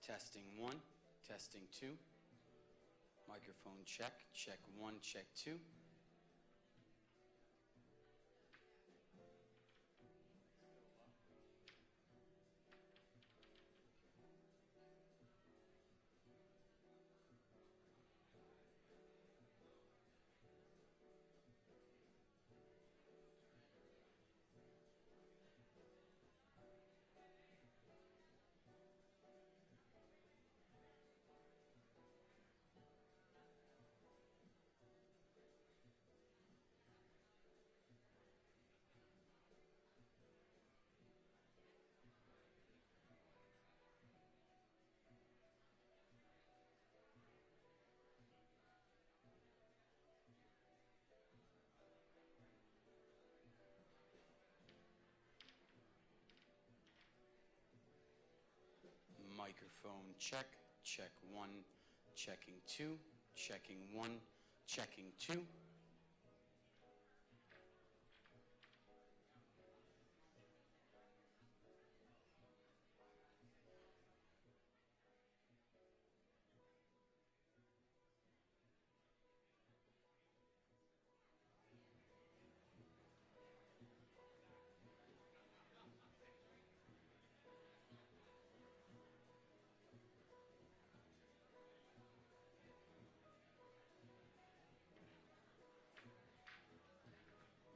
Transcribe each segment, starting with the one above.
Testing 1, testing 2. Microphone check, check 1, check 2. Microphone check, check 1, checking 2, checking 1, checking 2.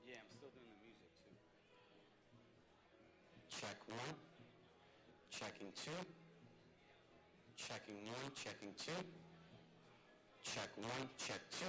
Yeah, I'm still doing the music too. Check 1, checking 2, checking 1, checking 2, check 1, check 2.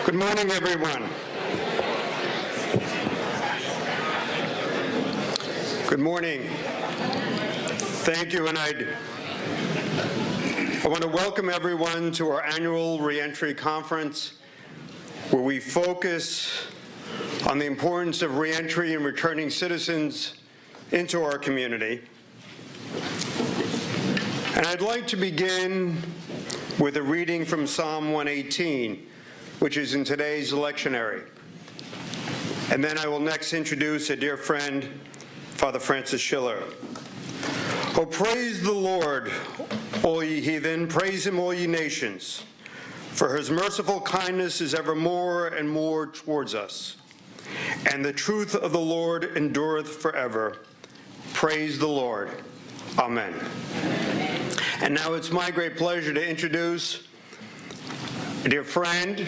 Good morning, everyone. Good morning. Thank you, and I want to welcome everyone to our annual Reentry Conference, where we focus on the importance of reentry and returning citizens into our community. And I'd like to begin with a reading from Psalm 118, which is in today's lectionary. And then I will next introduce a dear friend, Father Francis Schiller. Oh, praise the Lord, all ye heathen, praise him, all ye nations, for his merciful kindness is ever more and more towards us, and the truth of the Lord endureth forever. Praise the Lord. Amen. And now it's my great pleasure to introduce a dear friend,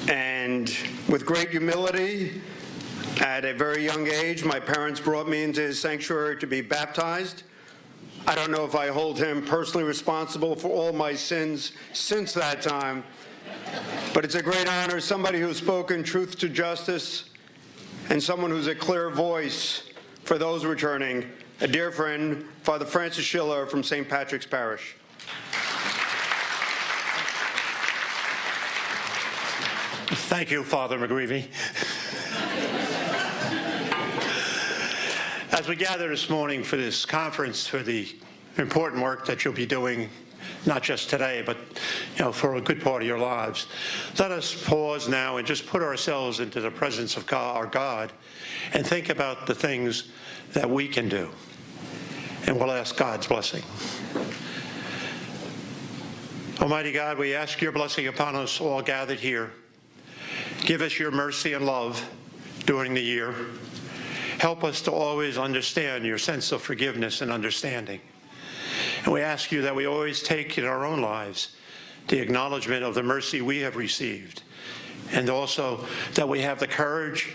and with great humility, at a very young age, my parents brought me into his sanctuary to be baptized. I don't know if I hold him personally responsible for all my sins since that time, but it's a great honor, somebody who's spoken truth to justice, and someone who's a clear voice for those returning, a dear friend, Father Francis Schiller from St. Patrick's Parish. Thank you, Father McGreevy. As we gather this morning for this conference, for the important work that you'll be doing, not just today, but for a good part of your lives, let us pause now and just put ourselves into the presence of God, our God, and think about the things that we can do. And we'll ask God's blessing. Almighty God, we ask your blessing upon us all gathered here. Give us your mercy and love during the year. Help us to always understand your sense of forgiveness and understanding. And we ask you that we always take in our own lives the acknowledgement of the mercy we have received, and also that we have the courage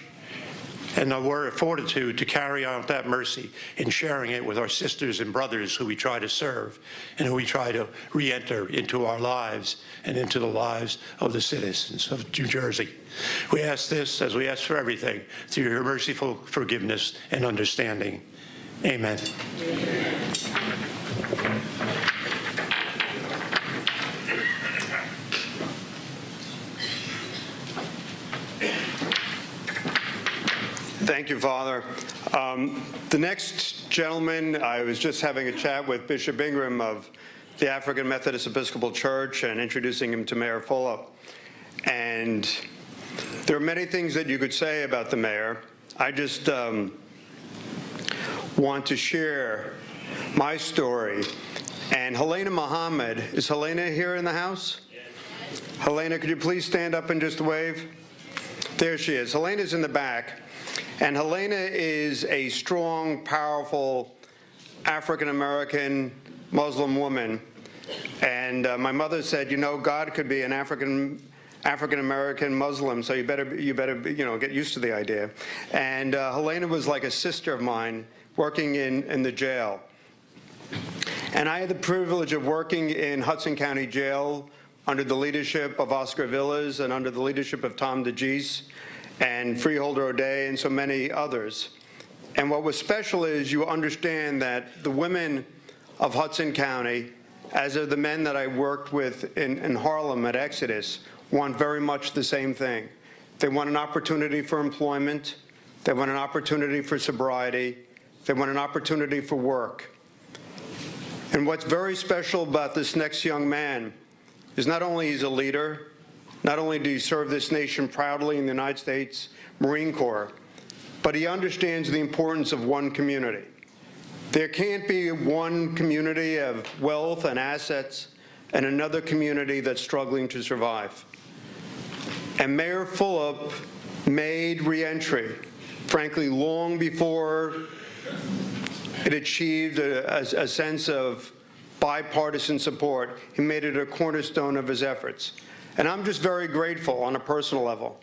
and the word of fortitude to carry out that mercy and sharing it with our sisters and brothers who we try to serve and who we try to re-enter into our lives and into the lives of the citizens of New Jersey. We ask this, as we ask for everything, through your merciful forgiveness and understanding. Amen. Thank you, Father. The next gentleman, I was just having a chat with Bishop Ingram of the African Methodist Episcopal Church and introducing him to Mayor Fulop. And there are many things that you could say about the mayor. I just want to share my story. And Helena Muhammad, is Helena here in the house? Yes. Helena, could you please stand up and just wave? There she is. Helena's in the back. And Helena is a strong, powerful African-American Muslim woman. And my mother said, you know, God could be an African-American Muslim, so you better get used to the idea. And Helena was like a sister of mine working in the jail. And I had the privilege of working in Hudson County Jail under the leadership of Oscar Villas and under the leadership of Tom DeGise and Freeholder O'Day and so many others. And what was special is you understand that the women of Hudson County, as are the men that I worked with in Harlem at Exodus, want very much the same thing. They want an opportunity for employment. They want an opportunity for sobriety. They want an opportunity for work. And what's very special about this next young man is not only he's a leader, not only do he serve this nation proudly in the United States Marine Corps, but he understands the importance of one community. There can't be one community of wealth and assets and another community that's struggling to survive. And Mayor Fulop made Reentry, frankly, long before it achieved a sense of bipartisan support. He made it a cornerstone of his efforts. And I'm just very grateful on a personal level.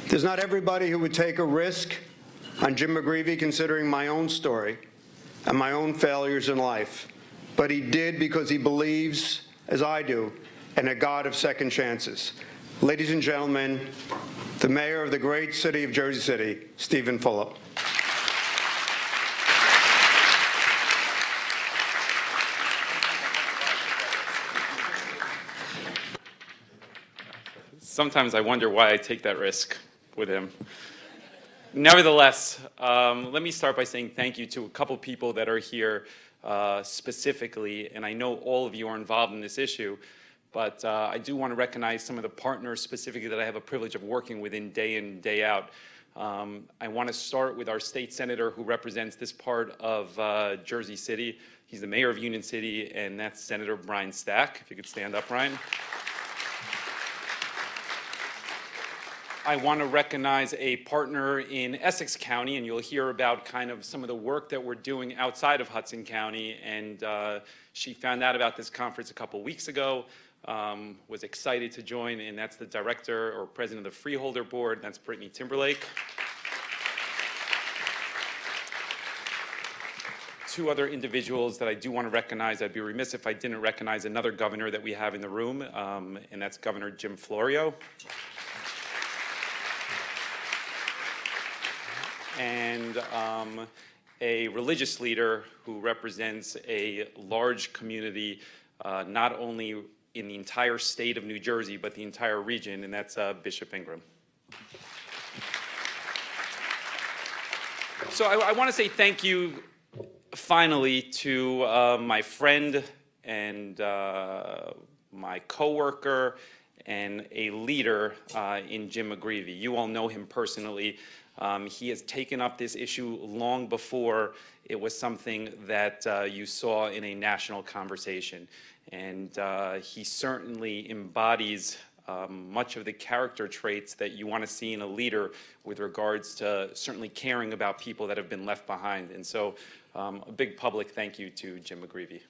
There's not everybody who would take a risk on Jim McGreevey, considering my own story and my own failures in life. But he did because he believes, as I do, in a God of second chances. Ladies and gentlemen, the mayor of the great city of Jersey City, Steven Fulop. Sometimes I wonder why I take that risk with him. Nevertheless, let me start by saying thank you to a couple people that are here specifically, and I know all of you are involved in this issue, but I do want to recognize some of the partners specifically that I have a privilege of working with in day out. I want to start with our state senator who represents this part of Jersey City. He's the mayor of Union City, and that's Senator Brian Stack. If you could stand up, Brian. I want to recognize a partner in Essex County, and you'll hear about kind of some of the work that we're doing outside of Hudson County. And she found out about this conference a couple weeks ago, was excited to join, and that's the director or president of the Freeholder Board. That's Brittany Timberlake. Two other individuals that I do want to recognize. I'd be remiss if I didn't recognize another governor that we have in the room, and that's Governor Jim Florio. And a religious leader who represents a large community, not only in the entire state of New Jersey, but the entire region, and that's Bishop Ingram. So I want to say thank you, finally, to my friend and my coworker and a leader in Jim McGreevey. You all know him personally. He has taken up this issue long before it was something that you saw in a national conversation. And he certainly embodies much of the character traits that you want to see in a leader with regards to certainly caring about people that have been left behind. And so a big public thank you to Jim McGreevey.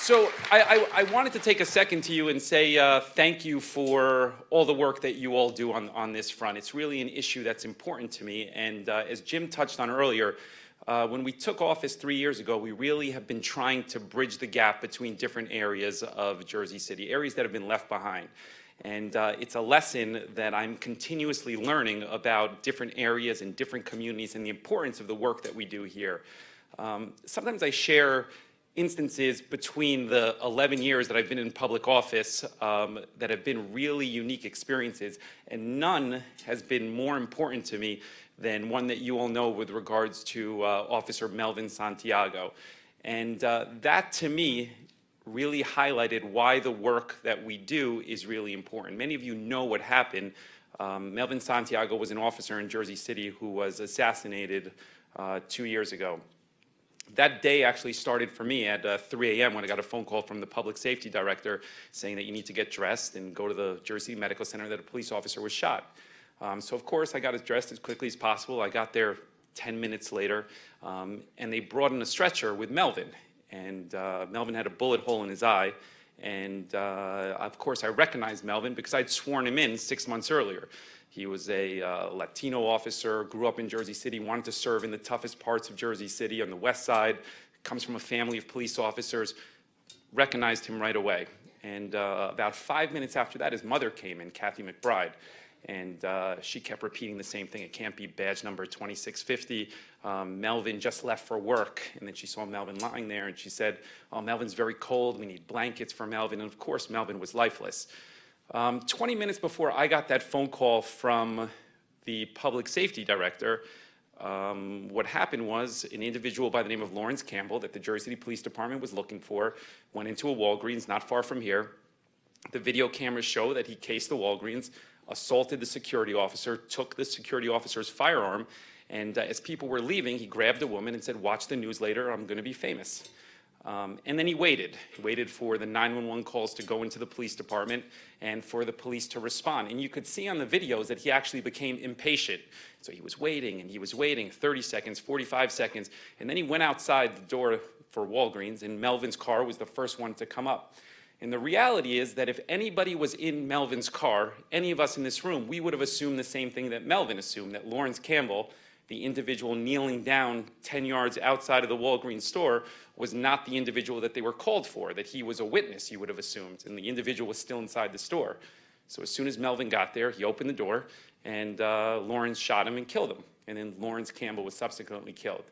So I wanted to take a second to you and say thank you for all the work that you all do on this front. It's really an issue that's important to me. And as Jim touched on earlier, when we took office 3 years ago, we really have been trying to bridge the gap between different areas of Jersey City, areas that have been left behind. And it's a lesson that I'm continuously learning about different areas and different communities and the importance of the work that we do here. Sometimes I share instances between the 11 years that I've been in public office that have been really unique experiences, and none has been more important to me than one that you all know with regards to Officer Melvin Santiago. And that, to me, really highlighted why the work that we do is really important. Many of you know what happened. Melvin Santiago was an officer in Jersey City who was assassinated 2 years ago. That day actually started for me at 3 a.m. when I got a phone call from the public safety director saying that you need to get dressed and go to the Jersey Medical Center that a police officer was shot. So of course I got dressed as quickly as possible. I got there 10 minutes later, and they brought in a stretcher with Melvin. And Melvin had a bullet hole in his eye. And of course I recognized Melvin because I'd sworn him in 6 months earlier. He was a Latino officer, grew up in Jersey City, wanted to serve in the toughest parts of Jersey City on the west side, comes from a family of police officers, recognized him right away. And about 5 minutes after that, his mother came in, Kathy McBride. And she kept repeating the same thing. It can't be badge number 2650. Melvin just left for work. And then she saw Melvin lying there and she said, oh, Melvin's very cold. We need blankets for Melvin. And of course, Melvin was lifeless. 20 minutes before I got that phone call from the public safety director, what happened was an individual by the name of Lawrence Campbell that the Jersey City Police Department was looking for went into a Walgreens not far from here. The video cameras show that he cased the Walgreens, assaulted the security officer, took the security officer's firearm, and as people were leaving, he grabbed a woman and said, watch the news later, I'm going to be famous. And then he waited for the 911 calls to go into the police department and for the police to respond. And you could see on the videos that he actually became impatient. So he was waiting and he was waiting 30 seconds, 45 seconds, and then he went outside the door for Walgreens, and Melvin's car was the first one to come up. And the reality is that if anybody was in Melvin's car, any of us in this room, we would have assumed the same thing that Melvin assumed, that Lawrence Campbell, the individual kneeling down 10 yards outside of the Walgreens store, was not the individual that they were called for, that he was a witness, you would have assumed, and the individual was still inside the store. So as soon as Melvin got there, he opened the door, and Lawrence shot him and killed him. And then Lawrence Campbell was subsequently killed.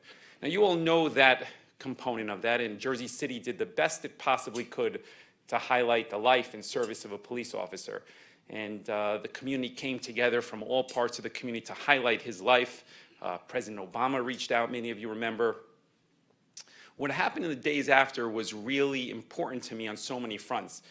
Now, you all know that component of that, and Jersey City did the best it possibly could to highlight the life and service of a police officer. And the community came together from all parts of the community to highlight his life. President Obama reached out, many of you remember. What happened in the days after was really important to me on so many fronts,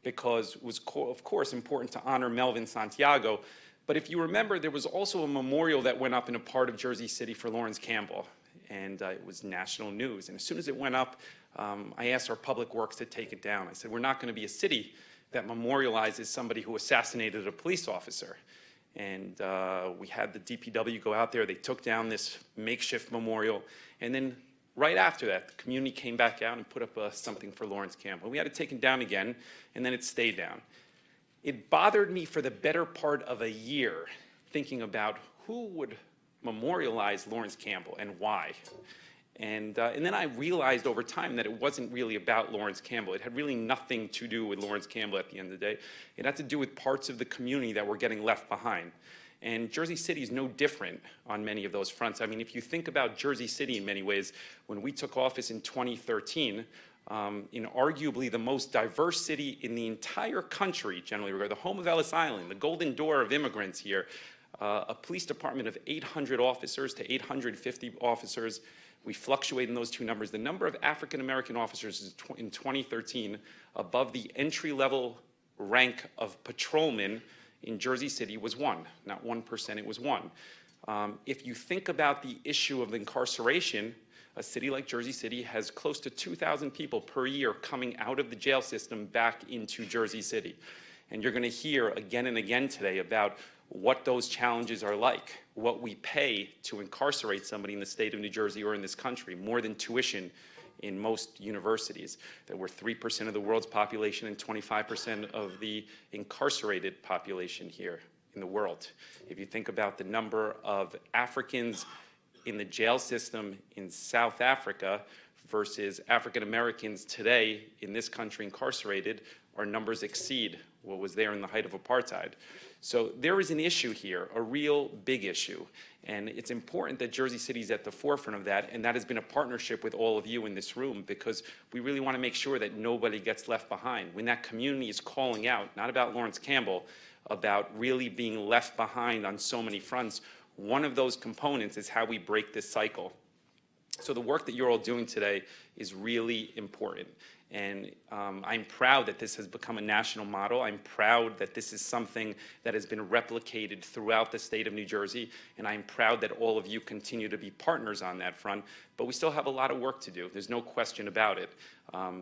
because it was, of course, important to honor Melvin Santiago. But if you remember, there was also a memorial that went up in a part of Jersey City for Lawrence Campbell. And it was national news. And as soon as it went up, I asked our public works to take it down. I said, we're not going to be a city that memorializes somebody who assassinated a police officer. And we had the DPW go out there. They took down this makeshift memorial. And then right after that, the community came back out and put up something for Lawrence Campbell. We had it taken down again, and then it stayed down. It bothered me for the better part of a year, thinking about who would memorialize Lawrence Campbell and why. And then I realized over time that it wasn't really about Lawrence Campbell. It had really nothing to do with Lawrence Campbell at the end of the day. It had to do with parts of the community that were getting left behind. And Jersey City is no different on many of those fronts. I mean, if you think about Jersey City in many ways, when we took office in 2013, in arguably the most diverse city in the entire country, generally, we're the home of Ellis Island, the golden door of immigrants here, a police department of 800 officers to 850 officers. We fluctuate in those two numbers. The number of African-American officers in 2013 above the entry-level rank of patrolmen in Jersey City was 1. Not 1%, it was 1. If you think about the issue of incarceration, a city like Jersey City has close to 2,000 people per year coming out of the jail system back into Jersey City. And you're going to hear again and again today about what those challenges are like, what we pay to incarcerate somebody in the state of New Jersey or in this country, more than tuition in most universities, that we're 3% of the world's population and 25% of the incarcerated population here in the world. If you think about the number of Africans in the jail system in South Africa versus African Americans today in this country incarcerated, our numbers exceed what was there in the height of apartheid. So there is an issue here, a real big issue. And it's important that Jersey City is at the forefront of that, and that has been a partnership with all of you in this room, because we really want to make sure that nobody gets left behind. When that community is calling out, not about Lawrence Campbell, about really being left behind on so many fronts, one of those components is how we break this cycle. So the work that you're all doing today is really important. And I'm proud that this has become a national model. I'm proud that this is something that has been replicated throughout the state of New Jersey. And I'm proud that all of you continue to be partners on that front. But we still have a lot of work to do. There's no question about it.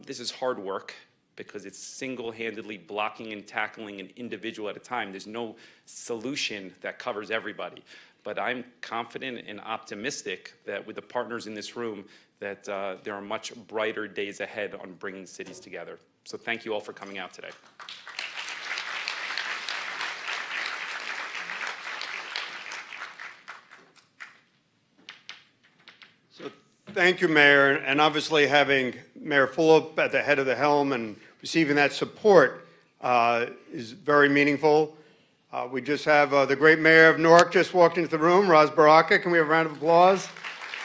This is hard work, because it's single-handedly blocking and tackling an individual at a time. There's no solution that covers everybody. But I'm confident and optimistic that with the partners in this room, that there are much brighter days ahead on bringing cities together. So thank you all for coming out today. So thank you, Mayor. And obviously having Mayor Fulop at the head of the helm and receiving that support is very meaningful. We just have the great Mayor of Newark just walked into the room, Baraka. Can we have a round of applause?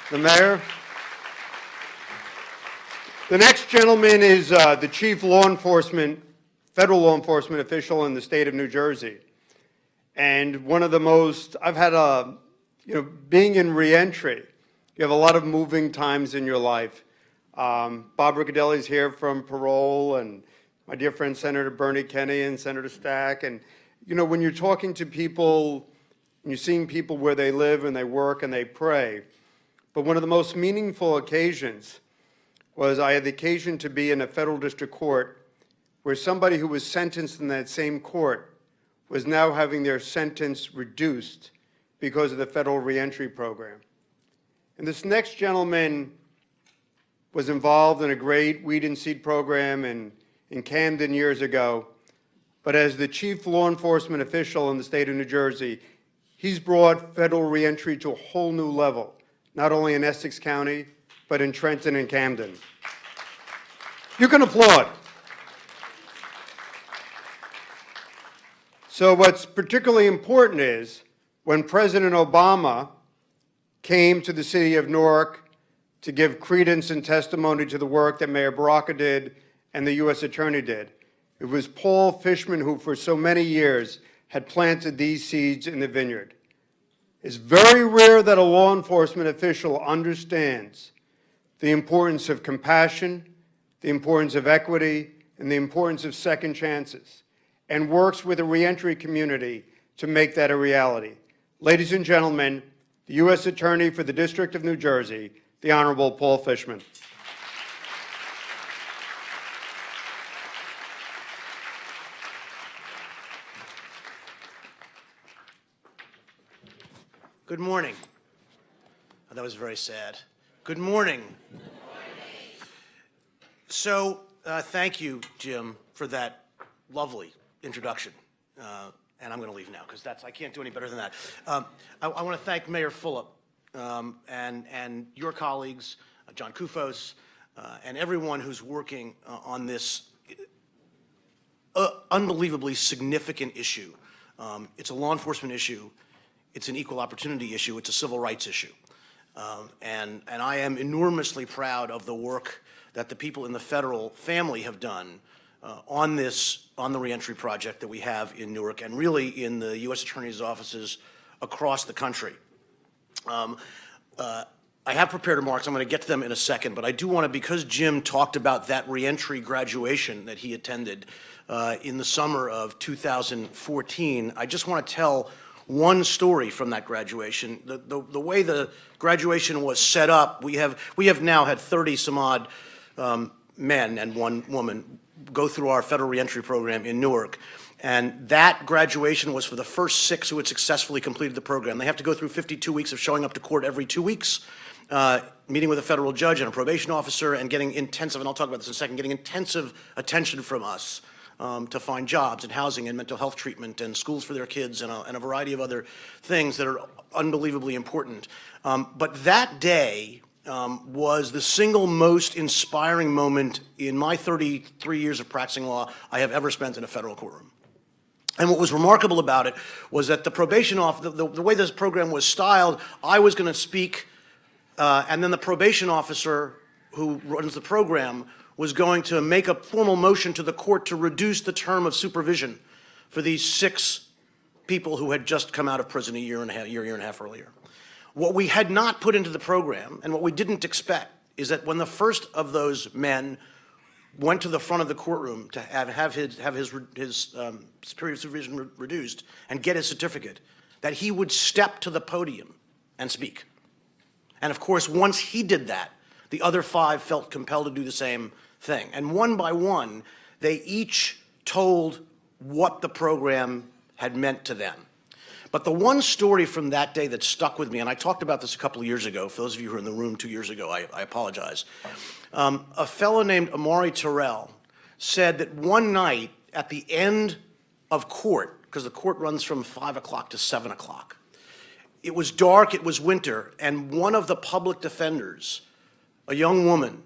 The Mayor. The next gentleman is the chief federal law enforcement official in the state of New Jersey. And one of the most, I've had being in Reentry, you have a lot of moving times in your life. Bob Riccadelli's here from parole, and my dear friend Senator Bernie Kenney and Senator Stack. And when you're talking to people, and you're seeing people where they live and they work and they pray, but one of the most meaningful occasions was I had the occasion to be in a federal district court where somebody who was sentenced in that same court was now having their sentence reduced because of the federal reentry program. And this next gentleman was involved in a great weed and seed program in Camden years ago. But as the chief law enforcement official in the state of New Jersey, he's brought federal reentry to a whole new level, not only in Essex County, but in Trenton and Camden. You can applaud. So what's particularly important is when President Obama came to the city of Newark to give credence and testimony to the work that Mayor Baraka did and the U.S. Attorney did, it was Paul Fishman who for so many years had planted these seeds in the vineyard. It's very rare that a law enforcement official understands the importance of compassion, the importance of equity, and the importance of second chances, and works with the reentry community to make that a reality. Ladies and gentlemen, the U.S. Attorney for the District of New Jersey, the Honorable Paul Fishman. Good morning. Oh, that was very sad. Good morning. Good morning. So, thank you, Jim, for that lovely introduction. And I'm going to leave now because I can't do any better than that. I want to thank Mayor Fulop and your colleagues, John Kufos, and everyone who's working on this unbelievably significant issue. It's a law enforcement issue. It's an equal opportunity issue. It's a civil rights issue. And I am enormously proud of the work that the people in the federal family have done on the reentry project that we have in Newark and really in the U.S. Attorney's offices across the country. I have prepared remarks. I'm going to get to them in a second, but I do want to, because Jim talked about that reentry graduation that he attended in the summer of 2014, I just want to tell one story from that graduation. The way the graduation was set up, we have now had 30 some odd men and one woman go through our federal reentry program in Newark. And that graduation was for the first 6 who had successfully completed the program. They have to go through 52 weeks of showing up to court every 2 weeks. meeting with a federal judge and a probation officer and getting intensive, and I'll talk about this in a second, getting intensive attention from us to find jobs and housing and mental health treatment and schools for their kids and a variety of other things that are unbelievably important. But that day was the single most inspiring moment in my 33 years of practicing law I have ever spent in a federal courtroom. And what was remarkable about it was that the probation officer, the way this program was styled, I was going to speak, and then the probation officer who runs the program was going to make a formal motion to the court to reduce the term of supervision for these 6 people who had just come out of prison a year and a half earlier. What we had not put into the program, and what we didn't expect, is that when the first of those men went to the front of the courtroom to have his period of supervision reduced and get his certificate, that he would step to the podium and speak. And of course, once he did that, the other 5 felt compelled to do the same thing. And one by one, they each told what the program had meant to them. But the one story from that day that stuck with me, and I talked about this a couple of years ago, for those of you who were in the room 2 years ago, I apologize. A fellow named Amari Terrell said that one night at the end of court, because the court runs from 5 o'clock to 7 o'clock, it was dark, it was winter, and one of the public defenders, a young woman,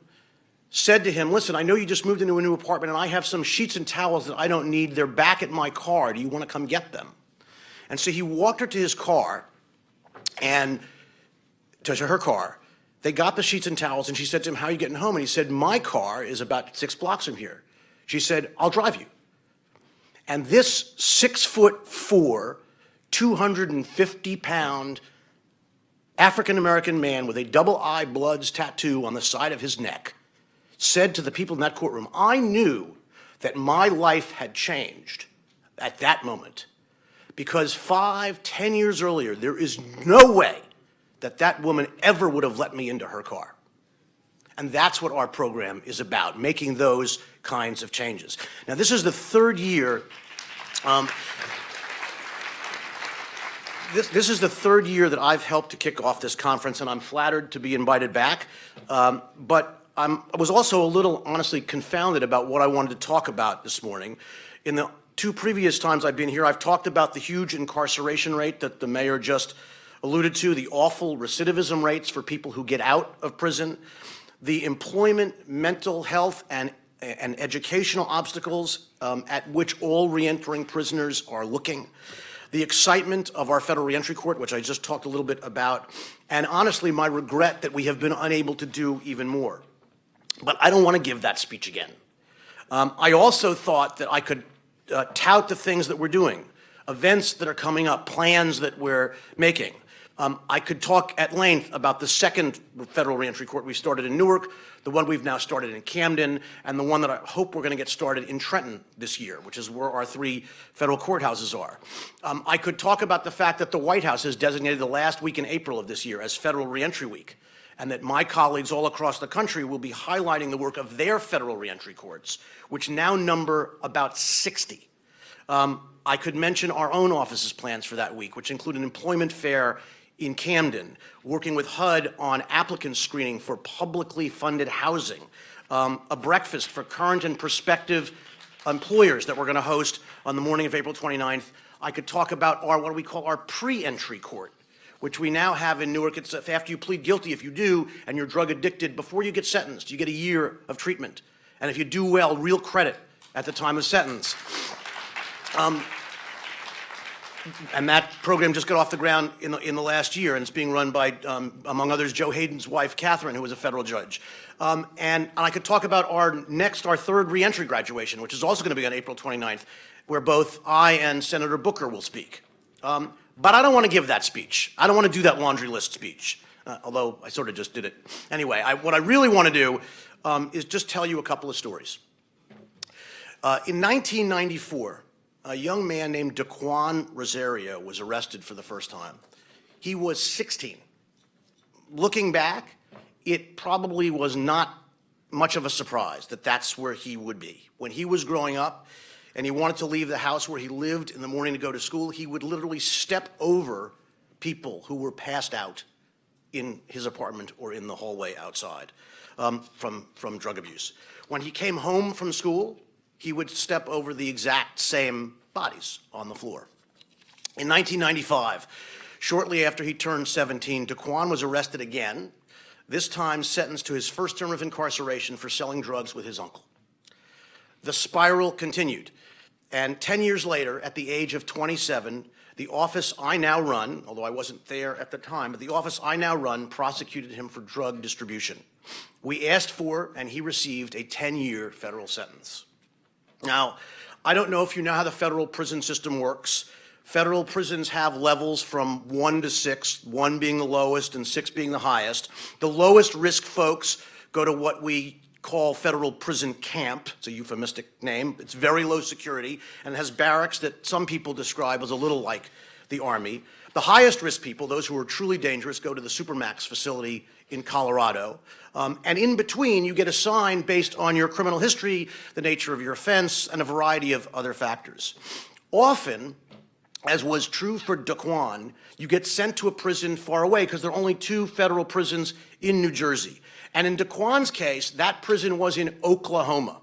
said to him, listen, I know you just moved into a new apartment and I have some sheets and towels that I don't need. They're back at my car. Do you want to come get them? And so he walked her to his car and to her car. They got the sheets and towels and she said to him, how are you getting home? And he said, my car is about 6 blocks from here. She said, I'll drive you. And this 6'4", 250-pound African-American man with a double I Bloods tattoo on the side of his neck said to the people in that courtroom, I knew that my life had changed at that moment. Because 5, 10 years earlier, there is no way that that woman ever would have let me into her car. And that's what our program is about, making those kinds of changes. Now, this is the 3rd year. This is the 3rd year that I've helped to kick off this conference, and I'm flattered to be invited back. But I was also a little, honestly, confounded about what I wanted to talk about this morning. In the 2 previous times I've been here, I've talked about the huge incarceration rate that the mayor just alluded to, the awful recidivism rates for people who get out of prison, the employment, mental health, and educational obstacles at which all reentering prisoners are looking, the excitement of our federal reentry court, which I just talked a little bit about, and honestly, my regret that we have been unable to do even more. But I don't want to give that speech again. I also thought that I could tout the things that we're doing, events that are coming up, plans that we're making. I could talk at length about the 2nd federal reentry court we started in Newark, the one we've now started in Camden, and the one that I hope we're going to get started in Trenton this year, which is where our 3 federal courthouses are. I could talk about the fact that the White House has designated the last week in April of this year as Federal Reentry Week, and that my colleagues all across the country will be highlighting the work of their federal reentry courts, which now number about 60. I could mention our own office's plans for that week, which include an employment fair in Camden, working with HUD on applicant screening for publicly funded housing, a breakfast for current and prospective employers that we're going to host on the morning of April 29th. I could talk about our, what we call our pre-entry court, which we now have in Newark. It's after you plead guilty, if you do, and you're drug addicted, before you get sentenced, you get a year of treatment. And if you do well, real credit at the time of sentence. And that program just got off the ground in the last year, and it's being run by, among others, Joe Hayden's wife, Catherine, who was a federal judge. And I could talk about our 3rd reentry graduation, which is also going to be on April 29th, where both I and Senator Booker will speak. But I don't want to give that speech. I don't want to do that laundry list speech, although I sort of just did it. Anyway, what I really want to do is just tell you a couple of stories. In 1994, a young man named Daquan Rosario was arrested for the first time. He was 16. Looking back, it probably was not much of a surprise that that's where he would be. When he was growing up and he wanted to leave the house where he lived in the morning to go to school, he would literally step over people who were passed out in his apartment or in the hallway outside from drug abuse. When he came home from school, he would step over the exact same bodies on the floor. In 1995, shortly after he turned 17, Daquan was arrested again, this time sentenced to his first term of incarceration for selling drugs with his uncle. The spiral continued, and 10 years later, at the age of 27, the office I now run, although I wasn't there at the time, but the office I now run prosecuted him for drug distribution. We asked for, and he received, a 10-year federal sentence. Now, I don't know if you know how the federal prison system works. Federal prisons have levels from 1 to 6, 1 being the lowest and 6 being the highest. The lowest risk folks go to what we call federal prison camp. It's a euphemistic name. It's very low security and has barracks that some people describe as a little like the Army. The highest risk people, those who are truly dangerous, go to the Supermax facility in Colorado. And in between, you get assigned based on your criminal history, the nature of your offense, and a variety of other factors. Often, as was true for Daquan, you get sent to a prison far away because there are only 2 federal prisons in New Jersey. And in Daquan's case, that prison was in Oklahoma.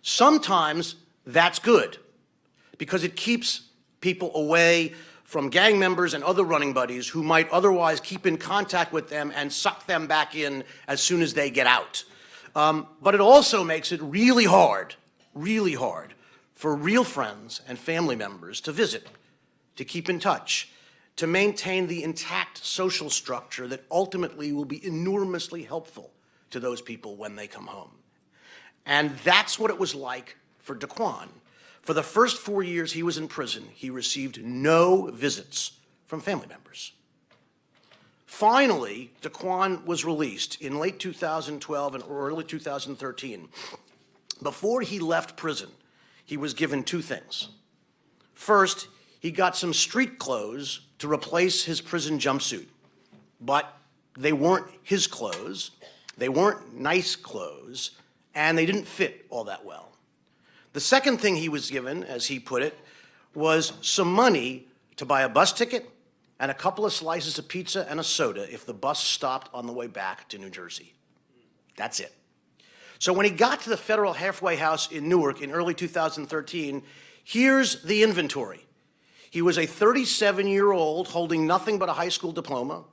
Sometimes that's good because it keeps people away from gang members and other running buddies who might otherwise keep in contact with them and suck them back in as soon as they get out. But it also makes it really hard for real friends and family members to visit, to keep in touch, to maintain the intact social structure that ultimately will be enormously helpful to those people when they come home. And that's what it was like for Daquan. For the first 4 years he was in prison, he received no visits from family members. Finally, Daquan was released in late 2012 and early 2013. Before he left prison, he was given 2 things. First, he got some street clothes to replace his prison jumpsuit, but they weren't his clothes, they weren't nice clothes, and they didn't fit all that well. The second thing he was given, as he put it, was some money to buy a bus ticket and a couple of slices of pizza and a soda if the bus stopped on the way back to New Jersey. That's it. So when he got to the federal halfway house in Newark in early 2013, here's the inventory. He was a 37-year-old holding nothing but a high school diploma.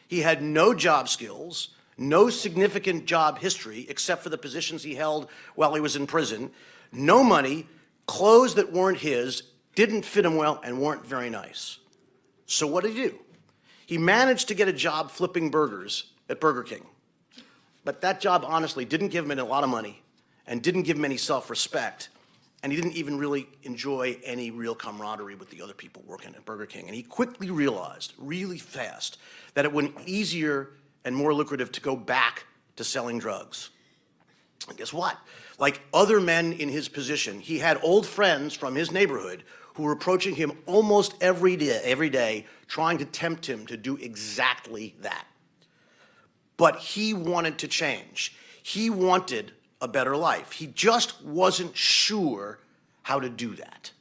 He had no job skills, no significant job history except for the positions he held while he was in prison, no money, clothes that weren't his, didn't fit him well, and weren't very nice. So what did he do? He managed to get a job flipping burgers at Burger King. But that job, honestly, didn't give him a lot of money and didn't give him any self-respect. And he didn't even really enjoy any real camaraderie with the other people working at Burger King. And he quickly realized, really fast, that it would be easier and more lucrative to go back to selling drugs. And guess what? Like other men in his position, he had old friends from his neighborhood who were approaching him almost every day, trying to tempt him to do exactly that. But he wanted to change. He wanted a better life. He just wasn't sure how to do that.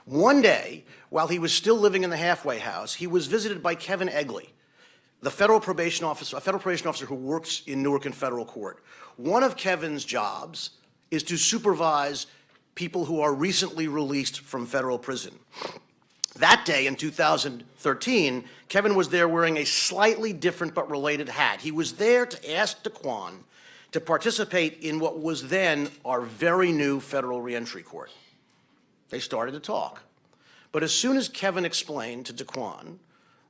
One day, while he was still living in the halfway house, he was visited by Kevin Egley, the federal probation officer who works in Newark in federal court. One of Kevin's jobs is to supervise people who are recently released from federal prison. That day in 2013, Kevin was there wearing a slightly different but related hat. He was there to ask Daquan to participate in what was then our very new federal reentry court. They started to talk. But as soon as Kevin explained to Daquan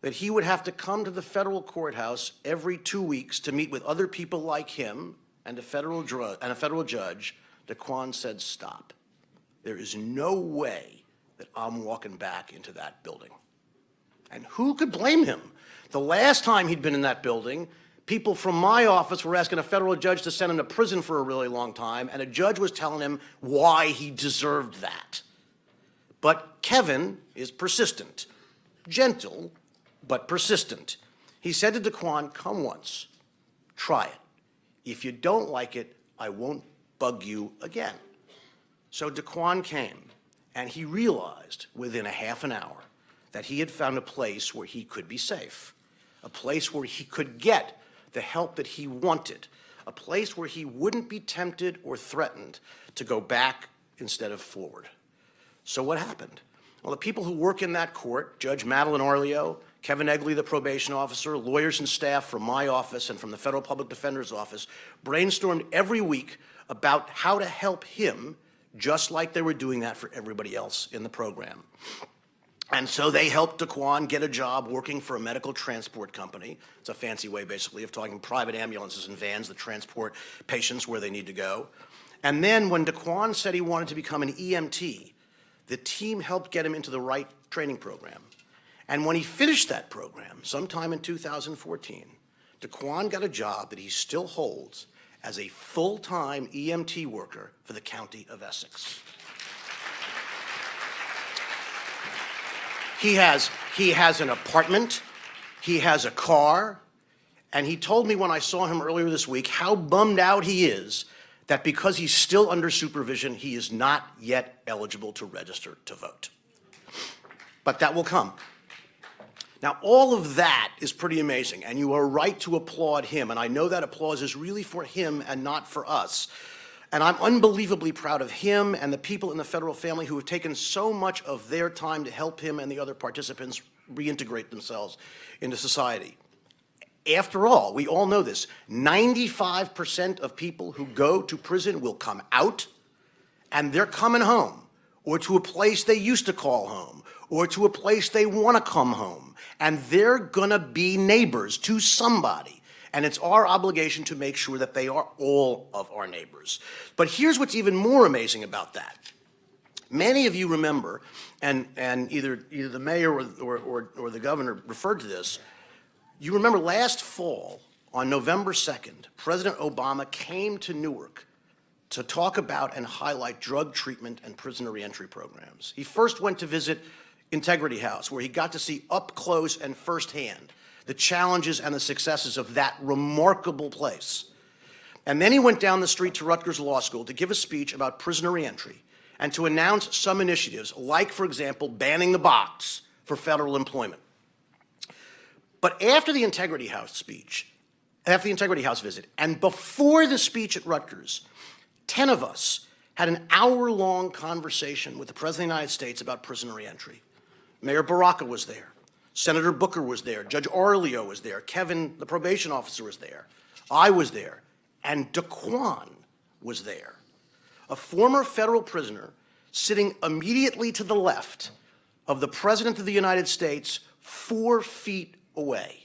that he would have to come to the federal courthouse every 2 weeks to meet with other people like him and a federal judge, Daquan said, "Stop. There is no way that I'm walking back into that building." And who could blame him? The last time he'd been in that building, people from my office were asking a federal judge to send him to prison for a really long time, and a judge was telling him why he deserved that. But Kevin is persistent, gentle, but persistent. He said to Daquan, "Come once, try it. If you don't like it, I won't bug you again." So Daquan came, and he realized within a half an hour that he had found a place where he could be safe, a place where he could get the help that he wanted, a place where he wouldn't be tempted or threatened to go back instead of forward. So what happened? Well, the people who work in that court, Judge Madeline Arleo, Kevin Egley, the probation officer, lawyers and staff from my office and from the Federal Public Defender's Office, brainstormed every week about how to help him, just like they were doing that for everybody else in the program. And so they helped Daquan get a job working for a medical transport company. It's a fancy way, basically, of talking private ambulances and vans that transport patients where they need to go. And then when Daquan said he wanted to become an EMT, the team helped get him into the right training program. And when he finished that program, sometime in 2014, Daquan got a job that he still holds as a full-time EMT worker for the County of Essex. He has an apartment, he has a car, and he told me when I saw him earlier this week how bummed out he is that because he's still under supervision, he is not yet eligible to register to vote. But that will come. Now, all of that is pretty amazing, and you are right to applaud him, and I know that applause is really for him and not for us. And I'm unbelievably proud of him and the people in the federal family who have taken so much of their time to help him and the other participants reintegrate themselves into society. After all, we all know this, 95% of people who go to prison will come out, and they're coming home, or to a place they used to call home, or to a place they want to come home, and they're gonna be neighbors to somebody. And it's our obligation to make sure that they are all of our neighbors. But here's what's even more amazing about that. Many of you remember, and either the mayor or the governor referred to this, you remember last fall, on November 2nd, President Obama came to Newark to talk about and highlight drug treatment and prisoner reentry programs. He first went to visit Integrity House, where he got to see up close and firsthand the challenges and the successes of that remarkable place. And then he went down the street to Rutgers Law School to give a speech about prisoner reentry and to announce some initiatives, like, for example, banning the box for federal employment. But after the Integrity House speech, after the Integrity House visit, and before the speech at Rutgers, 10 of us had an hour-long conversation with the President of the United States about prisoner reentry. Mayor Baraka was there. Senator Booker was there. Judge Arleo was there. Kevin, the probation officer, was there. I was there. And Daquan was there. A former federal prisoner sitting immediately to the left of the President of the United States, 4 feet away.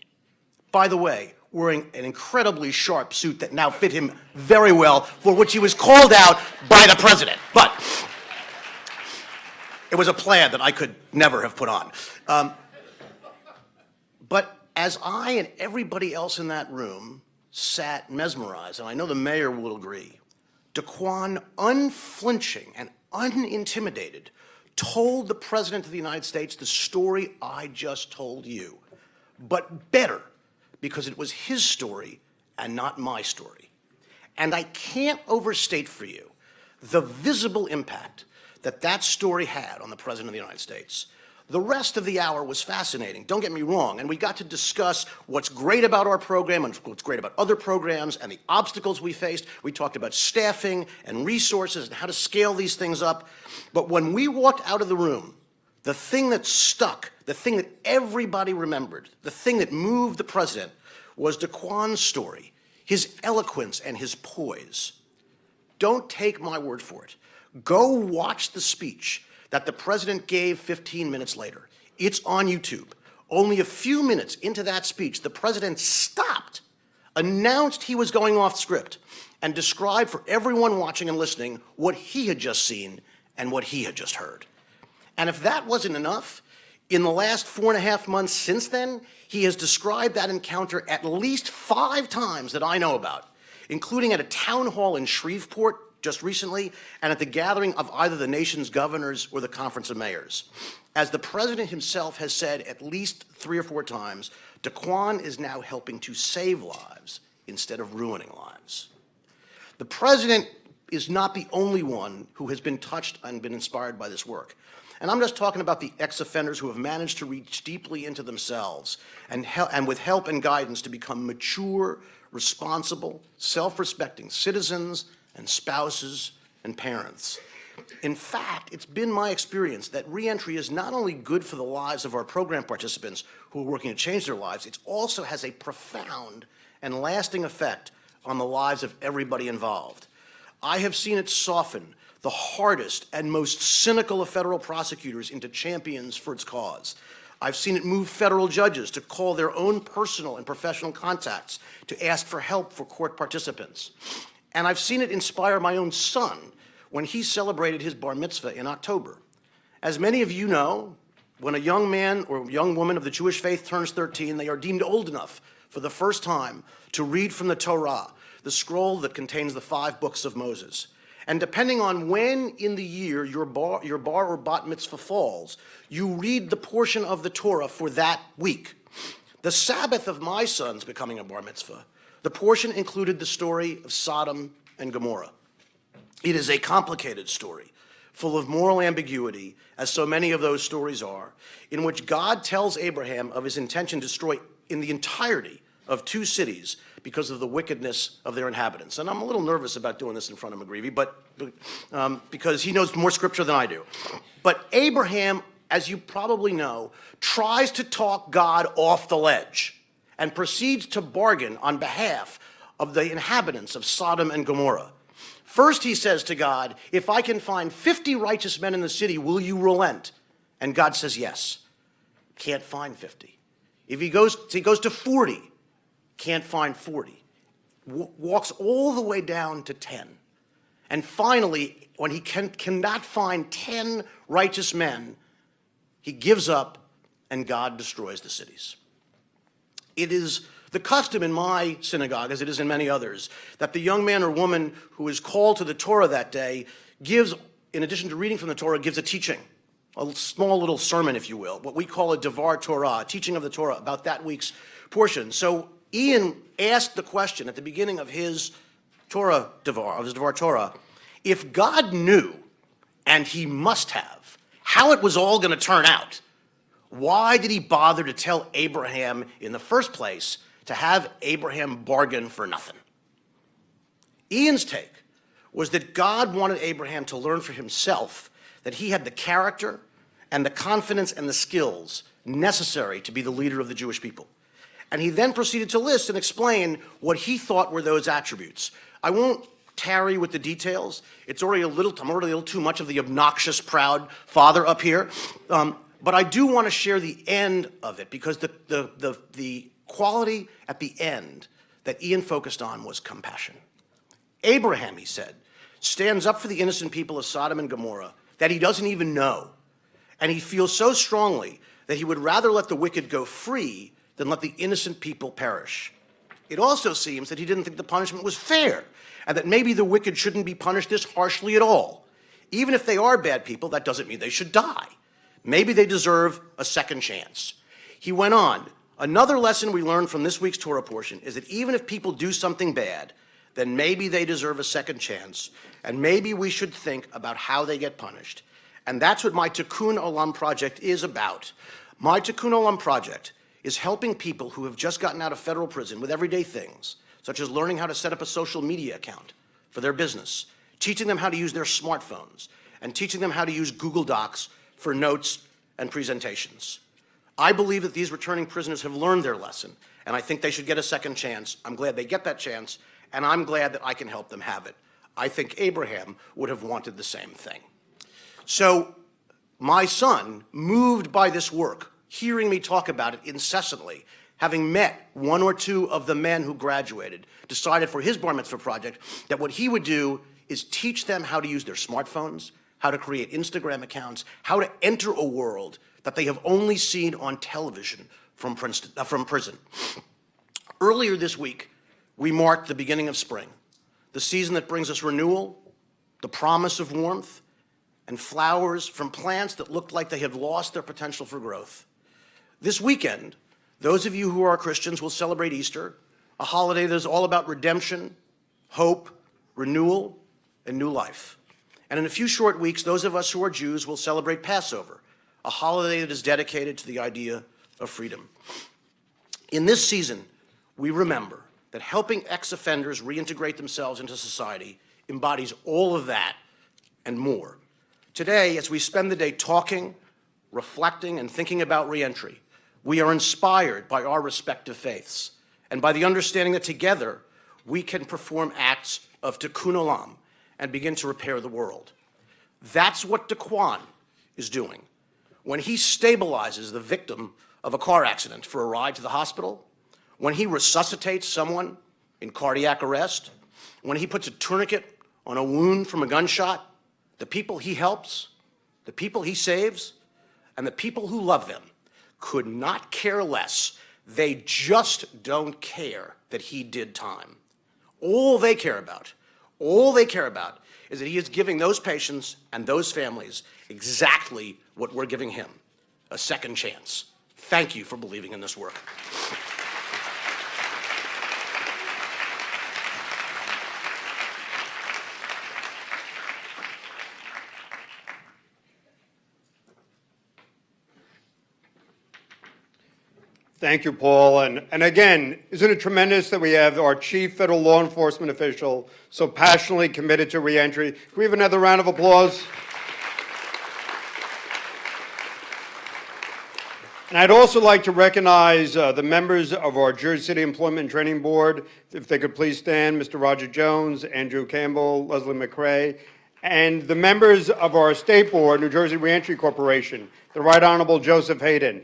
By the way, wearing an incredibly sharp suit that now fit him very well, for which he was called out by the President. But it was a plan that I could never have put on. But as I and everybody else in that room sat mesmerized, and I know the mayor will agree, Daquan, unflinching and unintimidated, told the President of the United States the story I just told you, but better, because it was his story and not my story. And I can't overstate for you the visible impact that that story had on the President of the United States. The rest of the hour was fascinating, don't get me wrong, and we got to discuss what's great about our program and what's great about other programs and the obstacles we faced. We talked about staffing and resources and how to scale these things up. But when we walked out of the room, the thing that stuck, the thing that everybody remembered, the thing that moved the President was Daquan's story, his eloquence and his poise. Don't take my word for it. Go watch the speech that the President gave 15 minutes later. It's on YouTube. Only a few minutes into that speech, the President stopped, announced he was going off script, and described for everyone watching and listening what he had just seen and what he had just heard. And if that wasn't enough, in the last 4.5 months since then, he has described that encounter at least 5 times that I know about, including at a town hall in Shreveport just recently, and at the gathering of either the nation's governors or the Conference of Mayors. As the President himself has said at least 3 or 4 times, Daquan is now helping to save lives instead of ruining lives. The President is not the only one who has been touched and been inspired by this work. And I'm just talking about the ex-offenders who have managed to reach deeply into themselves and with help and guidance to become mature, responsible, self-respecting citizens and spouses and parents. In fact, it's been my experience that reentry is not only good for the lives of our program participants who are working to change their lives, it also has a profound and lasting effect on the lives of everybody involved. I have seen it soften the hardest and most cynical of federal prosecutors into champions for its cause. I've seen it move federal judges to call their own personal and professional contacts to ask for help for court participants. And I've seen it inspire my own son when he celebrated his bar mitzvah in October. As many of you know, when a young man or young woman of the Jewish faith turns 13, they are deemed old enough for the first time to read from the Torah, the scroll that contains the 5 books of Moses. And depending on when in the year your bar or bat mitzvah falls, you read the portion of the Torah for that week. The Sabbath of my son's becoming a bar mitzvah, the portion included the story of Sodom and Gomorrah. It is a complicated story, full of moral ambiguity, as so many of those stories are, in which God tells Abraham of his intention to destroy in the entirety of 2 cities because of the wickedness of their inhabitants. And I'm a little nervous about doing this in front of McGreevy, because he knows more scripture than I do. But Abraham, as you probably know, tries to talk God off the ledge and proceeds to bargain on behalf of the inhabitants of Sodom and Gomorrah. First, he says to God, if I can find 50 righteous men in the city, will you relent? And God says yes. Can't find 50. If he goes to 40, can't find 40. Walks all the way down to 10. And finally, when he cannot find 10 righteous men, he gives up and God destroys the cities. It is the custom in my synagogue, as it is in many others, that the young man or woman who is called to the Torah that day gives, in addition to reading from the Torah, gives a teaching, a small little sermon, if you will, what we call a Devar Torah, a teaching of the Torah about that week's portion. So Ian asked the question at the beginning of his Torah Devar, of his Devar Torah, if God knew, and he must have, how it was all going to turn out, why did he bother to tell Abraham in the first place to have Abraham bargain for nothing? Ian's take was that God wanted Abraham to learn for himself that he had the character and the confidence and the skills necessary to be the leader of the Jewish people. And he then proceeded to list and explain what he thought were those attributes. I won't tarry with the details. I'm already a little too much of the obnoxious, proud father up here. But I do want to share the end of it, because the quality at the end that Ian focused on was compassion. Abraham, he said, stands up for the innocent people of Sodom and Gomorrah that he doesn't even know. And he feels so strongly that he would rather let the wicked go free than let the innocent people perish. It also seems that he didn't think the punishment was fair, and that maybe the wicked shouldn't be punished this harshly at all. Even if they are bad people, that doesn't mean they should die. Maybe they deserve a second chance. He went on, another lesson we learned from this week's Torah portion is that even if people do something bad, then maybe they deserve a second chance, and maybe we should think about how they get punished. And that's what my Tikkun Olam project is about. My Tikkun Olam project is helping people who have just gotten out of federal prison with everyday things, such as learning how to set up a social media account for their business, teaching them how to use their smartphones, and teaching them how to use Google Docs for notes and presentations. I believe that these returning prisoners have learned their lesson, and I think they should get a second chance. I'm glad they get that chance, and I'm glad that I can help them have it. I think Abraham would have wanted the same thing. So my son, moved by this work, hearing me talk about it incessantly, having met 1 or 2 of the men who graduated, decided for his bar mitzvah project that what he would do is teach them how to use their smartphones, how to create Instagram accounts, how to enter a world that they have only seen on television from prison. Earlier this week, we marked the beginning of spring, the season that brings us renewal, the promise of warmth, and flowers from plants that looked like they had lost their potential for growth. This weekend, those of you who are Christians will celebrate Easter, a holiday that is all about redemption, hope, renewal, and new life. And in a few short weeks, those of us who are Jews will celebrate Passover, a holiday that is dedicated to the idea of freedom. In this season, we remember that helping ex-offenders reintegrate themselves into society embodies all of that and more. Today, as we spend the day talking, reflecting, and thinking about reentry, we are inspired by our respective faiths and by the understanding that together we can perform acts of tikkun olam and begin to repair the world. That's what DeQuan is doing when he stabilizes the victim of a car accident for a ride to the hospital, when he resuscitates someone in cardiac arrest, when he puts a tourniquet on a wound from a gunshot. The people he helps, the people he saves, and the people who love them could not care less. They just don't care that he did time. All they care about is that he is giving those patients and those families exactly what we're giving him, a second chance. Thank you for believing in this work. Thank you, Paul. And again, isn't it tremendous that we have our chief federal law enforcement official so passionately committed to reentry? Can we have another round of applause? And I'd also like to recognize the members of our Jersey City Employment and Training Board. If they could please stand, Mr. Roger Jones, Andrew Campbell, Leslie McRae, and the members of our state board, New Jersey Reentry Corporation, the Right Honorable Joseph Hayden.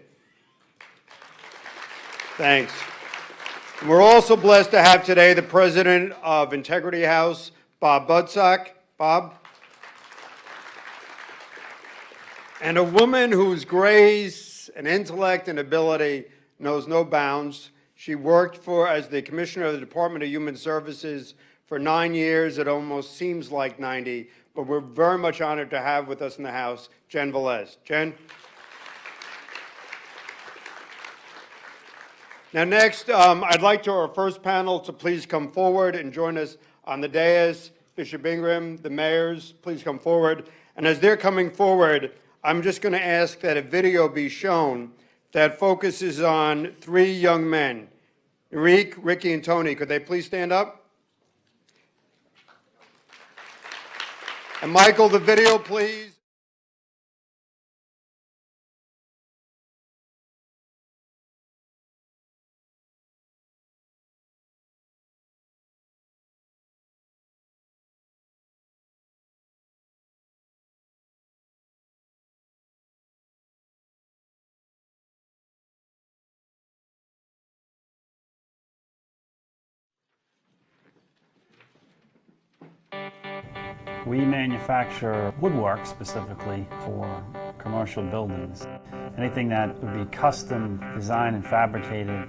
Thanks. And we're also blessed to have today the president of Integrity House, Bob Budsock. Bob. And a woman whose grace and intellect and ability knows no bounds. She worked as the commissioner of the Department of Human Services for 9 years. It almost seems like 90, but we're very much honored to have with us in the House, Jen Velez. Jen? Now next, I'd like to our first panel to please come forward and join us on the dais. Bishop Ingram, the mayors, please come forward. And as they're coming forward, I'm just going to ask that a video be shown that focuses on 3 young men. Enrique, Ricky, and Tony, could they please stand up? And Michael, the video, please. We manufacture woodwork specifically for commercial buildings. Anything that would be custom designed and fabricated.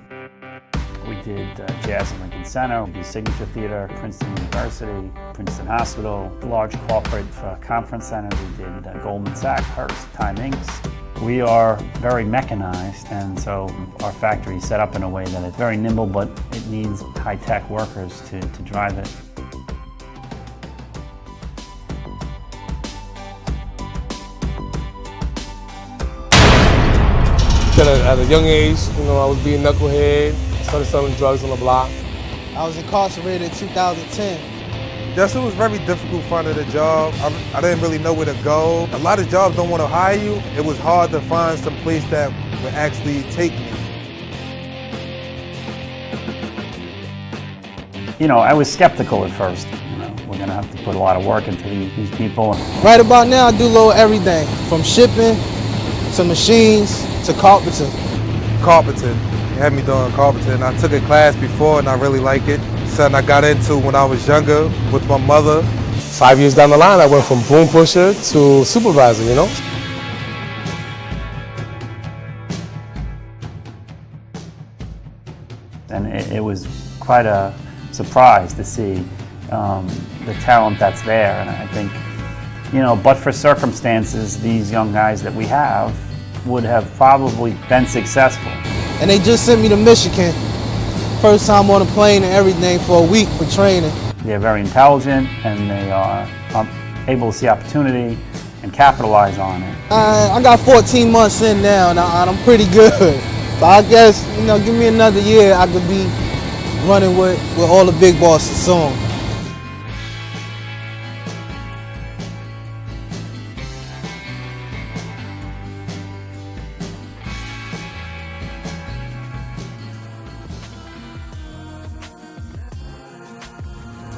We did Jazz at Lincoln Center, we did Signature Theater, Princeton University, Princeton Hospital, large corporate conference centers. We did Goldman Sachs, Hearst, Time Inc. We are very mechanized, and so our factory is set up in a way that it's very nimble, but it needs high-tech workers to drive it. At a young age, I was being knucklehead, started selling drugs on the block. I was incarcerated in 2010. Yes, it was very difficult finding a job. I didn't really know where to go. A lot of jobs don't want to hire you. It was hard to find some place that would actually take me. I was skeptical at first. We're going to have to put a lot of work into these people. Right about now, I do a little everything, from shipping to machines to carpenter. Carpenter. They had me doing carpenter, and I took a class before, and I really like it. Something I got into when I was younger with my mother. 5 years down the line, I went from broom pusher to supervisor, And it was quite a surprise to see the talent that's there. And I think, but for circumstances, these young guys that we have would have probably been successful. And they just sent me to Michigan. First time on a plane and everything for a week for training. They're very intelligent, and they are able to see opportunity and capitalize on it. I got 14 months in now, and I'm pretty good. So I guess, give me another year, I could be running with all the big bosses soon.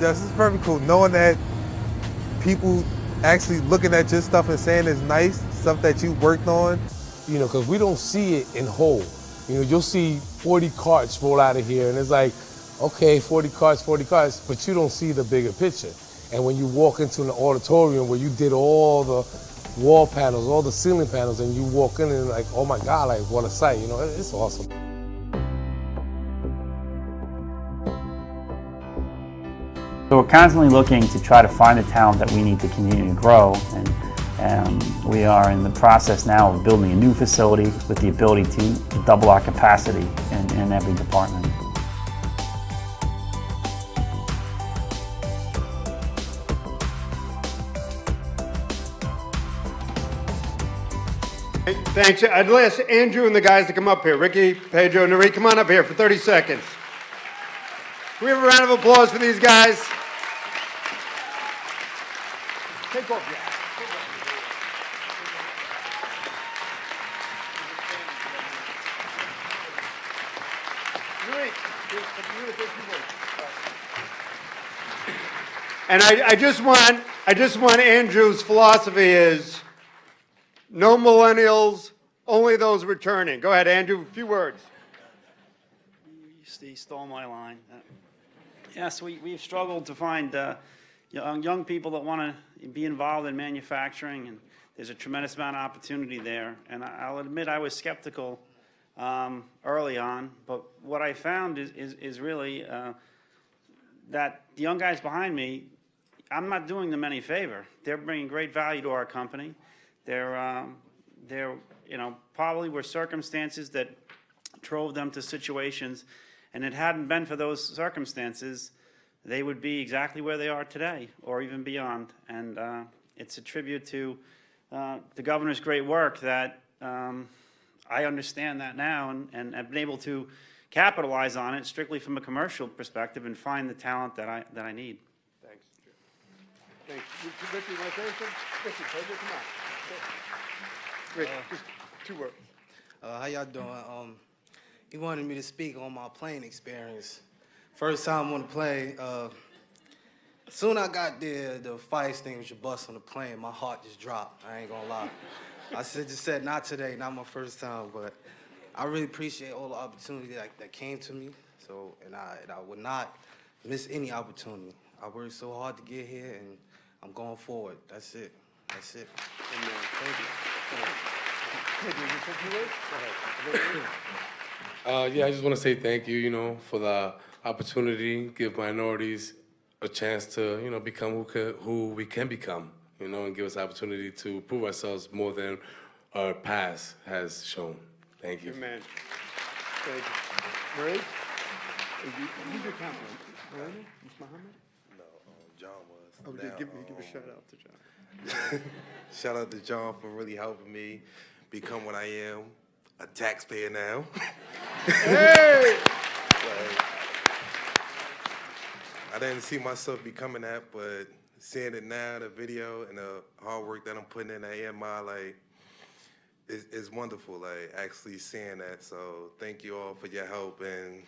Yes, it's very cool knowing that people actually looking at your stuff and saying it's nice, stuff that you worked on. Because we don't see it in whole. You'll see 40 carts roll out of here and it's like, okay, 40 carts, but you don't see the bigger picture. And when you walk into an auditorium where you did all the wall panels, all the ceiling panels, and you walk in and like, oh my God, like what a sight, it's awesome. So we're constantly looking to try to find the talent that we need to continue to grow, and we are in the process now of building a new facility with the ability to double our capacity in every department. Thanks. I'd ask Andrew and the guys to come up here. Ricky, Pedro, Nari, come on up here for 30 seconds. Can we have a round of applause for these guys? Take off your hat. And I just want Andrew's philosophy is no millennials, only those returning. Go ahead, Andrew, a few words. You stole my line. Yes, we've struggled to find young people that want to be involved in manufacturing, and there's a tremendous amount of opportunity there. And I'll admit I was skeptical early on, but what I found is really that the young guys behind me, I'm not doing them any favor. They're bringing great value to our company. There probably were circumstances that drove them to situations, and it hadn't been for those circumstances, they would be exactly where they are today, or even beyond. And it's a tribute to the governor's great work that I understand that now, and I've been able to capitalize on it strictly from a commercial perspective and find the talent that I need. Thanks. Thanks. Ricky, you want to say anything? Ricky, come on. Rick, just 2 words. How y'all doing? He wanted me to speak on my plane experience. First time on the plane. Soon I got there, the fire extinguisher bust on the plane. My heart just dropped. I ain't gonna lie. I just said, not today, not my first time, but I really appreciate all the opportunity that came to me. So, and I would not miss any opportunity. I worked so hard to get here, and I'm going forward. That's it. That's it. Thank you. Yeah, I just want to say thank you, for the opportunity, give minorities a chance to, become who we can become, and give us the opportunity to prove ourselves more than our past has shown. Thank you. Amen. Thank you. Marie? Who's your counsel? Ms. Muhammad? No, John was. Oh, now, give a shout out to John. Shout out to John for really helping me become what I am, a taxpayer now. Hey! I didn't see myself becoming that, but seeing it now, the video and the hard work that I'm putting in at AMI, it's wonderful, actually seeing that. So thank you all for your help, and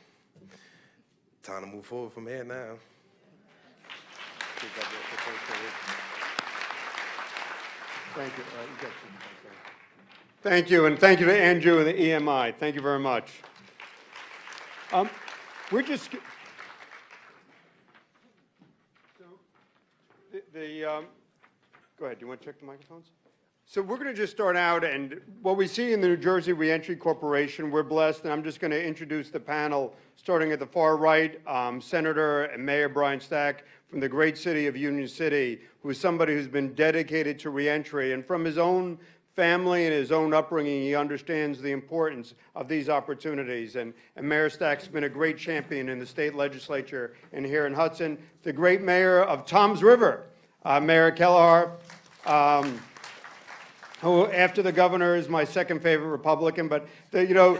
time to move forward from here now. Thank you. Thank you, and thank you to Andrew and the EMI. Thank you very much. We're just... Go ahead, do you want to check the microphones? So we're going to just start out, and what we see in the New Jersey Reentry Corporation, we're blessed, and I'm just going to introduce the panel, starting at the far right, Senator and Mayor Brian Stack from the great city of Union City, who is somebody who's been dedicated to reentry, and from his own family and his own upbringing, he understands the importance of these opportunities. And Mayor Stack's been a great champion in the state legislature and here in Hudson. The great mayor of Toms River, Mayor Kelaher, who after the governor is my second favorite Republican, but Mayor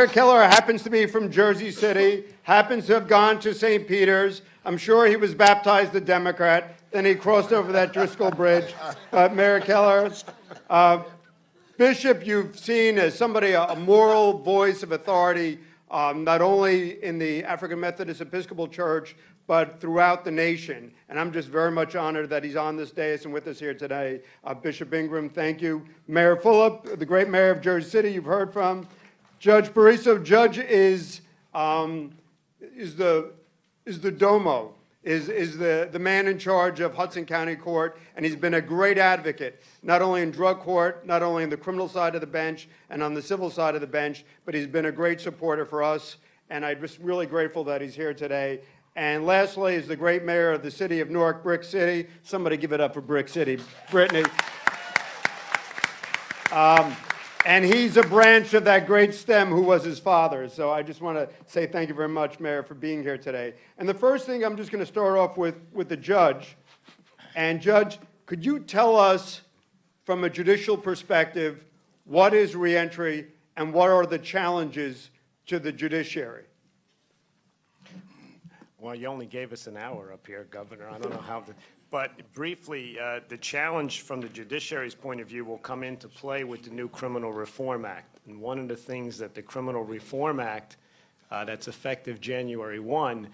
Kelaher happens to be from Jersey City, happens to have gone to St. Peter's. I'm sure he was baptized a Democrat, then he crossed over that Driscoll Bridge. Mayor Kelaher, Bishop, you've seen as somebody, a moral voice of authority, not only in the African Methodist Episcopal Church, but throughout the nation. And I'm just very much honored that he's on this dais and with us here today. Bishop Ingram, thank you. Mayor Fulop, the great mayor of Jersey City, you've heard from. Judge Baraka, Judge is the domo, is the man in charge of Hudson County Court, and he's been a great advocate, not only in drug court, not only in the criminal side of the bench and on the civil side of the bench, but he's been a great supporter for us, and I'm just really grateful that he's here today. And lastly is the great mayor of the city of Newark, Brick City. Somebody give it up for Brick City, Brittany. And he's a branch of that great stem who was his father. So I just want to say thank you very much, Mayor, for being here today. And the first thing I'm just going to start off with the judge. And Judge, could you tell us from a judicial perspective, what is reentry and what are the challenges to the judiciary? Well, you only gave us an hour up here, Governor. I don't know how to, but briefly, the challenge from the judiciary's point of view will come into play with the new Criminal Reform Act. And one of the things that the Criminal Reform Act, that's effective January 1,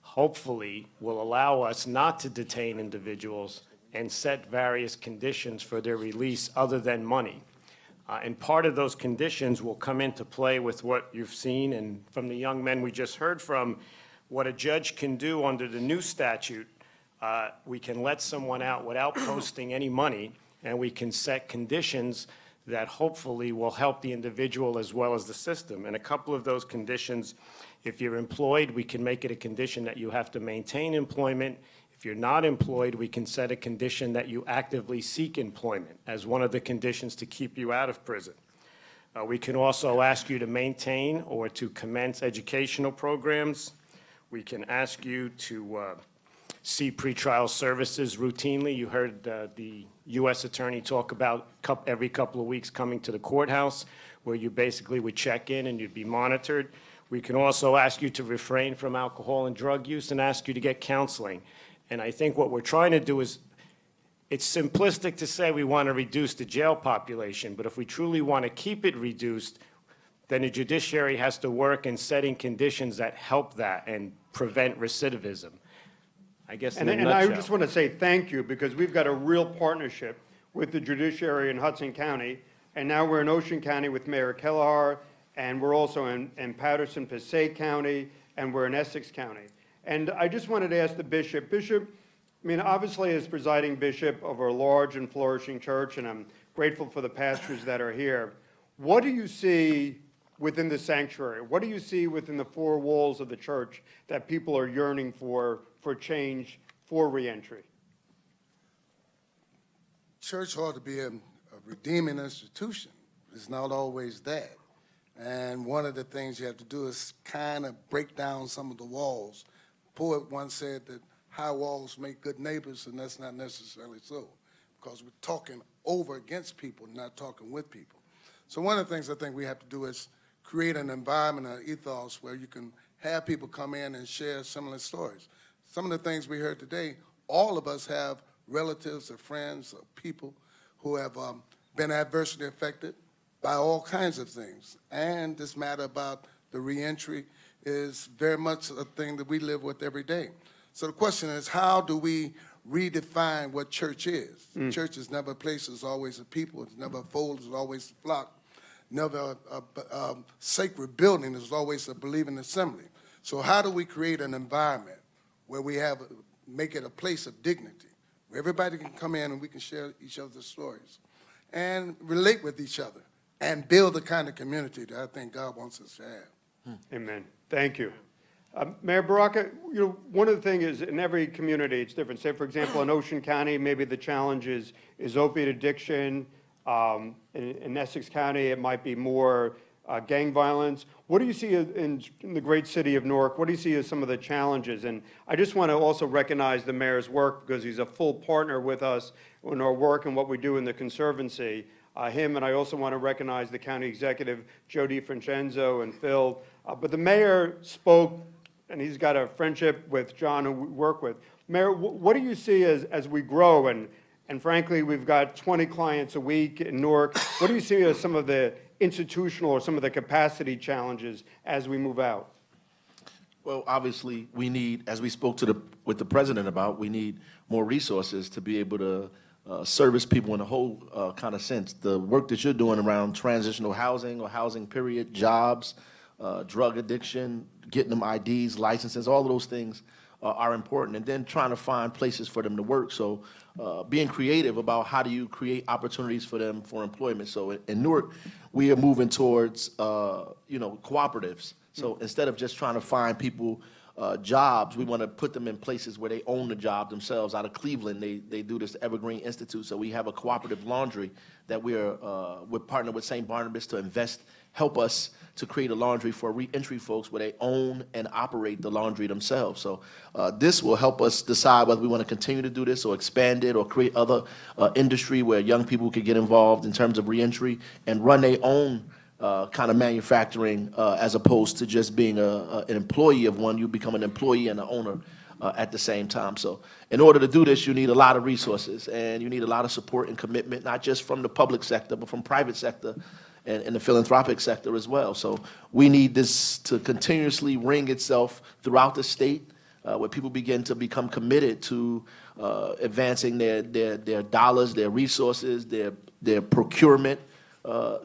hopefully will allow us not to detain individuals and set various conditions for their release other than money. And part of those conditions will come into play with what you've seen and from the young men we just heard from. What a judge can do under the new statute, we can let someone out without posting any money, and we can set conditions that hopefully will help the individual as well as the system. And a couple of those conditions, if you're employed, we can make it a condition that you have to maintain employment. If you're not employed, we can set a condition that you actively seek employment as one of the conditions to keep you out of prison. We can also ask you to maintain or to commence educational programs. We can ask you to see pretrial services routinely. You heard the U.S. Attorney talk about every couple of weeks coming to the courthouse, where you basically would check in and you'd be monitored. We can also ask you to refrain from alcohol and drug use and ask you to get counseling. And I think what we're trying to do is, it's simplistic to say we want to reduce the jail population, but if we truly want to keep it reduced, then the judiciary has to work in setting conditions that help that and prevent recidivism. I guess in a nutshell. And I just want to say thank you, because we've got a real partnership with the judiciary in Hudson County, and now we're in Ocean County with Mayor Kelaher, and we're also in Paterson, Passaic County, and we're in Essex County. And I just wanted to ask the bishop, I mean, obviously as presiding bishop of a large and flourishing church, and I'm grateful for the pastors that are here, what do you see within the sanctuary? What do you see within the four walls of the church that people are yearning for change, for reentry? Church ought to be a redeeming institution. It's not always that. And one of the things you have to do is kind of break down some of the walls. A poet once said that high walls make good neighbors, and that's not necessarily so, because we're talking over against people, not talking with people. So one of the things I think we have to do is create an environment, an ethos where you can have people come in and share similar stories. Some of the things we heard today, all of us have relatives or friends or people who have been adversely affected by all kinds of things. And this matter about the reentry is very much a thing that we live with every day. So the question is, how do we redefine what church is? Church is never a place, it's always a people, it's never a fold, it's always a flock. Never a sacred building, there's always a believing assembly. So how do we create an environment where we make it a place of dignity, where everybody can come in and we can share each other's stories and relate with each other and build the kind of community that I think God wants us to have. Amen. Thank you. Mayor Baraka, one of the things is in every community it's different. Say, for example, in Ocean County, maybe the challenge is opiate addiction. In Essex County, it might be more gang violence. What do you see in the great city of Newark? What do you see as some of the challenges? And I just want to also recognize the mayor's work because he's a full partner with us in our work and what we do in the Conservancy. Him, and I also want to recognize the county executive, Joe DiFrancesco and Phil. But the mayor spoke, and he's got a friendship with John, who we work with. Mayor, what do you see as we grow? And frankly, we've got 20 clients a week in Newark. What do you see as some of the institutional or some of the capacity challenges as we move out? Well, obviously, we need, as we spoke with the president about, we need more resources to be able to service people in a whole kind of sense. The work that you're doing around transitional housing or housing period, jobs, drug addiction, getting them IDs, licenses, all of those things are important. And then trying to find places for them to work. So being creative about how do you create opportunities for them for employment. So in Newark, we are moving towards, cooperatives. So instead of just trying to find people jobs, we want to put them in places where they own the job themselves. Out of Cleveland, they do this Evergreen Institute. So we have a cooperative laundry that we're partnered with St. Barnabas to help us to create a laundry for reentry folks where they own and operate the laundry themselves. So this will help us decide whether we want to continue to do this or expand it or create other industry where young people could get involved in terms of reentry and run their own kind of manufacturing as opposed to just being an employee of one. You become an employee and an owner at the same time. So in order to do this, you need a lot of resources and you need a lot of support and commitment, not just from the public sector, but from private sector and the philanthropic sector as well. So we need this to continuously ring itself throughout the state where people begin to become committed to advancing their dollars, their resources, their procurement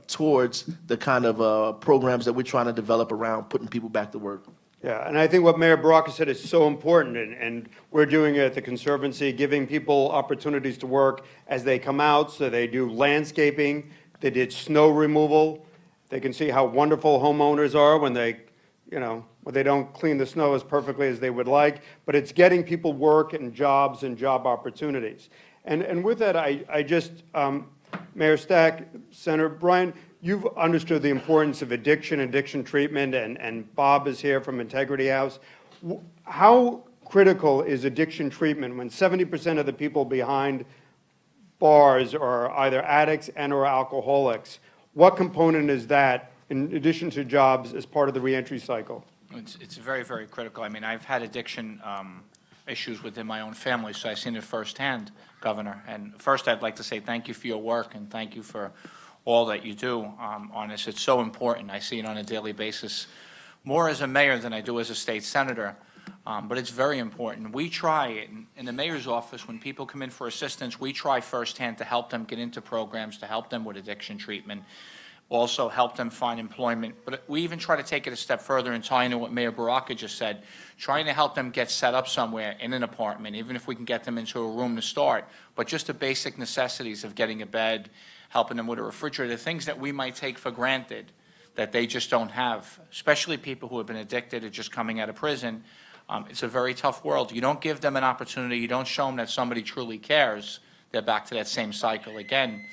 towards the kind of programs that we're trying to develop around putting people back to work. Yeah, and I think what Mayor Baraka said is so important, and we're doing it at the Conservancy, giving people opportunities to work as they come out. So they do landscaping, they did snow removal. They can see how wonderful homeowners are when they don't clean the snow as perfectly as they would like, but it's getting people work and jobs and job opportunities. And with that, I just, Mayor Stack, Senator Bryan, you've understood the importance of addiction treatment, and Bob is here from Integrity House. How critical is addiction treatment when 70% of the people behind bars are either addicts and or alcoholics? What component is that, in addition to jobs, as part of the reentry cycle? It's very, very critical. I mean, I've had addiction issues within my own family, so I've seen it firsthand, Governor. And first, I'd like to say thank you for your work and thank you for all that you do on this. It's so important. I see it on a daily basis, more as a mayor than I do as a state senator, but it's very important. We try, in the mayor's office, when people come in for assistance, we try firsthand to help them get into programs, to help them with addiction treatment, also help them find employment. But we even try to take it a step further and tie into what Mayor Baraka just said, trying to help them get set up somewhere in an apartment, even if we can get them into a room to start, but just the basic necessities of getting a bed, helping them with a refrigerator, things that we might take for granted that they just don't have, especially people who have been addicted or just coming out of prison. It's a very tough world. You don't give them an opportunity, you don't show them that somebody truly cares, they're back to that same cycle again.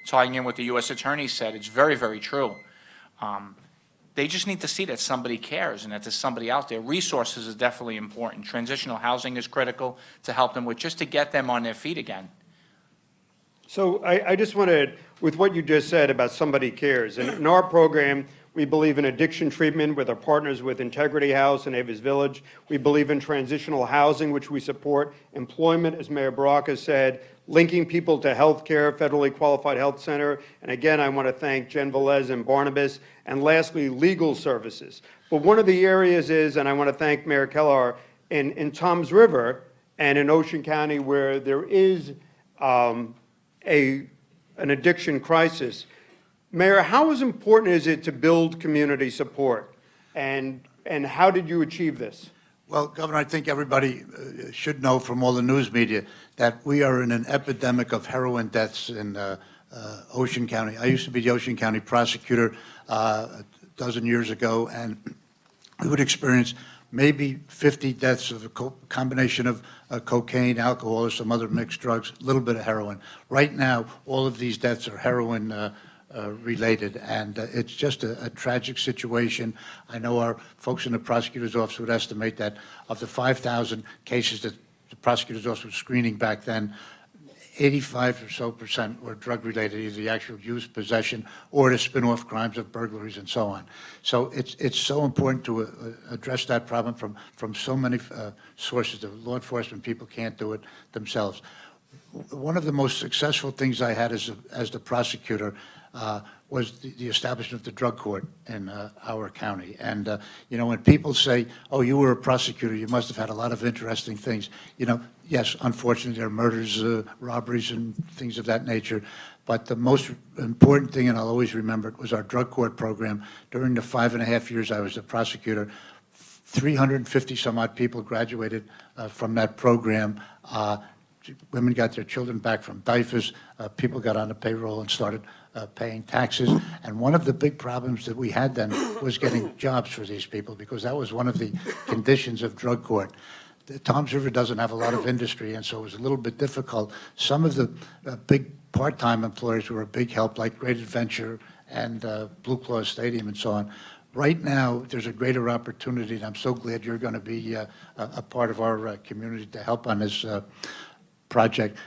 Tying in what the U.S. Attorney said, it's very, very true. They just need to see that somebody cares and that there's somebody out there. Resources is definitely important. Transitional housing is critical to help them with, just to get them on their feet again. So I just wanted, with what you just said about somebody cares, and in our program, we believe in addiction treatment with our partners with Integrity House and Avis Village. We believe in transitional housing, which we support, employment, as Mayor Baraka said, linking people to health care, federally qualified health center. And again, I want to thank Jen Velez and Barnabas. And lastly, legal services. But one of the areas is, and I want to thank Mayor Kelaher, in Toms River and in Ocean County, where there is an addiction crisis. Mayor, how important is it to build community support? And how did you achieve this? Well, Governor, I think everybody should know from all the news media that we are in an epidemic of heroin deaths in Ocean County. I used to be the Ocean County prosecutor a dozen years ago, and we would experience maybe 50 deaths of a combination of cocaine, alcohol, or some other mixed drugs, a little bit of heroin. Right now, all of these deaths are heroin related, and it's just a tragic situation. I know our folks in the prosecutor's office would estimate that of the 5,000 cases that the prosecutor's office was screening back then, 85% or so were drug-related, either the actual use, possession, or the spin-off crimes of burglaries and so on. So it's so important to address that problem from so many sources. The law enforcement people can't do it themselves. One of the most successful things I had as the prosecutor was the establishment of the drug court in our county. And, you know, when people say, oh, you were a prosecutor, you must have had a lot of interesting things. You know, yes, unfortunately, there are murders, robberies, and things of that nature. But the most important thing, and I'll always remember it, was our drug court program. During the 5.5 years I was a prosecutor, 350 some odd people graduated from that program. Women got their children back from DIFAS. People got on the payroll and started paying taxes. And one of the big problems that we had then was getting jobs for these people, because that was one of the conditions of drug court. The Toms River doesn't have a lot of industry, and so it was a little bit difficult. Some of the big part-time employers were a big help, like Great Adventure and Blue Claw Stadium and so on. Right now, there's a greater opportunity, and I'm so glad you're going to be a part of our community to help on this project.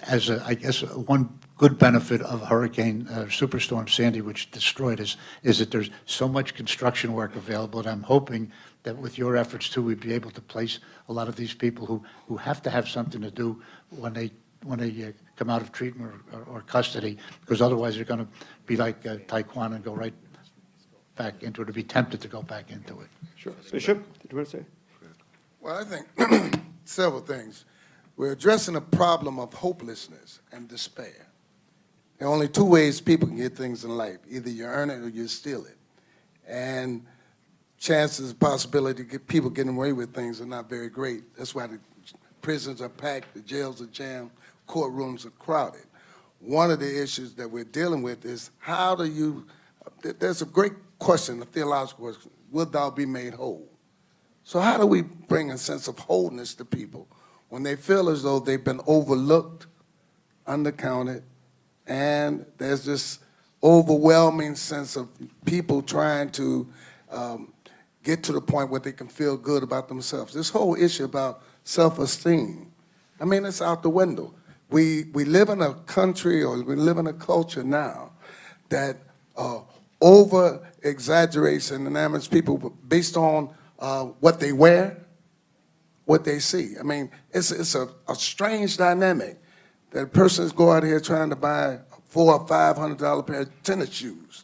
As I guess one good benefit of Hurricane Superstorm Sandy, which destroyed us, is that there's so much construction work available, and I'm hoping that with your efforts too, we'd be able to place a lot of these people who have to have something to do when they come out of treatment or custody, because otherwise they're going to be like Taekwondo and go right back into it, or be tempted to go back into it. Sure. Bishop, did you want to say? Well, I think several things. We're addressing a problem of hopelessness and despair. There are only two ways people can get things in life. Either you earn it or you steal it. And chances, possibility to get people getting away with things are not very great. That's why the prisons are packed, the jails are jammed, courtrooms are crowded. One of the issues that we're dealing with is how do you, there's a great question, a theological question, will thou be made whole? So how do we bring a sense of wholeness to people when they feel as though they've been overlooked, undercounted, and there's this overwhelming sense of people trying to get to the point where they can feel good about themselves. This whole issue about self-esteem, I mean, it's out the window. We live in a country, or we live in a culture now that over-exaggerates and enamours people based on what they wear, what they see. I mean, it's a strange dynamic that persons go out here trying to buy a $400 or $500 pair of tennis shoes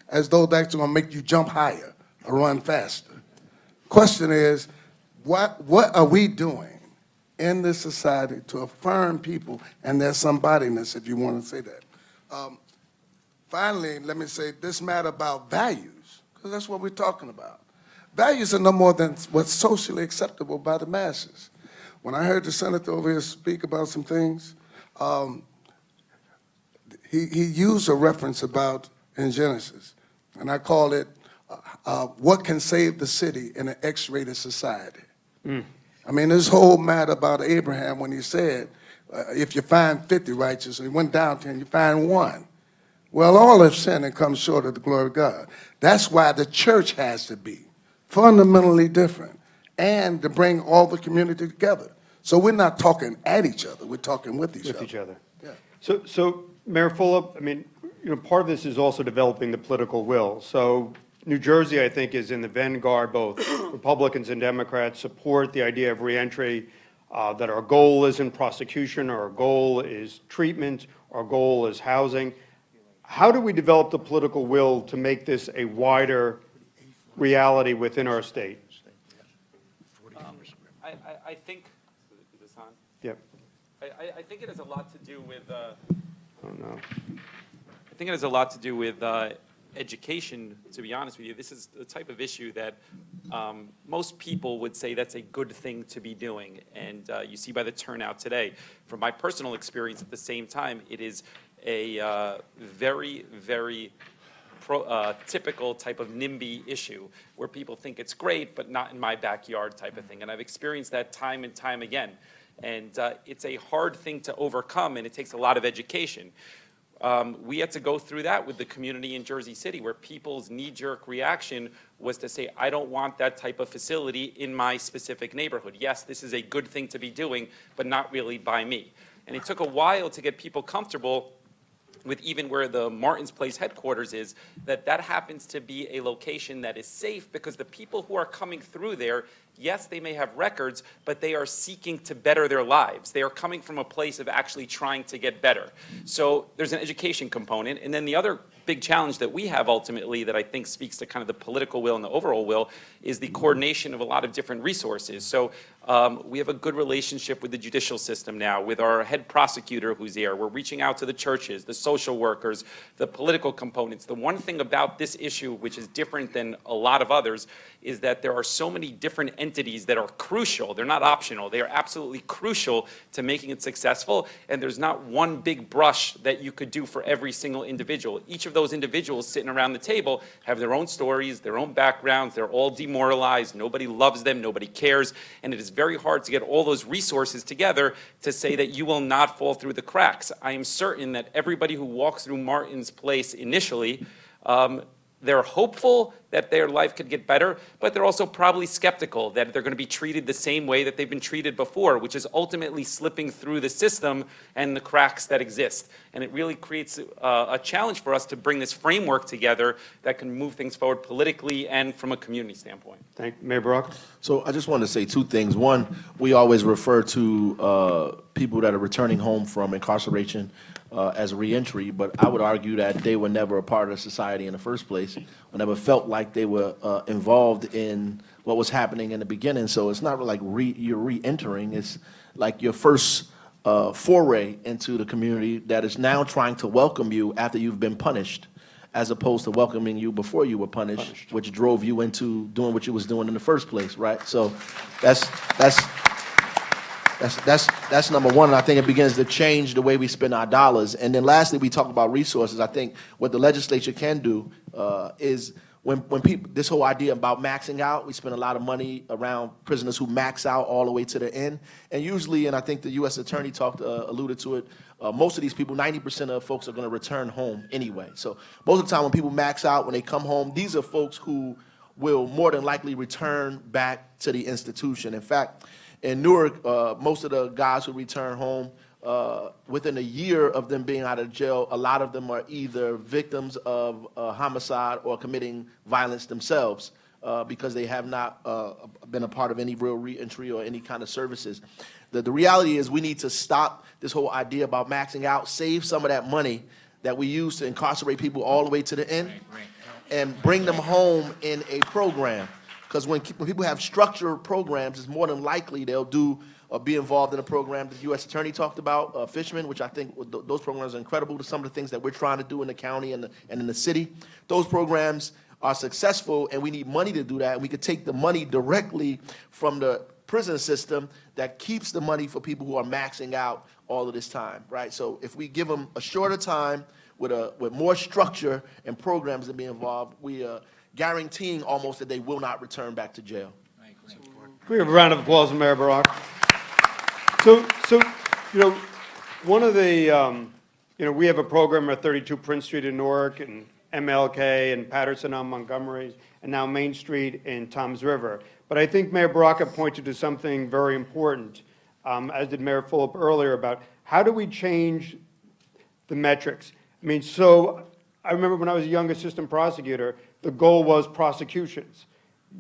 as though that's going to make you jump higher or run faster. Question is, what are we doing in this society to affirm people and their somebodyness, if you want to say that? Finally, let me say this matter about values, because that's what we're talking about. Values are no more than what's socially acceptable by the masses. When I heard the senator over here speak about some things, he used a reference about in Genesis, and I call it, what can save the city in an X-rated society? I mean, this whole matter about Abraham when he said, if you find 50 righteous, and he went down to and you find one. Well, all have sinned and come short of the glory of God. That's why the church has to be fundamentally different, and to bring all the community together. So we're not talking at each other, we're talking with each other. Yeah. So Mayor Fulop, I mean, you know, part of this is also developing the political will. So New Jersey, I think, is in the vanguard. Both Republicans and Democrats support the idea of reentry, that our goal isn't prosecution, our goal is treatment, our goal is housing. How do we develop the political will to make this a wider reality within our state? I think, is this on? Yep. I think it has a lot to do with, Oh, no. I think it has a lot to do with education, to be honest with you. This is the type of issue that most people would say that's a good thing to be doing. And you see by the turnout today. From my personal experience at the same time, it is a very, very typical type of NIMBY issue where people think it's great, but not in my backyard type of thing. And I've experienced that time and time again. And it's a hard thing to overcome, and it takes a lot of education. We had to go through that with the community in Jersey City, where people's knee-jerk reaction was to say, I don't want that type of facility in my specific neighborhood. Yes, this is a good thing to be doing, but not really by me. And it took a while to get people comfortable with even where the Martin's Place headquarters is, that happens to be a location that is safe, because the people who are coming through there, yes, they may have records, but they are seeking to better their lives. They are coming from a place of actually trying to get better. So there's an education component. And then the other big challenge that we have ultimately, that I think speaks to kind of the political will and the overall will, is the coordination of a lot of different resources. So we have a good relationship with the judicial system now, with our head prosecutor who's there. We're reaching out to the churches, the social workers, the political components. The one thing about this issue, which is different than a lot of others, is that there are so many different entities that are crucial. They're not optional. They are absolutely crucial to making it successful. And there's not one big brush that you could do for every single individual. Each of those individuals sitting around the table have their own stories, their own backgrounds. They're all demoralized. Nobody loves them. Nobody cares. And it is very hard to get all those resources together to say that you will not fall through the cracks. I am certain that everybody who walks through Martin's Place initially, they're hopeful that their life could get better, but they're also probably skeptical that they're going to be treated the same way that they've been treated before, which is ultimately slipping through the system and the cracks that exist. And it really creates a challenge for us to bring this framework together that can move things forward politically and from a community standpoint. Thank you. Mayor Baraka. So I just wanted to say two things. One, we always refer to people that are returning home from incarceration as reentry, but I would argue that they were never a part of society in the first place, or never felt like they were involved in what was happening in the beginning. So it's not like you're re-entering. It's like your first foray into the community that is now trying to welcome you after you've been punished, as opposed to welcoming you before you were punished, which drove you into doing what you was doing in the first place, right? So that's number one, and I think it begins to change the way we spend our dollars. And then lastly, we talk about resources. I think what the legislature can do is when people, this whole idea about maxing out, we spend a lot of money around prisoners who max out all the way to the end. And usually, and I think the U.S. Attorney alluded to it, most of these people, 90% of folks are going to return home anyway. So most of the time when people max out, when they come home, these are folks who will more than likely return back to the institution. In fact, in Newark, most of the guys who return home, within a year of them being out of jail, a lot of them are either victims of homicide or committing violence themselves because they have not been a part of any real reentry or any kind of services. The reality is we need to stop this whole idea about maxing out, save some of that money that we use to incarcerate people all the way to the end, and bring them home in a program. Because when people have structured programs, it's more than likely they'll be involved in a program the U.S. Attorney talked about, Fishman, which I think those programs are incredible to some of the things that we're trying to do in the county and in the city. Those programs are successful, and we need money to do that. And we could take the money directly from the prison system that keeps the money for people who are maxing out all of this time, right? So if we give them a shorter time with more structure and programs to be involved, we guaranteeing almost that they will not return back to jail. Can we have a round of applause for Mayor Baraka? So, one of the, we have a program at 32 Prince Street in Newark, and MLK and Paterson on Montgomery, and now Main Street in Toms River. But I think Mayor Baraka pointed to something very important, as did Mayor Fulop earlier, about how do we change the metrics? I mean, so I remember when I was a young assistant prosecutor, the goal was prosecutions.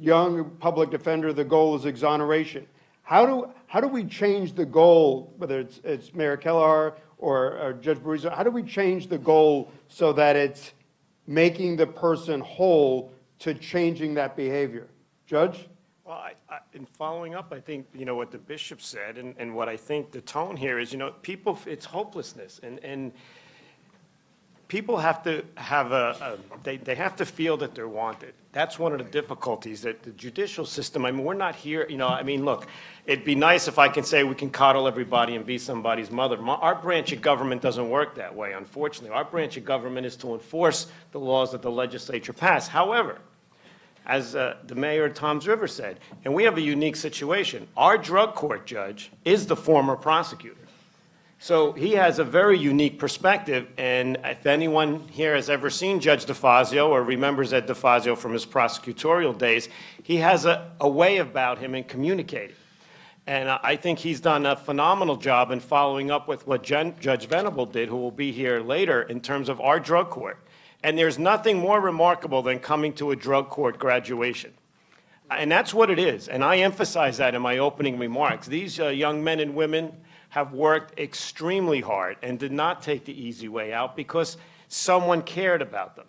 Young public defender, the goal is exoneration. How do we change the goal, whether it's Mayor Kelaher or Judge Barrizo, how do we change the goal so that it's making the person whole to changing that behavior? Judge? Well, in following up, I think, what the bishop said, and what I think the tone here is, people, it's hopelessness, and people have to have they have to feel that they're wanted. That's one of the difficulties that the judicial system, we're not here, look, it'd be nice if I can say we can coddle everybody and be somebody's mother. Our branch of government doesn't work that way, unfortunately. Our branch of government is to enforce the laws that the legislature passed. However, as the mayor of Toms River said, and we have a unique situation, our drug court judge is the former prosecutor. So he has a very unique perspective, and if anyone here has ever seen Judge DeFazio or remembers Ed DeFazio from his prosecutorial days, he has a way about him in communicating. And I think he's done a phenomenal job in following up with what Judge Venable did, who will be here later, in terms of our drug court. And there's nothing more remarkable than coming to a drug court graduation. And that's what it is, and I emphasize that in my opening remarks. These young men and women have worked extremely hard and did not take the easy way out because someone cared about them.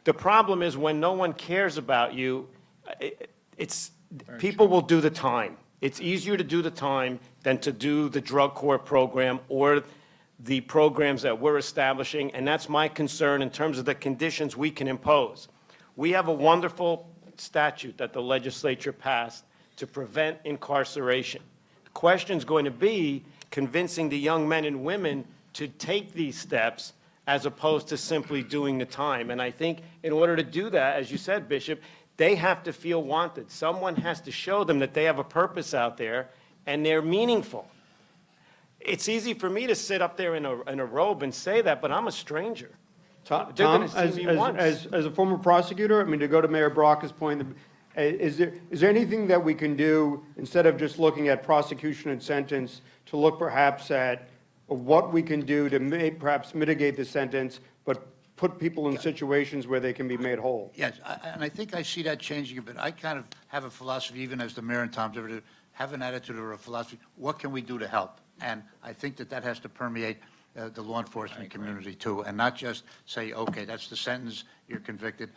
The problem is when no one cares about you, people will do the time. It's easier to do the time than to do the drug court program or the programs that we're establishing, and that's my concern in terms of the conditions we can impose. We have a wonderful statute that the legislature passed to prevent incarceration. The question's going to be convincing the young men and women to take these steps as opposed to simply doing the time. And I think in order to do that, as you said, Bishop, they have to feel wanted. Someone has to show them that they have a purpose out there and they're meaningful. It's easy for me to sit up there in a robe and say that, but I'm a stranger. Tom, gonna see me once. as a former prosecutor, I mean, to go to Mayor Baraka's point, is there anything that we can do, instead of just looking at prosecution and sentence, to look perhaps at what we can do to perhaps mitigate the sentence, but put people in situations where they can be made whole? Yes, and I think I see that changing a bit. I kind of have a philosophy, even as the mayor and Tom's ever did, have an attitude or a philosophy, what can we do to help? And I think that has to permeate the law enforcement community too, and not just say, okay, that's the sentence, you're convicted,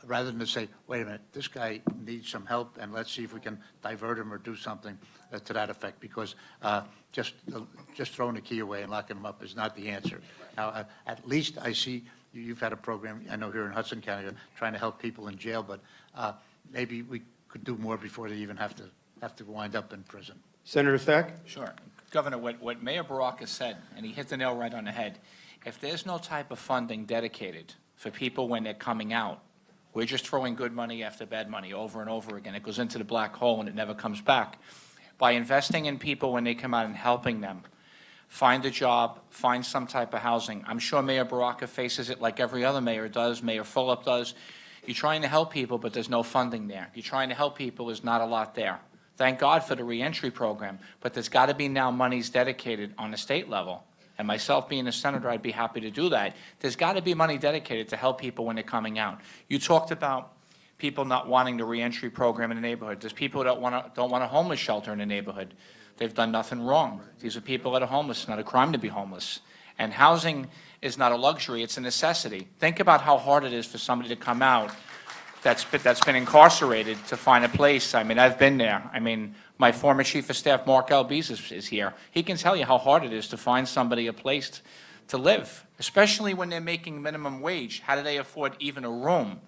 rather than to say, wait a minute, this guy needs some help, and let's see if we can divert him or do something to that effect, because just throwing the key away and locking him up is not the answer. Now, at least I see you've had a program, I know here in Hudson County, trying to help people in jail, but maybe we could do more before they even have to wind up in prison. Senator Stack? Sure. Governor, what Mayor Baraka said, and he hit the nail right on the head, if there's no type of funding dedicated for people when they're coming out, we're just throwing good money after bad money over and over again. It goes into the black hole and it never comes back. By investing in people when they come out and helping them, find a job, find some type of housing. I'm sure Mayor Baraka faces it like every other mayor does, Mayor Fulop does. You're trying to help people, but there's no funding there. You're trying to help people, there's not a lot there. Thank God for the reentry program, but there's got to be now monies dedicated on the state level. And myself being a senator, I'd be happy to do that. There's got to be money dedicated to help people when they're coming out. You talked about people not wanting the reentry program in the neighborhood. There's people that don't want a homeless shelter in the neighborhood. They've done nothing wrong. These are people that are homeless. It's not a crime to be homeless. And housing is not a luxury, it's a necessity. Think about how hard it is for somebody to come out that's been incarcerated to find a place. I mean, I've been there. I mean, my former chief of staff, Mark Albiz, is here. He can tell you how hard it is to find somebody a place to live, especially when they're making minimum wage. How do they afford even a room?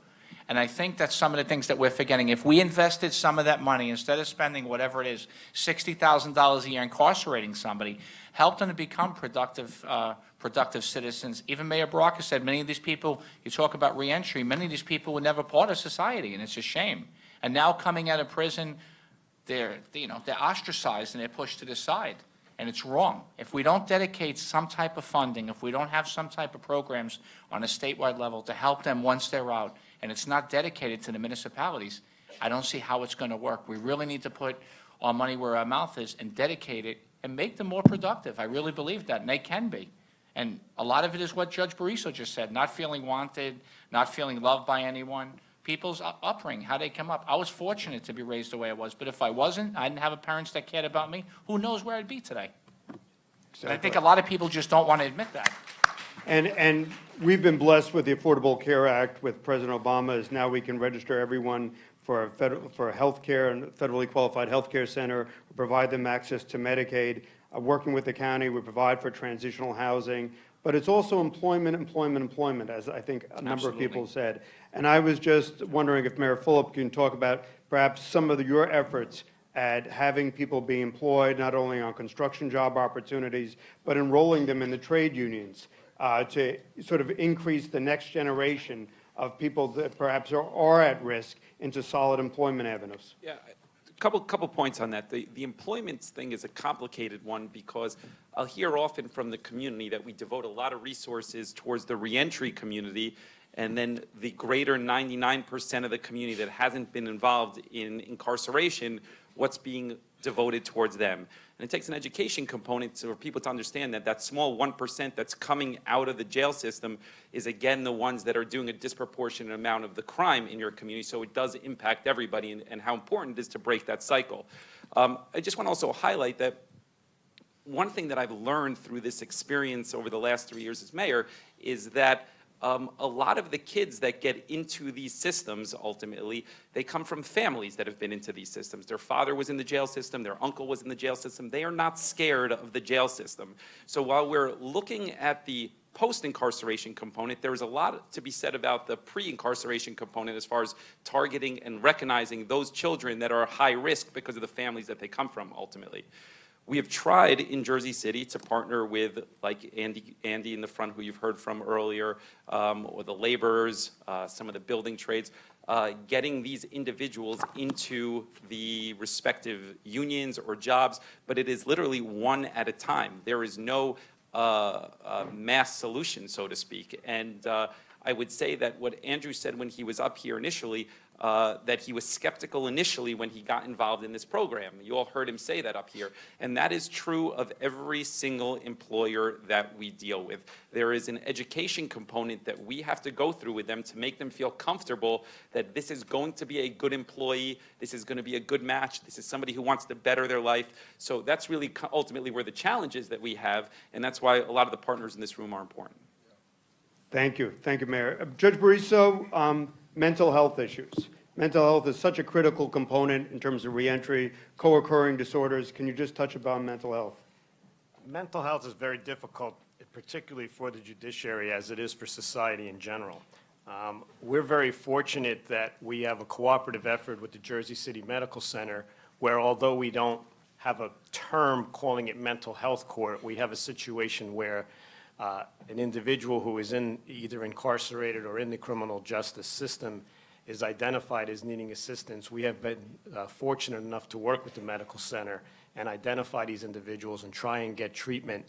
And I think that's some of the things that we're forgetting. If we invested some of that money, instead of spending whatever it is, $60,000 a year incarcerating somebody, help them to become productive citizens. Even Mayor Baraka said many of these people, you talk about reentry, many of these people were never part of society, and it's a shame. And now coming out of prison, they're ostracized and they're pushed to the side. And it's wrong. If we don't dedicate some type of funding, if we don't have some type of programs on a statewide level to help them once they're out, and it's not dedicated to the municipalities, I don't see how it's going to work. We really need to put our money where our mouth is and dedicate it and make them more productive. I really believe that, and they can be. And a lot of it is what Judge Barriso just said, not feeling wanted, not feeling loved by anyone. People's upbringing, how they come up. I was fortunate to be raised the way I was, but if I wasn't, I didn't have a parents that cared about me, who knows where I'd be today? And I think a lot of people just don't want to admit that. And we've been blessed with the Affordable Care Act with President Obama, as now we can register everyone for health care and federally qualified health care center, provide them access to Medicaid. Working with the county, we provide for transitional housing, but it's also employment, as I think a number of people said. And I was just wondering if Mayor Fulop can talk about perhaps some of your efforts at having people be employed, not only on construction job opportunities, but enrolling them in the trade unions to sort of increase the next generation of people that perhaps are at risk into solid employment avenues. Yeah, couple points on that. The employment thing is a complicated one because I'll hear often from the community that we devote a lot of resources towards the reentry community, and then the greater 99% of the community that hasn't been involved in incarceration, what's being devoted towards them. And it takes an education component for people to understand that that small 1% that's coming out of the jail system is, again, the ones that are doing a disproportionate amount of the crime in your community. So it does impact everybody, and how important it is to break that cycle. I just want to also highlight that one thing that I've learned through this experience over the last 3 years as mayor is that a lot of the kids that get into these systems, ultimately, they come from families that have been into these systems. Their father was in the jail system, their uncle was in the jail system. They are not scared of the jail system. So while we're looking at the post-incarceration component, there is a lot to be said about the pre-incarceration component as far as targeting and recognizing those children that are high risk because of the families that they come from, ultimately. We have tried in Jersey City to partner with, like Andy in the front, who you've heard from earlier, or the laborers, some of the building trades, getting these individuals into the respective unions or jobs, but it is literally one at a time. There is no mass solution, so to speak. And I would say that what Andrew said when he was up here initially, that he was skeptical initially when he got involved in this program. You all heard him say that up here. And that is true of every single employer that we deal with. There is an education component that we have to go through with them to make them feel comfortable that this is going to be a good employee, this is going to be a good match, this is somebody who wants to better their life. So that's really ultimately where the challenge is that we have, and that's why a lot of the partners in this room are important. Thank you, Mayor. Judge Bariso, mental health issues. Mental health is such a critical component in terms of reentry, co-occurring disorders. Can you just touch upon mental health? Mental health is very difficult, particularly for the judiciary, as it is for society in general. We're very fortunate that we have a cooperative effort with the Jersey City Medical Center, where although we don't have a term calling it mental health court, we have a situation where an individual who is either incarcerated or in the criminal justice system is identified as needing assistance. We have been fortunate enough to work with the medical center and identify these individuals and try and get treatment,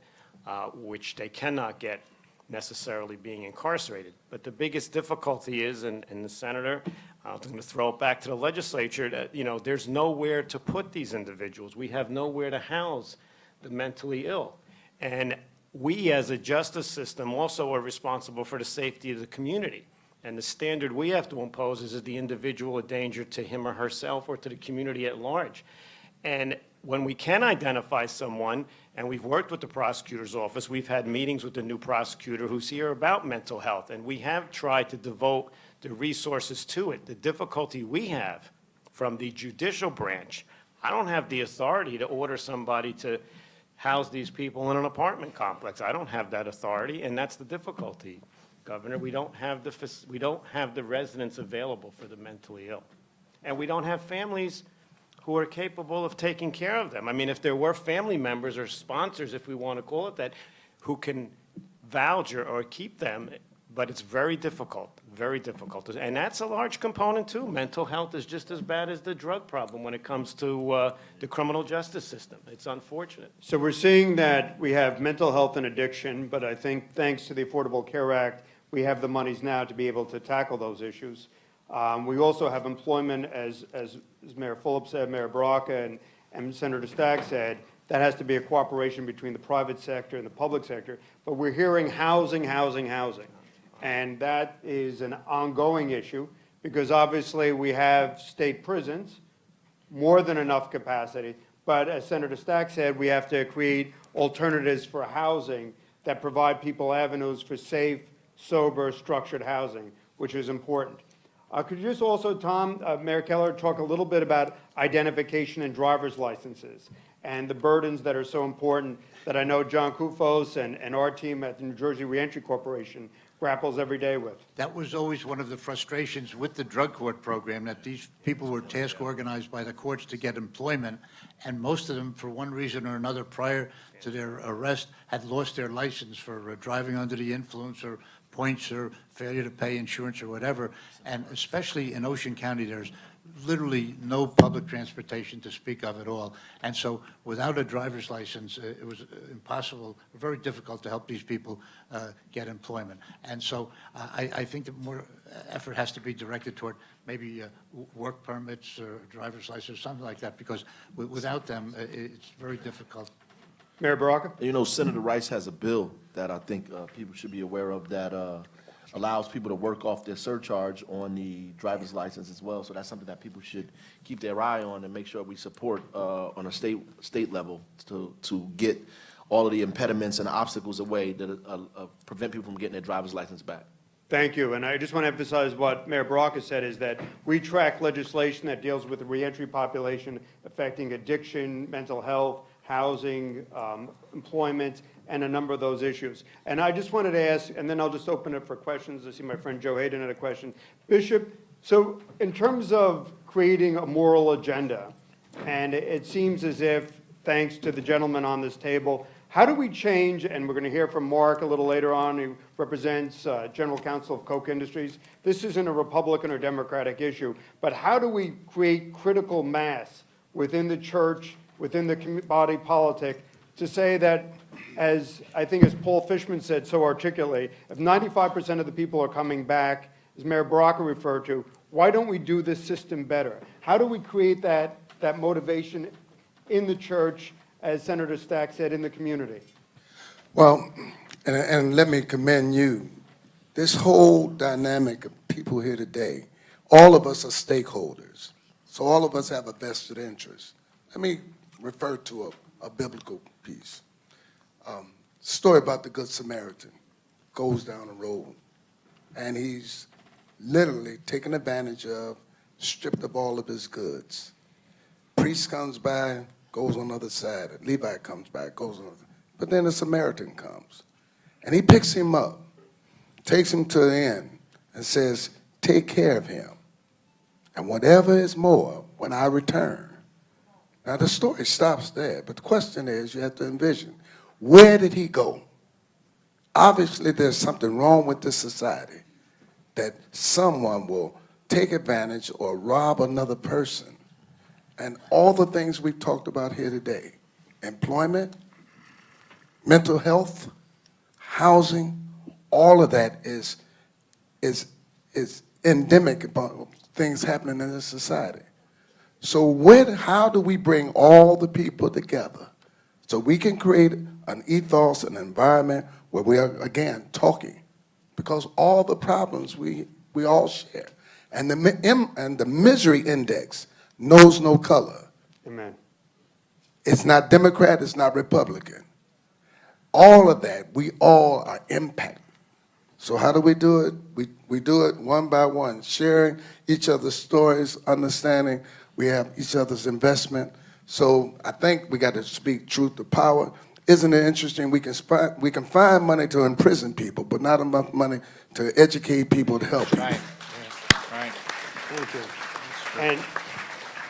which they cannot get necessarily being incarcerated. But the biggest difficulty is, and the senator, I'm going to throw it back to the legislature, that, there's nowhere to put these individuals. We have nowhere to house the mentally ill. And we, as a justice system, also are responsible for the safety of the community. And the standard we have to impose is the individual a danger to him or herself or to the community at large. And when we can identify someone, and we've worked with the prosecutor's office, we've had meetings with the new prosecutor who's here about mental health, and we have tried to devote the resources to it. The difficulty we have from the judicial branch, I don't have the authority to order somebody to house these people in an apartment complex. I don't have that authority, and that's the difficulty, Governor. We don't have the residents available for the mentally ill, and we don't have families who are capable of taking care of them. I mean, if there were family members or sponsors, if we want to call it that, who can vouch or keep them, but it's very difficult, and that's a large component too. Mental health is just as bad as the drug problem when it comes to the criminal justice system. It's unfortunate. So we're seeing that we have mental health and addiction, but I think thanks to the Affordable Care Act, we have the monies now to be able to tackle those issues. We also have employment, as Mayor Fulop said, Mayor Baraka, and Senator Stagg said, that has to be a cooperation between the private sector and the public sector. But we're hearing housing. And that is an ongoing issue because obviously we have state prisons, more than enough capacity. But as Senator Stagg said, we have to create alternatives for housing that provide people avenues for safe, sober, structured housing, which is important. Could you just also, Tom, Mayor Kelaher, talk a little bit about identification and driver's licenses and the burdens that are so important that I know John Kufos and our team at the New Jersey Reentry Corporation grapples every day with? That was always one of the frustrations with the drug court program, that these people were task organized by the courts to get employment, and most of them, for one reason or another, prior to their arrest, had lost their license for driving under the influence or points or failure to pay insurance or whatever. And especially in Ocean County, there's literally no public transportation to speak of at all. And so without a driver's license, it was impossible, very difficult to help these people get employment. And so I think that more effort has to be directed toward maybe work permits or driver's license, something like that, because without them, it's very difficult. Mayor Baraka? You know, Senator Rice has a bill that I think people should be aware of that allows people to work off their surcharge on the driver's license as well. So that's something that people should keep their eye on and make sure we support on a state level to get all of the impediments and obstacles away that prevent people from getting their driver's license back. Thank you. And I just want to emphasize what Mayor Baraka said is that we track legislation that deals with the reentry population affecting addiction, mental health, housing, employment, and a number of those issues. And I just wanted to ask, and then I'll just open it for questions. I see my friend Joe Hayden had a question. Bishop, so in terms of creating a moral agenda, and it seems as if, thanks to the gentleman on this table, how do we change, and we're going to hear from Mark a little later on, who represents General Counsel of Koch Industries. This isn't a Republican or Democratic issue, but how do we create critical mass within the church, within the body politic, to say that, as I think as Paul Fishman said so articulately, if 95% of the people are coming back, as Mayor Baraka referred to, why don't we do this system better? How do we create that motivation in the church, as Senator Stack said, in the community? Well, and let me commend you. This whole dynamic of people here today, all of us are stakeholders. So all of us have a vested interest. Let me refer to a biblical piece. Story about the Good Samaritan. Goes down the road, and he's literally taken advantage of, stripped of all of his goods. Priest comes by, goes on the other side. Levi comes by, goes on the other side. But then the Samaritan comes, and he picks him up, takes him to the inn, and says, take care of him. And whatever is more, when I return. Now, the story stops there, but the question is, you have to envision, where did he go? Obviously, there's something wrong with this society, that someone will take advantage or rob another person. And all the things we've talked about here today, employment, mental health, housing, all of that is endemic about things happening in this society. So how do we bring all the people together so we can create an ethos, an environment where we are, again, talking? Because all the problems we all share. And the misery index knows no color. Amen. It's not Democrat, it's not Republican. All of that, we all are impacted. So how do we do it? We do it one by one, sharing each other's stories, understanding we have each other's investment. So I think we got to speak truth to power. Isn't it interesting? We can find money to imprison people, but not enough money to educate people to help people. Right, right. Thank you. And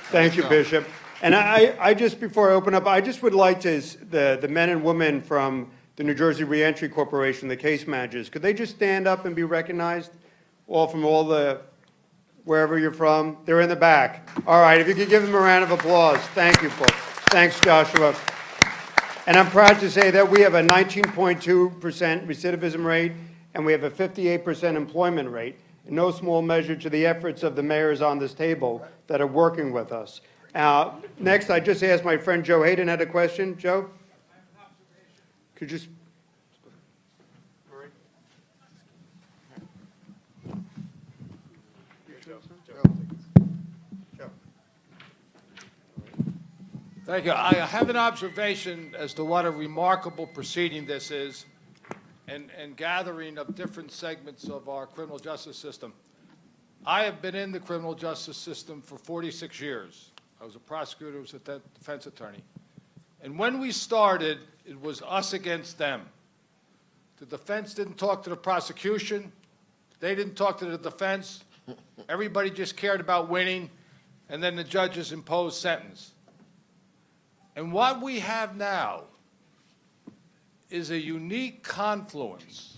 thank you, Bishop. And I just, before I open up, I just would like to, the men and women from the New Jersey Reentry Corporation, the case managers, could they just stand up and be recognized? All from all the, wherever you're from, they're in the back. All right, if you could give them a round of applause. Thank you, folks. Thanks, Joshua. And I'm proud to say that we have a 19.2% recidivism rate, and we have a 58% employment rate, in no small measure to the efforts of the mayors on this table that are working with us. Next, I just asked my friend Joe Hayden had a question. Joe? Could you just... Thank you. I have an observation as to what a remarkable proceeding this is, and gathering of different segments of our criminal justice system. I have been in the criminal justice system for 46 years. I was a prosecutor, I was a defense attorney. And when we started, it was us against them. The defense didn't talk to the prosecution. They didn't talk to the defense. Everybody just cared about winning, and then the judges imposed sentence. And what we have now is a unique confluence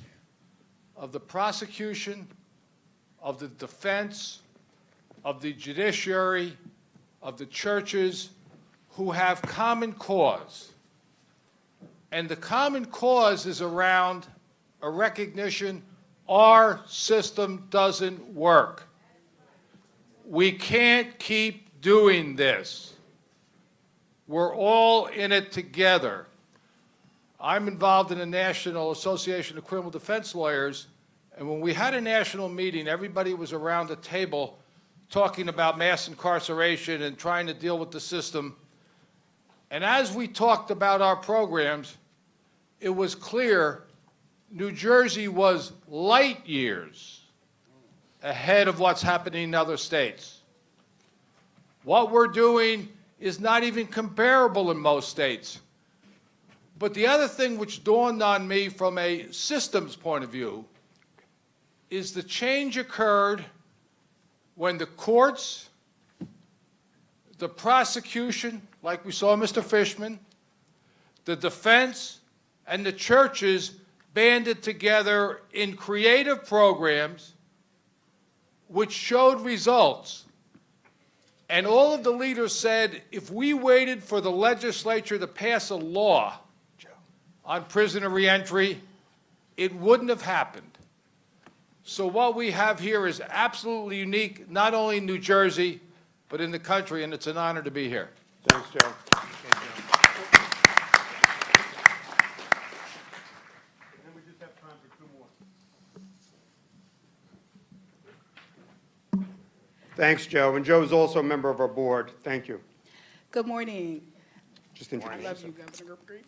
of the prosecution, of the defense, of the judiciary, of the churches, who have common cause. And the common cause is around a recognition our system doesn't work. We can't keep doing this. We're all in it together. I'm involved in the National Association of Criminal Defense Lawyers, and when we had a national meeting, everybody was around the table talking about mass incarceration and trying to deal with the system. And as we talked about our programs, it was clear New Jersey was light years ahead of what's happening in other states. What we're doing is not even comparable in most states. But the other thing which dawned on me from a systems point of view is the change occurred when the courts, the prosecution, like we saw Mr. Fishman, the defense, and the churches banded together in creative programs which showed results. And all of the leaders said, if we waited for the legislature to pass a law on prisoner reentry, it wouldn't have happened. So what we have here is absolutely unique, not only in New Jersey, but in the country, and it's an honor to be here. Thanks, Joe. Thanks, Joe. And Joe is also a member of our board. Thank you. Good morning. Just introduce I love you, Governor Gregory.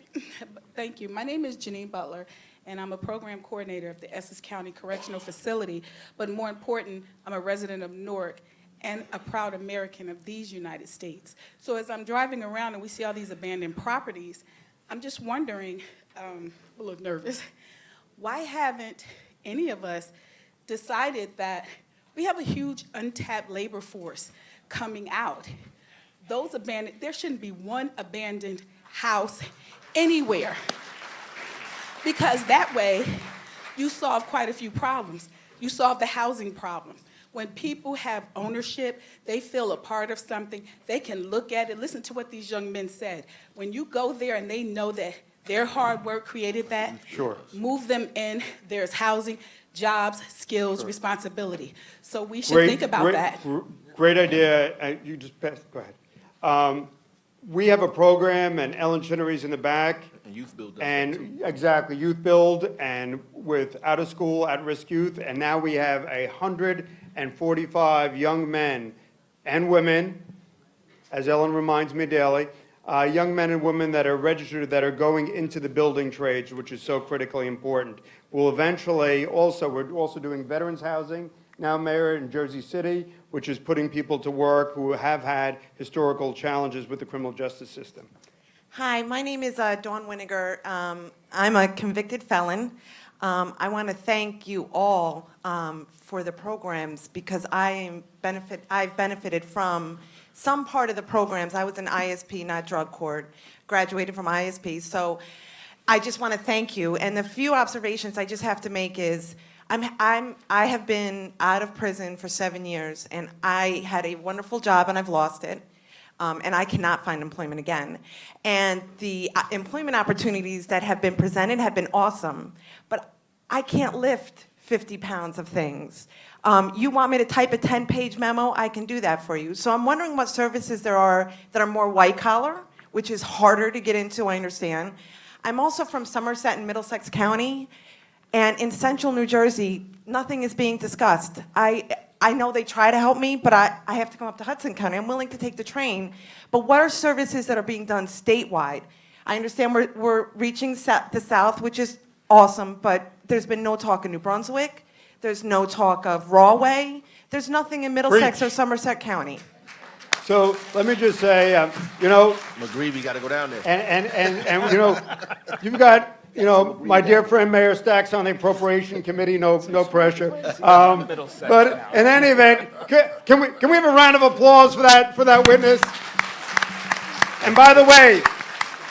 Thank you. My name is Janine Butler, and I'm a program coordinator of the Essex County Correctional Facility. But more important, I'm a resident of Newark and a proud American of these United States. So as I'm driving around and we see all these abandoned properties, I'm just wondering, I'm a little nervous, why haven't any of us decided that we have a huge untapped labor force coming out? Those abandoned, there shouldn't be one abandoned house anywhere. Because that way, you solve quite a few problems. You solve the housing problem. When people have ownership, they feel a part of something, they can look at it. Listen to what these young men said. When you go there and they know that their hard work created that, sure, move them in, there's housing, jobs, skills, responsibility. So we should think about that. Great idea. You just passed, go ahead. We have a program, and Ellen Chinnery's in the back. And Youth Build. And exactly, Youth Build, and with out-of-school, at-risk youth, and now we have 145 young men and women, as Ellen reminds me daily, young men and women that are registered that are going into the building trades, which is so critically important. We'll eventually also, we're also doing veterans housing now, Mayor, in Jersey City, which is putting people to work who have had historical challenges with the criminal justice system. Hi, my name is Dawn Winiger. I'm a convicted felon. I want to thank you all for the programs because I've benefited from some part of the programs. I was in ISP, not drug court, graduated from ISP. So I just want to thank you. And the few observations I just have to make is I have been out of prison for 7 years, and I had a wonderful job, and I've lost it. And I cannot find employment again. And the employment opportunities that have been presented have been awesome, but I can't lift 50 pounds of things. You want me to type a 10-page memo? I can do that for you. So I'm wondering what services there are that are more white collar, which is harder to get into, I understand. I'm also from Somerset and Middlesex County, and in central New Jersey, nothing is being discussed. I know they try to help me, but I have to come up to Hudson County. I'm willing to take the train. But what are services that are being done statewide? I understand we're reaching the South, which is awesome, but there's been no talk of New Brunswick. There's no talk of Rahway. There's nothing in Middlesex or Somerset County. So let me just say, you know, McGreevy, got to go down there. And you know, you've got, you know, my dear friend Mayor Stacks on the Appropriation Committee. No pressure. But in any event, can we have a round of applause for that witness? And by the way,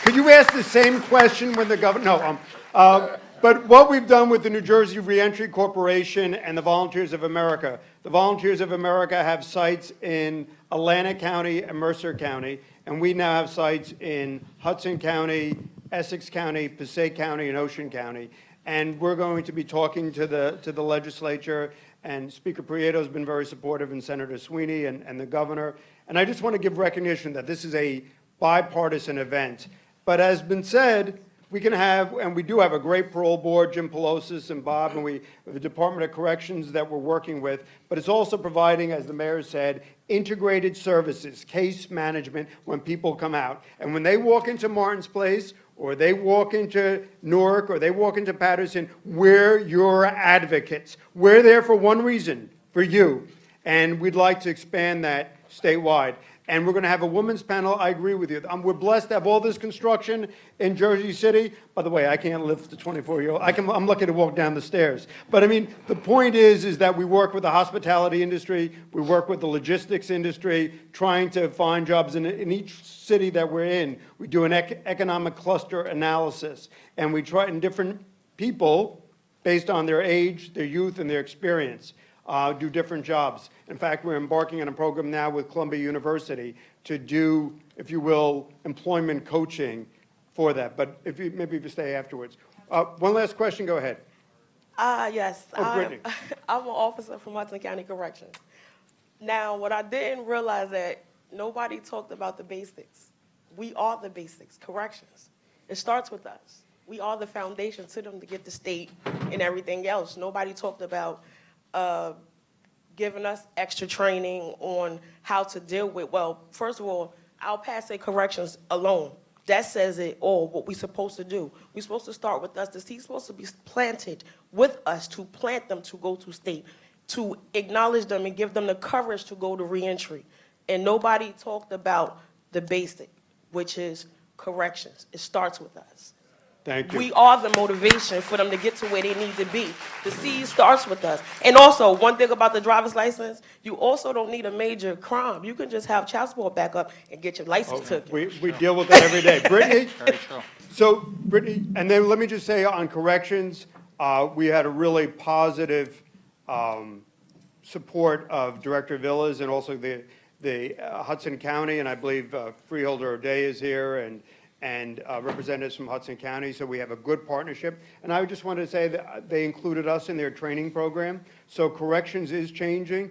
could you ask the same question when the governor? No. But what we've done with the New Jersey Reentry Corporation and the Volunteers of America, The Volunteers of America have sites in Atlantic County and Mercer County, and we now have sites in Hudson County, Essex County, Passaic County, and Ocean County. And we're going to be talking to the legislature, and Speaker Prieto's been very supportive, and Senator Sweeney and the governor. And I just want to give recognition that this is a bipartisan event. But as been said, we can have, and we do have a great parole board, Jim Pelosis and Bob, and we have the Department of Corrections that we're working with, but it's also providing, as the mayor said, integrated services, case management when people come out. And when they walk into Martin's Place, or they walk into Newark, or they walk into Paterson, we're your advocates. We're there for one reason, for you. And we'd like to expand that statewide. And we're going to have a women's panel. I agree with you. We're blessed to have all this construction in Jersey City. By the way, I can't lift the 24-year-old. I'm lucky to walk down the stairs. But I mean, the point is that we work with the hospitality industry. We work with the logistics industry, trying to find jobs in each city that we're in. We do an economic cluster analysis. And we try, and different people, based on their age, their youth, and their experience, do different jobs. In fact, we're embarking on a program now with Columbia University to do, if you will, employment coaching for that. But maybe if you stay afterwards. One last question, go ahead. Yes. Brittany. I'm an officer from Hudson County Corrections. Now, what I didn't realize that nobody talked about the basics. We are the basics, corrections. It starts with us. We are the foundation to them to get the state and everything else. Nobody talked about giving us extra training on how to deal with, well, first of all, our passe corrections alone, that says it all, what we're supposed to do. We're supposed to start with us. The seed's supposed to be planted with us to plant them to go to state, to acknowledge them and give them the courage to go to reentry. And nobody talked about the basic, which is corrections. It starts with us. Thank you. We are the motivation for them to get to where they need to be. The seed starts with us. And also, one thing about the driver's license, you also don't need a major crime. You can just have child support backup and get your license taken. We deal with that every day. Brittany? Very true. So, Brittany, and then let me just say on corrections, we had a really positive support of Director Villas and also the Hudson County, and I believe Freeholder O'Day is here, and representatives from Hudson County, so we have a good partnership. And I just wanted to say that they included us in their training program, so corrections is changing.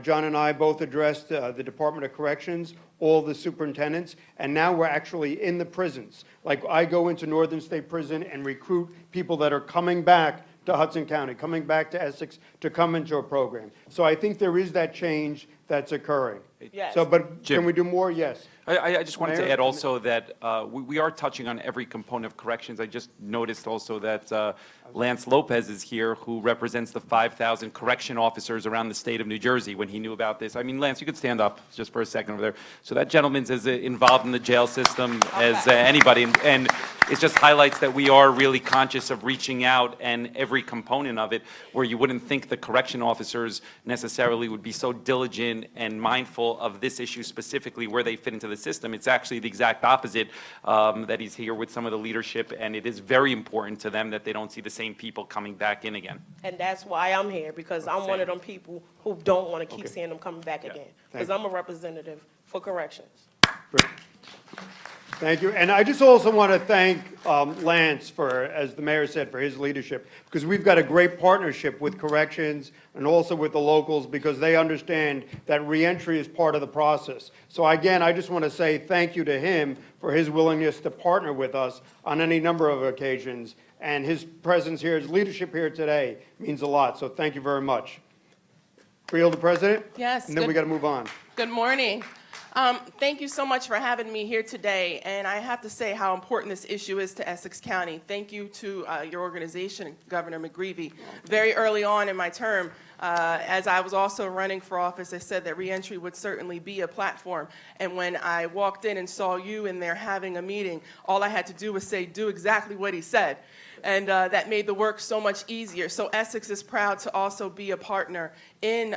John and I both addressed the Department of Corrections, all the superintendents, and now we're actually in the prisons. Like, I go into Northern State Prison and recruit people that are coming back to Hudson County, coming back to Essex to come into a program. So I think there is that change that's occurring. Yes. So, but Jim. can we do more? Yes. I just wanted Mayor? to add also that we are touching on every component of corrections. I just noticed also that Lance Lopez is here, who represents the 5,000 correction officers around the state of New Jersey when he knew about this. I mean, Lance, you could stand up just for a second over there. So that gentleman's as involved in the jail system as anybody. And it just highlights that we are really conscious of reaching out and every component of it, where you wouldn't think the correction officers necessarily would be so diligent and mindful of this issue specifically, where they fit into the system. It's actually the exact opposite, that he's here with some of the leadership, and it is very important to them that they don't see the same people coming back in again. And that's why I'm here, because I'm one of them people who don't want to keep seeing them coming back again. Because I'm a representative for corrections. Thank you. And I just also want to thank Lance for, as the mayor said, for his leadership, because we've got a great partnership with corrections and also with the locals, because they understand that reentry is part of the process. So again, I just want to say thank you to him for his willingness to partner with us on any number of occasions. And his presence here, his leadership here today means a lot. So thank you very much. Freeholder President? Yes. And then we got to move on. Good morning. Thank you so much for having me here today, and I have to say how important this issue is to Essex County. Thank you to your organization, Governor McGreevey. Very early on in my term, as I was also running for office, I said that reentry would certainly be a platform, and when I walked in and saw you in there having a meeting, all I had to do was say, do exactly what he said. And that made the work so much easier. So Essex is proud to also be a partner in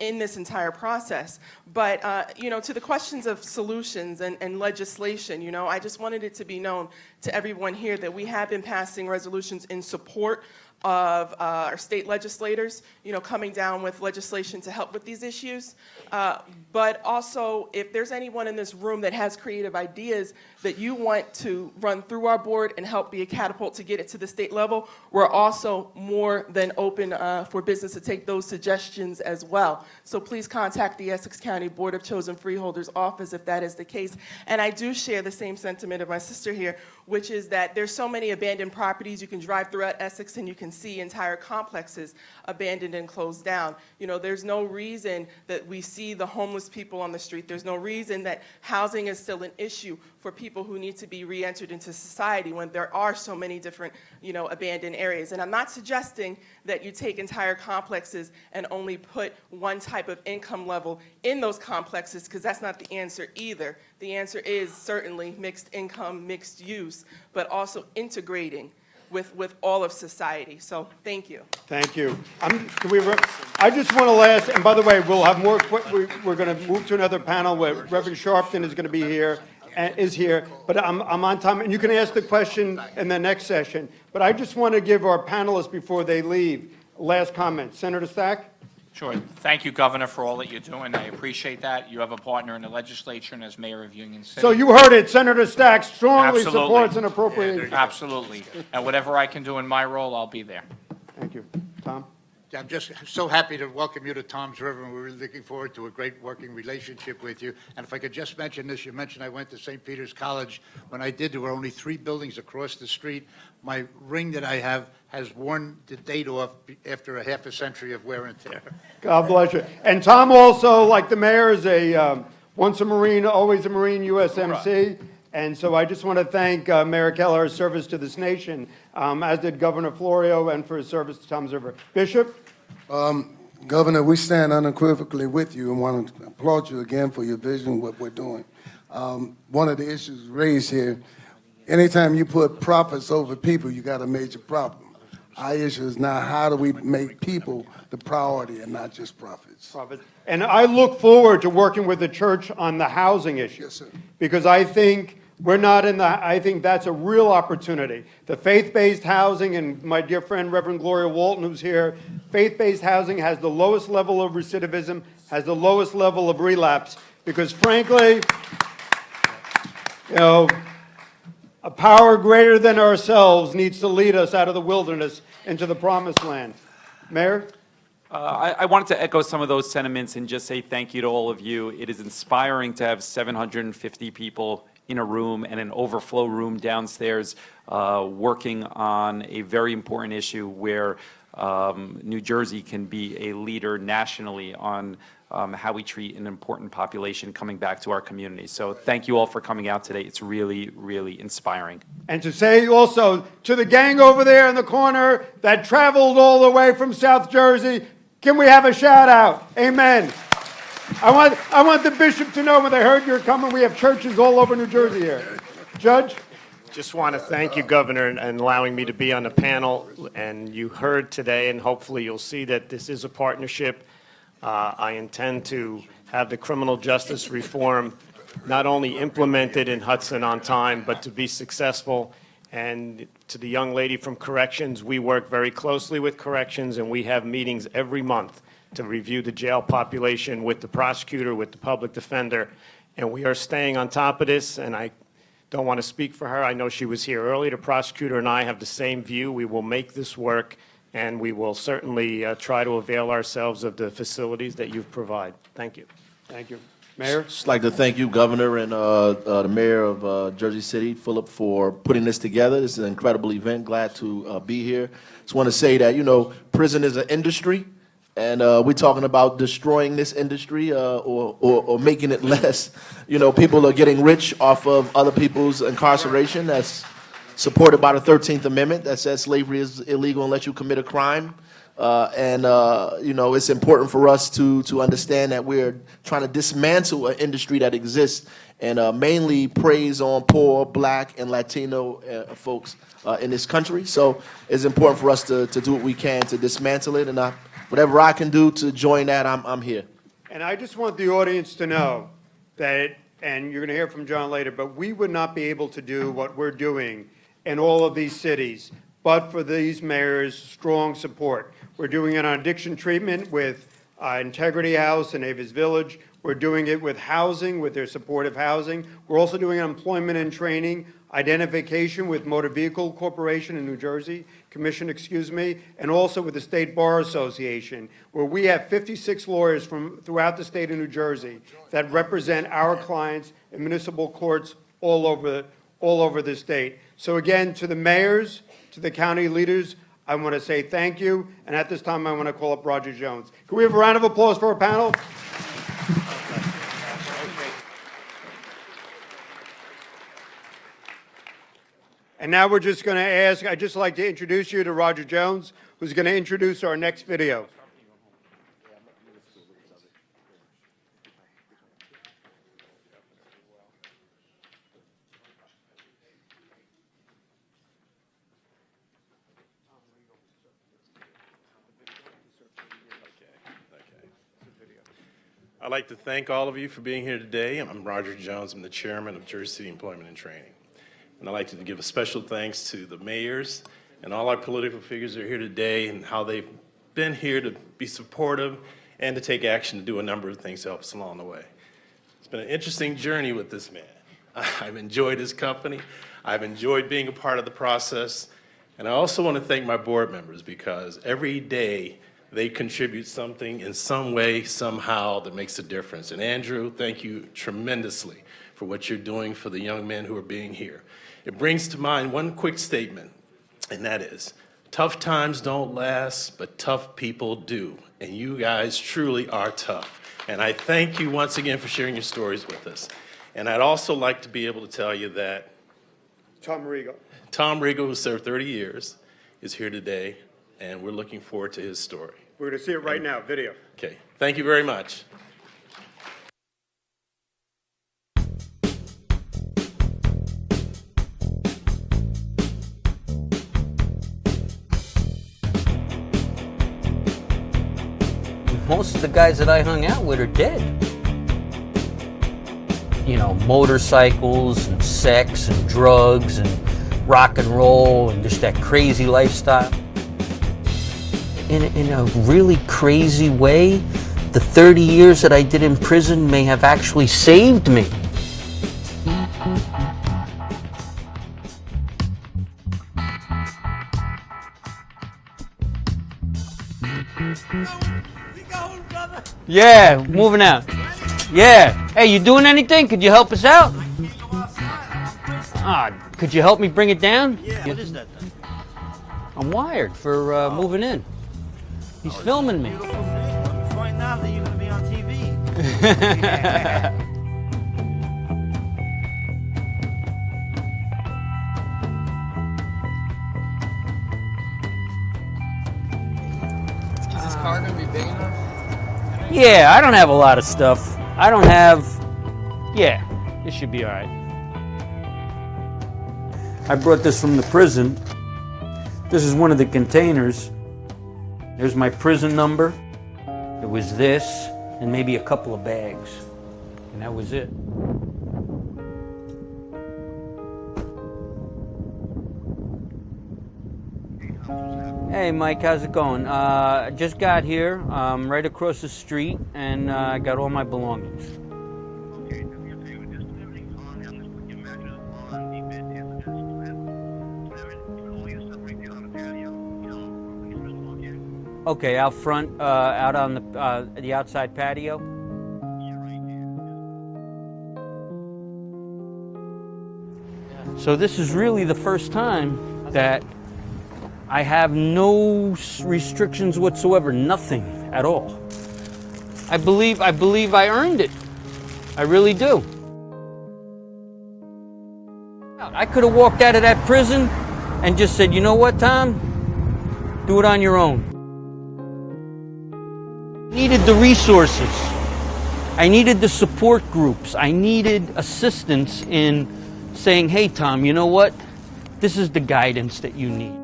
this entire process. But, you know, to the questions of solutions and legislation, you know, I just wanted it to be known to everyone here that we have been passing resolutions in support of our state legislators, coming down with legislation to help with these issues. But also, if there's anyone in this room that has creative ideas that you want to run through our board and help be a catapult to get it to the state level, we're also more than open for business to take those suggestions as well. So please contact the Essex County Board of Chosen Freeholders office if that is the case. And I do share the same sentiment of my sister here, which is that there's so many abandoned properties. You can drive throughout Essex and you can see entire complexes abandoned and closed down. There's no reason that we see the homeless people on the street. There's no reason that housing is still an issue for people who need to be re-entered into society when there are so many different, abandoned areas. And I'm not suggesting that you take entire complexes and only put one type of income level in those complexes, because that's not the answer either. The answer is certainly mixed income, mixed use, but also integrating with all of society. So thank you. Thank you. I just want to last, and by the way, we'll have more, we're going to move to another panel where Reverend Sharpton is going to be here, but I'm on time, and you can ask the question in the next session. But I just want to give our panelists, before they leave, last comment. Senator Stack? Sure. Thank you, Governor, for all that you're doing. I appreciate that. You have a partner in the legislature and as mayor of Union City. So you heard it. Senator Stack strongly Absolutely. supports an appropriation. Absolutely. And whatever I can do in my role, I'll be there. Thank you. Tom? I'm just so happy to welcome you to Tom's River, and we're really looking forward to a great working relationship with you. And if I could just mention this, you mentioned I went to St. Peter's College. When I did, there were only 3 buildings across the street. My ring that I have has worn the date off after a half a century of wear and tear. God bless you. And Tom also, like the mayor, is once a Marine, always a Marine, USMC. And so I just want to thank Mayor Kelaher's service to this nation, as did Governor Florio, and for his service to Tom's River. Bishop? Governor, we stand unequivocally with you and want to applaud you again for your vision, what we're doing. One of the issues raised here, anytime you put profits over people, you got a major problem. Our issue is now, how do we make people the priority and not just profits? And I look forward to working with the church on the housing issue. Yes, sir. Because I think I think that's a real opportunity. The faith-based housing, and my dear friend Reverend Gloria Walton, who's here, faith-based housing has the lowest level of recidivism, has the lowest level of relapse, because frankly, a power greater than ourselves needs to lead us out of the wilderness into the promised land. Mayor? I wanted to echo some of those sentiments and just say thank you to all of you. It is inspiring to have 750 people in a room and an overflow room downstairs working on a very important issue where New Jersey can be a leader nationally on how we treat an important population coming back to our community. So thank you all for coming out today. It's really, really inspiring. And to say also to the gang over there in the corner that traveled all the way from South Jersey, can we have a shout out? Amen. I want the bishop to know when they heard you're coming, we have churches all over New Jersey here. Judge? Just want to thank you, Governor, and allowing me to be on the panel. And you heard today, and hopefully you'll see that this is a partnership. I intend to have the criminal justice reform not only implemented in Hudson on time, but to be successful. And to the young lady from Corrections, we work very closely with Corrections, and we have meetings every month to review the jail population with the prosecutor, with the public defender. And we are staying on top of this, and I don't want to speak for her. I know she was here early. The prosecutor and I have the same view. We will make this work, and we will certainly try to avail ourselves of the facilities that you've provided. Thank you. Thank you. Mayor? Just like to thank you, Governor, and the Mayor of Jersey City, Fulop, for putting this together. This is an incredible event. Glad to be here. Just want to say that, prison is an industry, and we're talking about destroying this industry or making it less. People are getting rich off of other people's incarceration. That's supported by the 13th Amendment that says slavery is illegal unless you commit a crime. It's important for us to understand that we're trying to dismantle an industry that exists and mainly preys on poor, Black, and Latino folks in this country. So it's important for us to do what we can to dismantle it, and whatever I can do to join that, I'm here. And I just want the audience to know that, and you're going to hear from John later, but we would not be able to do what we're doing in all of these cities but for these mayors' strong support. We're doing it on addiction treatment with Integrity House in Avis Village. We're doing it with housing, with their supportive housing. We're also doing employment and training, identification with Motor Vehicle Corporation in New Jersey, Commission, and also with the State Bar Association, where we have 56 lawyers from throughout the state of New Jersey that represent our clients in municipal courts all over the state. So again, to the mayors, to the county leaders, I want to say thank you. And at this time, I want to call up Roger Jones. Can we have a round of applause for our panel? And now we're just going to ask, I'd just like to introduce you to Roger Jones, who's going to introduce our next video. I'd like to thank all of you for being here today. I'm Roger Jones. I'm the chairman of Jersey City Employment and Training. And I'd like to give a special thanks to the mayors and all our political figures that are here today and how they've been here to be supportive and to take action to do a number of things to help us along the way. It's been an interesting journey with this man. I've enjoyed his company. I've enjoyed being a part of the process. And I also want to thank my board members because every day they contribute something in some way, somehow that makes a difference. And Andrew, thank you tremendously for what you're doing for the young men who are being here. It brings to mind one quick statement, and that is, tough times don't last, but tough people do. And you guys truly are tough. And I thank you once again for sharing your stories with us. And I'd also like to be able to tell you that Tom Rigo, who served 30 years, is here today, and we're looking forward to his story. We're going to see it right now, video. Okay, thank you very much. Most of the guys that I hung out with are dead. You know, motorcycles and sex and drugs and rock and roll and just that crazy lifestyle. In a really crazy way, the 30 years that I did in prison may have actually saved me. Yeah, moving out. Yeah. Hey, you doing anything? Could you help us out? Could you help me bring it down? Yeah. What is that then? I'm wired for moving in. He's filming me. Beautiful thing. Let me find out that you're going to be on TV. Is this car going to be big enough? Yeah, I don't have a lot of stuff. I don't have... Yeah, this should be all right. I brought this from the prison. This is one of the containers. There's my prison number. It was this, and maybe a couple of bags. And that was it. Hey Mike, how's it going? I just got here, right across the street, and I got all my belongings. Okay, out front, out on the outside patio. So this is really the first time that I have no restrictions whatsoever, nothing at all. I believe I earned it. I really do. I could have walked out of that prison and just said, you know what, Tom? Do it on your own. I needed the resources. I needed the support groups. I needed assistance in saying, hey, Tom, you know what? This is the guidance that you need.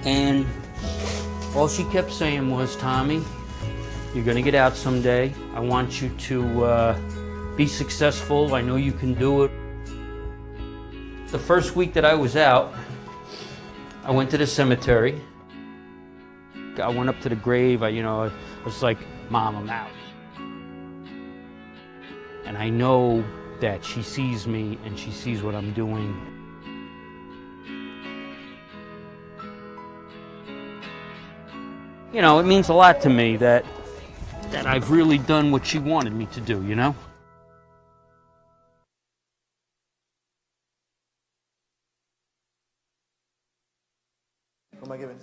And All she kept saying was, Tommy, you're gonna get out someday. I want you to be successful. I know you can do it. The first week that I was out, I went to the cemetery. I went up to the grave. I was like, Mom, I'm out. And I know that she sees me and she sees what I'm doing. You know, it means a lot to me that I've really done what she wanted me to do, you know? Who am I giving?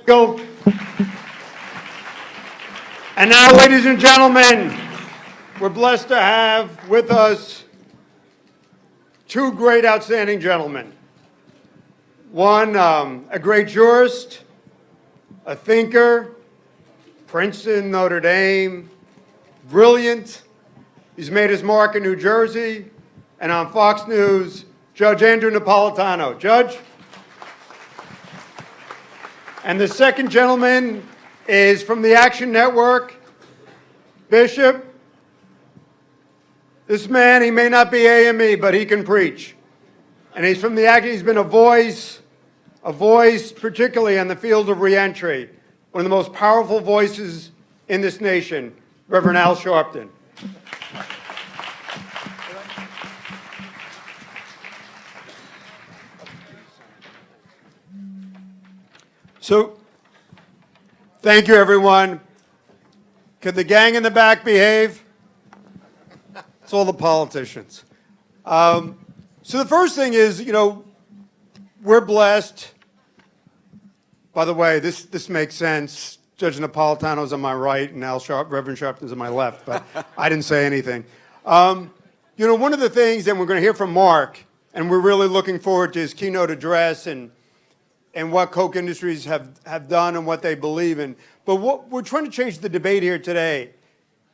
Go. And now, ladies and gentlemen, we're blessed to have with us two great, outstanding gentlemen. One, a great jurist, a thinker, Princeton, Notre Dame, brilliant. He's made his mark in New Jersey, and on Fox News, Judge Andrew Napolitano. Judge? And the second gentleman is from the Action Network, Bishop. This man, he may not be AME, but he can preach. And he's from the Action, he's been a voice particularly in the field of reentry, one of the most powerful voices in this nation, Reverend Al Sharpton. So, thank you, everyone. Could the gang in the back behave? It's all the politicians. So the first thing is, we're blessed. By the way, this makes sense. Judge Napolitano's on my right and Reverend Sharpton's on my left, but I didn't say anything. One of the things, and we're going to hear from Mark, and we're really looking forward to his keynote address and what Koch Industries have done and what they believe in. But we're trying to change the debate here today.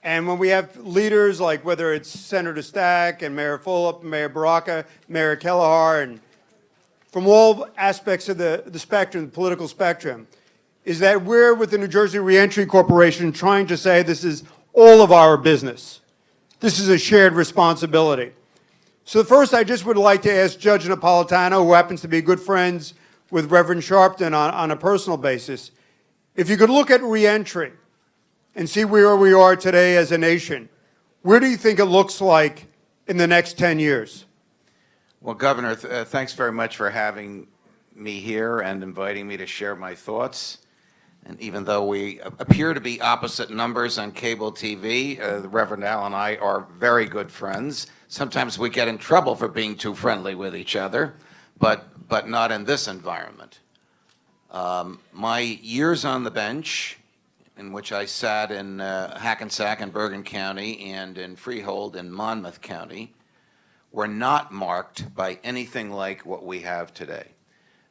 And when we have leaders like whether it's Senator Stack and Mayor Fulop, Mayor Baraka, Mayor Kelaher, and from all aspects of the spectrum, the political spectrum, is that we're with the New Jersey Reentry Corporation trying to say this is all of our business. This is a shared responsibility. So first, I just would like to ask Judge Napolitano, who happens to be good friends with Reverend Sharpton on a personal basis, if you could look at reentry and see where we are today as a nation, where do you think it looks like in the next 10 years? Well, Governor, thanks very much for having me here and inviting me to share my thoughts. And even though we appear to be opposite numbers on cable TV, the Reverend Al and I are very good friends. Sometimes we get in trouble for being too friendly with each other, but not in this environment. My years on the bench, in which I sat in Hackensack and Bergen County and in Freehold in Monmouth County, were not marked by anything like what we have today.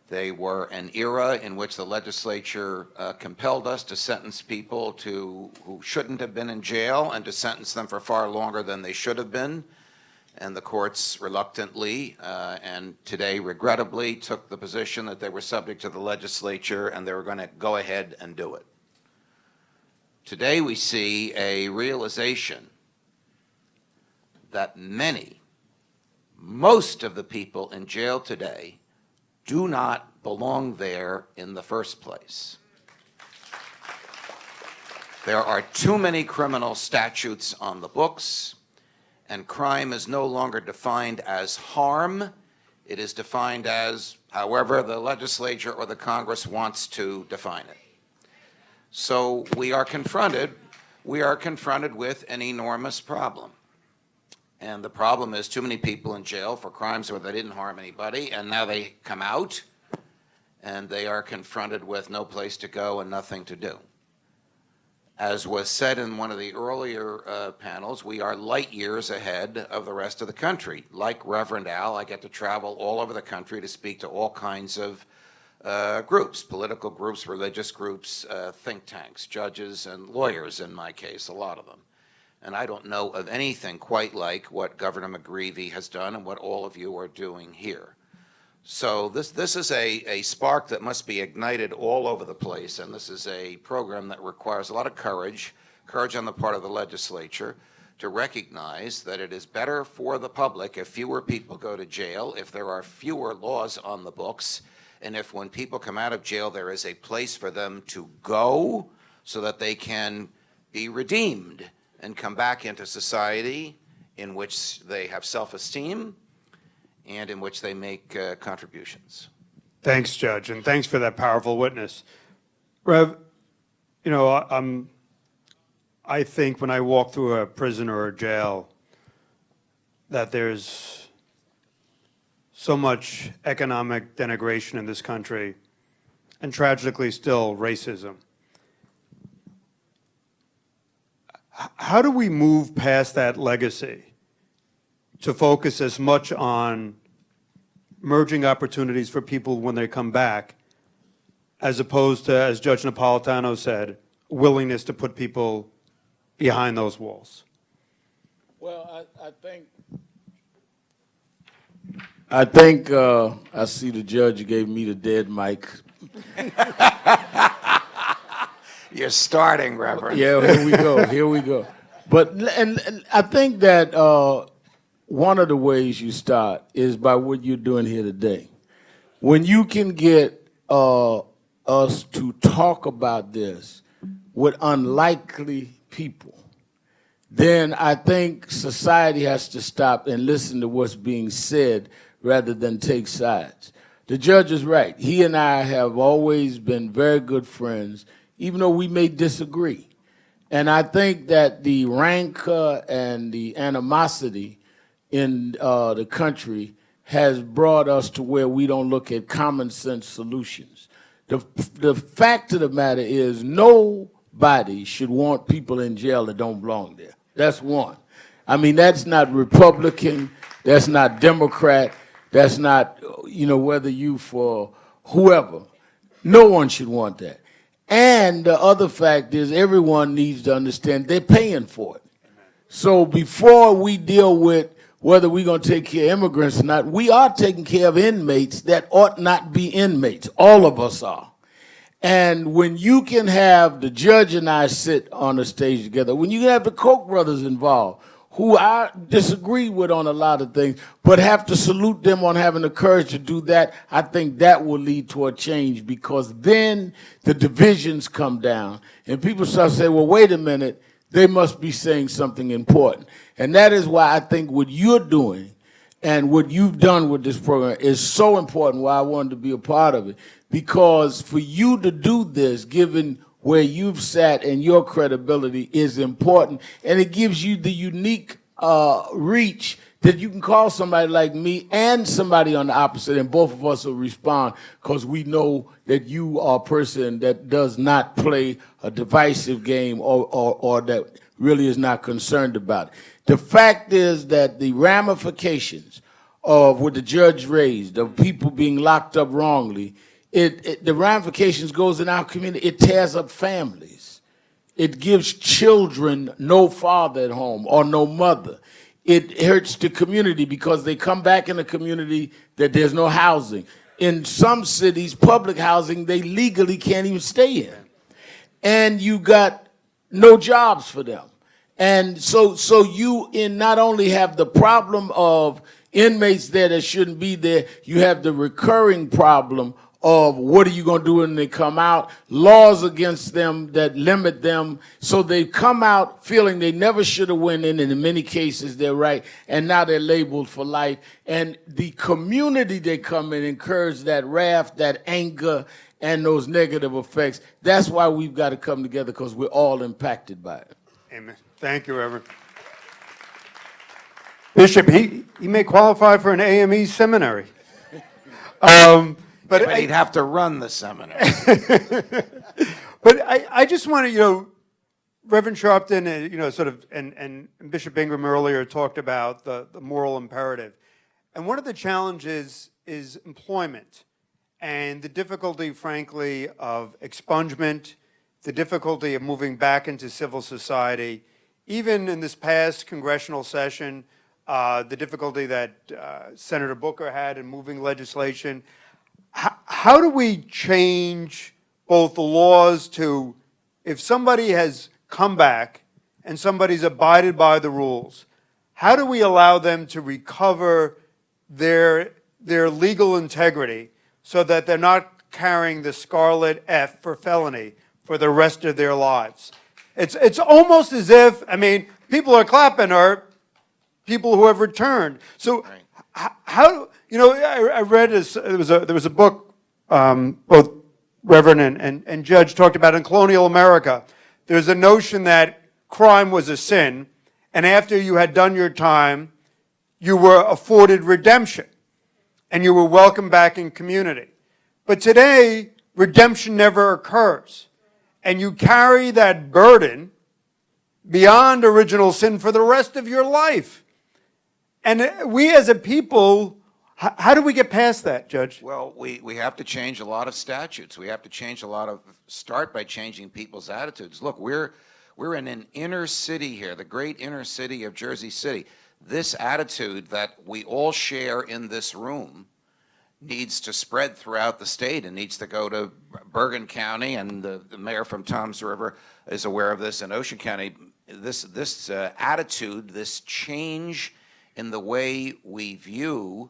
They were an era in which the legislature compelled us to sentence people who shouldn't have been in jail and to sentence them for far longer than they should have been. And the courts reluctantly and today regrettably took the position that they were subject to the legislature and they were going to go ahead and do it. Today we see a realization that most of the people in jail today do not belong there in the first place. There are too many criminal statutes on the books, and crime is no longer defined as harm. It is defined as however the legislature or the Congress wants to define it. So we are confronted with an enormous problem. And the problem is too many people in jail for crimes where they didn't harm anybody, and now they come out, and they are confronted with no place to go and nothing to do. As was said in one of the earlier panels, we are light years ahead of the rest of the country. Like Reverend Al, I get to travel all over the country to speak to all kinds of groups, political groups, religious groups, think tanks, judges, and lawyers in my case, a lot of them. And I don't know of anything quite like what Governor McGreevey has done and what all of you are doing here. So this is a spark that must be ignited all over the place, and this is a program that requires a lot of courage on the part of the legislature to recognize that it is better for the public if fewer people go to jail, if there are fewer laws on the books, and if when people come out of jail there is a place for them to go so that they can be redeemed and come back into society in which they have self-esteem and in which they make contributions. Thanks, Judge, and thanks for that powerful witness. Rev, you know, I think when I walk through a prison or a jail that there's so much economic denigration in this country and tragically still racism. How do we move past that legacy to focus as much on merging opportunities for people when they come back, as opposed to, as Judge Napolitano said, willingness to put people behind those walls? Well, I think I see the judge gave me the dead mic. You're starting, Reverend. Yeah, here we go. But and I think that one of the ways you start is by what you're doing here today. When you can get us to talk about this with unlikely people, then I think society has to stop and listen to what's being said rather than take sides. The judge is right. He and I have always been very good friends, even though we may disagree. And I think that the rancor and the animosity in the country has brought us to where we don't look at common sense solutions. The fact of the matter is nobody should want people in jail that don't belong there. That's one. I mean, that's not Republican, that's not Democrat, that's not, you know, whether you for whoever. No one should want that. And the other fact is everyone needs to understand they're paying for it. So before we deal with whether we're going to take care of immigrants or not, we are taking care of inmates that ought not be inmates. All of us are. And when you can have the judge and I sit on the stage together, when you can have the Koch brothers involved, who I disagree with on a lot of things, but have to salute them on having the courage to do that, I think that will lead to a change, because then the divisions come down and people start to say, well, wait a minute, they must be saying something important. And that is why I think what you're doing and what you've done with this program is so important, why I wanted to be a part of it. Because for you to do this, given where you've sat and your credibility, is important. And it gives you the unique reach that you can call somebody like me and somebody on the opposite, and both of us will respond, because we know that you are a person that does not play a divisive game or that really is not concerned about it. The fact is that the ramifications of what the judge raised, of people being locked up wrongly, the ramifications goes in our community. It tears up families. It gives children no father at home or no mother. It hurts the community because they come back in a community that there's no housing. In some cities, public housing, they legally can't even stay in. And you got no jobs for them. And so you not only have the problem of inmates there that shouldn't be there, you have the recurring problem of what are you going to do when they come out, laws against them that limit them, so they come out feeling they never should have went in, and in many cases they're right, and now they're labeled for life. And the community they come in incurs that wrath, that anger, and those negative effects. That's why we've got to come together, because we're all impacted by it. Amen. Thank you, Reverend. Bishop, he may qualify for an AME seminary. But he'd have to run the seminary. But I just want to, Reverend Sharpton, sort of, and Bishop Ingram earlier talked about the moral imperative. And one of the challenges is employment and the difficulty, frankly, of expungement, the difficulty of moving back into civil society. Even in this past congressional session, the difficulty that Senator Booker had in moving legislation. How do we change both the laws to, if somebody has come back and somebody's abided by the rules, how do we allow them to recover their legal integrity so that they're not carrying the scarlet F for felony for the rest of their lives? It's almost as if, I mean, people are clapping are people who have returned. So how, you know, I read there was a book, both Reverend and Judge talked about in colonial America. There's a notion that crime was a sin, and after you had done your time, you were afforded redemption, and you were welcomed back in community. But today, redemption never occurs, and you carry that burden beyond original sin for the rest of your life. And we as a people, how do we get past that, Judge? Well, we have to change a lot of statutes. We have to start by changing people's attitudes. Look, we're in an inner city here, the great inner city of Jersey City. This attitude that we all share in this room needs to spread throughout the state and needs to go to Bergen County, and the mayor from Toms River is aware of this, in Ocean County. This attitude, this change in the way we view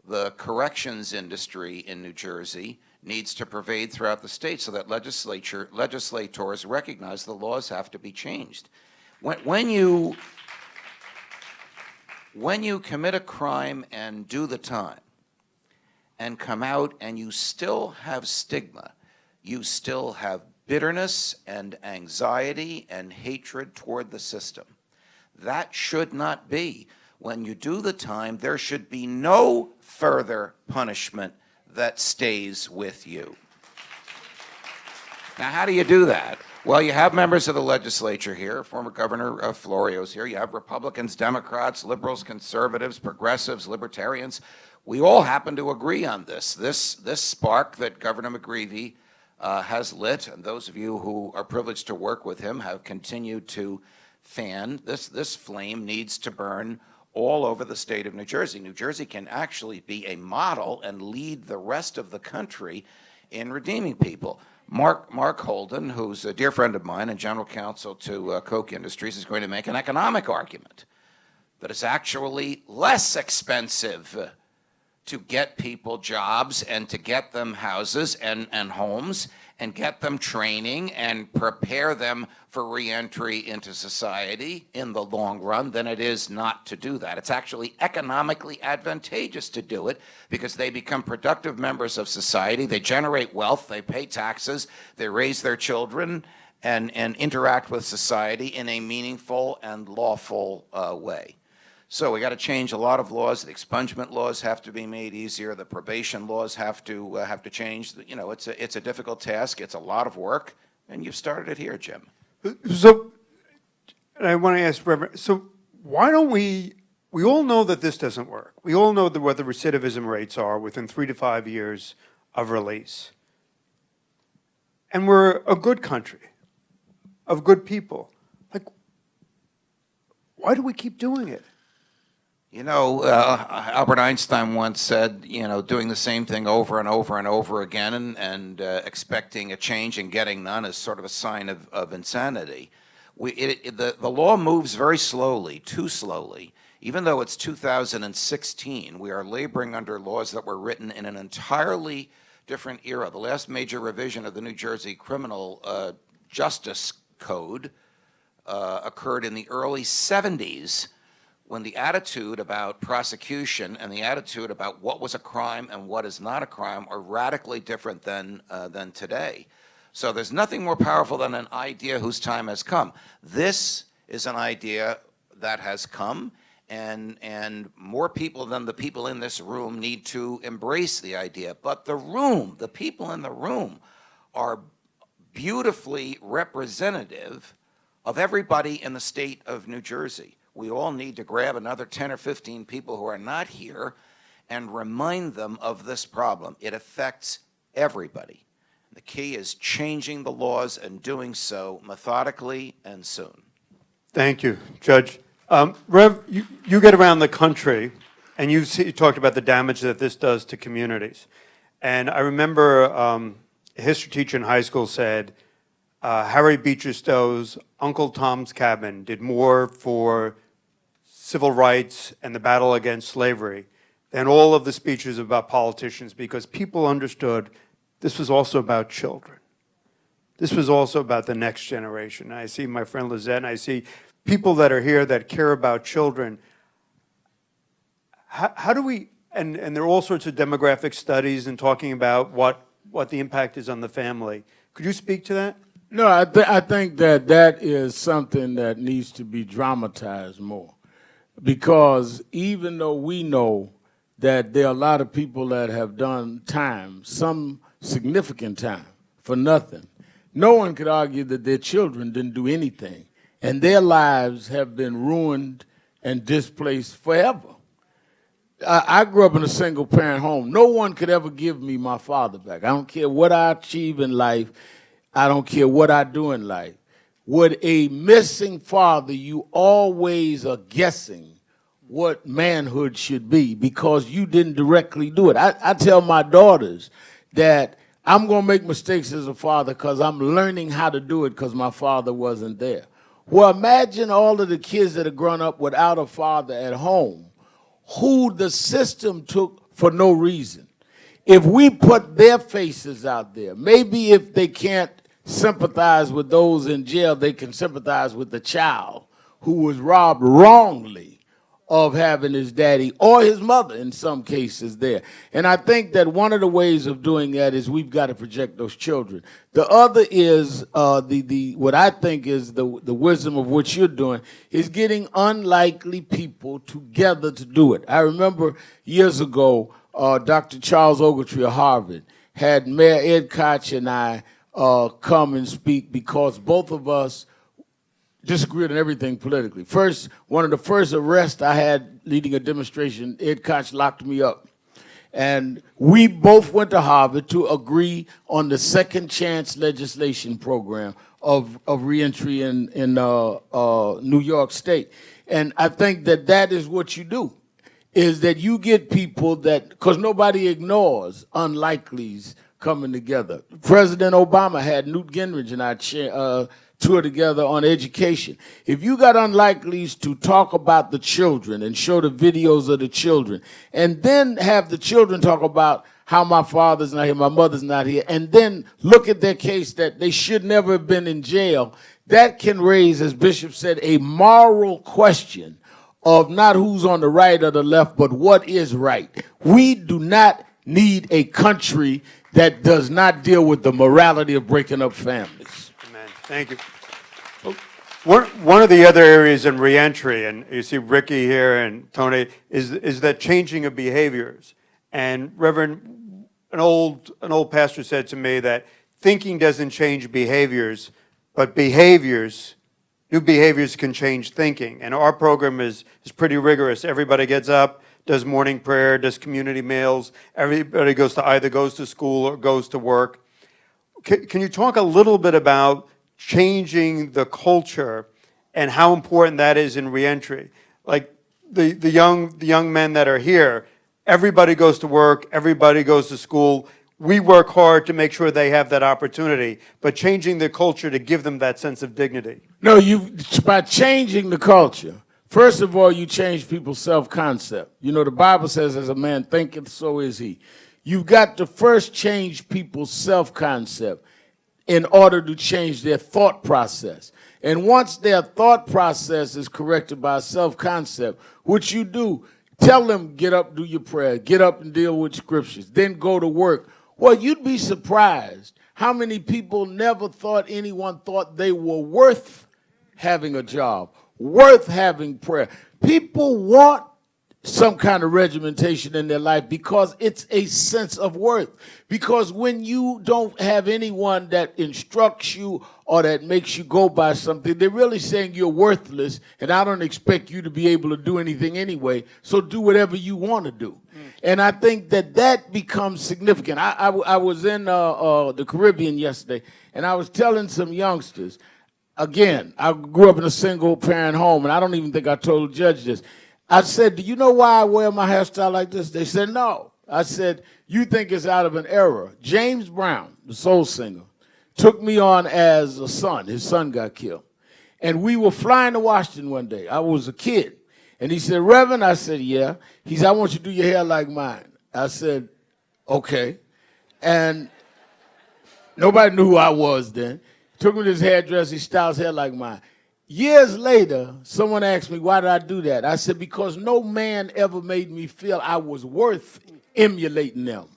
the corrections industry in New Jersey needs to pervade throughout the state so that legislators recognize the laws have to be changed. When you commit a crime and do the time and come out and you still have stigma, you still have bitterness and anxiety and hatred toward the system. That should not be. When you do the time, there should be no further punishment that stays with you. Now, how do you do that? Well, you have members of the legislature here, former Governor Florio's here, you have Republicans, Democrats, liberals, conservatives, progressives, libertarians. We all happen to agree on this. This spark that Governor McGreevey has lit, and those of you who are privileged to work with him have continued to fan, this flame needs to burn all over the state of New Jersey. New Jersey can actually be a model and lead the rest of the country in redeeming people. Mark Holden, who's a dear friend of mine and general counsel to Koch Industries, is going to make an economic argument that it's actually less expensive to get people jobs and to get them houses and homes and get them training and prepare them for reentry into society in the long run than it is not to do that. It's actually economically advantageous to do it because they become productive members of society, they generate wealth, they pay taxes, they raise their children, and interact with society in a meaningful and lawful way. So we got to change a lot of laws. The expungement laws have to be made easier. The probation laws have to change. You know, it's a difficult task. It's a lot of work, and you've started it here, Jim. So, and I want to ask Reverend. So, why don't we all know that this doesn't work. We all know what the recidivism rates are within 3 to 5 years of release, and we're a good country of good people. Like, why do we keep doing it? You know, Albert Einstein once said, you know, doing the same thing over and over and over again and expecting a change and getting none is sort of a sign of insanity. The law moves very slowly, too slowly. Even though it's 2016, we are laboring under laws that were written in an entirely different era. The last major revision of the New Jersey Criminal Justice Code occurred in the early 70s, when the attitude about prosecution and the attitude about what was a crime and what is not a crime are radically different than today. So there's nothing more powerful than an idea whose time has come. This is an idea that has come, and more people than the people in this room need to embrace the idea. But the people in the room are beautifully representative of everybody in the state of New Jersey. We all need to grab another 10 or 15 people who are not here and remind them of this problem. It affects everybody. The key is changing the laws and doing so methodically and soon. Thank you, Judge. Rev, you get around the country, and you talked about the damage that this does to communities. And I remember a history teacher in high school said, Harry Beecher Stowe's Uncle Tom's Cabin did more for civil rights and the battle against slavery than all of the speeches about politicians, because people understood this was also about children. This was also about the next generation. I see my friend Lizette, and I see people that are here that care about children. How do we, and there are all sorts of demographic studies and talking about what the impact is on the family. Could you speak to that? No, I think that is something that needs to be dramatized more. Because even though we know that there are a lot of people that have done time, some significant time, for nothing, no one could argue that their children didn't do anything. And their lives have been ruined and displaced forever. I grew up in a single-parent home. No one could ever give me my father back. I don't care what I achieve in life. I don't care what I do in life. With a missing father, you always are guessing what manhood should be because you didn't directly do it. I tell my daughters that I'm going to make mistakes as a father because I'm learning how to do it because my father wasn't there. Well, imagine all of the kids that have grown up without a father at home who the system took for no reason. If we put their faces out there, maybe if they can't sympathize with those in jail, they can sympathize with the child who was robbed wrongly of having his daddy or his mother in some cases there. And I think that one of the ways of doing that is we've got to project those children. The other is what I think is the wisdom of what you're doing is getting unlikely people together to do it. I remember years ago, Dr. Charles Ogletree of Harvard had Mayor Ed Koch and I come and speak because both of us disagreed on everything politically. First, one of the first arrests I had leading a demonstration, Ed Koch locked me up. And we both went to Harvard to agree on the second chance legislation program of reentry in New York State. And I think that is what you do, is that you get people that, because nobody ignores unlikelies coming together. President Obama had Newt Gingrich and I tour together on education. If you got unlikelies to talk about the children and show the videos of the children, and then have the children talk about how my father's not here, my mother's not here, and then look at their case that they should never have been in jail, that can raise, as Bishop said, a moral question of not who's on the right or the left, but what is right. We do not need a country that does not deal with the morality of breaking up families. Thank you. One of the other areas in reentry, and you see Ricky here and Tony, is that changing of behaviors. And Reverend, an old pastor said to me that thinking doesn't change behaviors, but new behaviors can change thinking. And our program is pretty rigorous. Everybody gets up, does morning prayer, does community meals. Everybody either goes to school or goes to work. Can you talk a little bit about changing the culture and how important that is in reentry? Like the young men that are here, everybody goes to work, everybody goes to school. We work hard to make sure they have that opportunity, but changing the culture to give them that sense of dignity. No, by changing the culture, first of all, you change people's self-concept. You know, the Bible says, as a man thinketh, so is he. You've got to first change people's self-concept in order to change their thought process. And once their thought process is corrected by self-concept, what you do, tell them, get up, do your prayer, get up and deal with scriptures, then go to work. Well, you'd be surprised how many people never thought anyone thought they were worth having a job, worth having prayer. People want some kind of regimentation in their life because it's a sense of worth. Because when you don't have anyone that instructs you or that makes you go by something, they're really saying you're worthless and I don't expect you to be able to do anything anyway, so do whatever you want to do. And I think that becomes significant. I was in the Caribbean yesterday and I was telling some youngsters, again, I grew up in a single-parent home, and I don't even think I told the judge this. I said, do you know why I wear my hairstyle like this? They said, no. I said, you think it's out of an error. James Brown, the soul singer, took me on as a son. His son got killed. And we were flying to Washington one day. I was a kid. And he said, Reverend, I said, yeah. He said, I want you to do your hair like mine. I said, okay. And nobody knew who I was then. Took me to his hairdresser, he styles hair like mine. Years later, someone asked me, why did I do that? I said, because no man ever made me feel I was worth emulating them.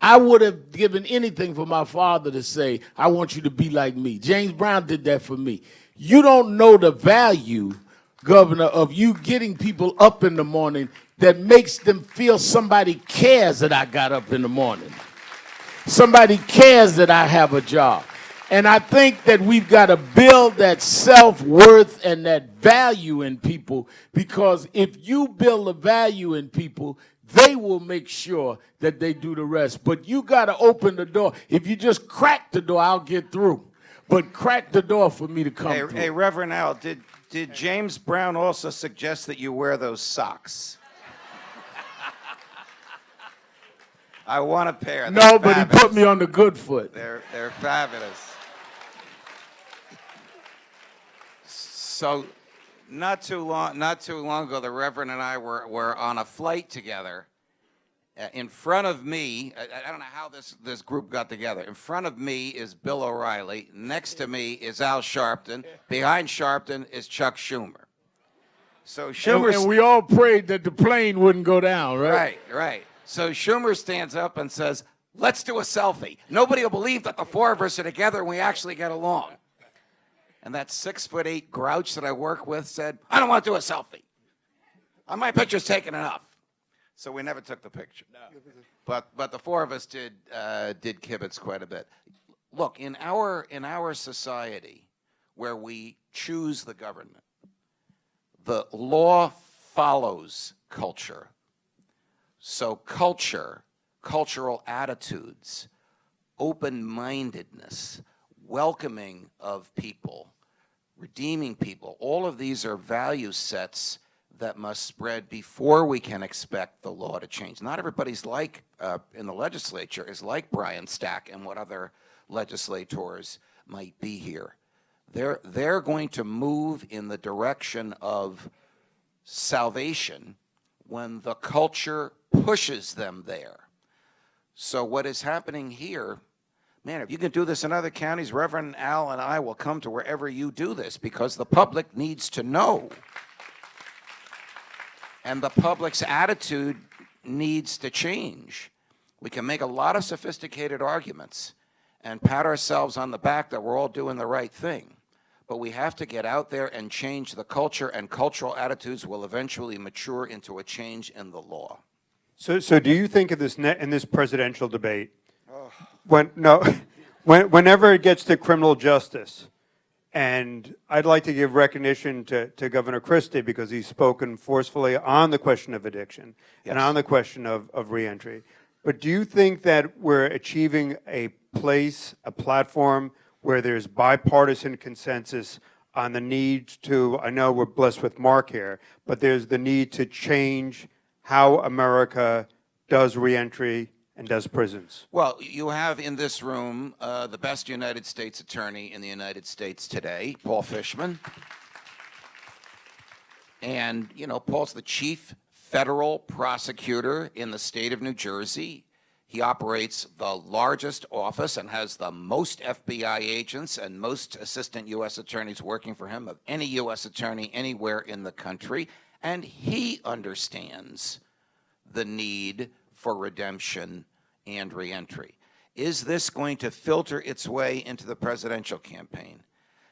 I would have given anything for my father to say, I want you to be like me. James Brown did that for me. You don't know the value, Governor, of you getting people up in the morning that makes them feel somebody cares that I got up in the morning. Somebody cares that I have a job. And I think that we've got to build that self-worth and that value in people, because if you build a value in people, they will make sure that they do the rest. But you got to open the door. If you just crack the door, I'll get through. But crack the door for me to come through. Hey, Reverend Al, did James Brown also suggest that you wear those socks? I want a pair. No, but he put me on the good foot. They're fabulous. So, not too long ago, the Reverend and I were on a flight together. In front of me, I don't know how this group got together. In front of me is Bill O'Reilly. Next to me is Al Sharpton. Behind Sharpton is Chuck Schumer. So Schumer, and we all prayed that the plane wouldn't go down, right? Right. So Schumer stands up and says, let's do a selfie. Nobody will believe that the four of us are together and we actually get along. And that 6'8" grouch that I work with said, I don't want to do a selfie. My picture's taken enough. So we never took the picture. No. But the four of us did kibitz quite a bit. Look, in our society where we choose the government, the law follows culture. So culture, cultural attitudes, open-mindedness, welcoming of people, redeeming people, all of these are value sets that must spread before we can expect the law to change. Not everybody's like, in the legislature, is like Brian Stack and what other legislators might be here. They're going to move in the direction of salvation when the culture pushes them there. So what is happening here, man, if you can do this in other counties, Reverend Al and I will come to wherever you do this, because the public needs to know. And the public's attitude needs to change. We can make a lot of sophisticated arguments and pat ourselves on the back that we're all doing the right thing. But we have to get out there and change the culture, and cultural attitudes will eventually mature into a change in the law. So do you think of this in this presidential debate, whenever it gets to criminal justice, and I'd like to give recognition to Governor Christie, because he's spoken forcefully on the question of addiction and on the question of reentry. But do you think that we're achieving a platform where there's bipartisan consensus on the need to, I know we're blessed with Mark here, but there's the need to change how America does reentry and does prisons? Well, you have in this room the best United States attorney in the United States today, Paul Fishman. And, you know, Paul's the chief federal prosecutor in the state of New Jersey. He operates the largest office and has the most FBI agents and most assistant U.S. attorneys working for him of any U.S. attorney anywhere in the country. And he understands the need for redemption and reentry. Is this going to filter its way into the presidential campaign?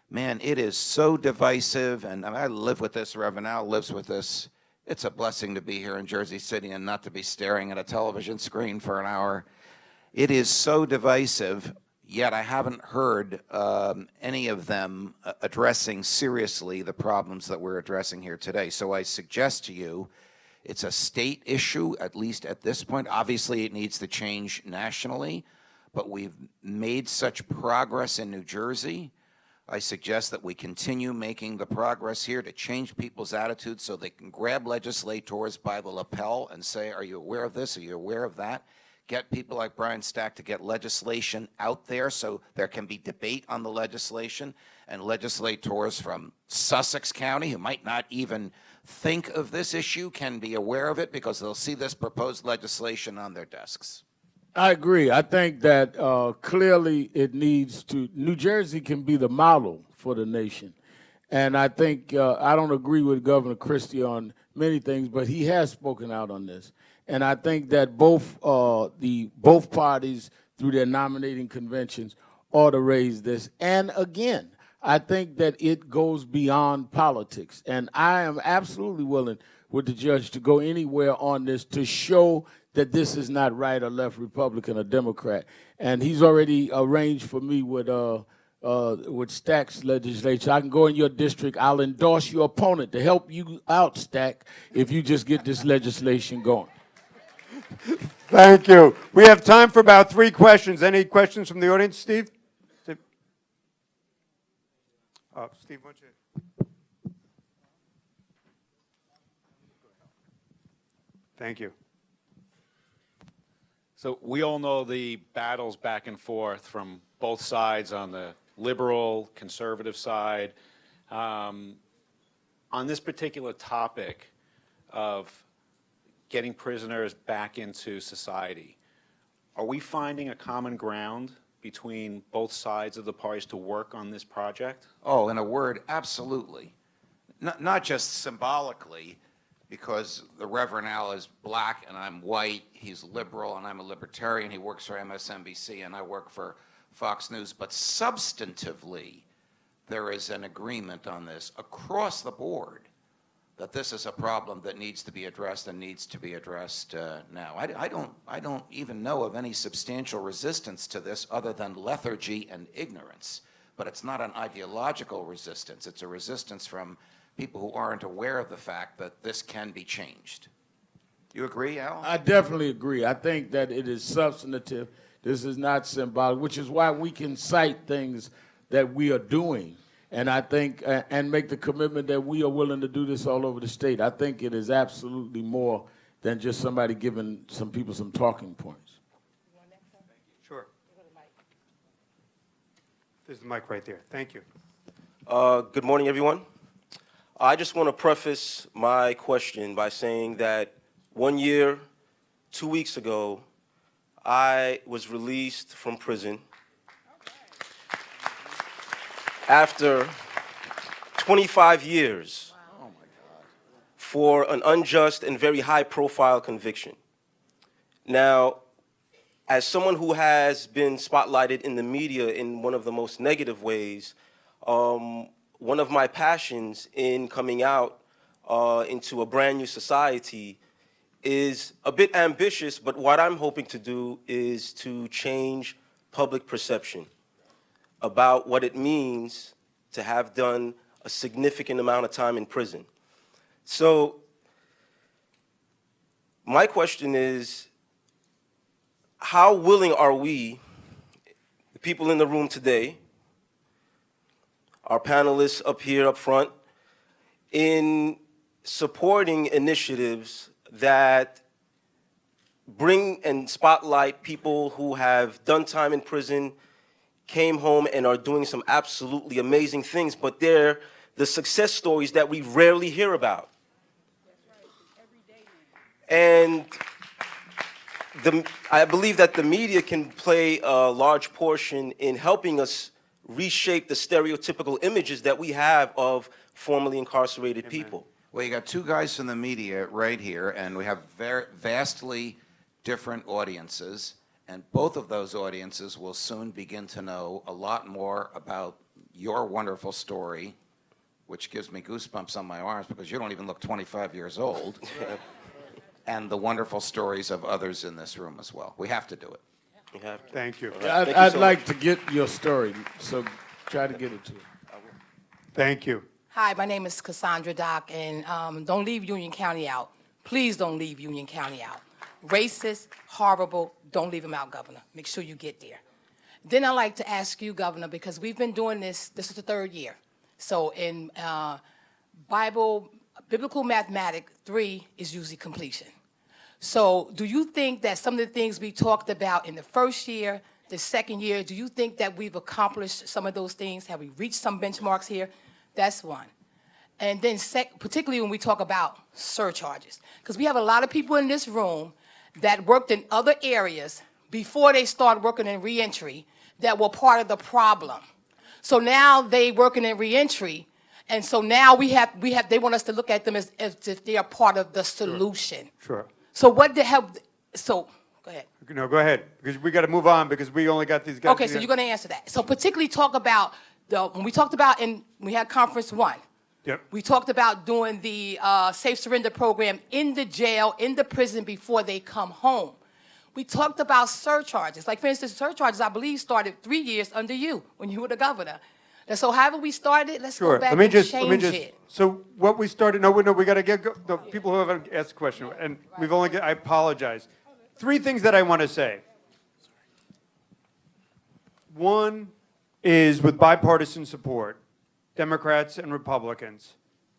Man, it is so divisive, and I live with this. Reverend Al lives with this. It's a blessing to be here in Jersey City and not to be staring at a television screen for an hour. It is so divisive, yet I haven't heard any of them addressing seriously the problems that we're addressing here today. So I suggest to you, it's a state issue, at least at this point. Obviously, it needs to change nationally, but we've made such progress in New Jersey. I suggest that we continue making the progress here to change people's attitudes so they can grab legislators by the lapel and say, are you aware of this? Are you aware of that? Get people like Brian Stack to get legislation out there so there can be debate on the legislation, and legislators from Sussex County who might not even think of this issue can be aware of it because they'll see this proposed legislation on their desks. I agree. I think that clearly it needs to, New Jersey can be the model for the nation. And I think, I don't agree with Governor Christie on many things, but he has spoken out on this. And I think that both parties, through their nominating conventions, ought to raise this. And again, I think that it goes beyond politics. And I am absolutely willing with the judge to go anywhere on this to show that this is not right or left, Republican or Democrat. And he's already arranged for me with Stack's legislature. I can go in your district. I'll endorse your opponent to help you out, Stack, if you just get this legislation going. Thank you. We have time for about 3 questions. Any questions from the audience, Steve? Steve, why don't you? Thank you. So we all know the battles back and forth from both sides on the liberal, conservative side. On this particular topic of getting prisoners back into society, are we finding a common ground between both sides of the parties to work on this project? Oh, in a word, absolutely. Not just symbolically, because the Reverend Al is black and I'm white, he's liberal and I'm a libertarian, he works for MSNBC and I work for Fox News, but substantively, there is an agreement on this across the board that this is a problem that needs to be addressed and needs to be addressed now. I don't even know of any substantial resistance to this other than lethargy and ignorance, but it's not an ideological resistance. It's a resistance from people who aren't aware of the fact that this can be changed. You agree, Al? I definitely agree. I think that it is substantive. This is not symbolic, which is why we can cite things that we are doing. And I think, and make the commitment that we are willing to do this all over the state. I think it is absolutely more than just somebody giving some people some talking points. Sure. There's the mic right there. Thank you. Good morning, everyone. I just want to preface my question by saying that 1 year, 2 weeks ago, I was released from prison after 25 years for an unjust and very high-profile conviction. Now, as someone who has been spotlighted in the media in one of the most negative ways, one of my passions in coming out into a brand new society is a bit ambitious, but what I'm hoping to do is to change public perception about what it means to have done a significant amount of time in prison. So my question is, how willing are we, the people in the room today, our panelists up here up front, in supporting initiatives that bring and spotlight people who have done time in prison, came home and are doing some absolutely amazing things, but they're the success stories that we rarely hear about. And I believe that the media can play a large portion in helping us reshape the stereotypical images that we have of formerly incarcerated people. Well, you got 2 guys from the media right here, and we have vastly different audiences. And both of those audiences will soon begin to know a lot more about your wonderful story, which gives me goosebumps on my arms because you don't even look 25 years old, and the wonderful stories of others in this room as well. We have to do it. Thank you. I'd like to get your story, so try to get it to me. Thank you. Hi, my name is Cassandra Dock, and don't leave Union County out. Please don't leave Union County out. Racist, horrible, don't leave them out, Governor. Make sure you get there. Then I'd like to ask you, Governor, because we've been doing this is the third year. So in biblical mathematics, 3 is usually completion. So do you think that some of the things we talked about in the first year, the second year, do you think that we've accomplished some of those things? Have we reached some benchmarks here? That's one. And then particularly when we talk about surcharges, because we have a lot of people in this room that worked in other areas before they started working in reentry that were part of the problem. So now they working in reentry, and so now they want us to look at them as if they are part of the solution. Sure. So what the hell? So go ahead. No, go ahead, because we got to move on because we only got these guys. Okay, so you're going to answer that. So particularly talk about when we talked about we had conference 1. Yep. We talked about doing the safe surrender program in the jail, in the prison before they come home. We talked about surcharges. Like, for instance, surcharges, I believe, started 3 years under you when you were the governor. And so however we started, let's go back and change it. So what we started, no, we got to get the people who haven't asked a question, and we've only got, I apologize. 3 things that I want to say. One is with bipartisan support, Democrats and Republicans,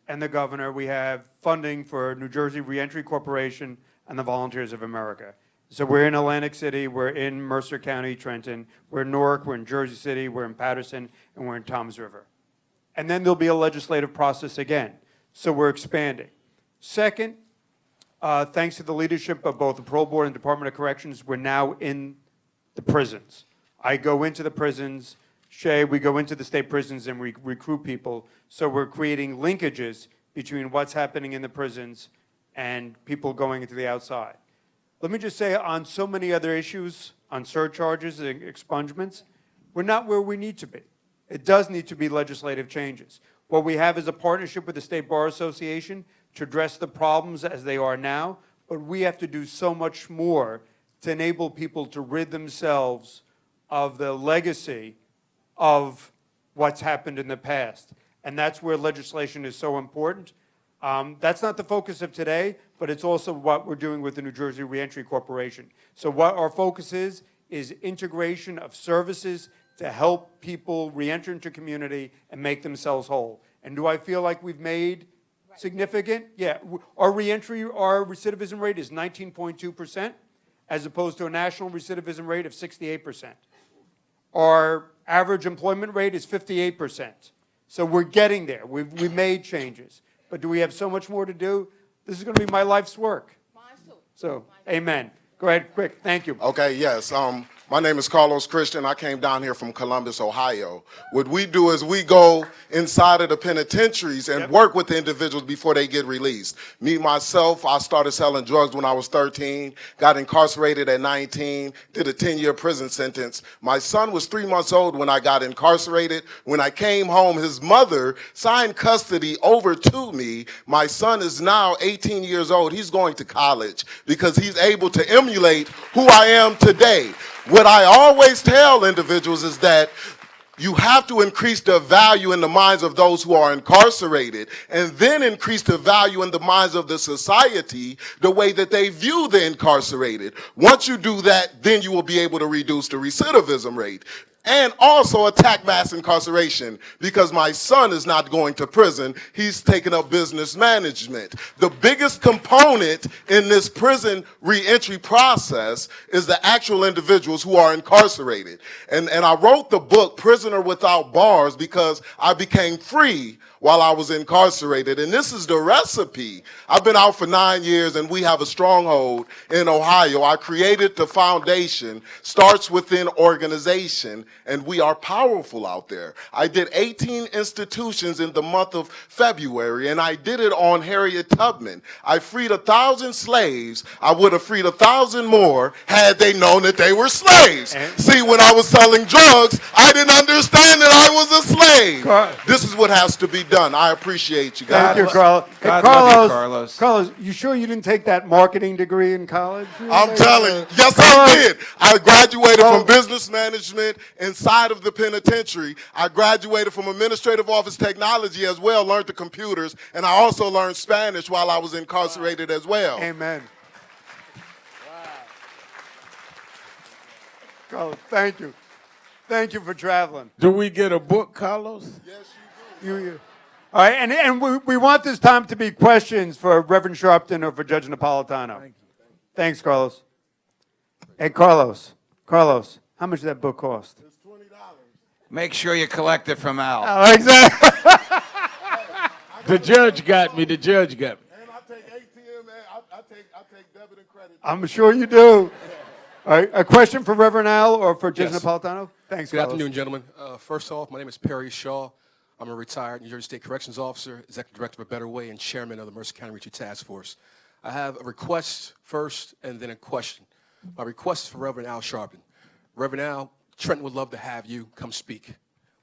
and the governor, we have funding for New Jersey Reentry Corporation and the Volunteers of America. So we're in Atlantic City, we're in Mercer County, Trenton, we're in Newark, we're in Jersey City, we're in Paterson, and we're in Toms River. And then there'll be a legislative process again. So we're expanding. Second, thanks to the leadership of both the Parole Board and Department of Corrections, we're now in the prisons. I go into the prisons, Shay, we go into the state prisons and we recruit people. So we're creating linkages between what's happening in the prisons and people going into the outside. Let me just say, on so many other issues, on surcharges and expungements, we're not where we need to be. It does need to be legislative changes. What we have is a partnership with the State Bar Association to address the problems as they are now, but we have to do so much more to enable people to rid themselves of the legacy of what's happened in the past. And that's where legislation is so important. That's not the focus of today, but it's also what we're doing with the New Jersey Reentry Corporation. So what our focus is integration of services to help people reenter into community and make themselves whole. And do I feel like we've made significant? Yeah, our recidivism rate is 19.2%, as opposed to a national recidivism rate of 68%. Our average employment rate is 58%. So we're getting there. We've made changes. But do we have so much more to do? This is going to be my life's work. So, amen. Go ahead, quick. Thank you. Okay, yes. My name is Carlos Christian. I came down here from Columbus, Ohio. What we do is we go inside of the penitentiaries and work with the individuals before they get released. Me, myself, I started selling drugs when I was 13, got incarcerated at 19, did a 10-year prison sentence. My son was 3 months old when I got incarcerated. When I came home, his mother signed custody over to me. My son is now 18 years old. He's going to college because he's able to emulate who I am today. What I always tell individuals is that you have to increase the value in the minds of those who are incarcerated and then increase the value in the minds of the society the way that they view the incarcerated. Once you do that, then you will be able to reduce the recidivism rate. And also attack mass incarceration, because my son is not going to prison. He's taking up business management. The biggest component in this prison reentry process is the actual individuals who are incarcerated. And I wrote the book, Prisoner Without Bars, because I became free while I was incarcerated. And this is the recipe. I've been out for 9 years and we have a stronghold in Ohio. I created the foundation, starts within organization, and we are powerful out there. I did 18 institutions in the month of February, and I did it on Harriet Tubman. I freed 1,000 slaves. I would have freed 1,000 more had they known that they were slaves. See, when I was selling drugs, I didn't understand that I was a slave. This is what has to be done. I appreciate you guys. Thank you, Carlos. God love you, Carlos. Carlos, you sure you didn't take that marketing degree in college? I'm telling you, yes, I did. I graduated from business management inside of the penitentiary. I graduated from administrative office technology as well, learned the computers, and I also learned Spanish while I was incarcerated as well. Amen. Carlos, thank you. Thank you for traveling. Do we get a book, Carlos? Yes, you do. All right, and we want this time to be questions for Reverend Sharpton or for Judge Napolitano. Thank you. Thanks, Carlos. Hey, Carlos, how much did that book cost? It's $20. Make sure you collect it from Al. Oh, exactly. The judge got me. And I take ATM, I take debit and credit. I'm sure you do. All right, a question for Reverend Al or for Judge Napolitano? Thanks, Good Carlos. afternoon, gentlemen. First off, my name is Perry Shaw. I'm a retired New Jersey State Corrections Officer, Executive Director of A Better Way, and Chairman of the Mercer County Reentry Task Force. I have a request first and then a question. My request is for Reverend Al Sharpton. Reverend Al, Trenton would love to have you come speak.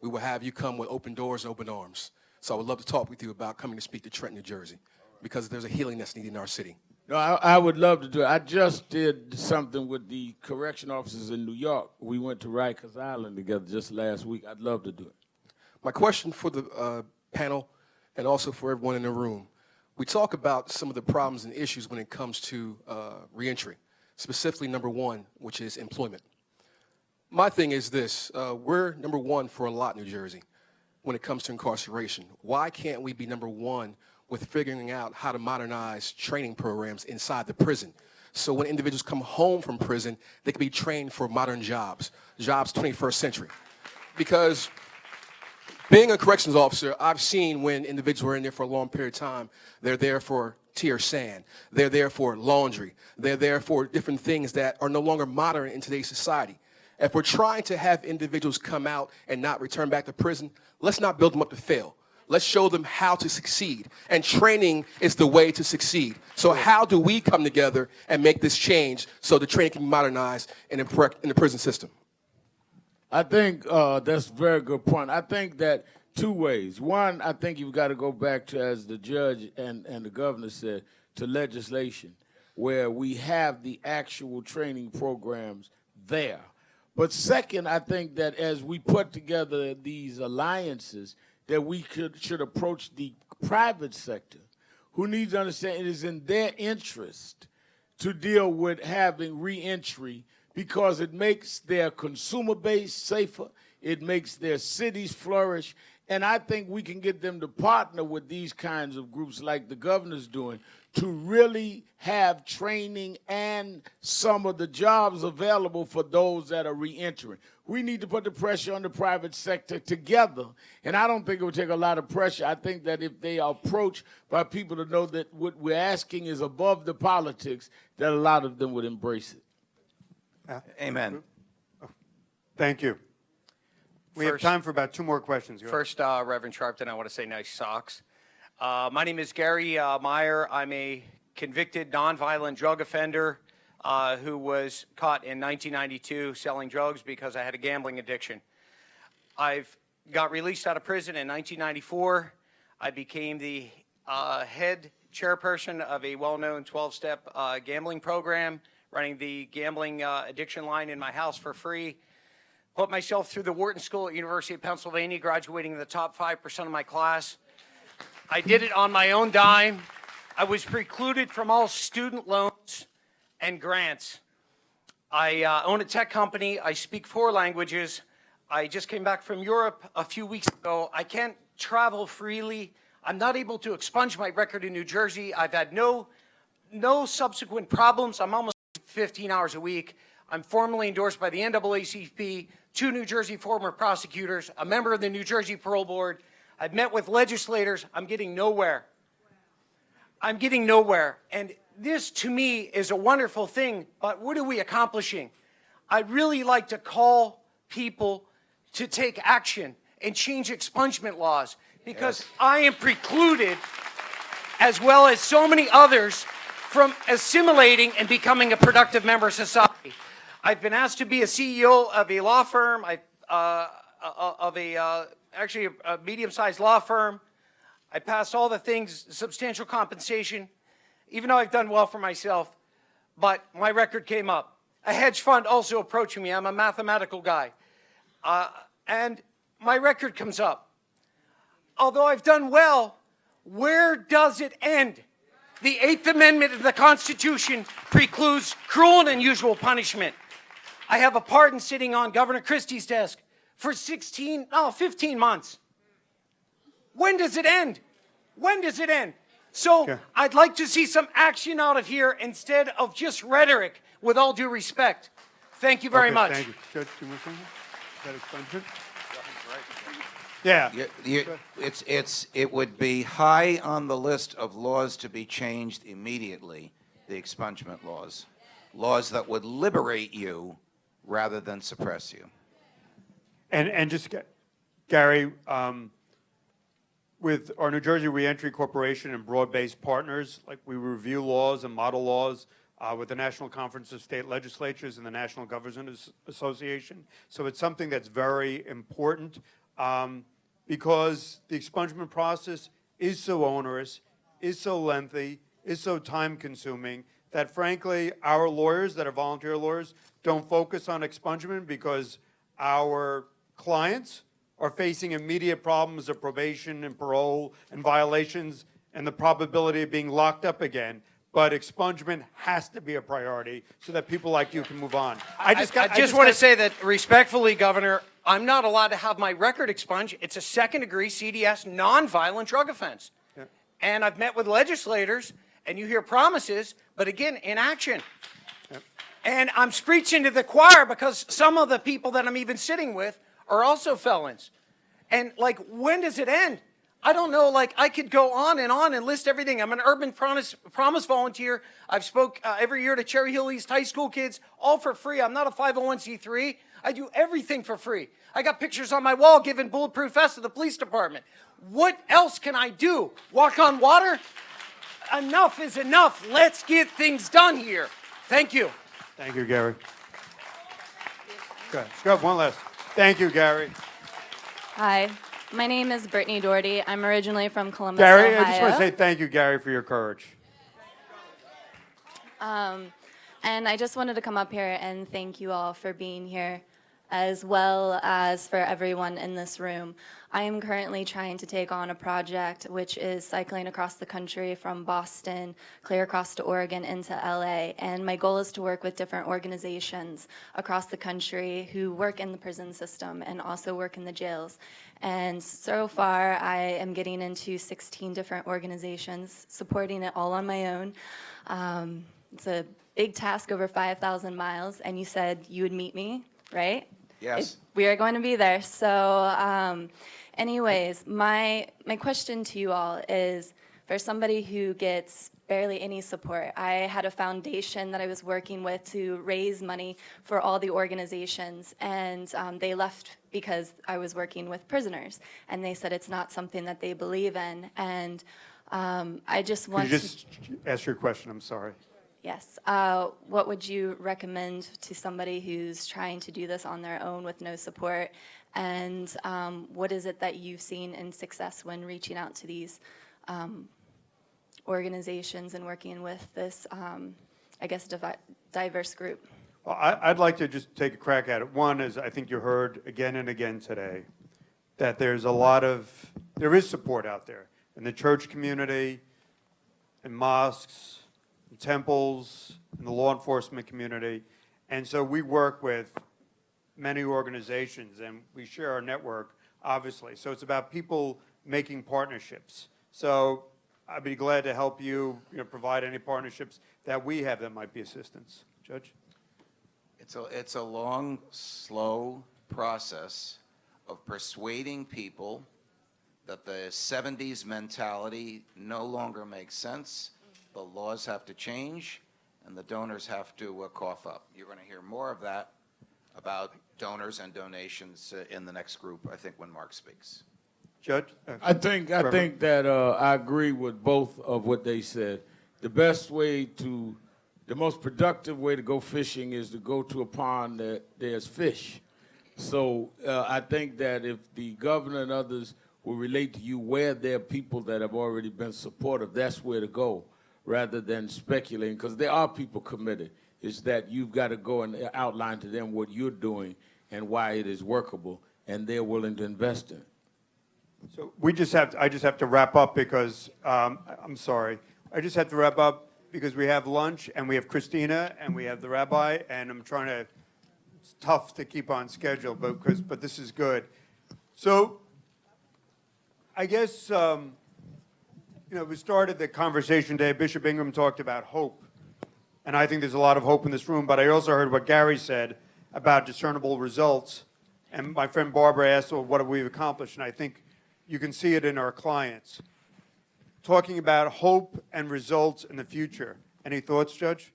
We will have you come with open doors and open arms. So I would love to talk with you about coming to speak to Trenton, New Jersey, because there's a healing that's needed in our city. No, I would love to do it. I just did something with the correction officers in New York. We went to Rikers Island together just last week. I'd love to do it. My question for the panel and also for everyone in the room, we talk about some of the problems and issues when it comes to reentry, specifically number one, which is employment. My thing is this, we're number one for a lot in New Jersey when it comes to incarceration. Why can't we be number one with figuring out how to modernize training programs inside the prison? So when individuals come home from prison, they can be trained for modern jobs 21st century. Because being a corrections officer, I've seen when individuals are in there for a long period of time, they're there for tier sand, they're there for laundry, they're there for different things that are no longer modern in today's society. If we're trying to have individuals come out and not return back to prison, let's not build them up to fail. Let's show them how to succeed. And training is the way to succeed. So how do we come together and make this change so the training can be modernized in the prison system? I think that's a very good point. I think that two ways. One, I think you've got to go back to, as the judge and the governor said, to legislation where we have the actual training programs there. But second, I think that as we put together these alliances, that we should approach the private sector, who needs to understand it is in their interest to deal with having reentry, because it makes their consumer base safer, it makes their cities flourish, and I think we can get them to partner with these kinds of groups like the governor's doing to really have training and some of the jobs available for those that are reentering. We need to put the pressure on the private sector together, and I don't think it would take a lot of pressure. I think that if they are approached by people to know that what we're asking is above the politics, that a lot of them would embrace it. Amen. Thank you. We have time for about two more questions. Go ahead. First, Reverend Sharpton, I want to say nice socks. My name is Gary Meyer. I'm a convicted nonviolent drug offender who was caught in 1992 selling drugs because I had a gambling addiction. I've got released out of prison in 1994. I became the head chairperson of a well-known 12-step gambling program, running the gambling addiction line in my house for free. Put myself through the Wharton School at University of Pennsylvania, graduating in the top 5% of my class. I did it on my own dime. I was precluded from all student loans and grants. I own a tech company. I speak 4 languages. I just came back from Europe a few weeks ago. I can't travel freely. I'm not able to expunge my record in New Jersey. I've had no subsequent problems. I'm almost 15 hours a week. I'm formally endorsed by the NAACP, 2 New Jersey former prosecutors, a member of the New Jersey Parole Board. I've met with legislators. I'm getting nowhere. I'm getting nowhere. And this, to me, is a wonderful thing, but what are we accomplishing? I'd really like to call people to take action and change expungement laws, because I am precluded, as well as so many others, from assimilating and becoming a productive member of society. I've been asked to be a CEO of a law firm, actually a medium-sized law firm. I passed all the things, substantial compensation, even though I've done well for myself, but my record came up. A hedge fund also approaching me. I'm a mathematical guy. And my record comes up. Although I've done well, where does it end? The 8th Amendment of the Constitution precludes cruel and unusual punishment. I have a pardon sitting on Governor Christie's desk for 15 months. When does it end? When does it end? So I'd like to see some action out of here instead of just rhetoric, with all due respect. Thank you very much. Thank you. Judge, do you want something? That expungement? Yeah. It would be high on the list of laws to be changed immediately, the expungement laws. Laws that would liberate you rather than suppress you. And just, Gary, with our New Jersey Reentry Corporation and broad-based partners, like we review laws and model laws with the National Conference of State Legislatures and the National Governors Association. So it's something that's very important because the expungement process is so onerous, is so lengthy, is so time-consuming that, frankly, our lawyers that are volunteer lawyers don't focus on expungement because our clients are facing immediate problems of probation and parole and violations and the probability of being locked up again. But expungement has to be a priority so that people like you can move on. I just want to say that respectfully, Governor, I'm not allowed to have my record expunged. It's a second-degree CDS nonviolent drug offense. Yeah. And I've met with legislators, and you hear promises, but again, inaction. Yep. And I'm preaching to the choir because some of the people that I'm even sitting with are also felons. And, like, when does it end? I don't know, like, I could go on and list everything. I'm an urban promise volunteer. I've spoke every year to Cherry Hill East high school kids, all for free. I'm not a 501c3. I do everything for free. I got pictures on my wall giving bulletproof vests to the police department. What else can I do? Walk on water? Enough is enough. Let's get things done here. Thank you. Thank you, Gary. Good. Go, one last. Thank you, Gary. Hi, my name is Brittany Doherty. I'm originally from Columbus, Gary, Ohio. I just want to say thank you, Gary, for your courage. And I just wanted to come up here and thank you all for being here, as well as for everyone in this room. I am currently trying to take on a project which is cycling across the country from Boston, clear across to Oregon into LA. And my goal is to work with different organizations across the country who work in the prison system and also work in the jails. And so far, I am getting into 16 different organizations, supporting it all on my own. It's a big task over 5,000 miles, and you said you would meet me, right? Yes. We are going to be there. So anyways, my question to you all is, for somebody who gets barely any support, I had a foundation that I was working with to raise money for all the organizations, and they left because I was working with prisoners, and they said it's not something that they believe in. And I just want Could you just ask your question? I'm sorry. Yes. What would you recommend to somebody who's trying to do this on their own with no support? And what is it that you've seen in success when reaching out to these organizations and working with this, I guess, diverse group? Well, I'd like to just take a crack at it. One is, I think you heard again and again today that there is support out there in the church community, in mosques, in temples, in the law enforcement community. And so we work with many organizations and we share our network, obviously. So it's about people making partnerships. So I'd be glad to help you, provide any partnerships that we have that might be assistance. Judge? It's a long, slow process of persuading people that the 70s mentality no longer makes sense. The laws have to change, and the donors have to cough up. You're going to hear more of that about donors and donations in the next group, I think, when Mark speaks. Judge? I think that I agree with both of what they said. The most productive way to go fishing is to go to a pond that there's fish. So I think that if the governor and others will relate to you where there are people that have already been supportive, that's where to go, rather than speculating, because there are people committed. It's that you've got to go and outline to them what you're doing and why it is workable, and they're willing to invest in it. So I just have to wrap up because, I'm sorry. I just have to wrap up because we have lunch and we have Christina and we have the rabbi, and I'm trying to it's tough to keep on schedule, but this is good. So I guess, we started the conversation today. Bishop Ingram talked about hope. And I think there's a lot of hope in this room. But I also heard what Gary said about discernible results. And my friend Barbara asked, well, what have we accomplished? And I think you can see it in our clients. Talking about hope and results in the future. Any thoughts, Judge?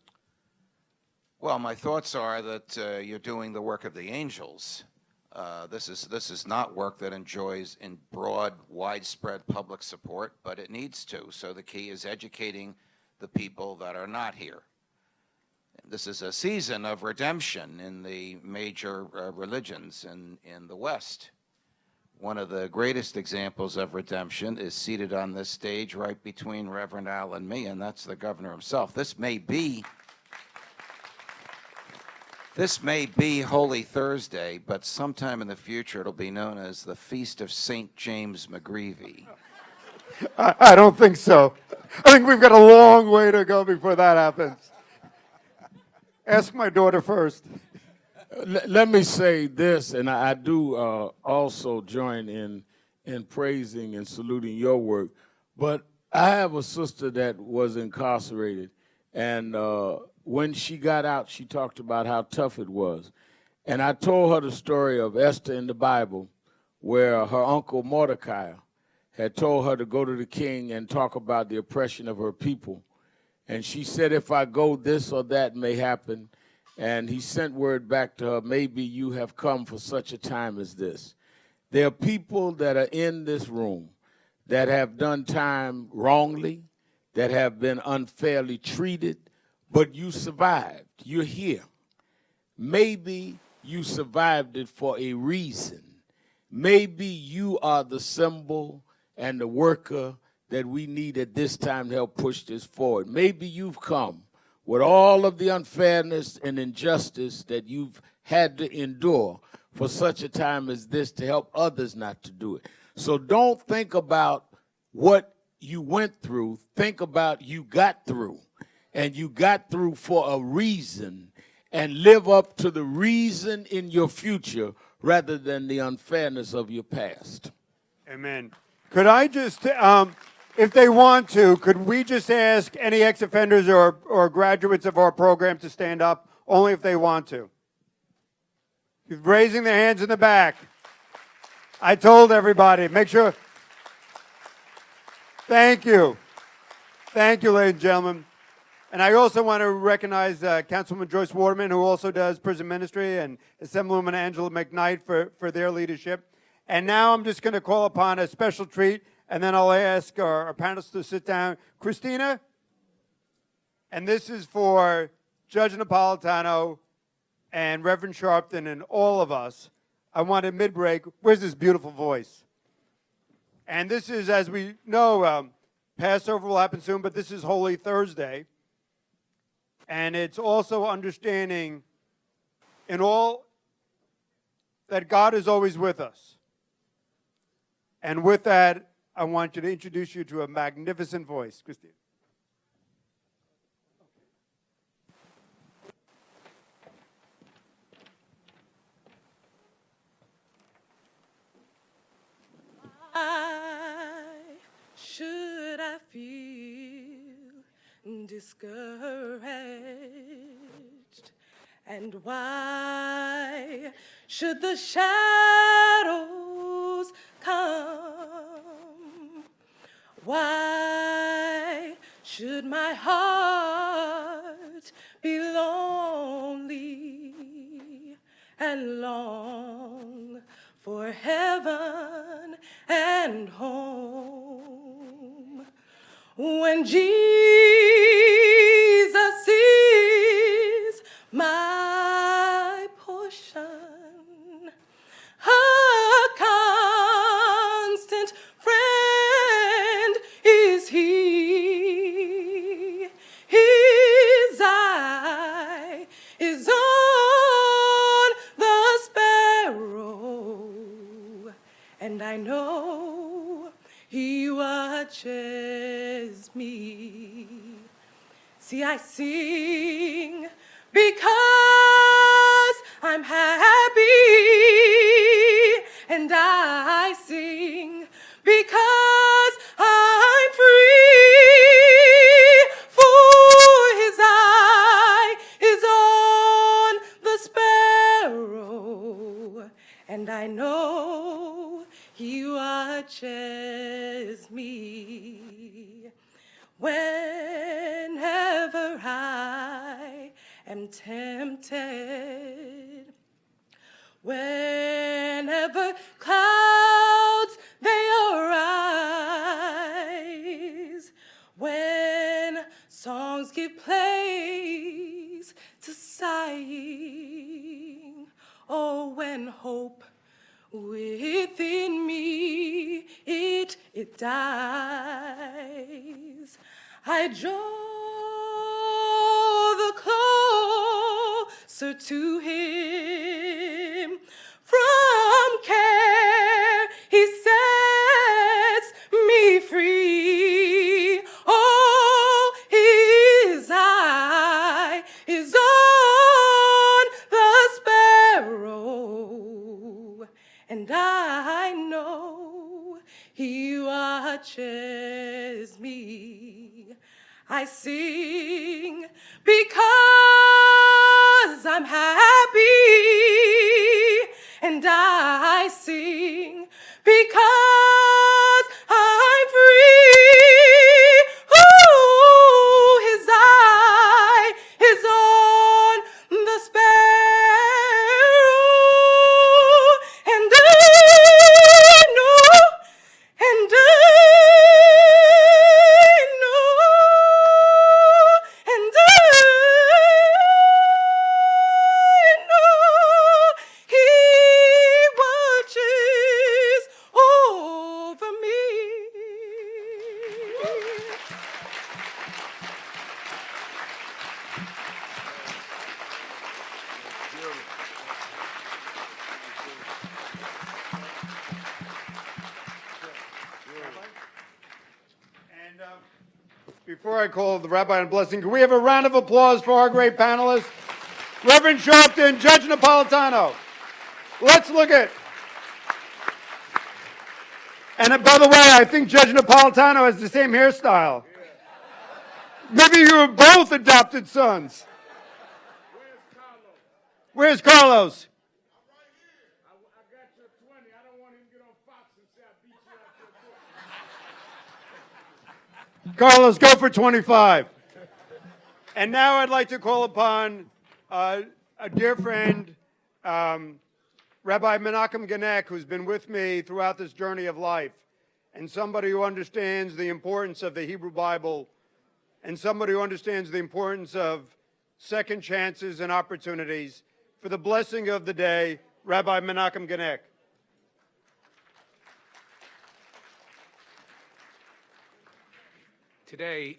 Well, my thoughts are that you're doing the work of the angels. This is not work that enjoys in broad, widespread public support, but it needs to. So the key is educating the people that are not here. This is a season of redemption in the major religions in the West. One of the greatest examples of redemption is seated on this stage right between Reverend Al and me, and that's the governor himself. This may be Holy Thursday, but sometime in the future it'll be known as the Feast of St. James McGreevy. I don't think so. I think we've got a long way to go before that happens. Ask my daughter first. Let me say this, and I do also join in praising and saluting your work, but I have a sister that was incarcerated, and when she got out, she talked about how tough it was. And I told her the story of Esther in the Bible, where her uncle Mordecai had told her to go to the king and talk about the oppression of her people. And she said, if I go, this or that may happen. And he sent word back to her, maybe you have come for such a time as this. There are people that are in this room that have done time wrongly, that have been unfairly treated, but you survived. You're here. Maybe you survived it for a reason. Maybe you are the symbol and the worker that we need at this time to help push this forward. Maybe you've come with all of the unfairness and injustice that you've had to endure for such a time as this to help others not to do it. So don't think about what you went through. Think about you got through. And you got through for a reason, and live up to the reason in your future rather than the unfairness of your past. Amen. Could I just, if they want to, could we just ask any ex-offenders or graduates of our program to stand up, only if they want to? Raising their hands in the back. I told everybody, make sure. Thank you. Thank you, ladies and gentlemen. And I also want to recognize Councilwoman Joyce Waterman, who also does prison ministry, and Assemblywoman Angela McKnight for their leadership. And now I'm just going to call upon a special treat, and then I'll ask our panelists to sit down. Christina, and this is for Judge Napolitano and Reverend Sharpton and all of us. I wanted mid-break. Where's this beautiful voice? And this is, as we know, Passover will happen soon, but this is Holy Thursday. And it's also understanding in all that God is always with us. And with that, I want you to introduce you to a magnificent voice. Christine. Why should I feel discouraged? And why should the shadows come? Why should my heart be lonely and long for heaven and home? When Jesus is my portion, a constant friend is he. His eye is on the sparrow, and I know he watches me. See, I sing because I'm happy and I sing because I'm free, for his eye is on the sparrow, and I know he watches me. Whenever I am tempted, whenever clouds they arise, when songs give place to sighing, oh, when hope within me it dies, I draw the closer to him. From care he sets me free. Oh, his eye is on the sparrow, and I know he watches me. I sing because I'm happy, and I sing because I'm free. Ooh, his eye is on the sparrow, and I know, and I know, and I know he watches over me. And before I call the rabbi on blessing, can we have a round of applause for our great panelists? Reverend Sharpton, Judge Napolitano. Let's look at. And by the way, I think Judge Napolitano has the same hairstyle. Maybe you were both adopted sons. Where's Carlos? Carlos, go for 25. And now I'd like to call upon a dear friend, Rabbi Menachem Genek, who's been with me throughout this journey of life, and somebody who understands the importance of the Hebrew Bible, and somebody who understands the importance of second chances and opportunities. For the blessing of the day, Rabbi Menachem Genek. Today,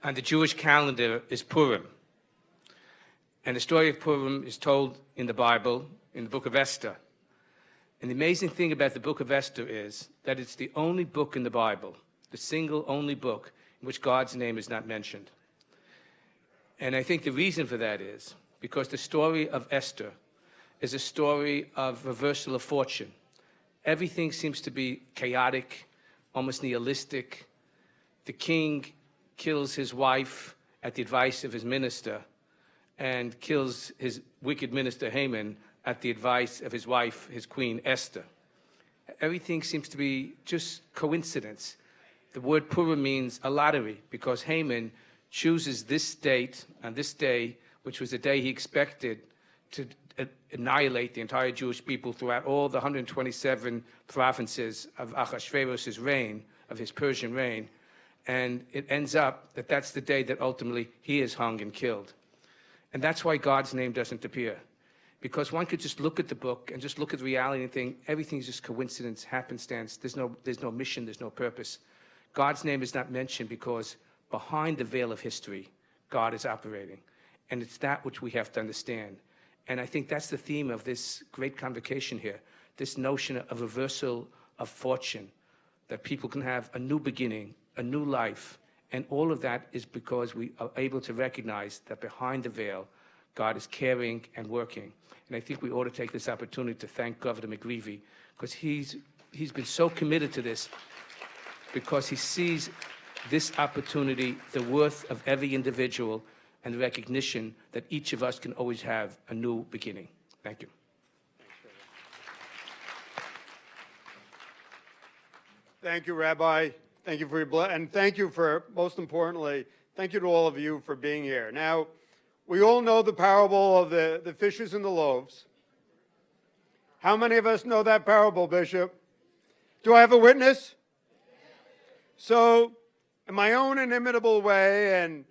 on the Jewish calendar, is Purim. And the story of Purim is told in the Bible, in the book of Esther. And the amazing thing about the book of Esther is that it's the only book in the Bible, the single only book in which God's name is not mentioned. And I think the reason for that is because the story of Esther is a story of reversal of fortune. Everything seems to be chaotic, almost nihilistic. The king kills his wife at the advice of his minister and kills his wicked minister Haman at the advice of his wife, his queen Esther. Everything seems to be just coincidence. The word Purim means a lottery because Haman chooses this date on this day, which was the day he expected to annihilate the entire Jewish people throughout all the 127 provinces of Ahasuerus' reign, of his Persian reign. And it ends up that that's the day that ultimately he is hung and killed. And that's why God's name doesn't appear. Because one could just look at the book and just look at the reality and think everything's just coincidence, happenstance. There's no mission, there's no purpose. God's name is not mentioned because behind the veil of history, God is operating. And it's that which we have to understand. And I think that's the theme of this great convocation here, this notion of reversal of fortune, that people can have a new beginning, a new life. And all of that is because we are able to recognize that behind the veil, God is caring and working. And I think we ought to take this opportunity to thank Governor McGreevey, because he's been so committed to this, because he sees this opportunity, the worth of every individual, and the recognition that each of us can always have a new beginning. Thank you. Thank you, Rabbi. Thank you for your and thank you for, most importantly, thank you to all of you for being here. Now, we all know the parable of the fishes and the loaves. How many of us know that parable, Bishop? Do I have a witness? So, in my own inimitable way, and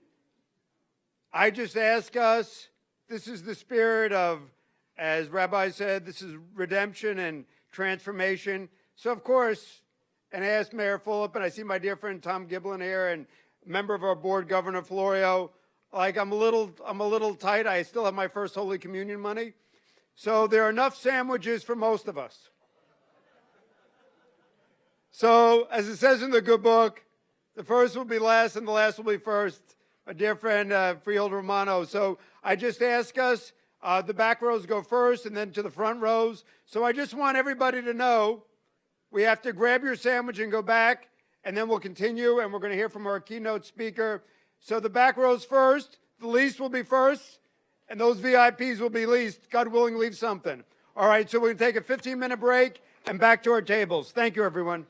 I just ask us, this is the spirit of, as Rabbi said, this is redemption and transformation. So, of course, and I asked Mayor Fulop, and I see my dear friend Tom Giblin here, and member of our board, Governor Florio, like I'm a little tight. I still have my first Holy Communion money. So there are enough sandwiches for most of us. So, as it says in the good book, the first will be last and the last will be first. My dear friend, Freehold Romano. So I just ask us, the back rows go first and then to the front rows. So I just want everybody to know, we have to grab your sandwich and go back, and then we'll continue, and we're going to hear from our keynote speaker. So the back rows first, the least will be first, and those VIPs will be least. God willing, leave something. All right, so we're going to take a 15-minute break and back to our tables. Thank you, everyone.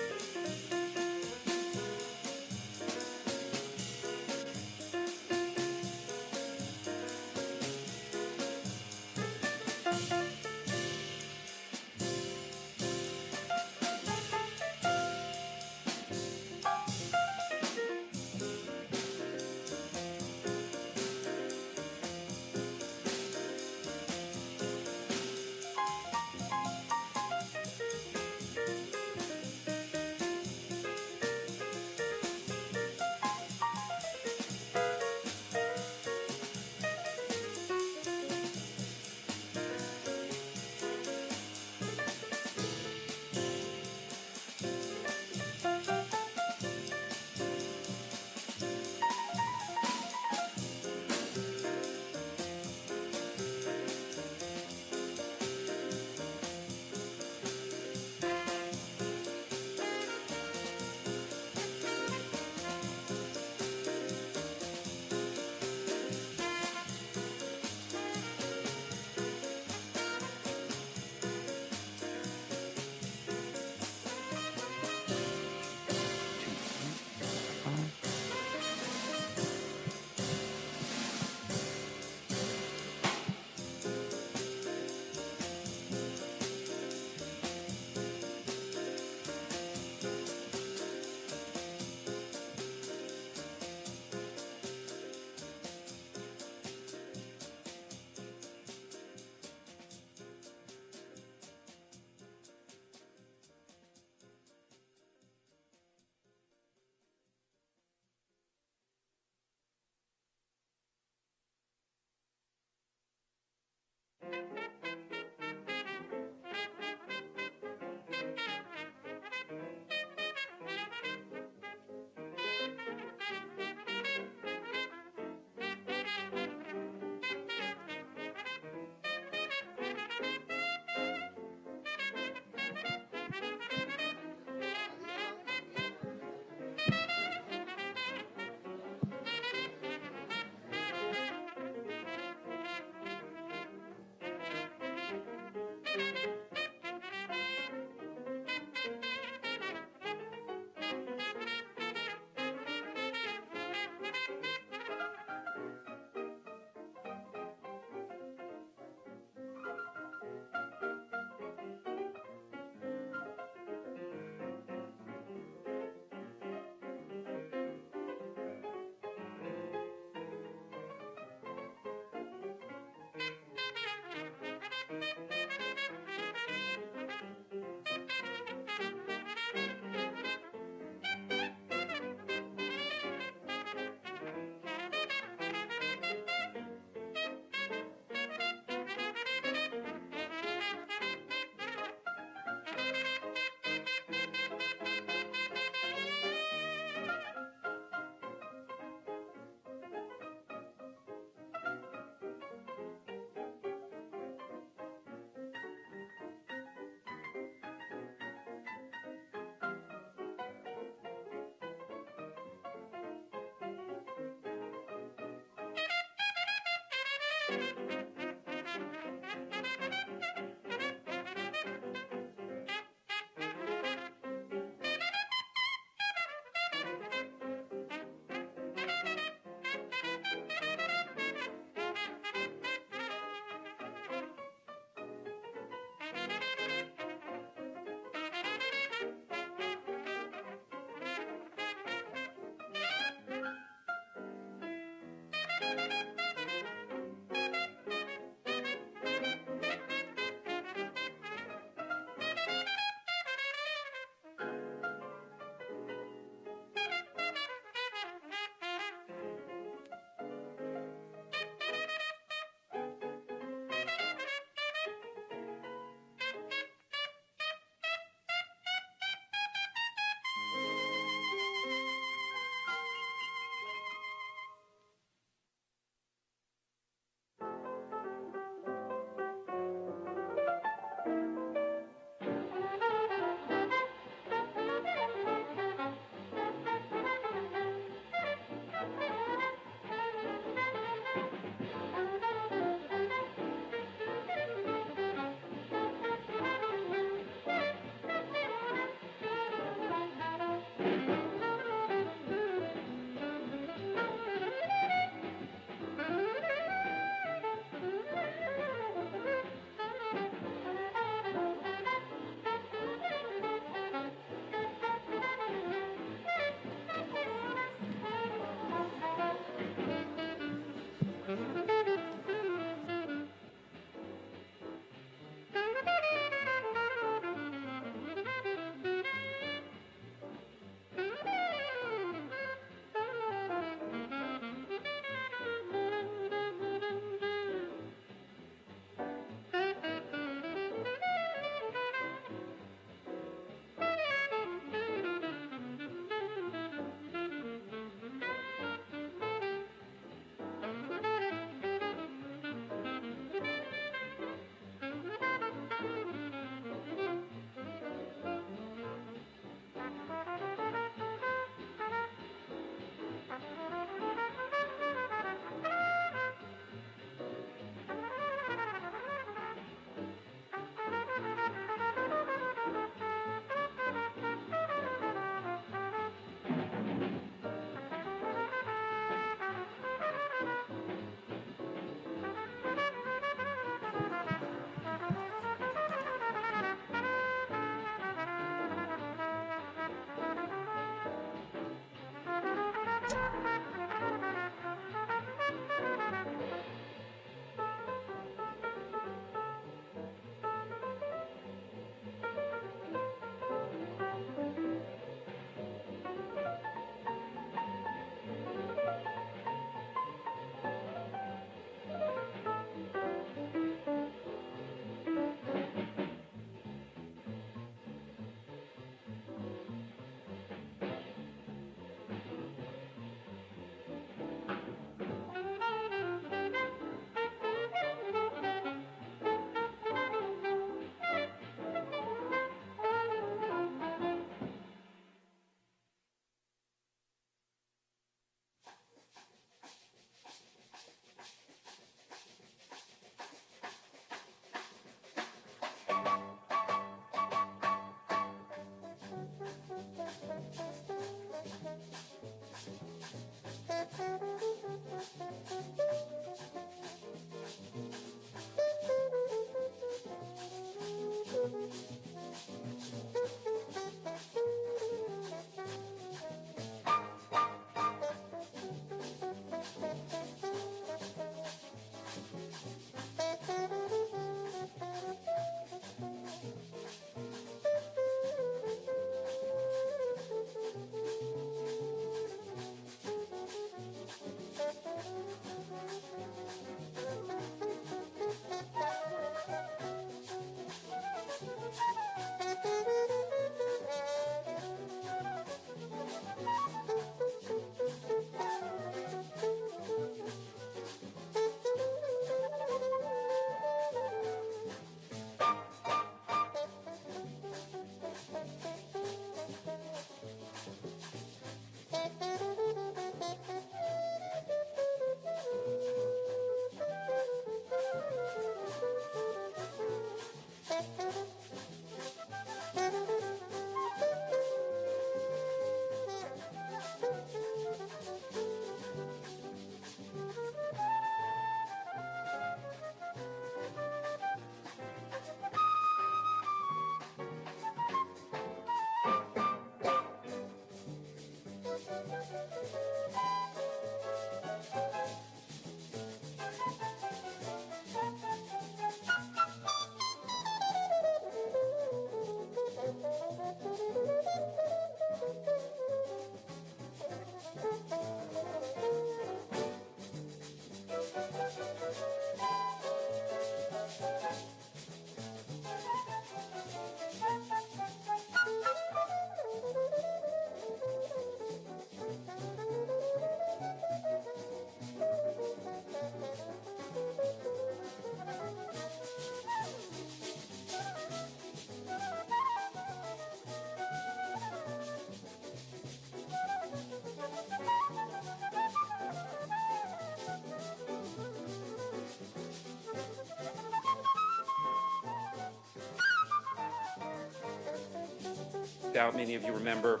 doubt many of you remember.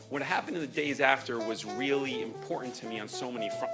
What happened in the days after was really important to me on so many fronts.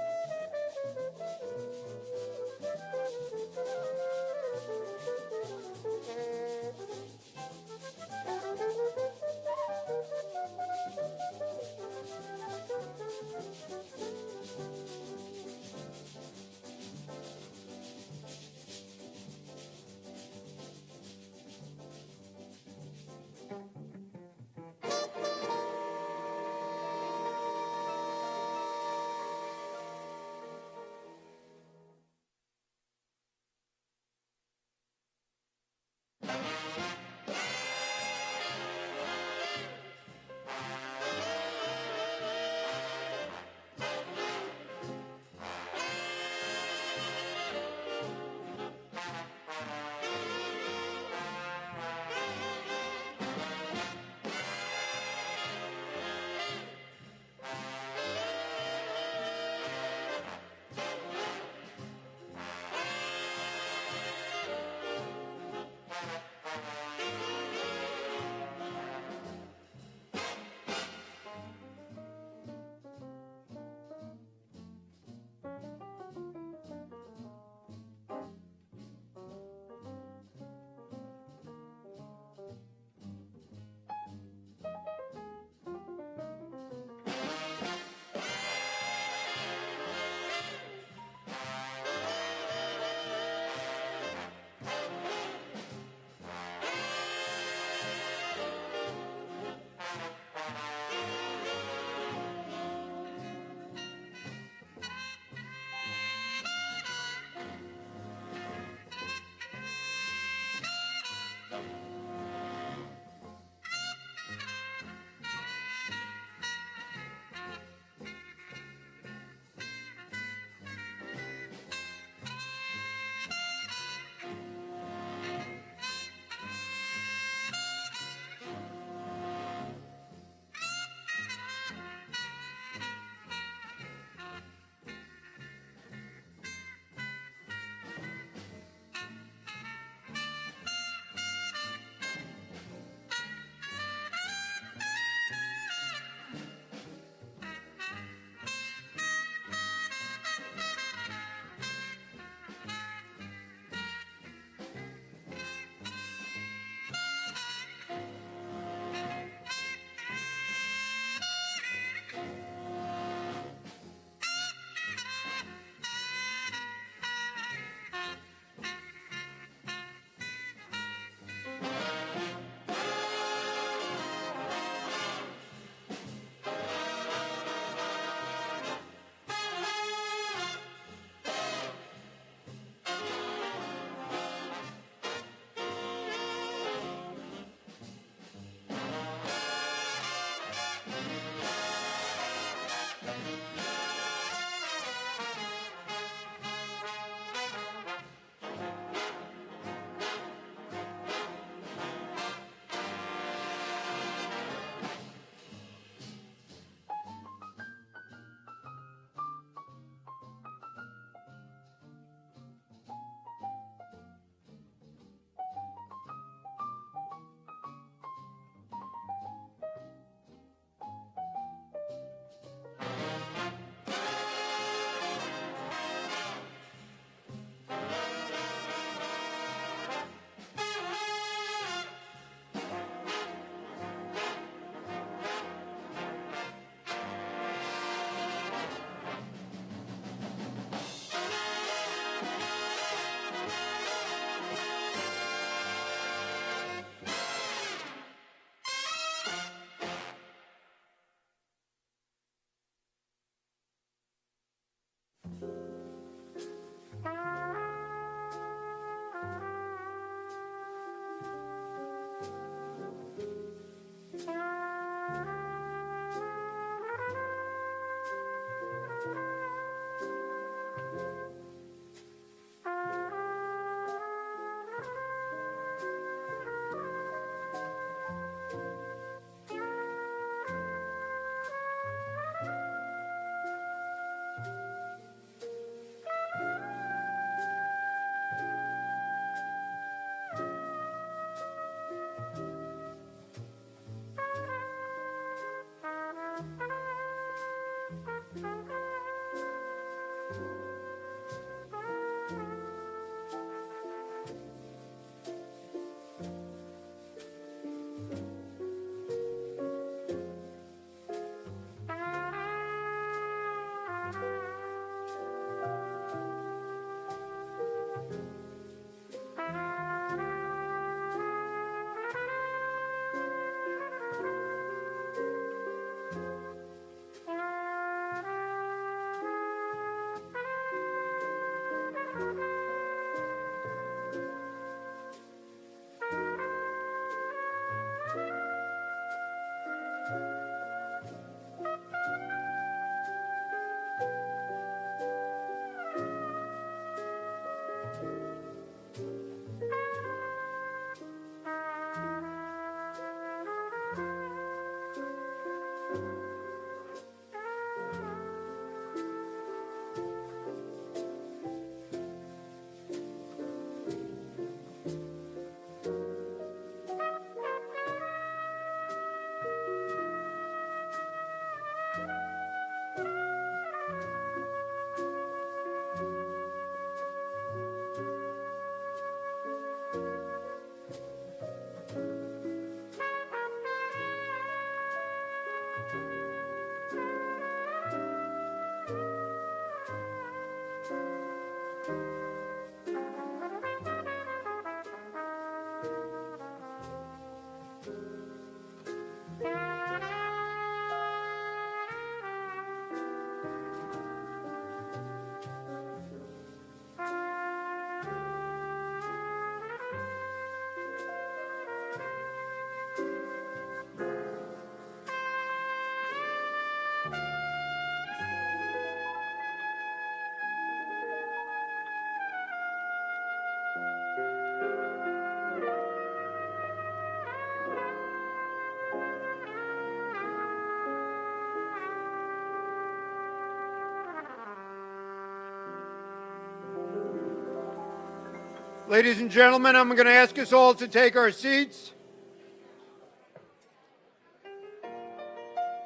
Ladies and gentlemen, I'm going to ask us all to take our seats.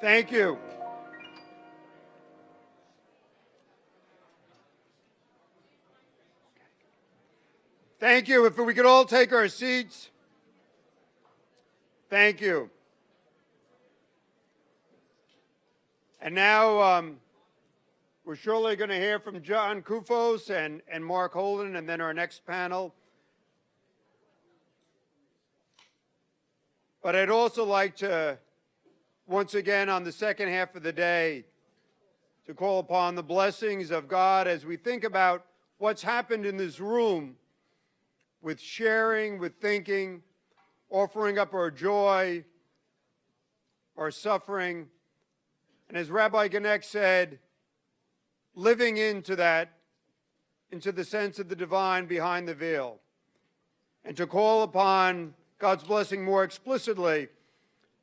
Thank you. Thank you. If we could all take our seats. Thank you. And now we're surely going to hear from John Kufos and Mark Holden, and then our next panel. But I'd also like to, once again, on the second half of the day, to call upon the blessings of God as we think about what's happened in this room with sharing, with thinking, offering up our joy, our suffering, and as Rabbi Genek said, living into that, into the sense of the divine behind the veil. And to call upon God's blessing more explicitly,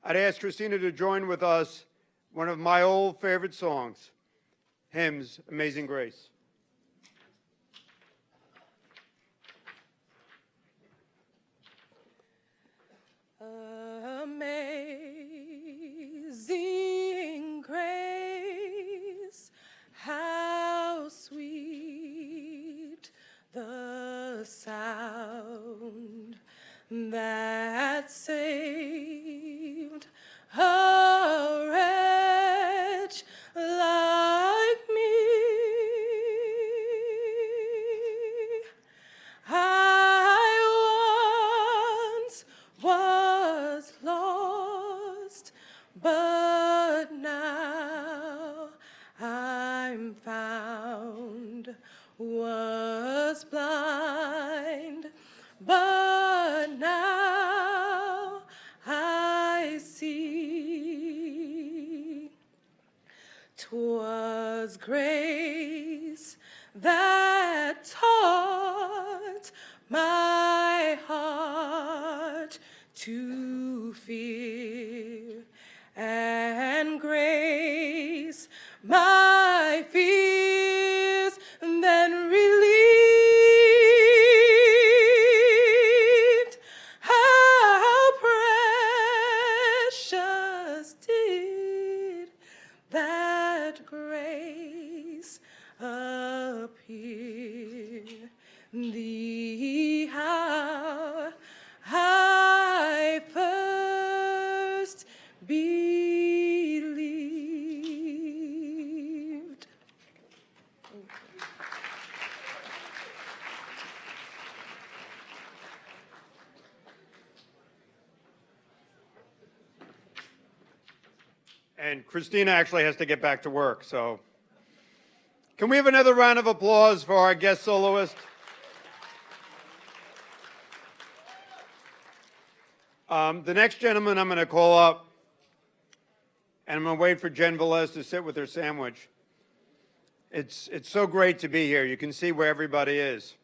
I'd ask Christina to join with us one of my old favorite songs, hymns, Amazing Grace. Amazing grace, how sweet the sound that saved a wretch like me. I once was lost, but now I'm found, was blind, but now I see. 'Twas grace that taught my heart to fear, and grace my fears then relieved. How precious did that grace appear, the hour I first believed. And Christina actually has to get back to work, so can we have another round of applause for our guest soloist? The next gentleman I'm going to call up, and I'm going to wait for Jen Velez to sit with her sandwich. It's so great to be here. You can see where everybody is.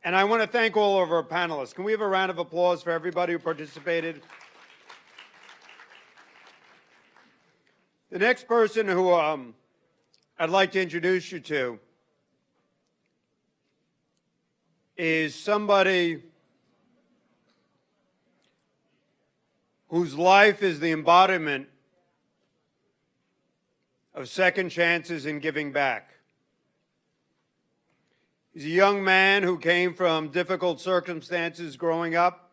And I want to thank all of our panelists. Can we have a round of applause for everybody who participated? The next person who I'd like to introduce you to is somebody whose life is the embodiment of second chances and giving back. He's a young man who came from difficult circumstances growing up,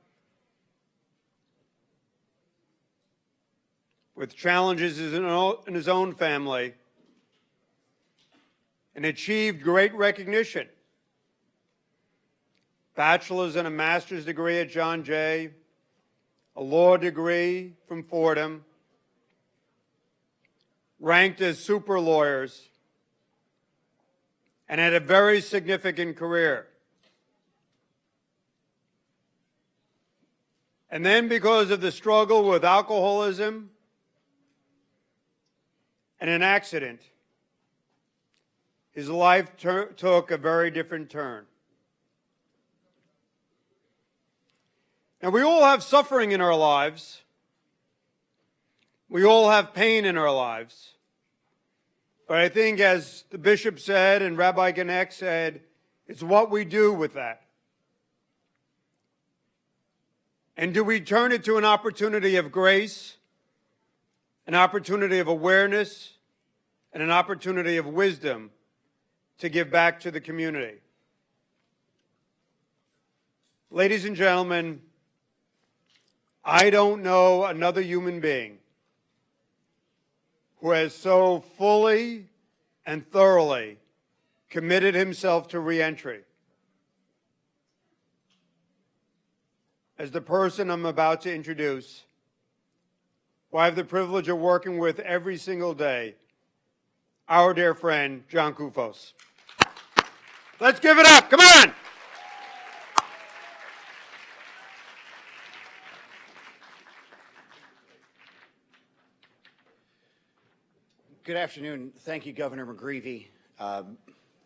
with challenges in his own family, and achieved great recognition. Bachelor's and a master's degree at John Jay, a law degree from Fordham, ranked as super lawyers, and had a very significant career. And then, because of the struggle with alcoholism and an accident, his life took a very different turn. Now, we all have suffering in our lives. We all have pain in our lives. But I think, as the bishop said and Rabbi Ganek said, it's what we do with that. And do we turn it to an opportunity of grace, an opportunity of awareness, and an opportunity of wisdom to give back to the community? Ladies and gentlemen, I don't know another human being who has so fully and thoroughly committed himself to reentry as the person I'm about to introduce, who I have the privilege of working with every single day, our dear friend, John Koufos. Let's give it up, come on! Good afternoon. Thank you, Governor McGreevey.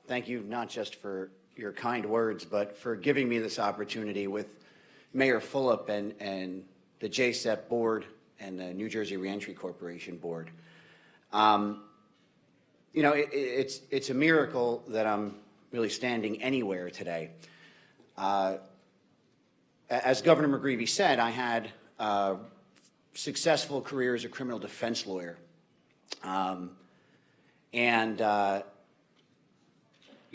Thank you not just for your kind words, but for giving me this opportunity with Mayor Fulop and the JSEP board and the New Jersey Reentry Corporation board. You know, it's a miracle that I'm really standing anywhere today. As Governor McGreevey said, I had a successful career as a criminal defense lawyer. You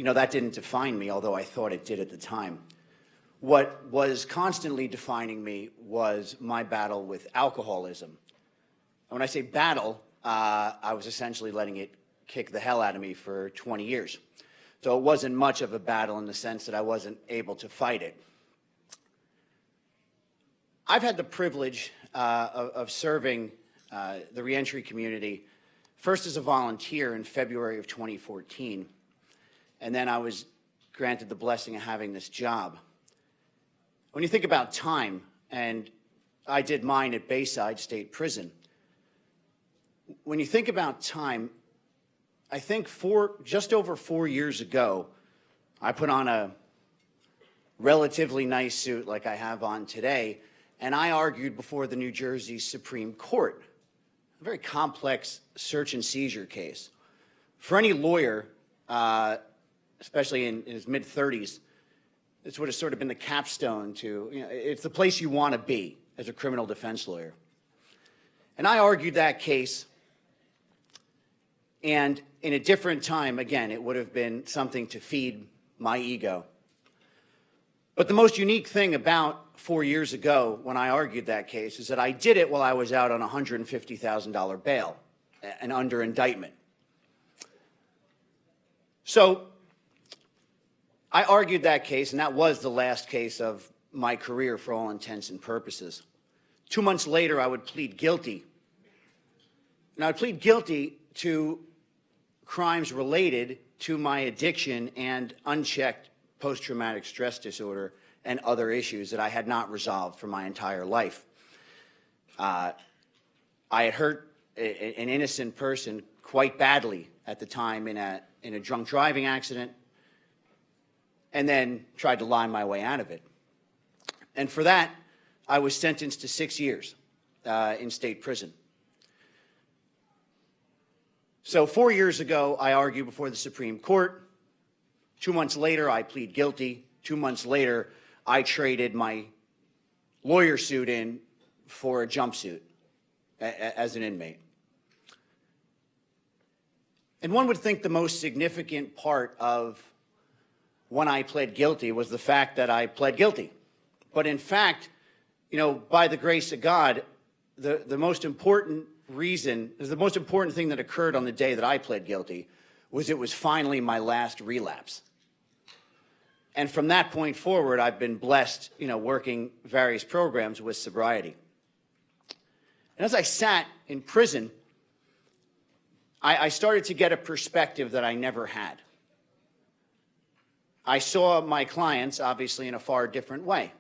know, that didn't define me, although I thought it did at the time. What was constantly defining me was my battle with alcoholism. And when I say battle, I was essentially letting it kick the hell out of me for 20 years. So it wasn't much of a battle in the sense that I wasn't able to fight it. I've had the privilege of serving the reentry community first as a volunteer in February of 2014, and then I was granted the blessing of having this job. When you think about time, and I did mine at Bayside State Prison, when you think about time, I think just over 4 years ago, I put on a relatively nice suit like I have on today, and I argued before the New Jersey Supreme Court, a very complex search and seizure case. For any lawyer, especially in his mid-30s, this would have sort of been the capstone to, you know, it's the place you want to be as a criminal defense lawyer. And I argued that case, and in a different time, again, it would have been something to feed my ego. But the most unique thing about 4 years ago when I argued that case is that I did it while I was out on $150,000 bail and under indictment. So I argued that case, and that was the last case of my career for all intents and purposes. 2 months later, I would plead guilty. And I would plead guilty to crimes related to my addiction and unchecked post-traumatic stress disorder and other issues that I had not resolved for my entire life. I had hurt an innocent person quite badly at the time in a drunk driving accident, and then tried to lie my way out of it. And for that, I was sentenced to 6 years in state prison. So 4 years ago, I argued before the Supreme Court. 2 months later, I plead guilty. 2 months later, I traded my lawyer suit in for a jumpsuit as an inmate. And one would think the most significant part of when I pled guilty was the fact that I pled guilty. But in fact, you know, by the grace of God, the most important reason, the most important thing that occurred on the day that I pled guilty was it was finally my last relapse. And from that point forward, I've been blessed, working various programs with sobriety. And as I sat in prison, I started to get a perspective that I never had. I saw my clients, obviously, in a far different way,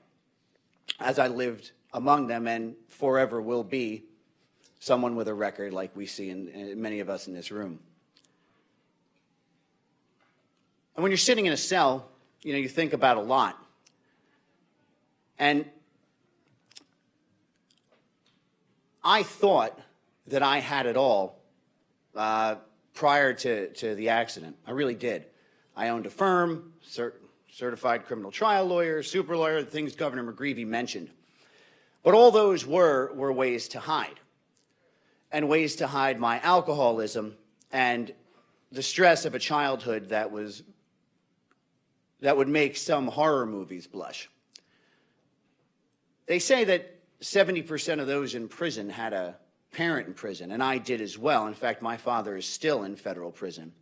as I lived among them and forever will be someone with a record like we see in many of us in this room. And when you're sitting in a cell, you think about a lot. And I thought that I had it all prior to the accident. I really did. I owned a firm, certified criminal trial lawyer, super lawyer, the things Governor McGreevey mentioned. But all those were ways to hide, and ways to hide my alcoholism and the stress of a childhood that would make some horror movies blush. They say that 70% of those in prison had a parent in prison, and I did as well. In fact, my father is still in federal prison.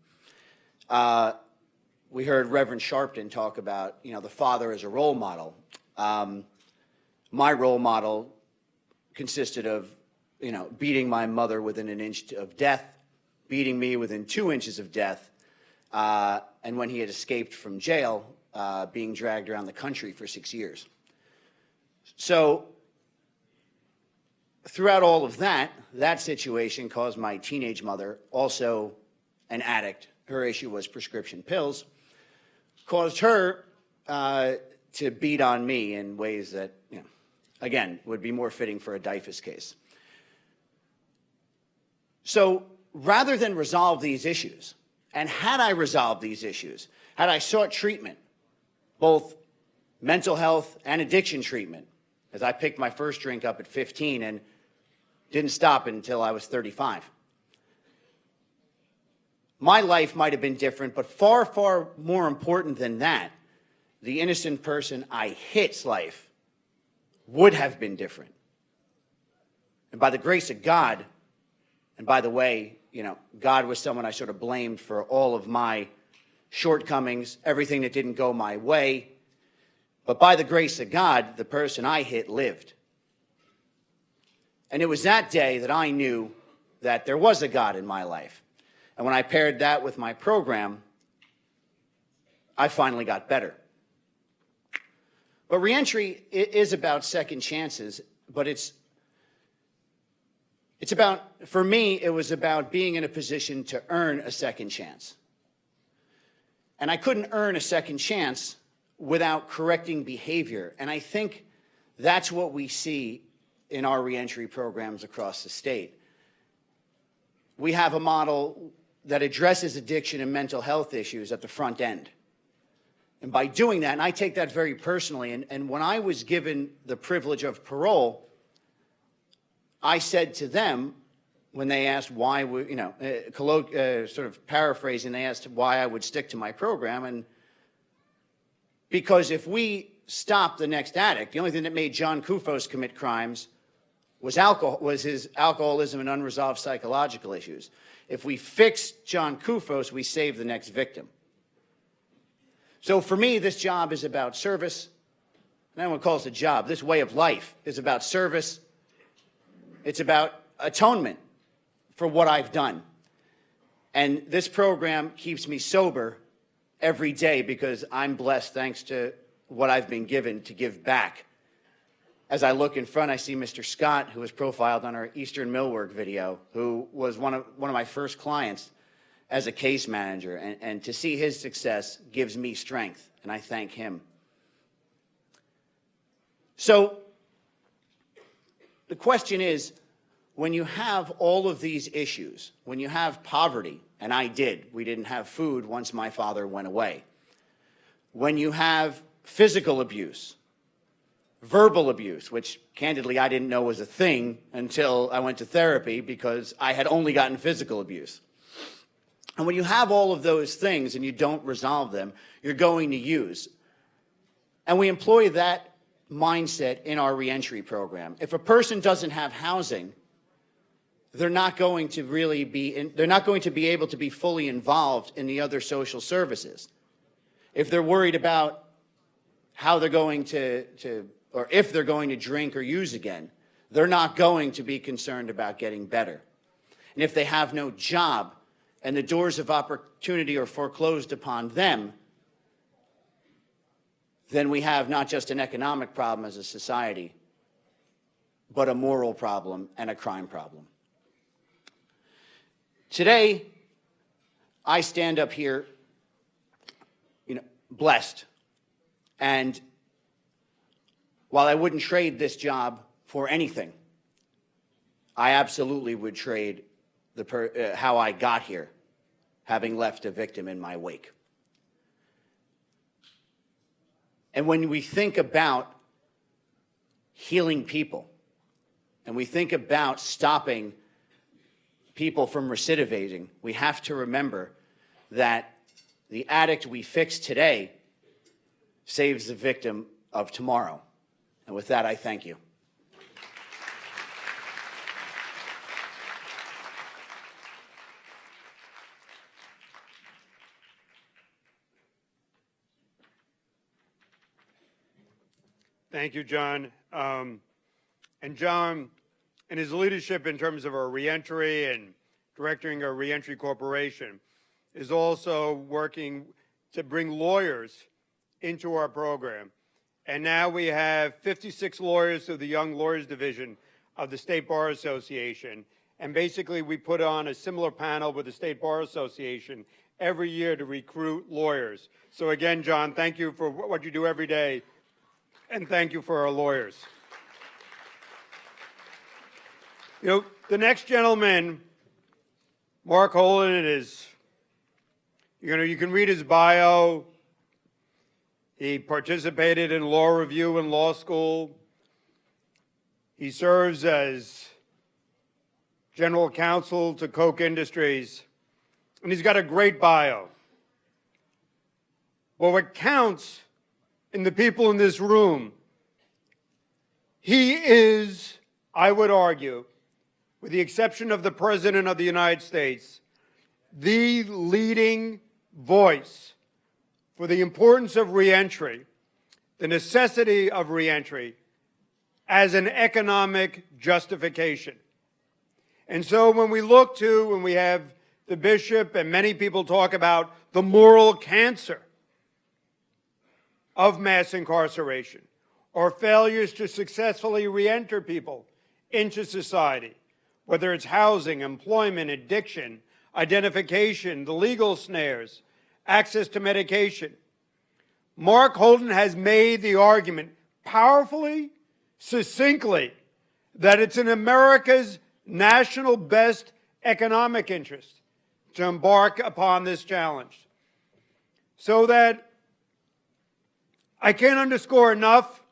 We heard Reverend Sharpton talk about, the father as a role model. My role model consisted of, beating my mother within an inch of death, beating me within 2 inches of death, and when he had escaped from jail, being dragged around the country for 6 years. So throughout all of that situation caused my teenage mother, also an addict, her issue was prescription pills, caused her to beat on me in ways that, again, would be more fitting for a DIFUS case. So rather than resolve these issues, and had I resolved these issues, had I sought treatment, both mental health and addiction treatment, as I picked my first drink up at 15 and didn't stop until I was 35. My life might have been different, but far, far more important than that, the innocent person I hit's life would have been different. And by the grace of God, and by the way, God was someone I sort of blamed for all of my shortcomings, everything that didn't go my way. But by the grace of God, the person I hit lived. And it was that day that I knew that there was a God in my life. And when I paired that with my program, I finally got better. But reentry is about second chances, but it's about, for me, it was about being in a position to earn a second chance. And I couldn't earn a second chance without correcting behavior. And I think that's what we see in our reentry programs across the state. We have a model that addresses addiction and mental health issues at the front end. And by doing that, and I take that very personally, and when I was given the privilege of parole, I said to them, when they asked why, sort of paraphrasing, they asked why I would stick to my program, and because if we stop the next addict, the only thing that made John Kufos commit crimes was his alcoholism and unresolved psychological issues. If we fix John Kufos, we save the next victim. So for me, this job is about service. And everyone calls it a job. This way of life is about service. It's about atonement for what I've done. And this program keeps me sober every day because I'm blessed, thanks to what I've been given, to give back. As I look in front, I see Mr. Scott, who was profiled on our Eastern Millwork video, who was one of my first clients as a case manager. And to see his success gives me strength, and I thank him. So the question is, when you have all of these issues, when you have poverty, and I did, we didn't have food once my father went away. When you have physical abuse, verbal abuse, which candidly I didn't know was a thing until I went to therapy because I had only gotten physical abuse. And when you have all of those things and you don't resolve them, you're going to use. And we employ that mindset in our reentry program. If a person doesn't have housing, they're not going to really they're not going to be able to be fully involved in the other social services. If they're worried about how they're going or if they're going to drink or use again, they're not going to be concerned about getting better. And if they have no job and the doors of opportunity are foreclosed upon them, then we have not just an economic problem as a society, but a moral problem and a crime problem. Today, I stand up here, blessed. And while I wouldn't trade this job for anything, I absolutely would trade how I got here, having left a victim in my wake. And when we think about healing people, and we think about stopping people from recidivating, we have to remember that the addict we fix today saves the victim of tomorrow. And with that, I thank you. Thank you, John. And John, in his leadership in terms of our reentry and directing our Reentry Corporation, is also working to bring lawyers into our program. And now we have 56 lawyers through the Young Lawyers Division of the State Bar Association. And basically, we put on a similar panel with the State Bar Association every year to recruit lawyers. So again, John, thank you for what you do every day. And thank you for our lawyers. The next gentleman, Mark Holden, is, you can read his bio. He participated in law review in law school. He serves as general counsel to Koch Industries. And he's got a great bio. But what counts in the people in this room, he is, I would argue, with the exception of the President of the United States, the leading voice for the importance of reentry, the necessity of reentry as an economic justification. And so when we have the bishop and many people talk about the moral cancer of mass incarceration or failures to successfully reenter people into society, whether it's housing, employment, addiction, identification, the legal snares, access to medication. Mark Holden has made the argument powerfully, succinctly, that it's in America's national best economic interest to embark upon this challenge. So that I can't underscore enough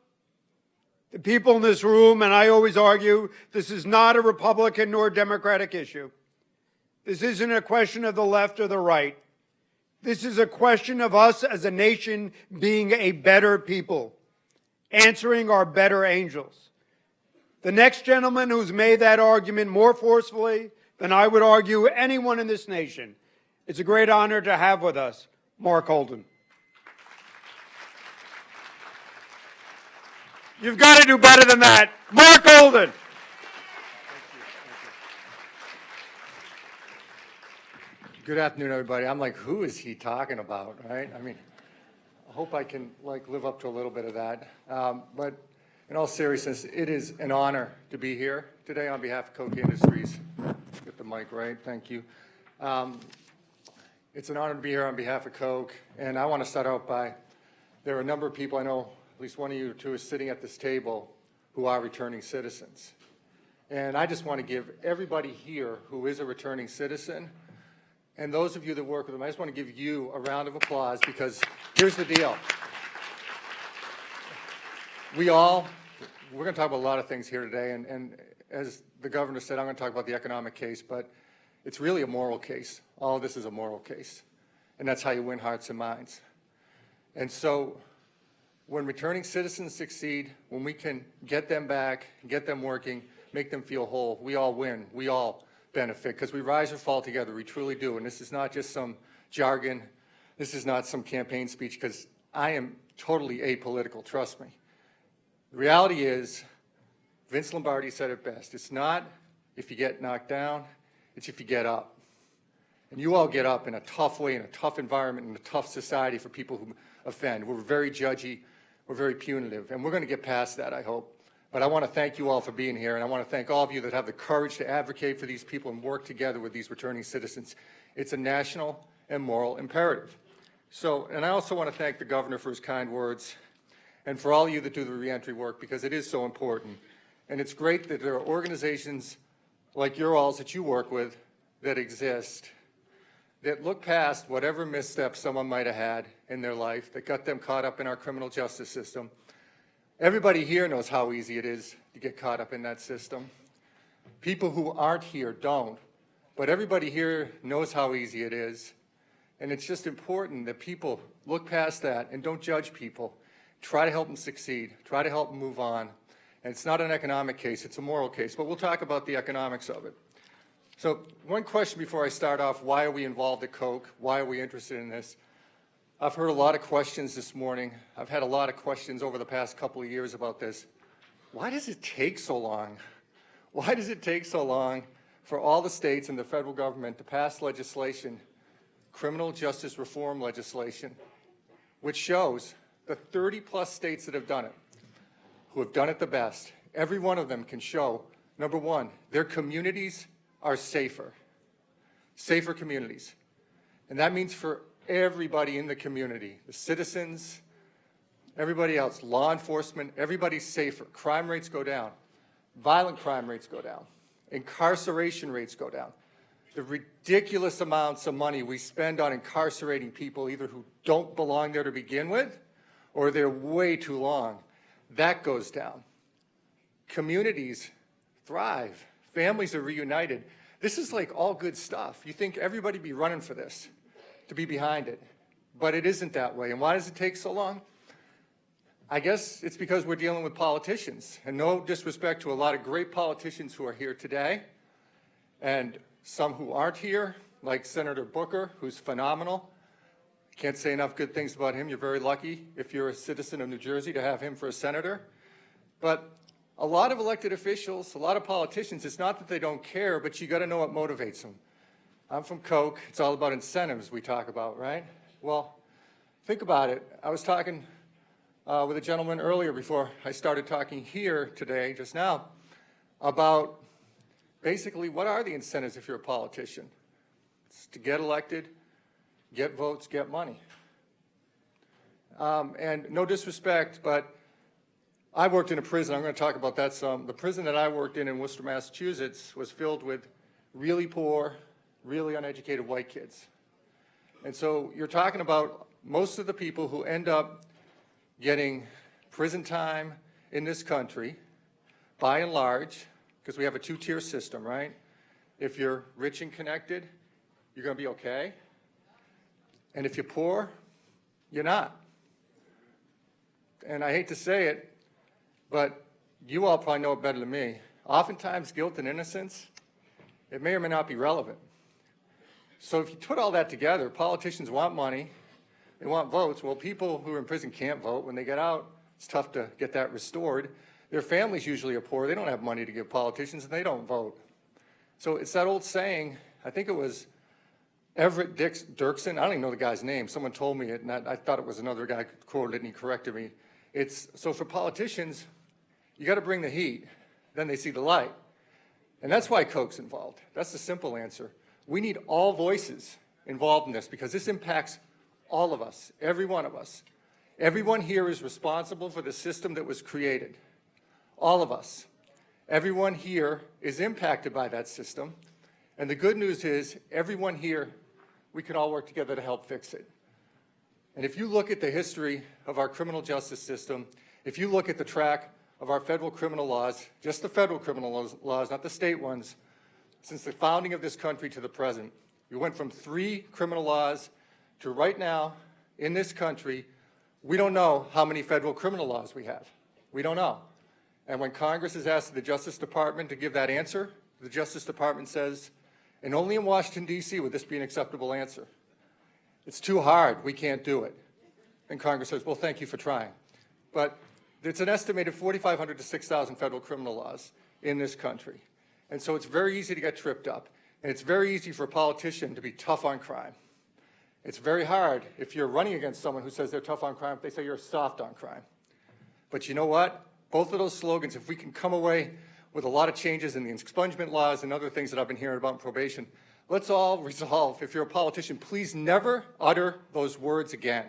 the people in this room, and I always argue, this is not a Republican nor Democratic issue. This isn't a question of the left or the right. This is a question of us as a nation being a better people, answering our better angels. The next gentleman who's made that argument more forcefully than I would argue anyone in this nation, it's a great honor to have with us Mark Holden. You've got to do better than that. Mark Holden. Good afternoon, everybody. I'm like, who is he talking about, right? I mean, I hope I can live up to a little bit of that. But in all seriousness, it is an honor to be here today on behalf of Koch Industries. Get the mic right, thank you. It's an honor to be here on behalf of Koch, and I want to start out by, there are a number of people I know, at least one of you or two is sitting at this table who are returning citizens. And I just want to give everybody here who is a returning citizen, and those of you that work with them, I just want to give you a round of applause, because here's the deal. We're going to talk about a lot of things here today, and as the governor said, I'm going to talk about the economic case, but it's really a moral case. All of this is a moral case, and that's how you win hearts and minds. And so when returning citizens succeed, when we can get them back, get them working, make them feel whole, we all win. We all benefit because we rise or fall together. We truly do. And this is not just some jargon. This is not some campaign speech because I am totally apolitical, trust me. The reality is, Vince Lombardi said it best. It's not if you get knocked down, it's if you get up. And you all get up in a tough way, in a tough environment, in a tough society for people who offend. We're very judgy, we're very punitive, and we're going to get past that, I hope. But I want to thank you all for being here, and I want to thank all of you that have the courage to advocate for these people and work together with these returning citizens. It's a national and moral imperative. So, and I also want to thank the governor for his kind words and for all of you that do the reentry work because it is so important. And it's great that there are organizations like your alls that you work with that exist that look past whatever missteps someone might have had in their life that got them caught up in our criminal justice system. Everybody here knows how easy it is to get caught up in that system. People who aren't here don't, but everybody here knows how easy it is. And it's just important that people look past that and don't judge people. Try to help them succeed. Try to help them move on. And it's not an economic case, it's a moral case, but we'll talk about the economics of it. So one question before I start off, why are we involved at Koch? Why are we interested in this? I've heard a lot of questions this morning. I've had a lot of questions over the past couple of years about this. Why does it take so long? Why does it take so long for all the states and the federal government to pass legislation, criminal justice reform legislation, which shows the 30-plus states that have done it, who have done it the best, every one of them can show, number one, their communities are safer communities. And that means for everybody in the community, the citizens, everybody else, law enforcement, everybody's safer. Crime rates go down. Violent crime rates go down. Incarceration rates go down. The ridiculous amounts of money we spend on incarcerating people either who don't belong there to begin with or they're way too long, that goes down. Communities thrive. Families are reunited. This is like all good stuff. You think everybody be running for this, to be behind it. But it isn't that way. And why does it take so long? I guess it's because we're dealing with politicians. And no disrespect to a lot of great politicians who are here today, and some who aren't here, like Senator Booker, who's phenomenal. Can't say enough good things about him. You're very lucky, if you're a citizen of New Jersey, to have him for a senator. But a lot of elected officials, a lot of politicians, it's not that they don't care, but you got to know what motivates them. I'm from Koch. It's all about incentives we talk about, right? Well, think about it. I was talking with a gentleman earlier before I started talking here today, just now, about basically what are the incentives if you're a politician? It's to get elected, get votes, get money. And no disrespect, but I worked in a prison. I'm going to talk about that some. The prison that I worked in Worcester, Massachusetts was filled with really poor, really uneducated white kids. And so you're talking about most of the people who end up getting prison time in this country, by and large, because we have a two-tier system, right? If you're rich and connected, you're going to be okay. And if you're poor, you're not. And I hate to say it, but you all probably know it better than me. Oftentimes, guilt and innocence, it may or may not be relevant. So if you put all that together, politicians want money, they want votes. Well, people who are in prison can't vote. When they get out, it's tough to get that restored. Their families usually are poor. They don't have money to give politicians, and they don't vote. So it's that old saying, I think it was Everett Dirksen, I don't even know the guy's name. Someone told me it, and I thought it was another guy quoted it, and he corrected me. So for politicians, you got to bring the heat. Then they see the light. And that's why Koch's involved. That's the simple answer. We need all voices involved in this because this impacts all of us, every one of us. Everyone here is responsible for the system that was created. All of us. Everyone here is impacted by that system. And the good news is everyone here, we can all work together to help fix it. And if you look at the history of our criminal justice system, if you look at the track of our federal criminal laws, just the federal criminal laws, not the state ones, since the founding of this country to the present, we went from 3 criminal laws to right now in this country, we don't know how many federal criminal laws we have. We don't know. And when Congress has asked the Justice Department to give that answer, the Justice Department says And only in Washington, D.C. would this be an acceptable answer. It's too hard. We can't do it. And Congress says, well, thank you for trying. But it's an estimated 4,500 to 6,000 federal criminal laws in this country. And so it's very easy to get tripped up. And it's very easy for a politician to be tough on crime. It's very hard if you're running against someone who says they're tough on crime, if they say you're soft on crime. But you know what? Both of those slogans, if we can come away with a lot of changes in the expungement laws and other things that I've been hearing about in probation, let's all resolve, if you're a politician, please never utter those words again.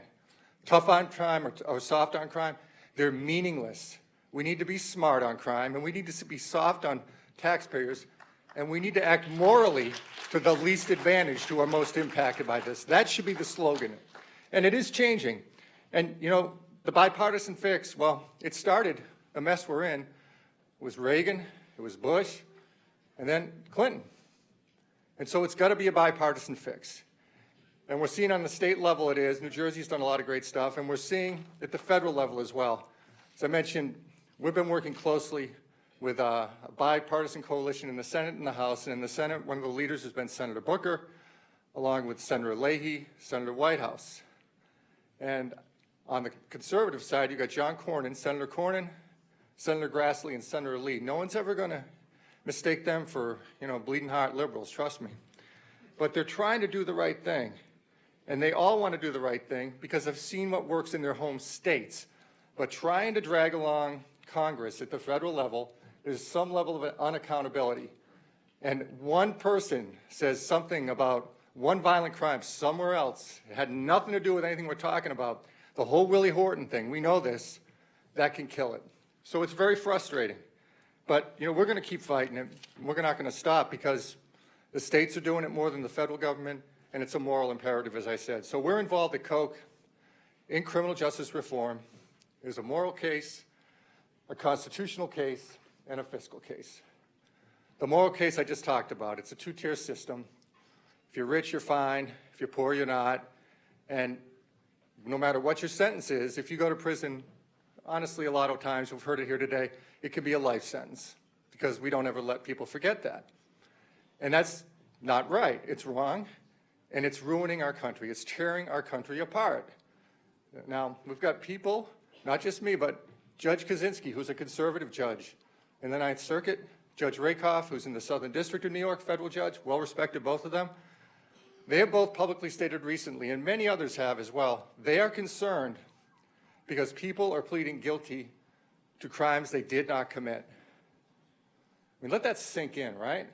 Tough on crime or soft on crime, they're meaningless. We need to be smart on crime, and we need to be soft on taxpayers, and we need to act morally to the least advantage to our most impacted by this. That should be the slogan. And it is changing. And, you know, the bipartisan fix, well, it started, the mess we're in, was Reagan, it was Bush, and then Clinton. And so it's got to be a bipartisan fix. And we're seeing on the state level it is. New Jersey's done a lot of great stuff, and we're seeing at the federal level as well. As I mentioned, we've been working closely with a bipartisan coalition in the Senate and the House. And in the Senate, one of the leaders has been Senator Booker, along with Senator Leahy, Senator Whitehouse. And on the conservative side, you've got John Cornyn, Senator Cornyn, Senator Grassley, and Senator Lee. No one's ever going to mistake them for, you know, bleeding heart liberals, trust me. But they're trying to do the right thing. And they all want to do the right thing because they've seen what works in their home states. But trying to drag along Congress at the federal level, there's some level of unaccountability. And one person says something about one violent crime somewhere else, it had nothing to do with anything we're talking about, the whole Willie Horton thing, we know this, that can kill it. So it's very frustrating. But, you know, we're going to keep fighting it. We're not going to stop because the states are doing it more than the federal government, and it's a moral imperative, as I said. So we're involved at Koch in criminal justice reform. There's a moral case, a constitutional case, and a fiscal case. The moral case I just talked about, it's a two-tier system. If you're rich, you're fine. If you're poor, you're not. And no matter what your sentence is, if you go to prison, honestly, a lot of times, we've heard it here today, it could be a life sentence because we don't ever let people forget that. And that's not right. It's wrong, and it's ruining our country. It's tearing our country apart. Now, we've got people, not just me, but Judge Kaczynski, who's a conservative judge in the Ninth Circuit, Judge Rakoff, who's in the Southern District of New York, federal judge, well-respected, both of them. They have both publicly stated recently, and many others have as well, they are concerned because people are pleading guilty to crimes they did not commit. I mean, let that sink in, right?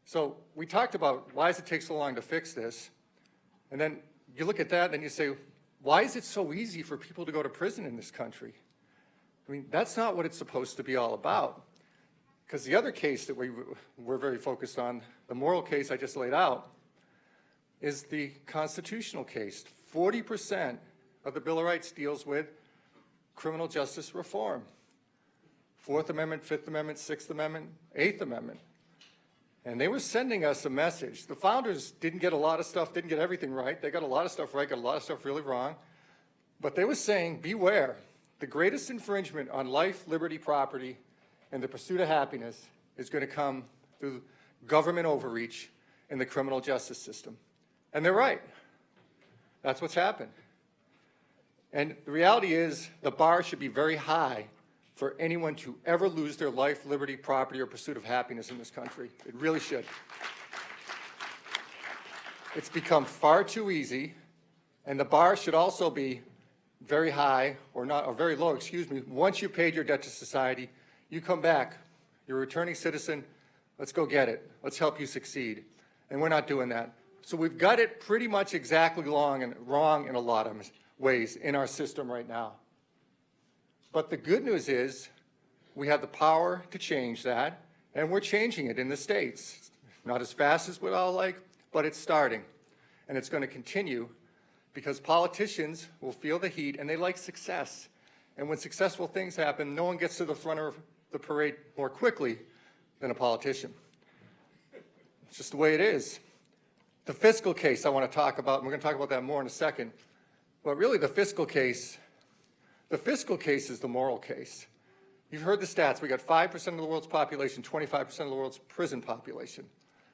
So we talked about why does it take so long to fix this? And then you look at that and you say, why is it so easy for people to go to prison in this country? I mean, that's not what it's supposed to be all about. Because the other case that we're very focused on, the moral case I just laid out, is the constitutional case. 40% of the Bill of Rights deals with criminal justice reform. Fourth Amendment, Fifth Amendment, Sixth Amendment, Eighth Amendment. And they were sending us a message. The founders didn't get a lot of stuff, didn't get everything right. They got a lot of stuff right, got a lot of stuff really wrong. But they were saying, beware. The greatest infringement on life, liberty, property, and the pursuit of happiness is going to come through government overreach in the criminal justice system. And they're right. That's what's happened. And the reality is the bar should be very high for anyone to ever lose their life, liberty, property, or pursuit of happiness in this country. It really should. It's become far too easy, and the bar should also be very high, or not, or very low, excuse me. Once you've paid your debt to society, you come back, you're a returning citizen, let's go get it. Let's help you succeed. And we're not doing that. So we've got it pretty much exactly wrong in a lot of ways in our system right now. But the good news is we have the power to change that, and we're changing it in the states. Not as fast as we'd all like, but it's starting. And it's going to continue because politicians will feel the heat, and they like success. And when successful things happen, no one gets to the front of the parade more quickly than a politician. It's just the way it is. The fiscal case I want to talk about, and we're going to talk about that more in a second, but really the fiscal case is the moral case. You've heard the stats. We got 5% of the world's population, 25% of the world's prison population.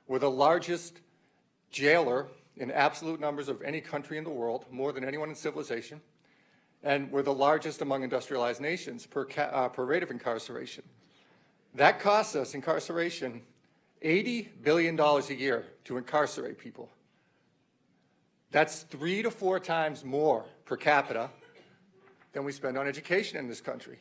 We're the largest jailer in absolute numbers of any country in the world, more than anyone in civilization. And we're the largest among industrialized nations per rate of incarceration. That costs us, incarceration, $80 billion a year to incarcerate people. That's 3 to 4 times more per capita than we spend on education in this country.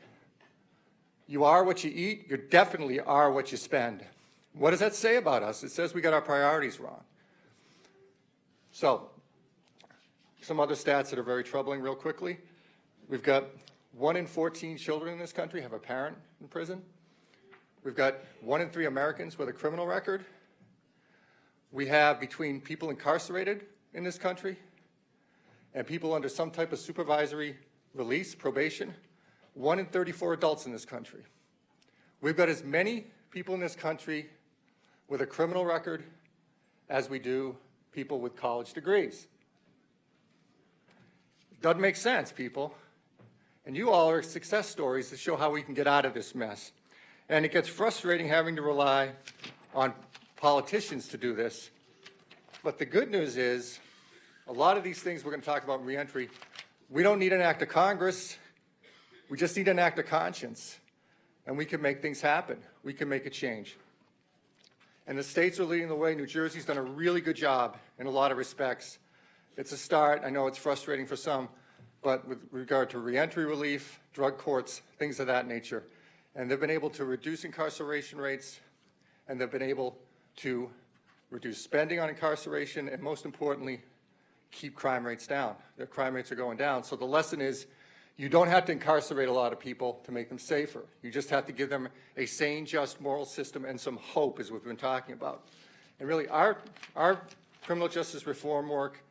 You are what you eat, you definitely are what you spend. What does that say about us? It says we got our priorities wrong. So, some other stats that are very troubling real quickly. We've got 1 in 14 children in this country have a parent in prison. We've got 1 in 3 Americans with a criminal record. We have, between people incarcerated in this country and people under some type of supervisory release, probation, 1 in 34 adults in this country. We've got as many people in this country with a criminal record as we do people with college degrees. Doesn't make sense, people. And you all are success stories that show how we can get out of this mess. And it gets frustrating having to rely on politicians to do this. But the good news is, a lot of these things we're going to talk about in reentry, we don't need an act of Congress. We just need an act of conscience. And we can make things happen. We can make a change. And the states are leading the way. New Jersey's done a really good job in a lot of respects. It's a start. I know it's frustrating for some, but with regard to reentry relief, drug courts, things of that nature. And they've been able to reduce incarceration rates, and they've been able to reduce spending on incarceration, and most importantly, keep crime rates down. Their crime rates are going down. So the lesson is, you don't have to incarcerate a lot of people to make them safer. You just have to give them a sane, just, moral system and some hope, is what we've been talking about. And really, our criminal justice reform work,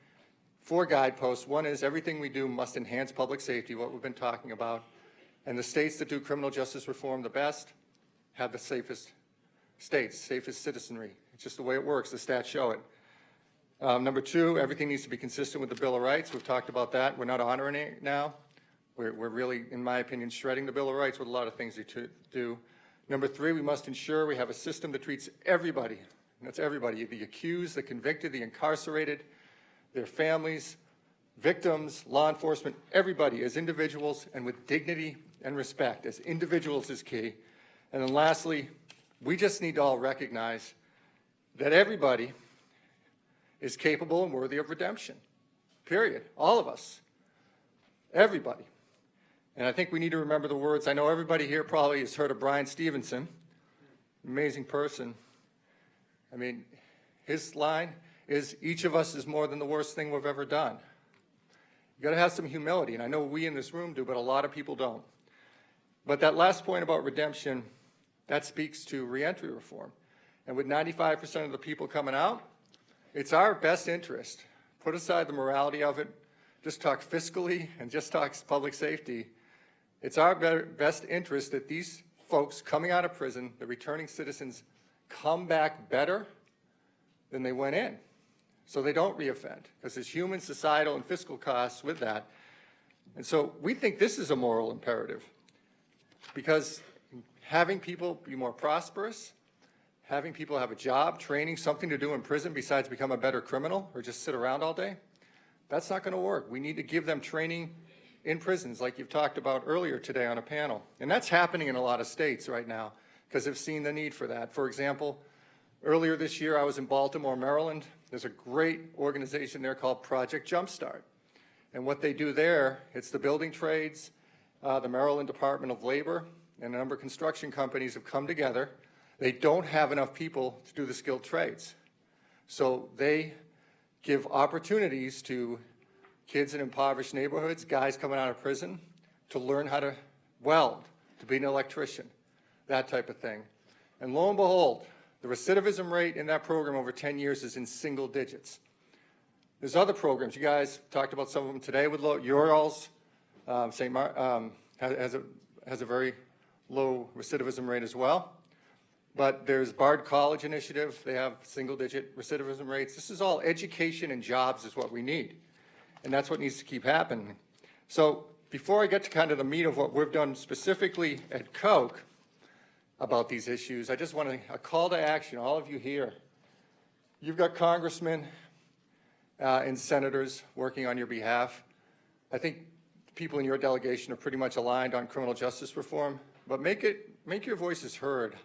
4 guideposts. One is everything we do must enhance public safety, what we've been talking about. And the states that do criminal justice reform the best have the safest states, safest citizenry. It's just the way it works. The stats show it. Number 2, everything needs to be consistent with the Bill of Rights. We've talked about that. We're not honoring it now. We're really, in my opinion, shredding the Bill of Rights with a lot of things to do. Number 3, we must ensure we have a system that treats everybody, and that's everybody, the accused, the convicted, the incarcerated, their families, victims, law enforcement, everybody as individuals and with dignity and respect. As individuals is key. And then lastly, we just need to all recognize that everybody is capable and worthy of redemption, period. All of us, everybody. And I think we need to remember the words. I know everybody here probably has heard of Brian Stevenson, amazing person. I mean, his line is, each of us is more than the worst thing we've ever done. You gotta have some humility, and I know we in this room do, but a lot of people don't. But that last point about redemption, that speaks to reentry reform. And with 95% of the people coming out, it's our best interest. Put aside the morality of it, just talk fiscally and just talk public safety. It's our best interest that these folks coming out of prison, the returning citizens, come back better than they went in, so they don't reoffend, because there's human, societal, and fiscal costs with that. And so we think this is a moral imperative, because having people be more prosperous, having people have a job, training, something to do in prison besides become a better criminal or just sit around all day, that's not going to work. We need to give them training in prisons, like you've talked about earlier today on a panel. And that's happening in a lot of states right now, because they've seen the need for that. For example, earlier this year, I was in Baltimore, Maryland. There's a great organization there called Project Jumpstart. And what they do there, it's the building trades, the Maryland Department of Labor, and a number of construction companies have come together. They don't have enough people to do the skilled trades. So they give opportunities to kids in impoverished neighborhoods, guys coming out of prison, to learn how to weld, to be an electrician, that type of thing. And lo and behold, the recidivism rate in that program over 10 years is in single digits. There's other programs. You guys talked about some of them today with Urals. St. Mark has a very low recidivism rate as well. But there's Bard College Initiative. They have single-digit recidivism rates. This is all education and jobs is what we need. And that's what needs to keep happening. So before I get to kind of the meat of what we've done specifically at Koch about these issues, I just want a call to action, all of you here. You've got congressmen and senators working on your behalf. I think people in your delegation are pretty much aligned on criminal justice reform, but make your voices heard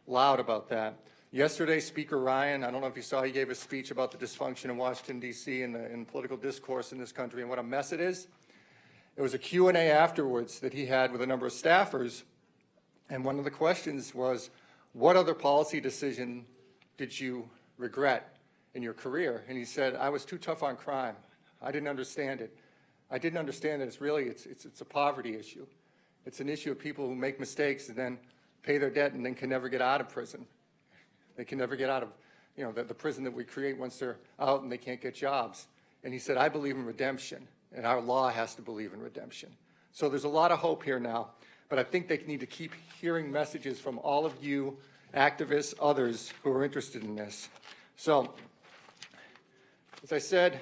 loud about that. Yesterday, Speaker Ryan, I don't know if you saw, he gave a speech about the dysfunction in Washington, D.C. and the political discourse in this country and what a mess it is. It was a Q&A afterwards that he had with a number of staffers, and one of the questions was, what other policy decision did you regret in your career? And he said, I was too tough on crime. I didn't understand it. I didn't understand that it's a poverty issue. It's an issue of people who make mistakes and then pay their debt and then can never get out of prison. They can never get out of, the prison that we create once they're out and they can't get jobs. And he said, I believe in redemption, and our law has to believe in redemption. So there's a lot of hope here now, but I think they need to keep hearing messages from all of you, activists, others who are interested in this. So, as I said,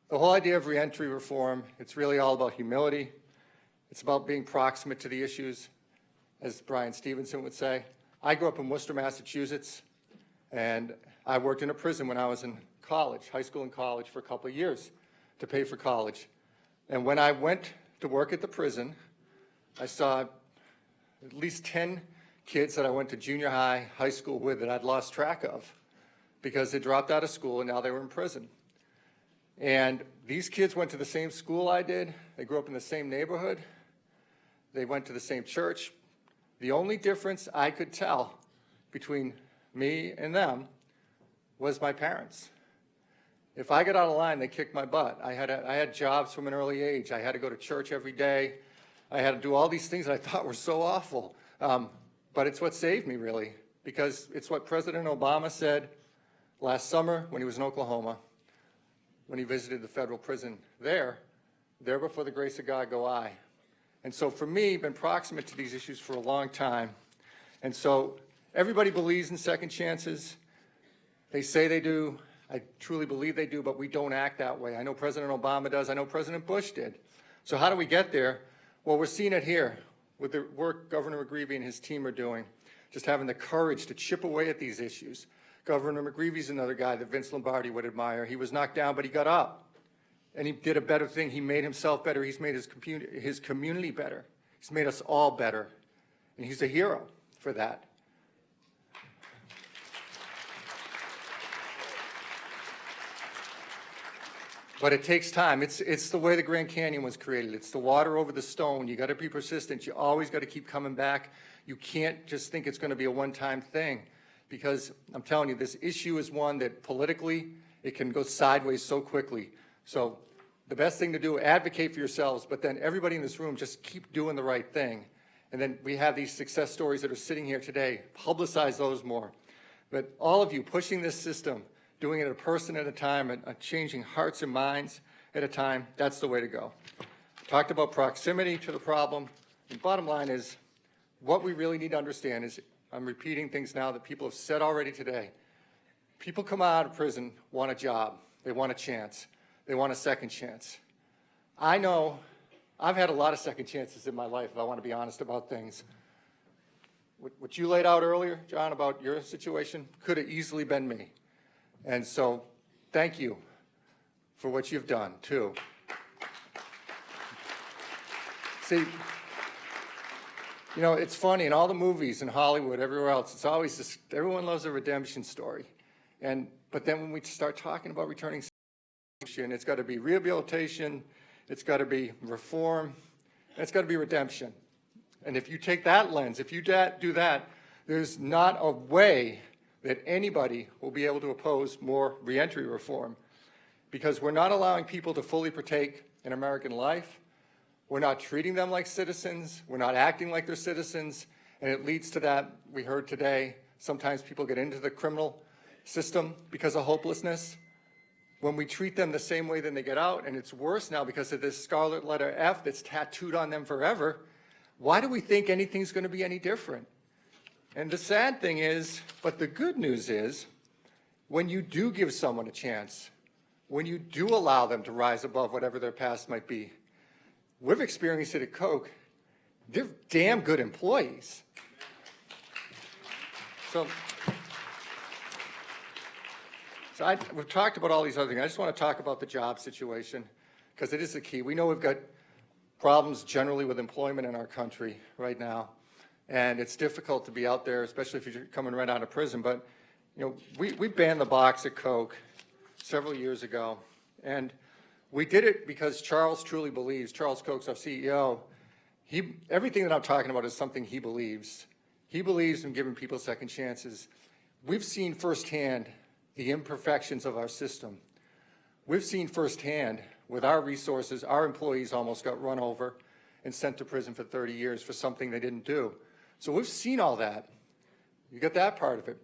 the whole idea of reentry reform, it's really all about humility. It's about being proximate to the issues, as Brian Stevenson would say. I grew up in Worcester, Massachusetts, and I worked in a prison when I was in college, high school and college, for a couple of years to pay for college. And when I went to work at the prison, I saw at least 10 kids that I went to junior high, high school with that I'd lost track of because they dropped out of school and now they were in prison. And these kids went to the same school I did. They grew up in the same neighborhood. They went to the same church. The only difference I could tell between me and them was my parents. If I got out of line, they kicked my butt. I had jobs from an early age. I had to go to church every day. I had to do all these things that I thought were so awful. But it's what saved me, really, because it's what President Obama said last summer when he was in Oklahoma, when he visited the federal prison there before the grace of God go I. And so for me, I've been proximate to these issues for a long time. And so everybody believes in second chances. They say they do. I truly believe they do, but we don't act that way. I know President Obama does. I know President Bush did. So how do we get there? Well, we're seeing it here with the work Governor McGreevey and his team are doing, just having the courage to chip away at these issues. Governor McGreevey's another guy that Vince Lombardi would admire. He was knocked down, but he got up. And he did a better thing. He made himself better. He's made his community better. He's made us all better. And he's a hero for that. But it takes time. It's the way the Grand Canyon was created. It's the water over the stone. You got to be persistent. You always got to keep coming back. You can't just think it's going to be a one-time thing, because I'm telling you, this issue is one that politically it can go sideways so quickly. So the best thing to do, advocate for yourselves, but then everybody in this room just keep doing the right thing. And then we have these success stories that are sitting here today. Publicize those more. But all of you pushing this system, doing it a person at a time, and changing hearts and minds at a time, that's the way to go. Talked about proximity to the problem. The bottom line is, what we really need to understand is, I'm repeating things now that people have said already today. People come out of prison, want a job. They want a chance. They want a second chance. I know I've had a lot of second chances in my life, if I want to be honest about things. What you laid out earlier, John, about your situation, could have easily been me. And so, thank you for what you've done, too. See, it's funny, in all the movies in Hollywood, everywhere else, it's always this, everyone loves a redemption story. But then when we start talking about returning, it's got to be rehabilitation, it's got to be reform, and it's got to be redemption. And if you take that lens, if you do that, there's not a way that anybody will be able to oppose more reentry reform, because we're not allowing people to fully partake in American life. We're not treating them like citizens. We're not acting like they're citizens. And it leads to that, we heard today, sometimes people get into the criminal system because of hopelessness. When we treat them the same way, then they get out, and it's worse now because of this scarlet letter F that's tattooed on them forever. Why do we think anything's going to be any different? And the sad thing is, but the good news is, when you do give someone a chance, when you do allow them to rise above whatever their past might be, we've experienced it at Koch, they're damn good employees. So So we've talked about all these other things. I just want to talk about the job situation because it is the key. We know we've got problems generally with employment in our country right now, and it's difficult to be out there, especially if you're coming right out of prison. But we banned the box at Koch several years ago, and we did it because Charles truly believes. Charles Koch's our CEO. Everything that I'm talking about is something he believes. He believes in giving people second chances. We've seen firsthand the imperfections of our system. We've seen firsthand with our resources, our employees almost got run over and sent to prison for 30 years for something they didn't do. So we've seen all that. You got that part of it.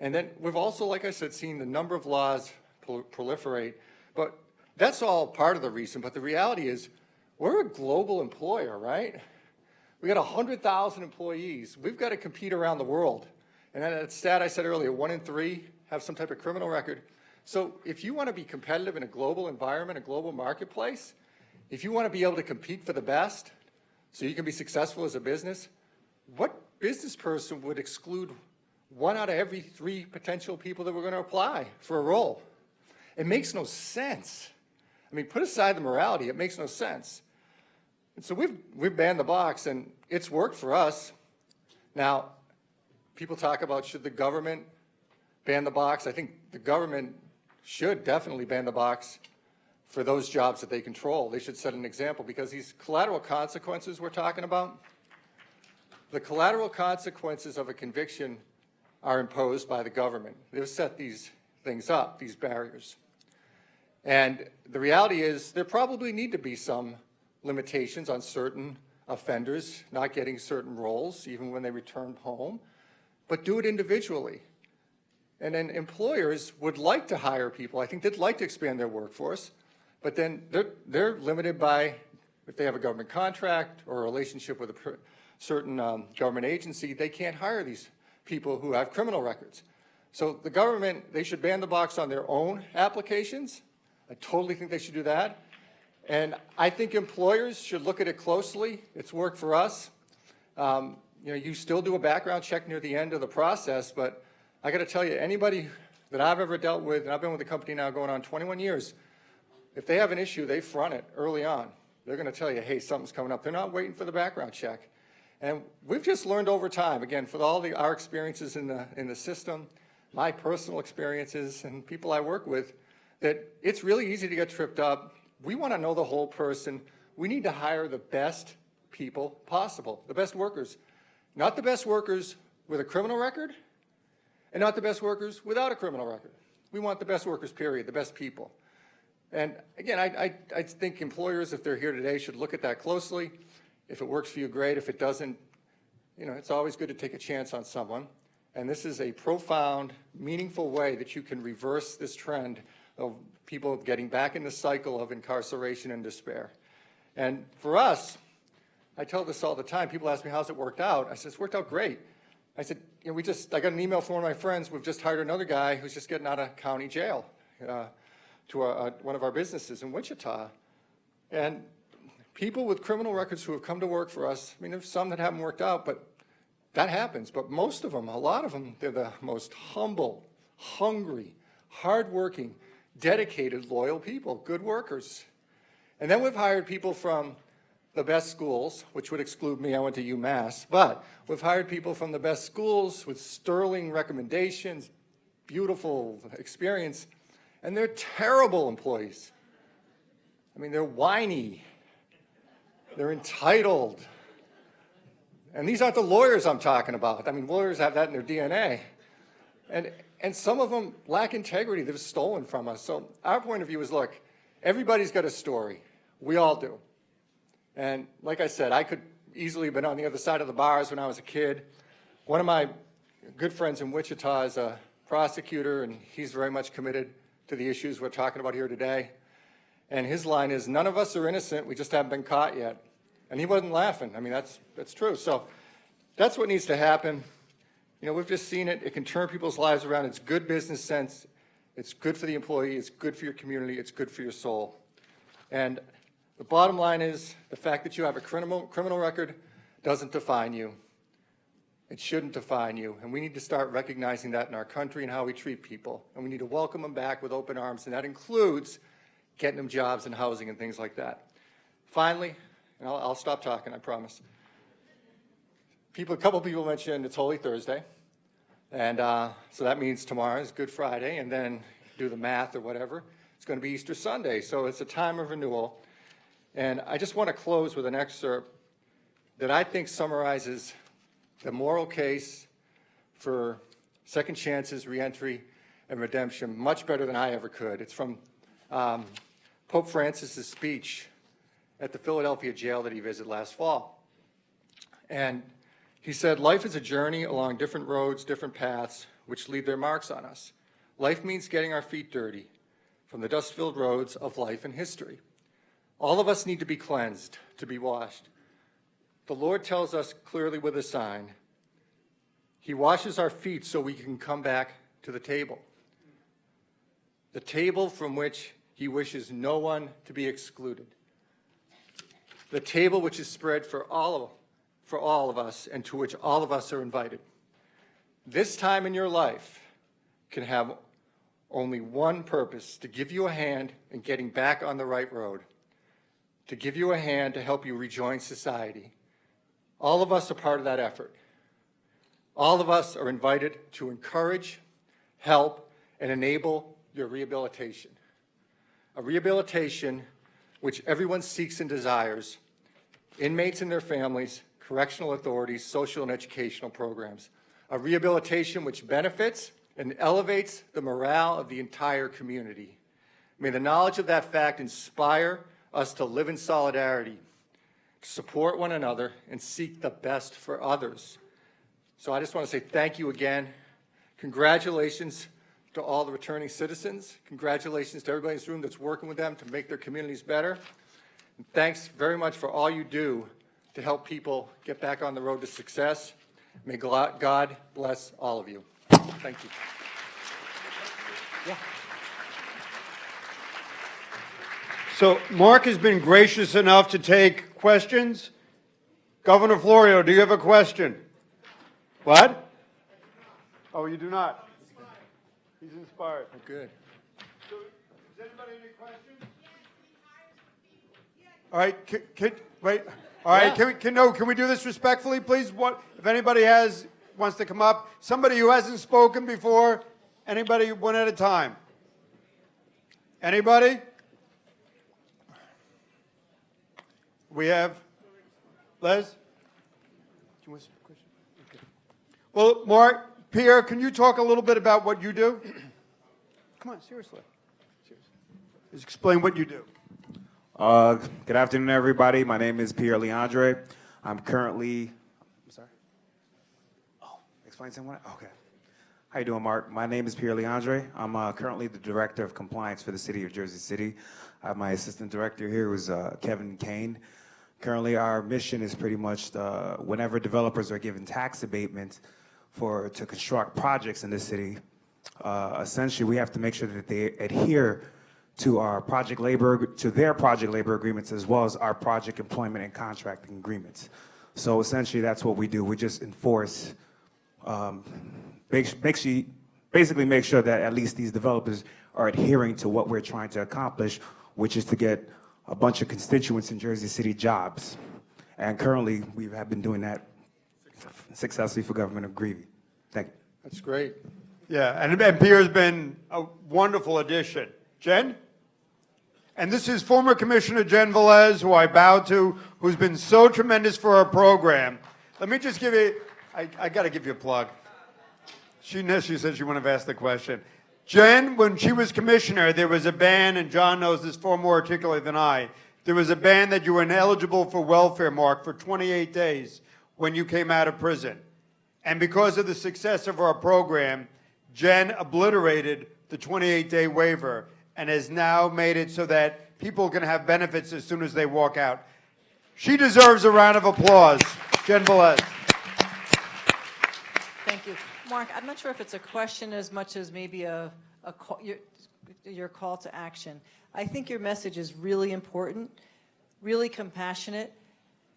And then we've also, like I said, seen the number of laws proliferate. But that's all part of the reason. But the reality is we're a global employer, right? We got 100,000 employees. We've got to compete around the world. And that stat I said earlier, 1 in 3 have some type of criminal record. So if you want to be competitive in a global environment, a global marketplace, if you want to be able to compete for the best so you can be successful as a business, what business person would exclude 1 out of every 3 potential people that were going to apply for a role? It makes no sense. I mean, put aside the morality, it makes no sense. And so we've banned the box, and it's worked for us. Now, people talk about should the government ban the box. I think the government should definitely ban the box for those jobs that they control. They should set an example because these collateral consequences we're talking about, the collateral consequences of a conviction are imposed by the government. They've set these things up, these barriers. And the reality is there probably need to be some limitations on certain offenders not getting certain roles, even when they return home, but do it individually. And then employers would like to hire people. I think they'd like to expand their workforce, but then they're limited by if they have a government contract or a relationship with a certain government agency, they can't hire these people who have criminal records. So the government, they should ban the box on their own applications. I totally think they should do that. And I think employers should look at it closely. It's worked for us. You still do a background check near the end of the process, but I got to tell you, anybody that I've ever dealt with, and I've been with the company now going on 21 years, if they have an issue, they front it early on. They're going to tell you, hey, something's coming up. They're not waiting for the background check. And we've just learned over time, again, for all our experiences in the system, my personal experiences and people I work with, that it's really easy to get tripped up. We want to know the whole person. We need to hire the best people possible, the best workers. Not the best workers with a criminal record, and not the best workers without a criminal record. We want the best workers, period, the best people. And again, I think employers, if they're here today, should look at that closely. If it works for you, great. If it doesn't, it's always good to take a chance on someone. And this is a profound, meaningful way that you can reverse this trend of people getting back in the cycle of incarceration and despair. And for us, I tell this all the time. People ask me, how's it worked out? I said, it's worked out great. I said, I got an email from one of my friends. We've just hired another guy who's just getting out of county jail to one of our businesses in Wichita. And people with criminal records who have come to work for us, there's some that haven't worked out, but that happens. But most of them, a lot of them, they're the most humble, hungry, hardworking, dedicated, loyal people, good workers. And then we've hired people from the best schools, which would exclude me. I went to UMass. But we've hired people from the best schools with sterling recommendations, beautiful experience, and they're terrible employees. They're whiny. They're entitled. And these aren't the lawyers I'm talking about. Lawyers have that in their DNA. And some of them lack integrity. They've stolen from us. So our point of view is, look, everybody's got a story. We all do. And like I said, I could easily have been on the other side of the bars when I was a kid. One of my good friends in Wichita is a prosecutor, and he's very much committed to the issues we're talking about here today. And his line is, none of us are innocent, we just haven't been caught yet. And he wasn't laughing. That's true. So that's what needs to happen. We've just seen it. It can turn people's lives around. It's good business sense. It's good for the employee. It's good for your community. It's good for your soul. And the bottom line is the fact that you have a criminal record doesn't define you. It shouldn't define you, and we need to start recognizing that in our country and how we treat people. And we need to welcome them back with open arms, and that includes getting them jobs and housing and things like that. Finally, and I'll stop talking, I promise. A couple people mentioned it's Holy Thursday, and so that means tomorrow is Good Friday, and then do the math or whatever. It's going to be Easter Sunday, so it's a time of renewal. And I just want to close with an excerpt that I think summarizes the moral case for second chances, reentry, and redemption much better than I ever could. It's from Pope Francis's speech at the Philadelphia jail that he visited last fall. And he said, life is a journey along different roads, different paths, which leave their marks on us. Life means getting our feet dirty from the dust-filled roads of life and history. All of us need to be cleansed, to be washed. The Lord tells us clearly with a sign. He washes our feet so we can come back to the table from which he wishes no one to be excluded. The table which is spread for all of us and to which all of us are invited. This time in your life can have only one purpose, to give you a hand in getting back on the right road, to give you a hand to help you rejoin society. All of us are part of that effort. All of us are invited to encourage, help, and enable your rehabilitation. A rehabilitation which everyone seeks and desires, inmates and their families, correctional authorities, social and educational programs. A rehabilitation which benefits and elevates the morale of the entire community. May the knowledge of that fact inspire us to live in solidarity, to support one another, and seek the best for others. So I just want to say thank you again. Congratulations to all the returning citizens. Congratulations to everybody in this room that's working with them to make their communities better. And thanks very much for all you do to help people get back on the road to success. May God bless all of you. Thank you. Yeah. So Mark has been gracious enough to take questions. Governor Florio, do you have a question? What? Oh, you do not? He's inspired. Oh, good. So, does anybody have any questions? All right, wait. All right, can we do this respectfully, please? If anybody wants to come up, somebody who hasn't spoken before, anybody, one at a time. Anybody? We have Les? Do you want a question? Okay. Well, Mark, Pierre, can you talk a little bit about what you do? Come on, seriously. Just explain what you do. Good afternoon, everybody. My name is Pierre Leandre. I'm currently, explain someone? Okay. How you doing, Mark? My name is Pierre Leandre. I'm currently the Director of Compliance for the City of Jersey City. I have my Assistant Director here, who's Kevin Kane. Currently, our mission is pretty much whenever developers are given tax abatement to construct projects in the city, essentially we have to make sure that they adhere to their project labor agreements as well as our project employment and contracting agreements. So essentially that's what we do. We just enforce, basically make sure that at least these developers are adhering to what we're trying to accomplish, which is to get a bunch of constituents in Jersey City jobs. And currently we have been doing that successfully for Government of Greevy. Thank you. That's great. Yeah, and Pierre's been a wonderful addition. Jen? And this is former Commissioner Jen Velez, who I bow to, who's been so tremendous for our program. Let me just give you, I got to give you a plug. She said she wouldn't have asked the question. Jen, when she was commissioner, there was a ban, and John knows this far more articulately than I, there was a ban that you were ineligible for welfare, Mark, for 28 days when you came out of prison. And because of the success of our program, Jen obliterated the 28-day waiver and has now made it so that people can have benefits as soon as they walk out. She deserves a round of applause. Jen Velez. Thank you. Mark, I'm not sure if it's a question as much as maybe your call to action. I think your message is really important, really compassionate.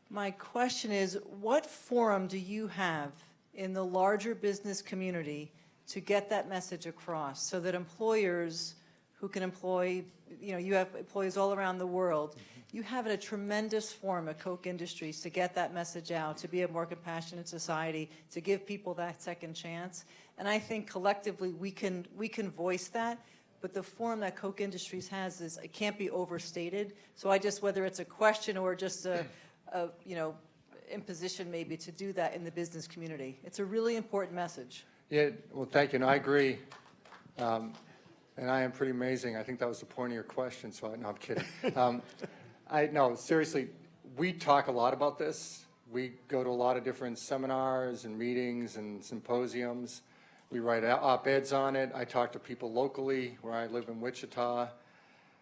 My question is, what forum do you have in the larger business community to get that message across so that employers who can employ, you have employees all around the world, you have a tremendous forum at Koch Industries to get that message out, to be a more compassionate society, to give people that second chance. And I think collectively we can voice that, but the forum that Koch Industries has it can't be overstated. So whether it's a question or just a imposition maybe to do that in the business community. It's a really important message. Yeah, well, thank you. And I agree. And I am pretty amazing. I think that was the point of your question, so no, I'm kidding. No, seriously, we talk a lot about this. We go to a lot of different seminars and meetings and symposiums. We write op-eds on it. I talk to people locally where I live in Wichita,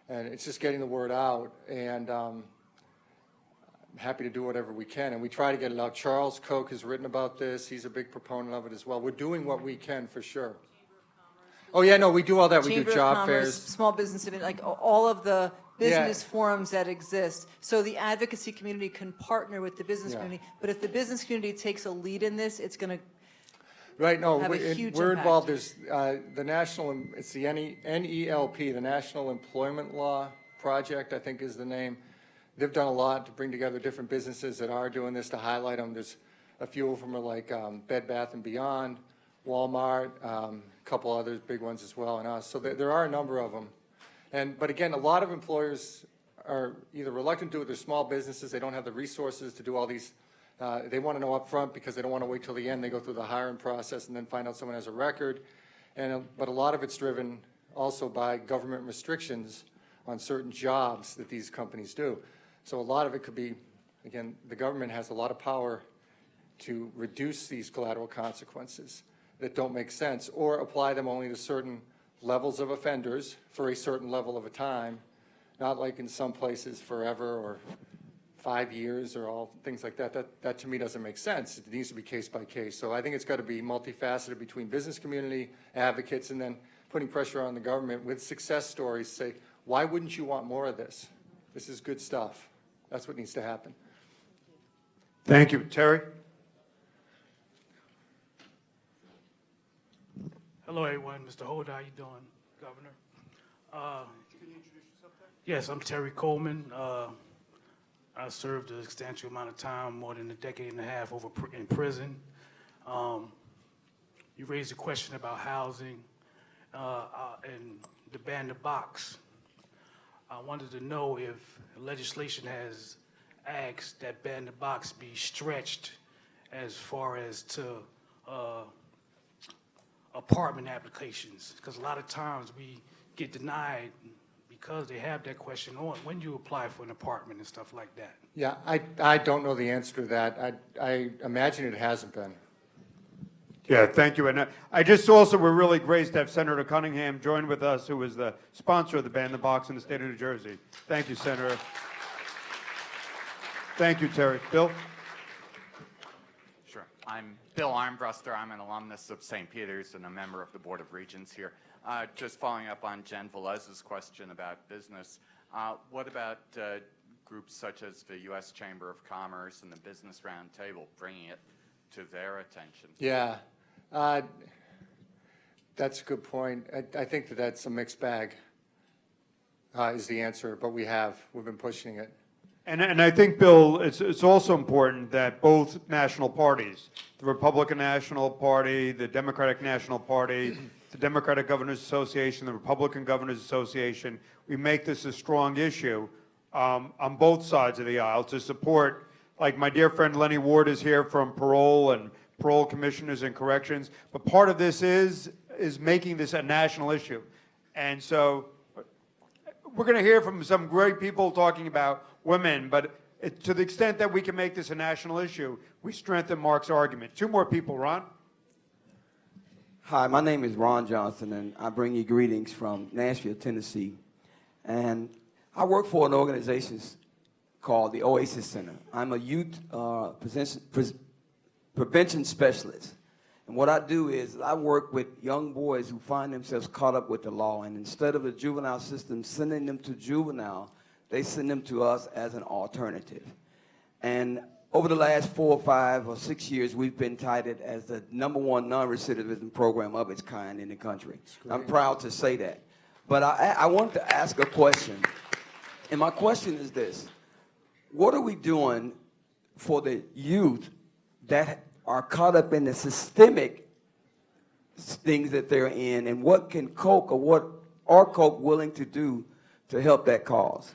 and it's just getting the word out. And I'm happy to do whatever we can, and we try to get it out. Charles Koch has written about this. He's a big proponent of it as well. We're doing what we can for sure. Oh yeah, no, we do all that. We do job fairs, small business, like all of the business forums that exist. So the advocacy community can partner with the business community. But if the business community takes a lead in this, it's going to have a huge we're impact. involved. There's the national. It's the NELP, the National Employment Law Project, I think is the name. They've done a lot to bring together different businesses that are doing this to highlight them. There's a few of them are like Bed Bath & Beyond, Walmart, a couple other big ones as well, and us. So there are a number of them. But again, a lot of employers are either reluctant to do it. They're small businesses. They don't have the resources to do all these. They want to know up front because they don't want to wait till the end. They go through the hiring process and then find out someone has a record. But a lot of it's driven also by government restrictions on certain jobs that these companies do. So a lot of it could be, again, the government has a lot of power to reduce these collateral consequences that don't make sense or apply them only to certain levels of offenders for a certain level of a time, not like in some places forever or 5 years or all things like that. That to me doesn't make sense. It needs to be case by case. So I think it's got to be multifaceted between business community, advocates, and then putting pressure on the government with success stories. Say, why wouldn't you want more of this? This is good stuff. That's what needs to happen. Thank you. Terry? Hello, everyone. Mr. Holden, how you doing, Governor? Can you introduce yourself there? Yes, I'm Terry Coleman. I served a substantial amount of time, more than a decade and a half in prison. You raised a question about housing and the ban the box. I wanted to know if legislation has asked that ban the box be stretched as far as to apartment applications, because a lot of times we get denied because they have that question on when you apply for an apartment and stuff like that. Yeah, I don't know the answer to that. I imagine it hasn't been. Yeah, thank you. And I just also, we're really graced to have Senator Cunningham join with us, who was the sponsor of the Ban the Box in the state of New Jersey. Thank you, Senator. Thank you, Terry. Bill? Sure. I'm Bill Armbruster. I'm an alumnus of St. Peter's and a member of the Board of Regents here. Just following up on Jen Velez's question about business, what about groups such as the U.S. Chamber of Commerce and the Business Roundtable, bringing it to their attention? Yeah, that's a good point. I think that's a mixed bag is the answer, but we've been pushing it. And I think, Bill, it's also important that both national parties, the Republican National Party, the Democratic National Party, the Democratic Governors Association, the Republican Governors Association, we make this a strong issue on both sides of the aisle to support, like my dear friend Lenny Ward is here from parole and parole commissioners and corrections, but part of this is making this a national issue. And so we're going to hear from some great people talking about women, but to the extent that we can make this a national issue, we strengthen Mark's argument. Two more people, Ron. Hi, my name is Ron Johnson, and I bring you greetings from Nashville, Tennessee. And I work for an organization called the Oasis Center. I'm a youth prevention specialist. And what I do is I work with young boys who find themselves caught up with the law, and instead of the juvenile system sending them to juvenile, they send them to us as an alternative. And over the last 4 or 5 or 6 years, we've been touted as the #1 non-recidivism program of its kind in the country. I'm proud to say that. But I wanted to ask a question, and my question is this. What are we doing for the youth that are caught up in the systemic things that they're in, and what can Koch or what are Koch willing to do to help that cause?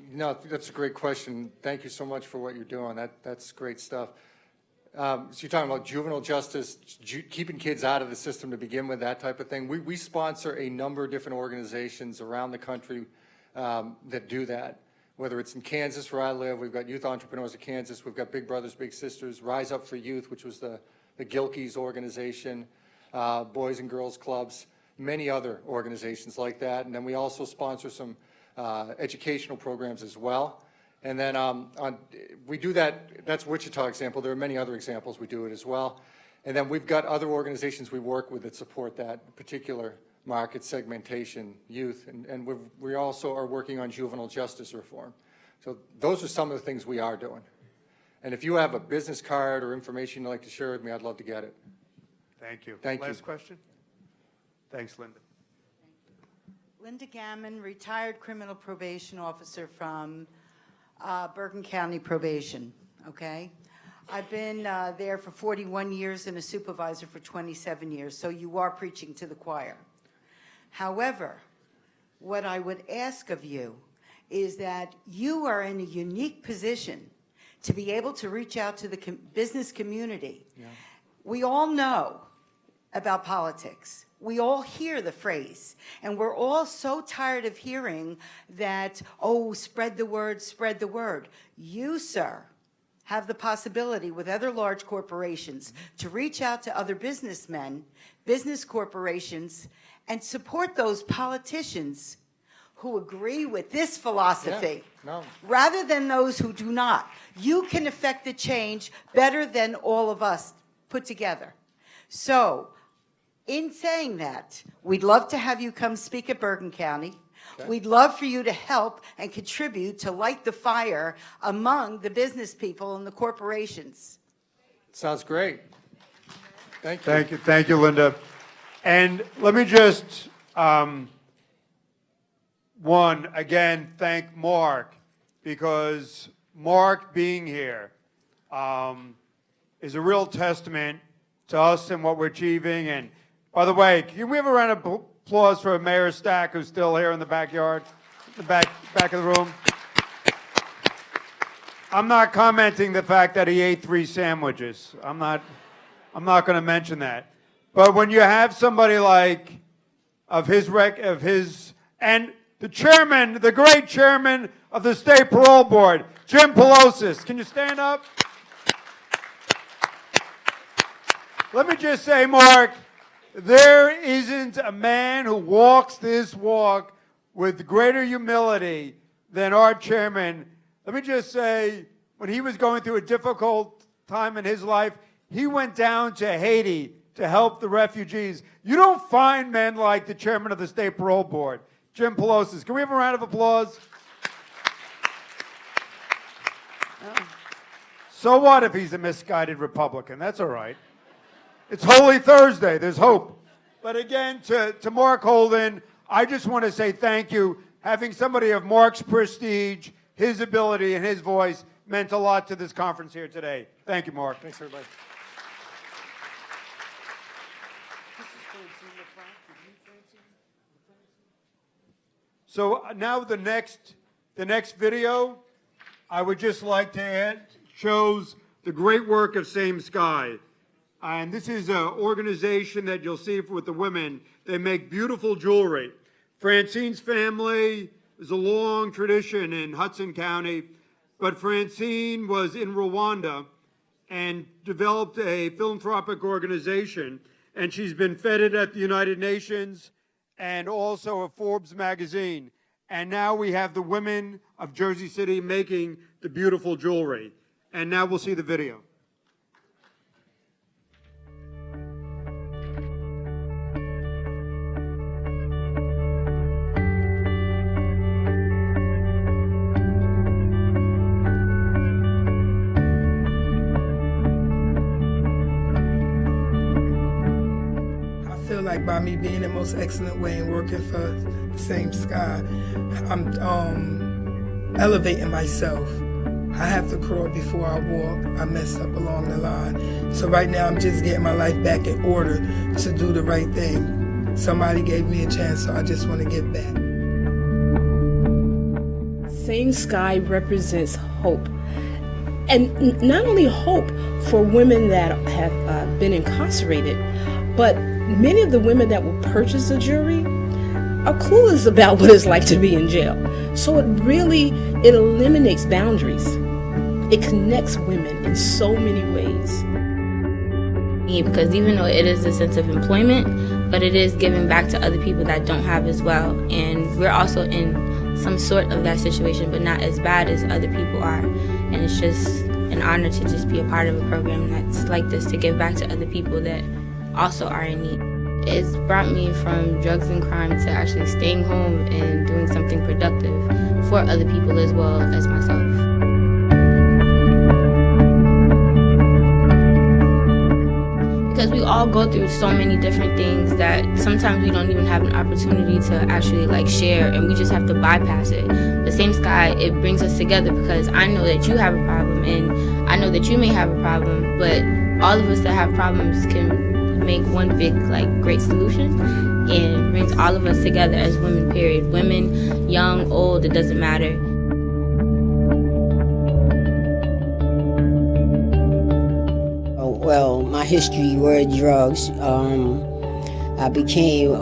No, that's a great question. Thank you so much for what you're doing. That's great stuff. So you're talking about juvenile justice, keeping kids out of the system to begin with, that type of thing. We sponsor a number of different organizations around the country that do that. Whether it's in Kansas, where I live, we've got Youth Entrepreneurs of Kansas, we've got Big Brothers Big Sisters, Rise Up for Youth, which was the Gilkey's organization, Boys and Girls Clubs, many other organizations like that. And then we also sponsor some educational programs as well. And then we do that, that's Wichita example. There are many other examples we do it as well. And then we've got other organizations we work with that support that particular market segmentation, youth, and we also are working on juvenile justice reform. So those are some of the things we are doing. And if you have a business card or information you'd like to share with me, I'd love to get it. Thank you. Thank you. Last question? Thanks, Linda. Linda Gammon, retired criminal probation officer from Bergen County Probation, okay? I've been there for 41 years and a supervisor for 27 years, so you are preaching to the choir. However, what I would ask of you is that you are in a unique position to be able to reach out to the business community. Yeah. We all know about politics. We all hear the phrase, and we're all so tired of hearing that, oh, spread the word, spread the word. You, sir, have the possibility with other large corporations to reach out to other businessmen, business corporations, and support those politicians who agree with this philosophy, rather than those who do not. You can affect the change better than all of us put together. So, in saying that, we'd love to have you come speak at Bergen County. Okay. We'd love for you to help and contribute to light the fire among the business people and the corporations. Sounds great. Thank you. Thank you. Thank you, Linda. And let me just, again, thank Mark, because Mark being here is a real testament to us and what we're achieving. And by the way, can we have a round of applause for Mayor Stack, who's still here in the backyard, the back of the room? I'm not commenting the fact that he ate 3 sandwiches. I'm not going to mention that. But when you have somebody like and the chairman, the great chairman of the State Parole Board, Jim Pelosis, can you stand up? Let me just say, Mark, there isn't a man who walks this walk with greater humility than our chairman. Let me just say, when he was going through a difficult time in his life, he went down to Haiti to help the refugees. You don't find men like the chairman of the State Parole Board, Jim Pelosis. Can we have a round of applause? So what if he's a misguided Republican? That's all right. It's Holy Thursday. There's hope. But again, to Mark Holden, I just want to say thank you. Having somebody of Mark's prestige, his ability, and his voice meant a lot to this conference here today. Thank you, Mark. Thanks, everybody. So now the next video, I would just like to add, shows the great work of Same Sky. And this is an organization that you'll see with the women. They make beautiful jewelry. Francine's family is a long tradition in Hudson County, but Francine was in Rwanda and developed a philanthropic organization, and she's been feted at the United Nations and also a Forbes magazine. And now we have the women of Jersey City making the beautiful jewelry. And now we'll see the video. by me being the most excellent way and working for the same sky, I'm elevating myself. I have to crawl before I walk. I messed up along the line. So right now I'm just getting my life back in order to do the right thing. Somebody gave me a chance, so I just want to give back. Same Sky represents hope. And not only hope for women that have been incarcerated, but many of the women that will purchase a jury are clueless about what it's like to be in jail. So it eliminates boundaries. It connects women in so many ways. Because even though it is a sense of employment, but it is giving back to other people that don't have as well. And we're also in some sort of that situation, but not as bad as other people are. And it's just an honor to just be a part of a program that's like this, to give back to other people that also are in need. It's brought me from drugs and crime to actually staying home and doing something productive for other people as well as myself. Because we all go through so many different things that sometimes we don't even have an opportunity to actually share, and we just have to bypass it. The Same Sky, it brings us together because I know that you have a problem and I know that you may have a problem, but all of us that have problems can make one big great solution, and brings all of us together as women, period. Women, young, old, it doesn't matter. Well, my history were drugs. I became,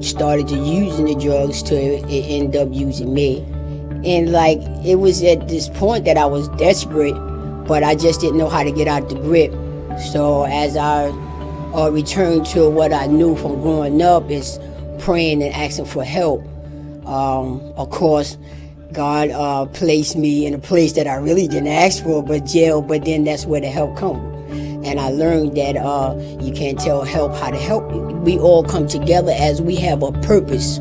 started to using the drugs till it ended up using me. And it was at this point that I was desperate, but I just didn't know how to get out the grip. So as I returned to what I knew from growing up, is praying and asking for help. Of course, God placed me in a place that I really didn't ask for, but jail, but then that's where the help comes. And I learned that you can't tell help how to help you. We all come together as we have a purpose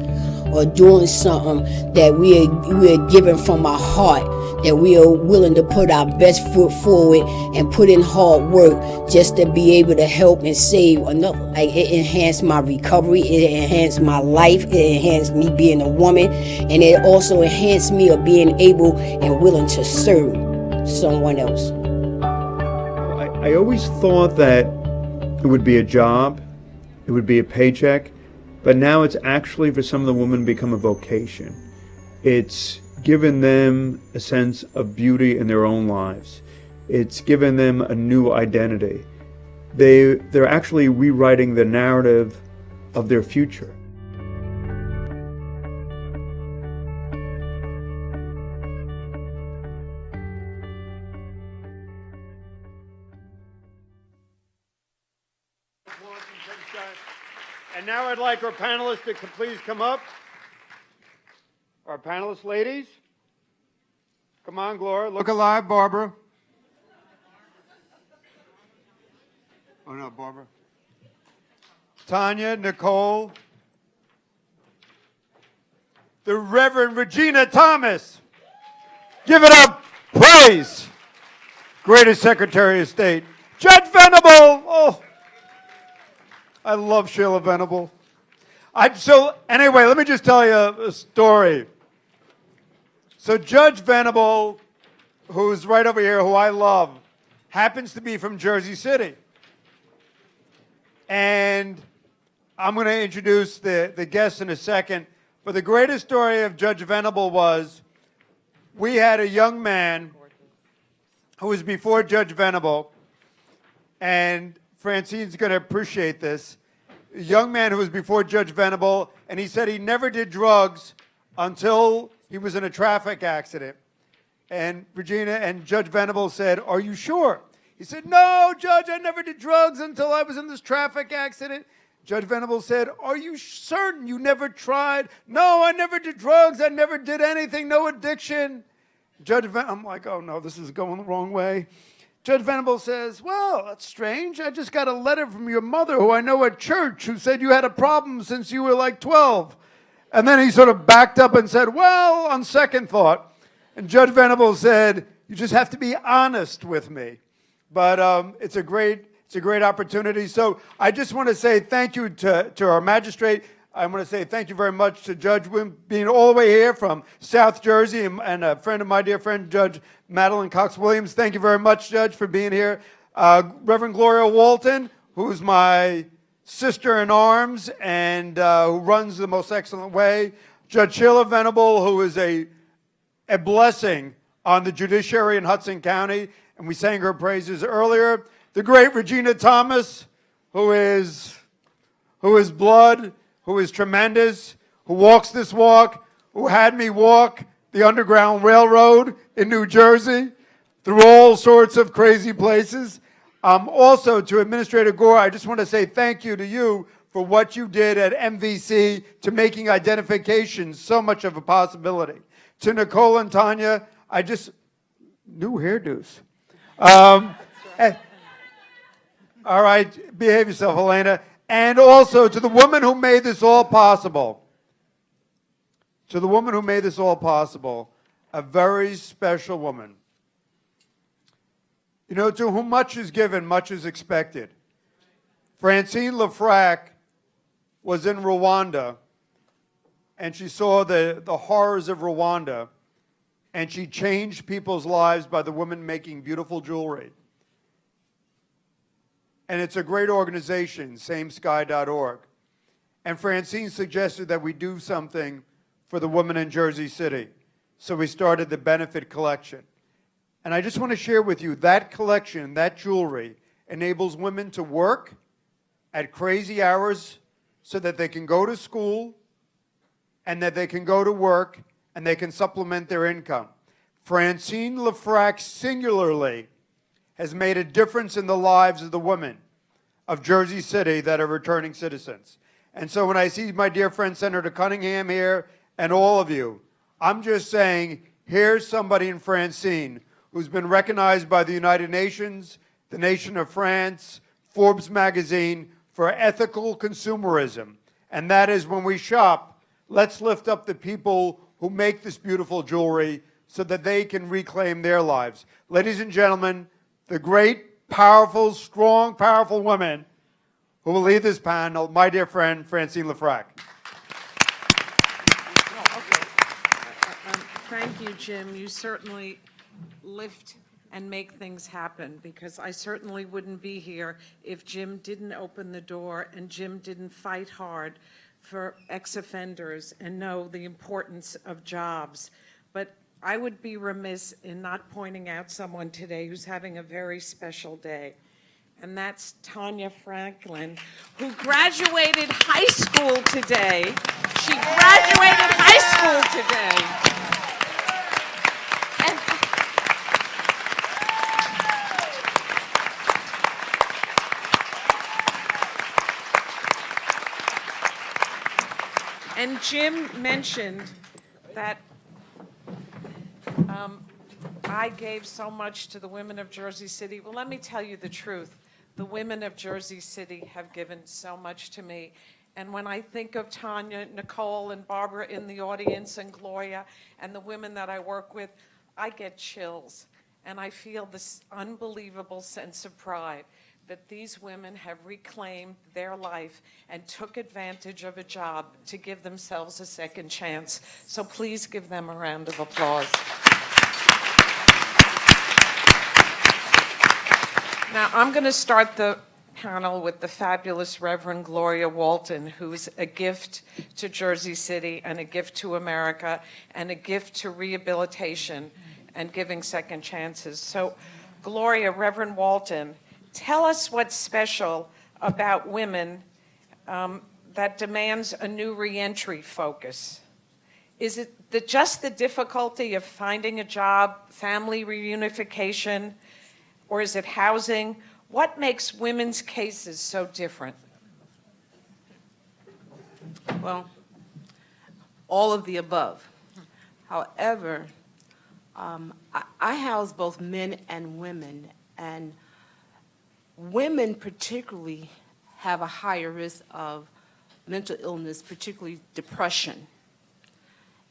or doing something that we are given from our heart, that we are willing to put our best foot forward and put in hard work just to be able to help and save another. It enhanced my recovery, it enhanced my life, it enhanced me being a woman, and it also enhanced me of being able and willing to serve someone else. I always thought that it would be a job, it would be a paycheck, but now it's actually for some of the women become a vocation. It's given them a sense of beauty in their own lives. It's given them a new identity. They're actually rewriting the narrative of their future. And now I'd like our panelists to please come up. Our panelist ladies. Come on, Gloria. Look alive, Barbara. Oh, no, Barbara. Tanya, Nicole. The Reverend Regina Thomas. Give it up. Praise. Greatest Secretary of State. Judge Venable. Oh, I love Sheila Venable. Anyway, let me just tell you a story. So Judge Venable, who's right over here, who I love, happens to be from Jersey City. And I'm going to introduce the guests in a second. But the greatest story of Judge Venable was, we had a young man who was before Judge Venable, and Francine's going to appreciate this. A young man who was before Judge Venable, and he said he never did drugs until he was in a traffic accident. And Regina and Judge Venable said, "Are you sure?" He said, "No, Judge, I never did drugs until I was in this traffic accident." Judge Venable said, "Are you certain you never tried?" "No, I never did drugs. I never did anything, no addiction." I'm like, oh no, this is going the wrong way. Judge Venable says, "Well, that's strange. I just got a letter from your mother, who I know at church, who said you had a problem since you were like 12. And then he sort of backed up and said, "Well, on second thought." And Judge Venable said, "You just have to be honest with me." But it's a great It's a great opportunity. So I just want to say thank you to our magistrate. I want to say thank you very much to Judge Wim being all the way here from South Jersey and a friend of my dear friend, Judge Madeline Cox-Williams. Thank you very much, Judge, for being here. Reverend Gloria Walton, who's my sister in arms and who runs the most excellent way. Judge Sheila Venable, who is a blessing on the judiciary in Hudson County, and we sang her praises earlier. The great Regina Thomas, who is blood, who is tremendous, who walks this walk, who had me walk the Underground Railroad in New Jersey through all sorts of crazy places. Also, to Administrator Gore, I just want to say thank you to you for what you did at MVC to making identification so much of a possibility. To Nicole and Tanya, I just, new hairdos. All right, behave yourself, Helena. And also to the woman who made this all possible. To the woman who made this all possible, a very special woman. You know, to whom much is given, much is expected. Francine LeFrak was in Rwanda, and she saw the horrors of Rwanda, and she changed people's lives by the women making beautiful jewelry. And it's a great organization, samesky.org. And Francine suggested that we do something for the women in Jersey City. So we started the benefit collection. And I just want to share with you, that collection, that jewelry, enables women to work at crazy hours so that they can go to school and that they can go to work and they can supplement their income. Francine LeFrak singularly has made a difference in the lives of the women of Jersey City that are returning citizens. And so when I see my dear friend Senator Cunningham here and all of you, I'm just saying, here's somebody in Francine who's been recognized by the United Nations, the nation of France, Forbes magazine, for ethical consumerism. And that is, when we shop, let's lift up the people who make this beautiful jewelry so that they can reclaim their lives. Ladies and gentlemen, the great, powerful, strong, powerful woman who will lead this panel, my dear friend, Francine LeFrak. Thank you, Jim. You certainly lift and make things happen, because I certainly wouldn't be here if Jim didn't open the door and Jim didn't fight hard for ex-offenders and know the importance of jobs. But I would be remiss in not pointing out someone today who's having a very special day, and that's Tanya Franklin, who graduated high school today. She graduated high school today. And Jim mentioned that I gave so much to the women of Jersey City. Well, let me tell you the truth. The women of Jersey City have given so much to me. And when I think of Tanya, Nicole, and Barbara in the audience, and Gloria, and the women that I work with, I get chills. And I feel this unbelievable sense of pride that these women have reclaimed their life and took advantage of a job to give themselves a second chance. So please give them a round of applause. Now, I'm going to start the panel with the fabulous Reverend Gloria Walton, who's a gift to Jersey City and a gift to America and a gift to rehabilitation and giving second chances. So, Gloria, Reverend Walton, tell us what's special about women that demands a new reentry focus. Is it just the difficulty of finding a job, family reunification, or is it housing? What makes women's cases so different? Well, all of the above. However, I house both men and women, and women particularly have a higher risk of mental illness, particularly depression.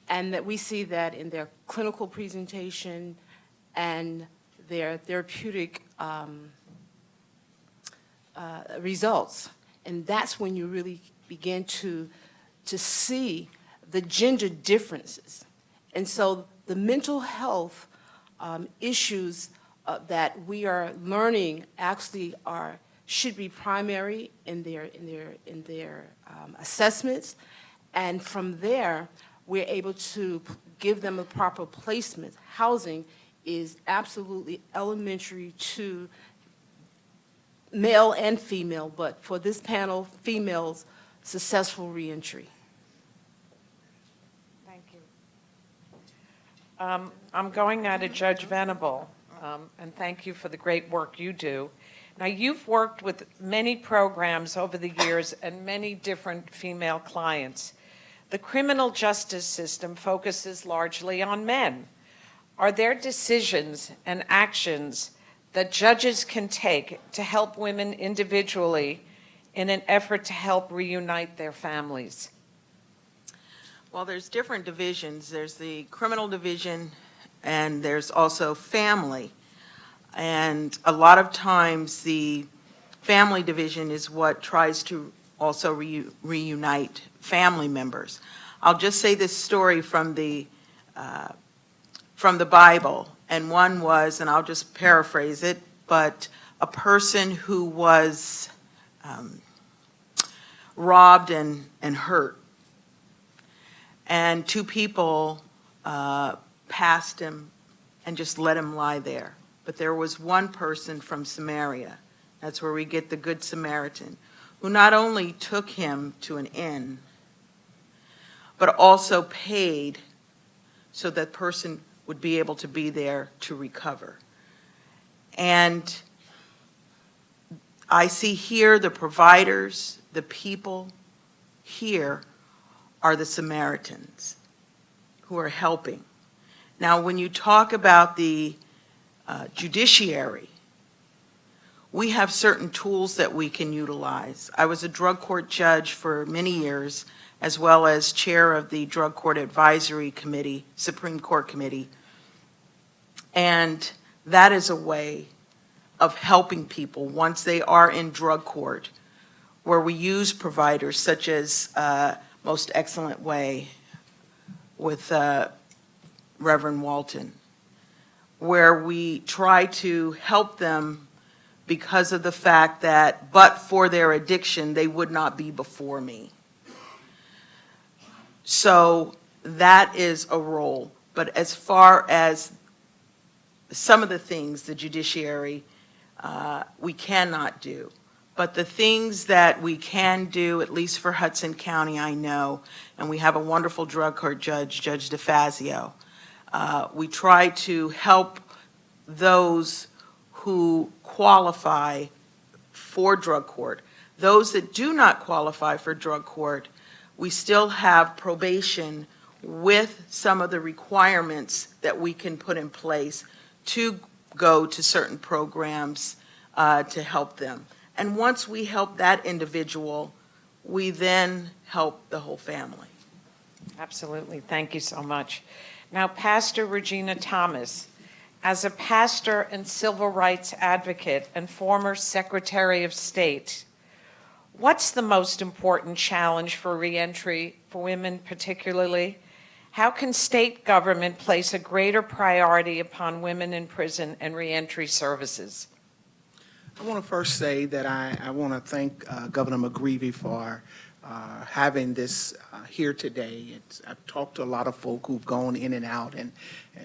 And that we see that in their clinical presentation and their therapeutic results. And that's when you really begin to see the gender differences. And so the mental health issues that we are learning actually should be primary in their assessments, and from there we're able to give them a proper placement. Housing is absolutely elementary to male and female, but for this panel, females, successful reentry. Thank you. I'm going now to Judge Venable, and thank you for the great work you do. Now, you've worked with many programs over the years and many different female clients. The criminal justice system focuses largely on men. Are there decisions and actions that judges can take to help women individually in an effort to help reunite their families? Well, there's different divisions. There's the criminal division, and there's also family. And a lot of times the family division is what tries to also reunite family members. I'll just say this story from the Bible, and one was, and I'll just paraphrase it, but a person who was robbed and hurt, and two people passed him and just let him lie there. But there was one person from Samaria, that's where we get the Good Samaritan, who not only took him to an inn, but also paid so that person would be able to be there to recover. And I see here the providers, the people here are the Samaritans who are helping. Now, when you talk about the judiciary, we have certain tools that we can utilize. I was a drug court judge for many years, as well as chair of the Drug Court Advisory Committee, Supreme Court Committee. And that is a way of helping people once they are in drug court, where we use providers such as Most Excellent Way with Reverend Walton, where we try to help them because of the fact that, but for their addiction, they would not be before me. So that is a role. But as far as some of the things the judiciary, we cannot do. But the things that we can do, at least for Hudson County, I know, and we have a wonderful drug court judge, Judge DeFazio, we try to help those who qualify for drug court. Those that do not qualify for drug court, we still have probation with some of the requirements that we can put in place to go to certain programs to help them. And once we help that individual, we then help the whole family. Absolutely. Thank you so much. Now, Pastor Regina Thomas, as a pastor and civil rights advocate and former Secretary of State, what's the most important challenge for reentry for women particularly? How can state government place a greater priority upon women in prison and reentry services? I want to first say that I want to thank Governor McGreevey for having this here today. I've talked to a lot of folk who've gone in and out, and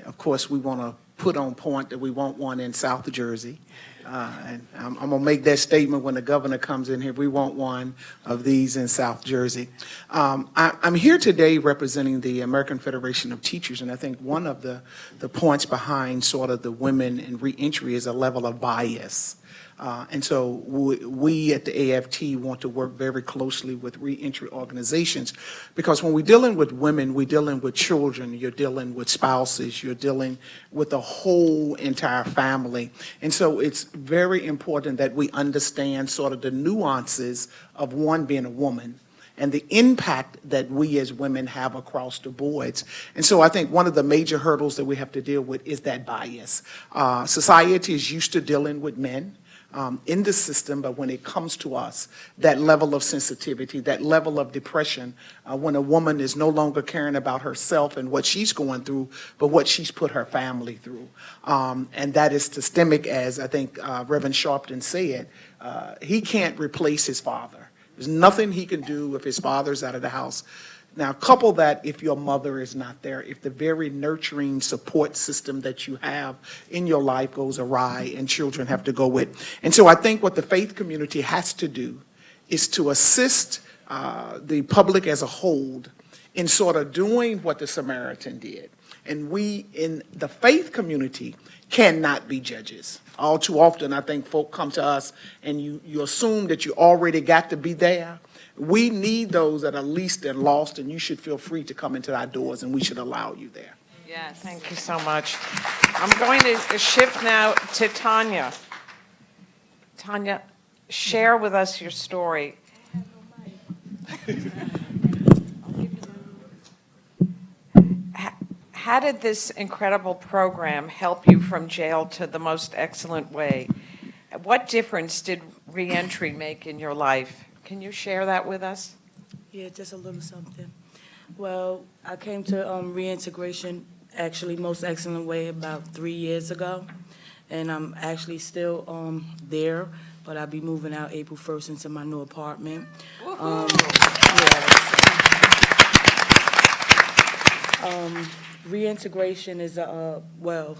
of course we want to put on point that we want one in South Jersey. And I'm going to make that statement when the governor comes in here. We want one of these in South Jersey. I'm here today representing the American Federation of Teachers, and I think one of the points behind sort of the women in reentry is a level of bias. And so we at the AFT want to work very closely with reentry organizations, because when we're dealing with women, we're dealing with children, you're dealing with spouses, you're dealing with the whole entire family. And so it's very important that we understand sort of the nuances of one being a woman and the impact that we as women have across the boards. And so I think one of the major hurdles that we have to deal with is that bias. Society is used to dealing with men. in the system, but when it comes to us, that level of sensitivity, that level of depression, when a woman is no longer caring about herself and what she's going through, but what she's put her family through. And that is systemic, as I think Reverend Sharpton said. He can't replace his father. There's nothing he can do if his father's out of the house. Now, couple that if your mother is not there, if the very nurturing support system that you have in your life goes awry and children have to go with. And so I think what the faith community has to do is to assist the public as a whole in sort of doing what the Samaritan did. And we in the faith community cannot be judges. All too often, I think folk come to us and you assume that you already got to be there. We need those that are least and lost, and you should feel free to come into our doors, and we should allow you there. Yes, thank you so much. I'm going to shift now to Tanya. Tanya, share with us your story. How did this incredible program help you from jail to the most excellent way? What difference did Reentry make in your life? Can you share that with us? Yeah, just a little something. Well, I came to reintegration, actually, most excellent way, about 3 years ago. And I'm actually still there, but I'll be moving out April 1st into my new apartment. Reintegration is a, well,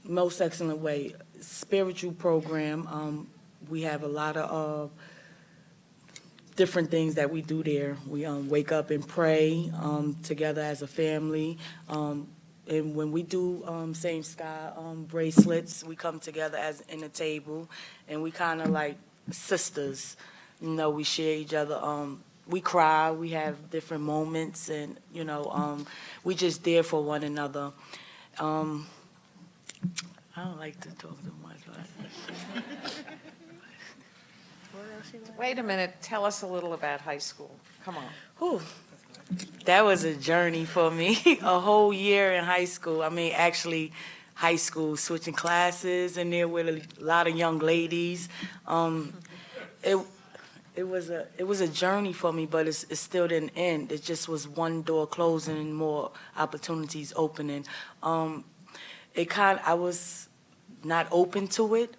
most excellent way. Spiritual program. We have a lot of different things that we do there. We wake up and pray together as a family. And when we do same sky bracelets, we come together as in a table, and we kind of like sisters. You know, we share each other. We cry. We have different moments, and you know, we just there for one another. I don't like to talk too much. Wait a minute. Tell us a little about high school. Come on. Whew. That was a journey for me. A whole year in high school. I mean, actually, high school, switching classes in there with a lot of young ladies. It was a journey for me, but it still didn't end. It just was one door closing and more opportunities opening. I was not open to it,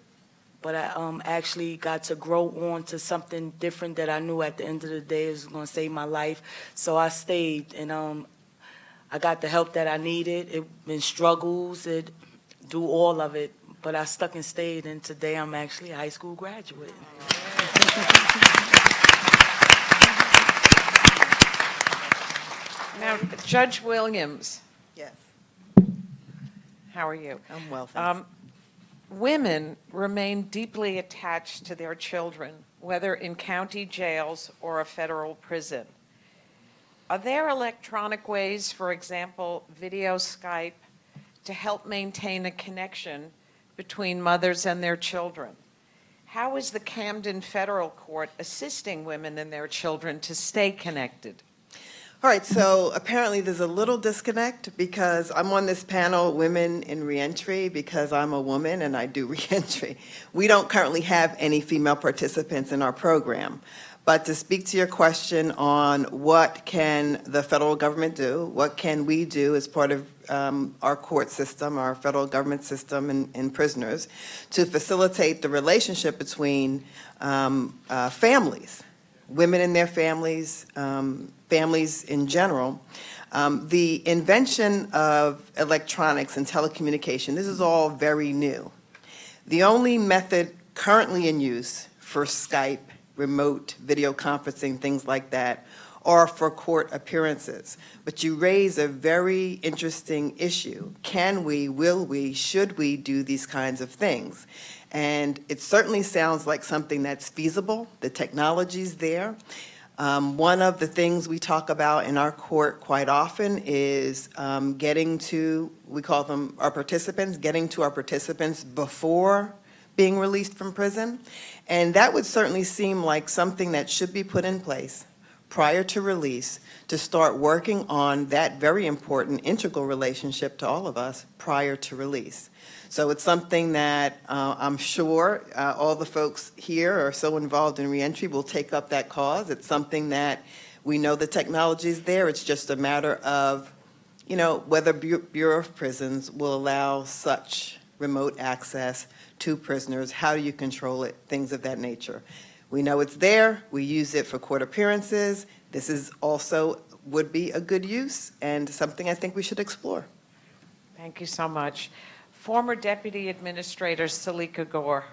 but I actually got to grow on to something different that I knew at the end of the day was going to save my life. So I stayed, and I got the help that I needed. It been struggles, do all of it, but I stuck and stayed, and today I'm actually a high school graduate. Now, Judge Williams. Yes. How are you? I'm well, thanks. Women remain deeply attached to their children, whether in county jails or a federal prison. Are there electronic ways, for example, video Skype, to help maintain a connection between mothers and their children? How is the Camden Federal Court assisting women and their children to stay connected? All right, so apparently there's a little disconnect because I'm on this panel, Women in Reentry, because I'm a woman and I do reentry. We don't currently have any female participants in our program. But to speak to your question on what can the federal government do, what can we do as part of our court system, our federal government system and prisoners, to facilitate the relationship between families, women and their families, families in general. The invention of electronics and telecommunication, this is all very new. The only method currently in use for Skype, remote video conferencing, things like that, are for court appearances. But you raise a very interesting issue. Can we, will we, should we do these kinds of things? And it certainly sounds like something that's feasible. The technology's there. One of the things we talk about in our court quite often is getting to, we call them our participants, getting to our participants before being released from prison. And that would certainly seem like something that should be put in place prior to release to start working on that very important integral relationship to all of us prior to release. So it's something that I'm sure all the folks here are so involved in reentry will take up that cause. It's something that we know the technology is there. It's just a matter of, you know, whether Bureau of Prisons will allow such remote access to prisoners. How do you control it? Things of that nature. We know it's there. We use it for court appearances. This is also would be a good use and something I think we should explore. Thank you so much. Former Deputy Administrator Selika Gore.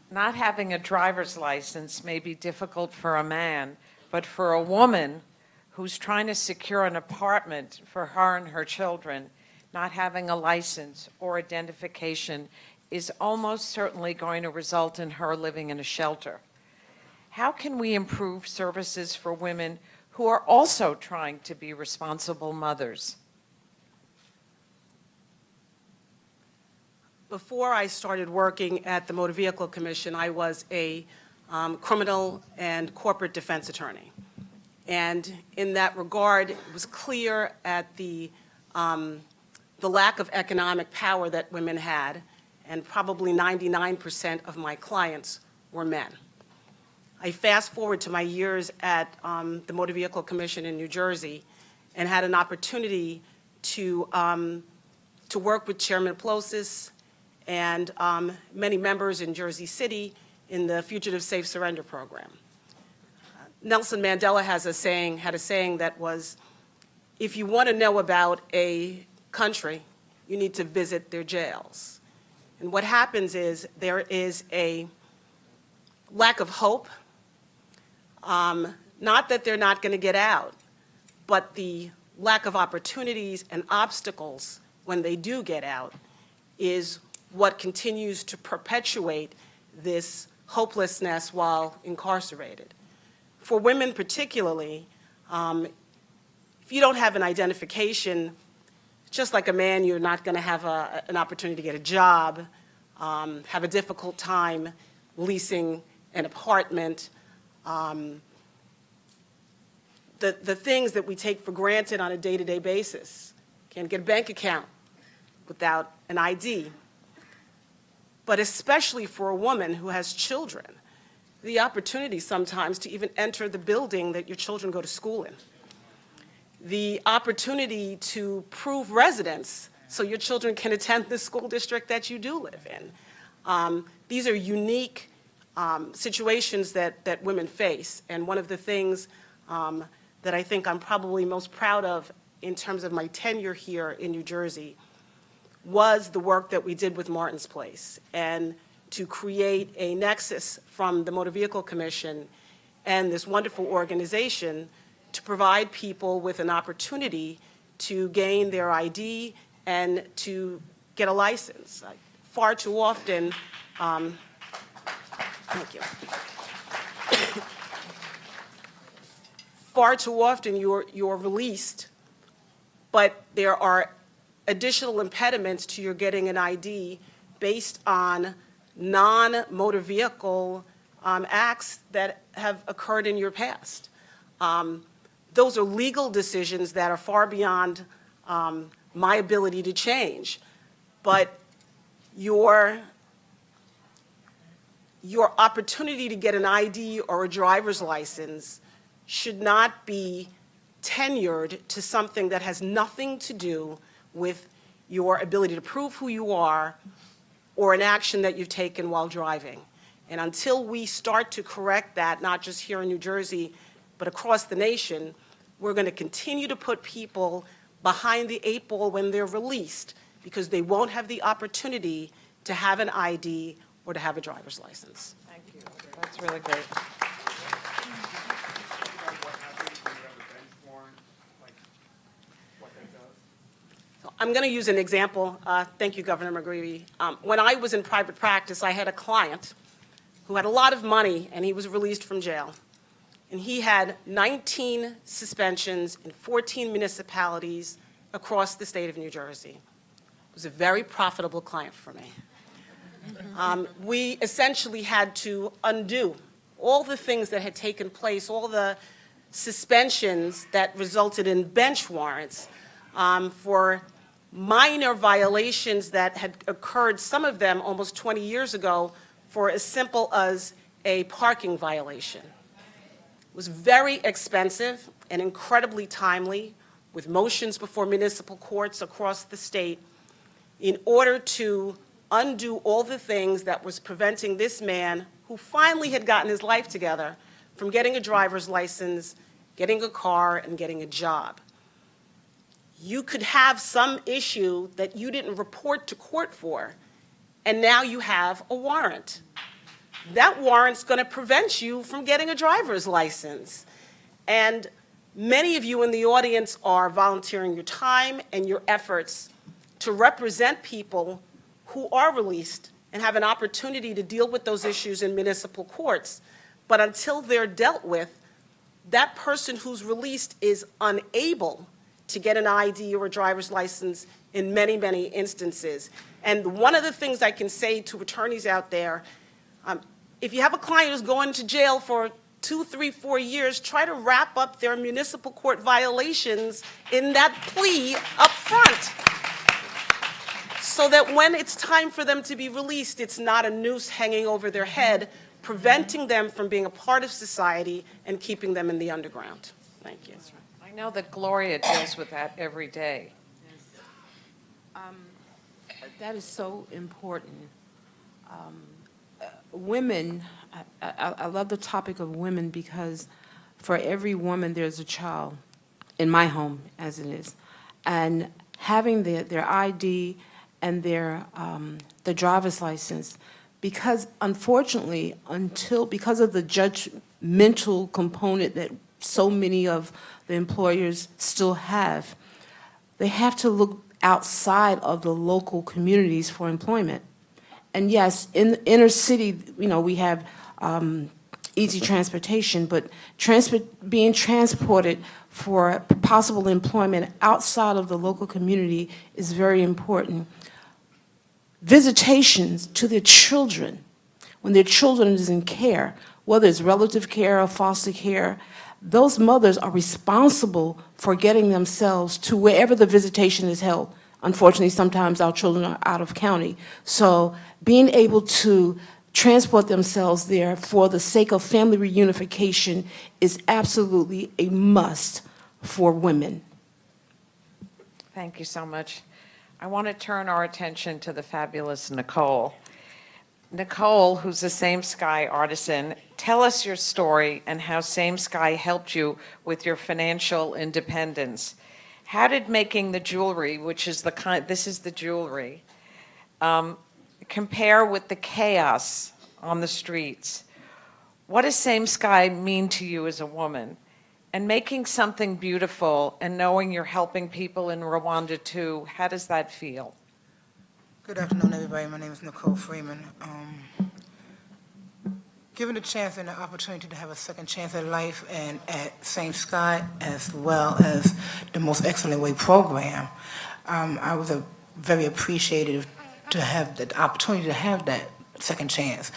Not having a driver's license may be difficult for a man, but for a woman who's trying to secure an apartment for her and her children, not having a license or identification is almost certainly going to result in her living in a shelter. How can we improve services for women who are also trying to be responsible mothers? Before I started working at the Motor Vehicle Commission, I was a criminal and corporate defense attorney. And in that regard, it was clear at the lack of economic power that women had, and probably 99% of my clients were men. I fast forward to my years at the Motor Vehicle Commission in New Jersey and had an opportunity to work with Chairman Plosis and many members in Jersey City in the Fugitive Safe Surrender Program. Nelson Mandela had a saying that was, if you want to know about a country, you need to visit their jails. And what happens is there is a lack of hope, not that they're not going to get out, but the lack of opportunities and obstacles when they do get out is what continues to perpetuate this hopelessness while incarcerated. For women particularly, if you don't have an identification, just like a man, you're not going to have an opportunity to get a job, have a difficult time leasing an apartment. The things that we take for granted on a day-to-day basis. Can't get a bank account without an ID. But especially for a woman who has children, the opportunity sometimes to even enter the building that your children go to school in. The opportunity to prove residence so your children can attend the school district that you do live in. These are unique situations that women face. And one of the things that I think I'm probably most proud of in terms of my tenure here in New Jersey was the work that we did with Martin's Place and to create a nexus from the Motor Vehicle Commission and this wonderful organization to provide people with an opportunity to gain their ID and to get a license. Far too often, thank you. Far too often you're released, but there are additional impediments to your getting an ID based on non-motor vehicle acts that have occurred in your past. Those are legal decisions that are far beyond my ability to change, but your opportunity to get an ID or a driver's license should not be tenured to something that has nothing to do with your ability to prove who you are or an action that you've taken while driving. And until we start to correct that, not just here in New Jersey, but across the nation, we're going to continue to put people behind the 8 ball when they're released because they won't have the opportunity to have an ID or to have a driver's license. Thank you. That's really great. I'm going to use an example. Thank you, Governor McGreevey. When I was in private practice, I had a client who had a lot of money, and he was released from jail. And he had 19 suspensions in 14 municipalities across the state of New Jersey. It was a very profitable client for me. We essentially had to undo all the things that had taken place, all the suspensions that resulted in bench warrants for minor violations that had occurred, some of them almost 20 years ago, for as simple as a parking violation. It was very expensive and incredibly timely, with motions before municipal courts across the state, in order to undo all the things that was preventing this man, who finally had gotten his life together, from getting a driver's license, getting a car, and getting a job. You could have some issue that you didn't report to court for, and now you have a warrant. That warrant's going to prevent you from getting a driver's license. And many of you in the audience are volunteering your time and your efforts to represent people who are released and have an opportunity to deal with those issues in municipal courts. But until they're dealt with, that person who's released is unable to get an ID or a driver's license in many, many instances. And one of the things I can say to attorneys out there, if you have a client who's going to jail for 2, 3, 4 years, try to wrap up their municipal court violations in that plea up front, so that when it's time for them to be released, it's not a noose hanging over their head, preventing them from being a part of society and keeping them in the underground. Thank you. I know that Gloria deals with that every day. That is so important. Women, I love the topic of women, because for every woman there's a child, in my home as it is. And having their ID and their driver's license, because unfortunately, because of the judgmental component that so many of the employers still have, they have to look outside of the local communities for employment. And yes, in the inner city, we have easy transportation, but being transported for possible employment outside of the local community is very important. Visitations to their children, when their children is in care, whether it's relative care or foster care, those mothers are responsible for getting themselves to wherever the visitation is held. Unfortunately, sometimes our children are out of county. So being able to transport themselves there for the sake of family reunification is absolutely a must for women. Thank you so much. I want to turn our attention to the fabulous Nicole. Nicole, who's a Same Sky artisan, tell us your story and how Same Sky helped you with your financial independence. How did making the jewelry, which is this is the jewelry, compare with the chaos on the streets? What does Same Sky mean to you as a woman? And making something beautiful and knowing you're helping people in Rwanda too, how does that feel? Good afternoon, everybody. My name is Nicole Freeman. Given the chance and the opportunity to have a second chance at life and at Same Sky, as well as the Most Excellent Way program, I was very appreciative to have the opportunity to have that second chance.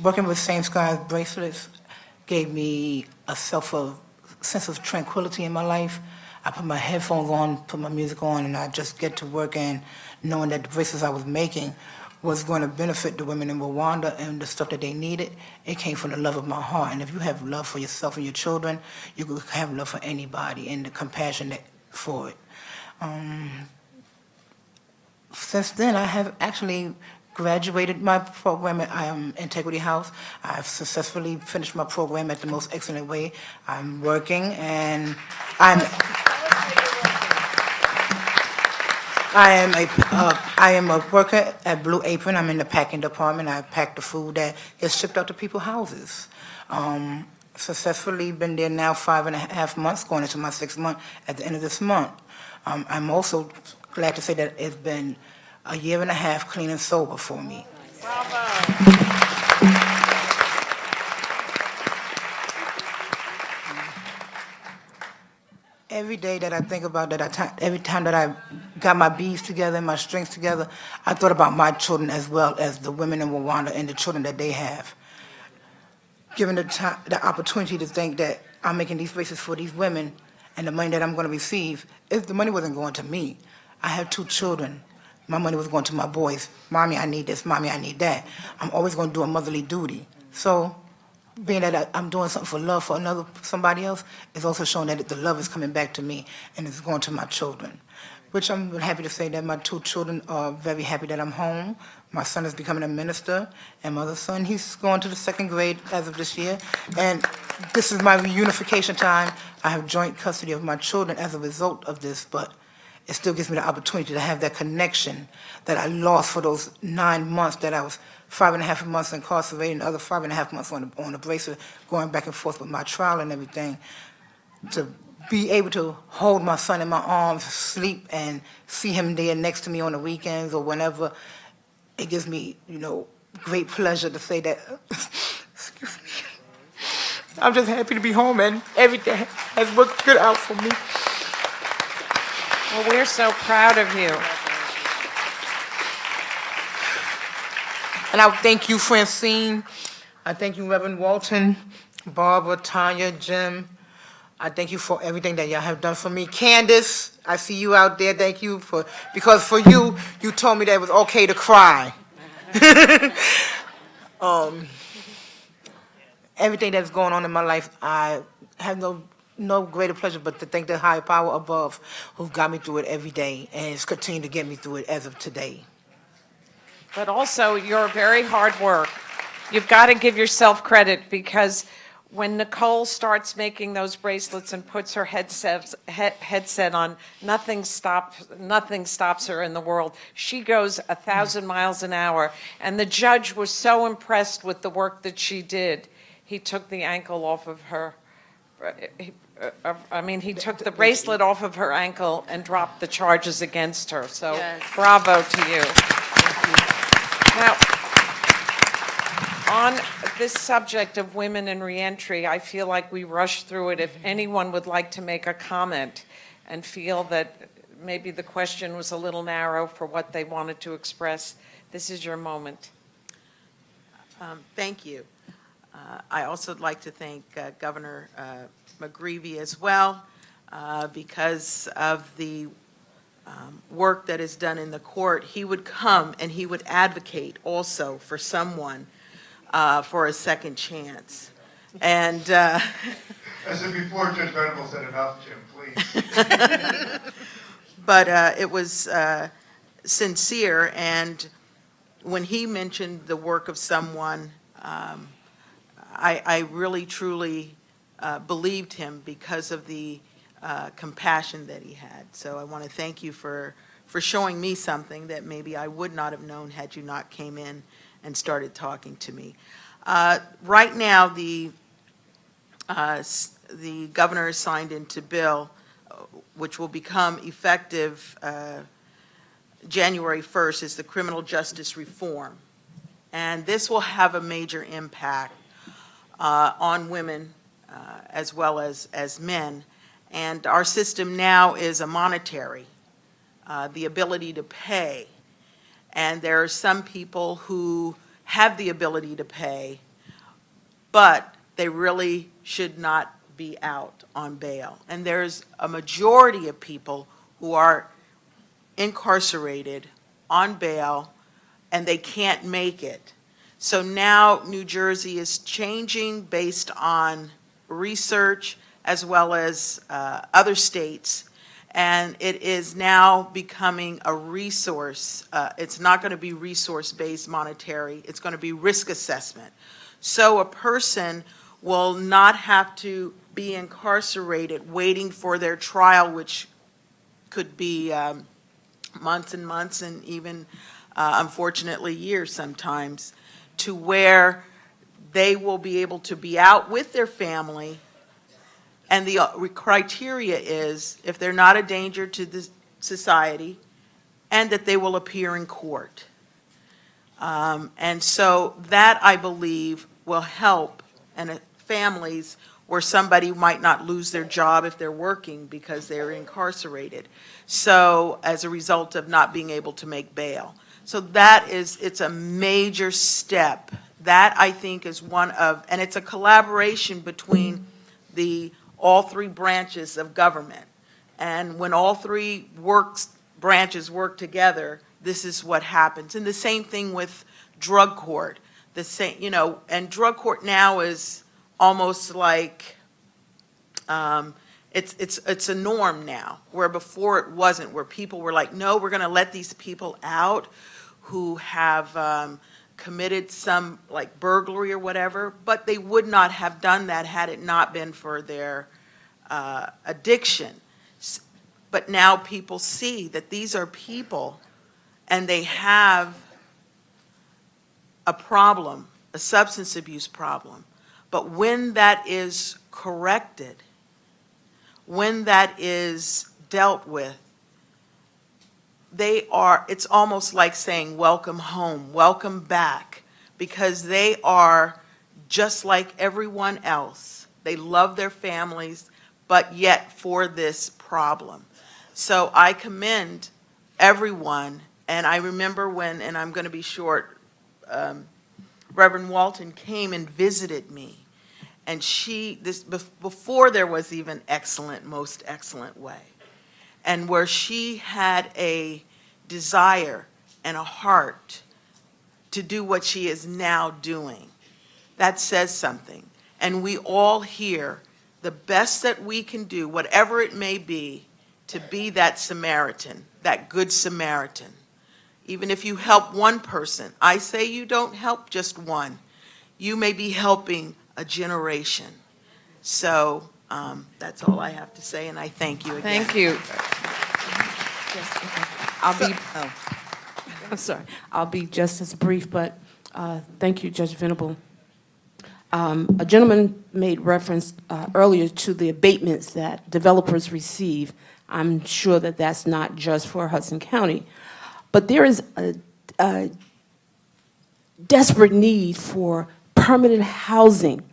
Working with Same Sky bracelets gave me a sense of tranquility in my life. I put my headphones on, put my music on, and I just get to work, and knowing that the bracelets I was making was going to benefit the women in Rwanda and the stuff that they needed. It came from the love of my heart. And if you have love for yourself and your children, you can have love for anybody and the compassion for it. Since then, I have actually graduated my program at Integrity House. I've successfully finished my program at the Most Excellent Way. I'm working, and I am a worker at Blue Apron. I'm in the packing department. I pack the food that is shipped out to people's houses. Successfully been there now 5.5 months, going into my 6th month at the end of this month. I'm also glad to say that it's been a 1.5 years clean and sober for me. Every day that I think about that, every time that I got my beads together and my strings together, I thought about my children as well as the women in Rwanda and the children that they have. given the opportunity to think that I'm making these bracelets for these women and the money that I'm going to receive, if the money wasn't going to me, I have 2 children. My money was going to my boys. Mommy, I need this. Mommy, I need that. I'm always going to do a motherly duty. So being that I'm doing something for love for somebody else, it's also showing that the love is coming back to me and it's going to my children. Which I'm happy to say that my 2 children are very happy that I'm home. My son is becoming a minister, and my other son, he's going to the 2nd grade as of this year. And this is my reunification time. I have joint custody of my children as a result of this, but it still gives me the opportunity to have that connection that I lost for those 9 months that I was 5.5 months incarcerated and the other 5.5 months on the bracelet, going back and forth with my trial and everything. To be able to hold my son in my arms, sleep, and see him there next to me on the weekends or whenever, it gives me, great pleasure to say that, excuse me, I'm just happy to be home and everything has worked good out for me. Well, we're so proud of you. And I thank you, Francine. I thank you, Reverend Walton, Barbara, Tanya, Jim. I thank you for everything that y'all have done for me. Candace, I see you out there. Thank you because for you, you told me that it was okay to cry. Everything that's going on in my life, I have no greater pleasure but to thank the higher power above who got me through it every day and has continued to get me through it as of today. But also your very hard work. You've got to give yourself credit because when Nicole starts making those bracelets and puts her headset on, nothing stops her in the world. She goes 1,000 miles an hour, and the judge was so impressed with the work that she did. He took the ankle off of her. He took the bracelet off of her ankle and dropped the charges against her. So, yes. Bravo to you. Now, on this subject of women in reentry, I feel like we rushed through it. If anyone would like to make a comment and feel that maybe the question was a little narrow for what they wanted to express, this is your moment. Thank you. I also would like to thank Governor McGreevey as well because of the work that is done in the court. He would come and he would advocate also for someone for a second chance. And I said before, Judge Venable said enough, Jim, please. But it was sincere, and when he mentioned the work of someone, I really, truly believed him because of the compassion that he had. So I want to thank you for showing me something that maybe I would not have known had you not came in and started talking to me. Right now, the governor has signed into bill, which will become effective January 1st, is the criminal justice reform. And this will have a major impact on women as well as men. And our system now is a monetary, the ability to pay. And there are some people who have the ability to pay, but they really should not be out on bail. And there's a majority of people who are incarcerated on bail and they can't make it. So now New Jersey is changing based on research as well as other states, and it is now becoming a resource. It's not going to be resource-based monetary, it's going to be risk assessment. So a person will not have to be incarcerated waiting for their trial, which could be months and months and even, unfortunately, years sometimes, to where they will be able to be out with their family. And the criteria is if they're not a danger to the society and that they will appear in court. And so that, I believe, will help and families where somebody might not lose their job if they're working because they're incarcerated. So as a result of not being able to make bail. So that is, it's a major step That, I think, is one of, and it's a collaboration between all three branches of government. And when all three branches work together, this is what happens. And the same thing with drug court. The same, and drug court now is almost like, it's a norm now, where before it wasn't, where people were like, no, we're gonna let these people out who have committed some like burglary or whatever, but they would not have done that had it not been for their addiction. But now people see that these are people and they have a problem, a substance abuse problem. But when that is corrected, when that is dealt with, it's almost like saying, welcome home, welcome back, because they are just like everyone else. They love their families, but yet for this problem. So I commend everyone, and I remember when, and I'm going to be short, Reverend Walton came and visited me, and before there was even excellent, most excellent way, and where she had a desire and a heart to do what she is now doing. That says something. And we all here, the best that we can do, whatever it may be, to be that Samaritan, that good Samaritan. Even if you help one person, I say you don't help just one. You may be helping a generation. So that's all I have to say, and I thank you again. Thank you. I'm sorry. I'll be just as brief, but thank you, Judge Venable. A gentleman made reference earlier to the abatements that developers receive. I'm sure that that's not just for Hudson County, but there is a desperate need for permanent housing.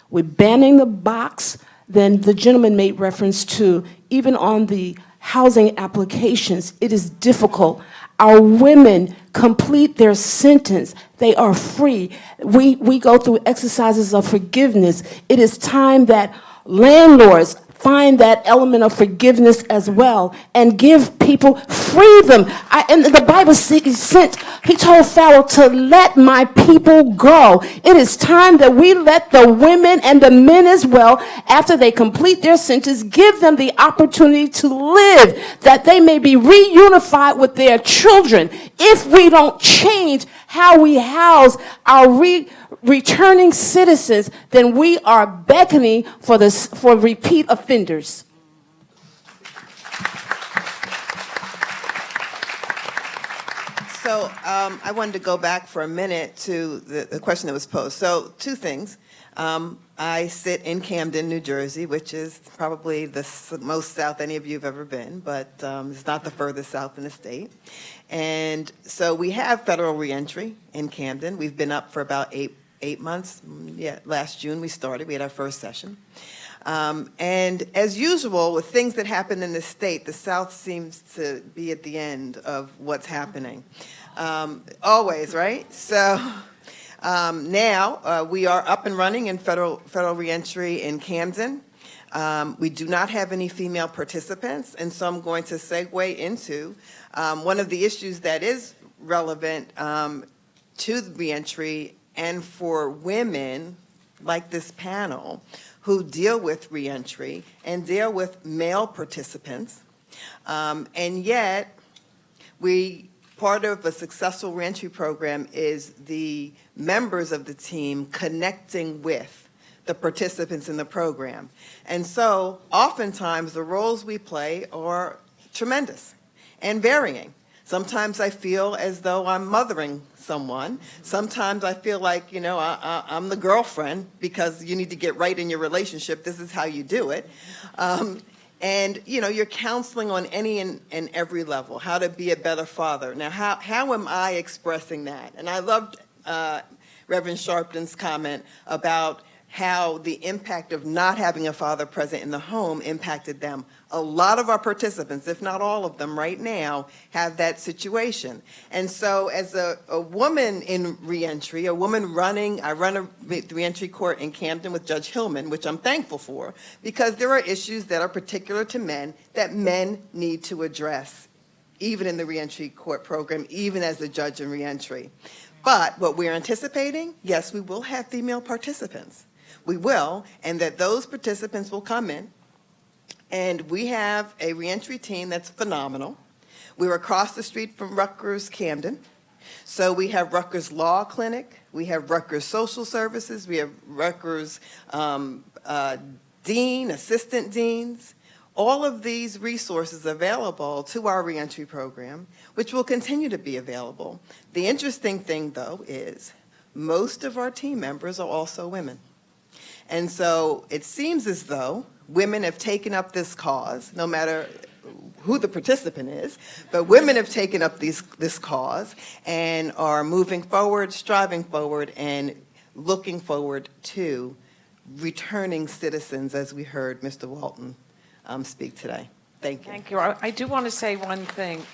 We're banning the box. Then the gentleman made reference to, even on the housing applications, it is difficult. Our women complete their sentence. They are free. We go through exercises of forgiveness. It is time that landlords find that element of forgiveness as well and give people freedom. And the Bible he told Pharaoh to let my people go. It is time that we let the women and the men as well, after they complete their sentence, give them the opportunity to live, that they may be reunified with their children. If we don't change how we house our returning citizens, then we are beckoning for repeat offenders. So I wanted to go back for a minute to the question that was posed. So two things. I sit in Camden, New Jersey, which is probably the most south any of you have ever been, but it's not the furthest south in the state. And so we have federal reentry in Camden. We've been up for about eight months. Yeah, last June we started. We had our first session. And as usual, with things that happen in the state, the South seems to be at the end of what's happening. Always, right? So now we are up and running in federal reentry in Camden. We do not have any female participants, and so I'm going to segue into one of the issues that is relevant to the reentry and for women like this panel who deal with reentry and deal with male participants. And yet, part of a successful reentry program is the members of the team connecting with the participants in the program. And so, oftentimes, the roles we play are tremendous and varying. Sometimes I feel as though I'm mothering someone. Sometimes I feel like, I'm the girlfriend because you need to get right in your relationship. This is how you do it. And, you're counseling on any and every level, how to be a better father. Now, how am I expressing that? And I loved Reverend Sharpton's comment about how the impact of not having a father present in the home impacted them. A lot of our participants, if not all of them right now, have that situation. And so as a woman in reentry, a woman I run a reentry court in Camden with Judge Hillman, which I'm thankful for, because there are issues that are particular to men that men need to address, even in the reentry court program, even as a judge in reentry. But what we're anticipating, yes, we will have female participants. We will, and that those participants will come in, and we have a reentry team that's phenomenal. We're across the street from Rutgers Camden. So we have Rutgers Law Clinic, we have Rutgers Social Services, we have Rutgers Dean, Assistant Deans, all of these resources available to our reentry program, which will continue to be available. The interesting thing, though, is most of our team members are also women. And so it seems as though women have taken up this cause, no matter who the participant is, but women have taken up this cause and are moving forward, striving forward, and looking forward to returning citizens, as we heard Mr. Walton speak today. Thank you. Thank you. I do want to say one thing.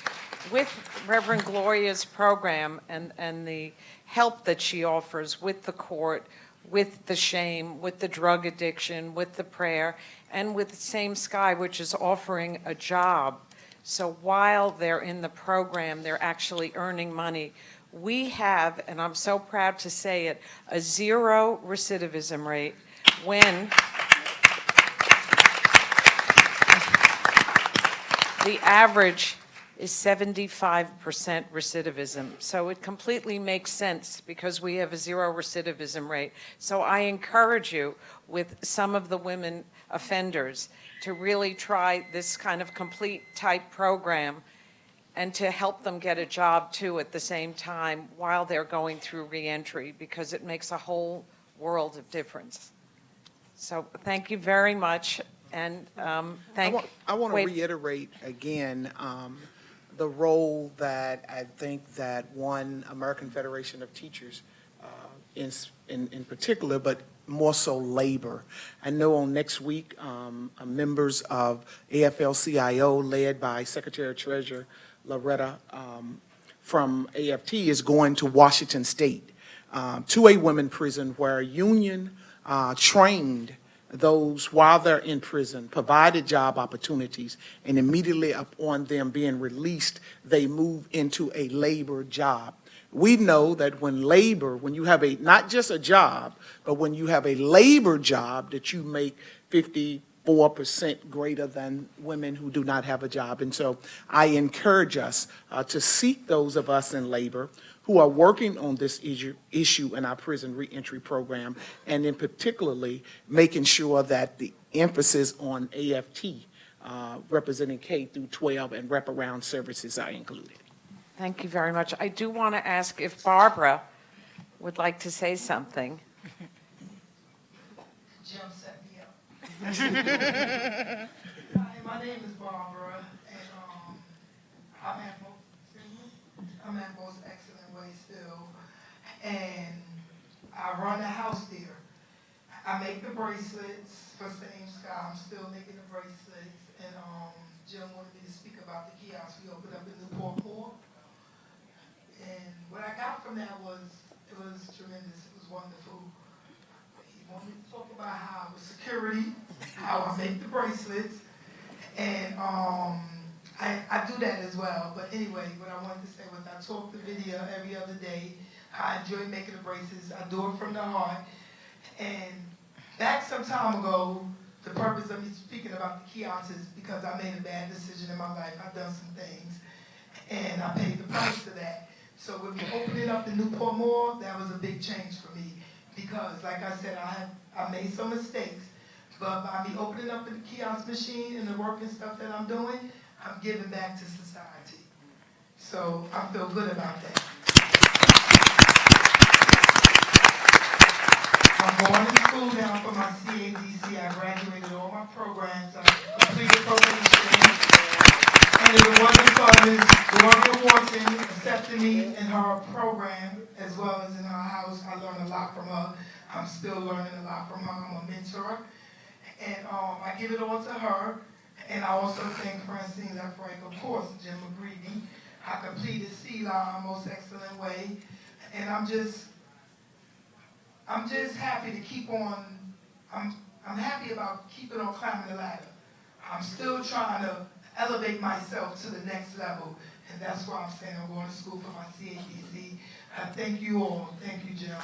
With Reverend Gloria's program and the help that she offers with the court, with the shame, with the drug addiction, with the prayer, and with Same Sky, which is offering a job. So while they're in the program, they're actually earning money. We have, and I'm so proud to say it, a 0 recidivism rate when the average is 75% recidivism. So it completely makes sense because we have a 0 recidivism rate. So I encourage you with some of the women offenders to really try this kind of complete type program and to help them get a job too at the same time while they're going through reentry, because it makes a whole world of difference. So thank you very much. And I want to reiterate again the role that I think that one American Federation of Teachers in particular, but more so labor. I know on next week, members of AFL-CIO led by Secretary Treasurer Loretta from AFT is going to Washington State to a women prison where a union trained those while they're in prison, provided job opportunities, and immediately upon them being released, they move into a labor job. We know that when you have not just a job, but when you have a labor job, that you make 54% greater than women who do not have a job. And so I encourage us to seek those of us in labor who are working on this issue in our prison reentry program, and in particularly making sure that the emphasis on AFT, representing K through 12 and wraparound services are included. Thank you very much. I do want to ask if Barbara would like to say something. Jim set me up. Hi, my name is Barbara, and I'm at most excellent way still, and I run a house there. I make the bracelets for Same Sky. I'm still making the bracelets, and Jim wanted me to speak about the kiosk we opened up in Newport Moore. And what I got from that was, it was tremendous. It was wonderful. He wanted me to talk about how I was security, how I make the bracelets, and I do that as well. But anyway, what I wanted to say was I talk the video every other day. I enjoy making the bracelets. I do it from the heart. And back some time ago, the purpose of me speaking about the kiosks is because I made a bad decision in my life. I've done some things, and I paid the price for that. So with me opening up the Newport Moore, that was a big change for me because, like I said, I made some mistakes. But by me opening up the kiosk machine and the work and stuff that I'm doing, I'm giving back to society. So I feel good about that. I'm going to school now for my CADC. I graduated all my programs. I completed probation. And it was wonderful Miss Gloria Walton accepted me in her program as well as in her house. I learned a lot from her. I'm still learning a lot from her. I'm a mentor. And I give it all to her. And I also thank Francie, LeFrak, of course, Jim McGreevy. I completed CELA most excellent way. And I'm just happy to keep on, I'm happy about keeping on climbing the ladder. I'm still trying to elevate myself to the next level. And that's why I'm saying I'm going to school for my CAPC. Thank you all. Thank you, Jim.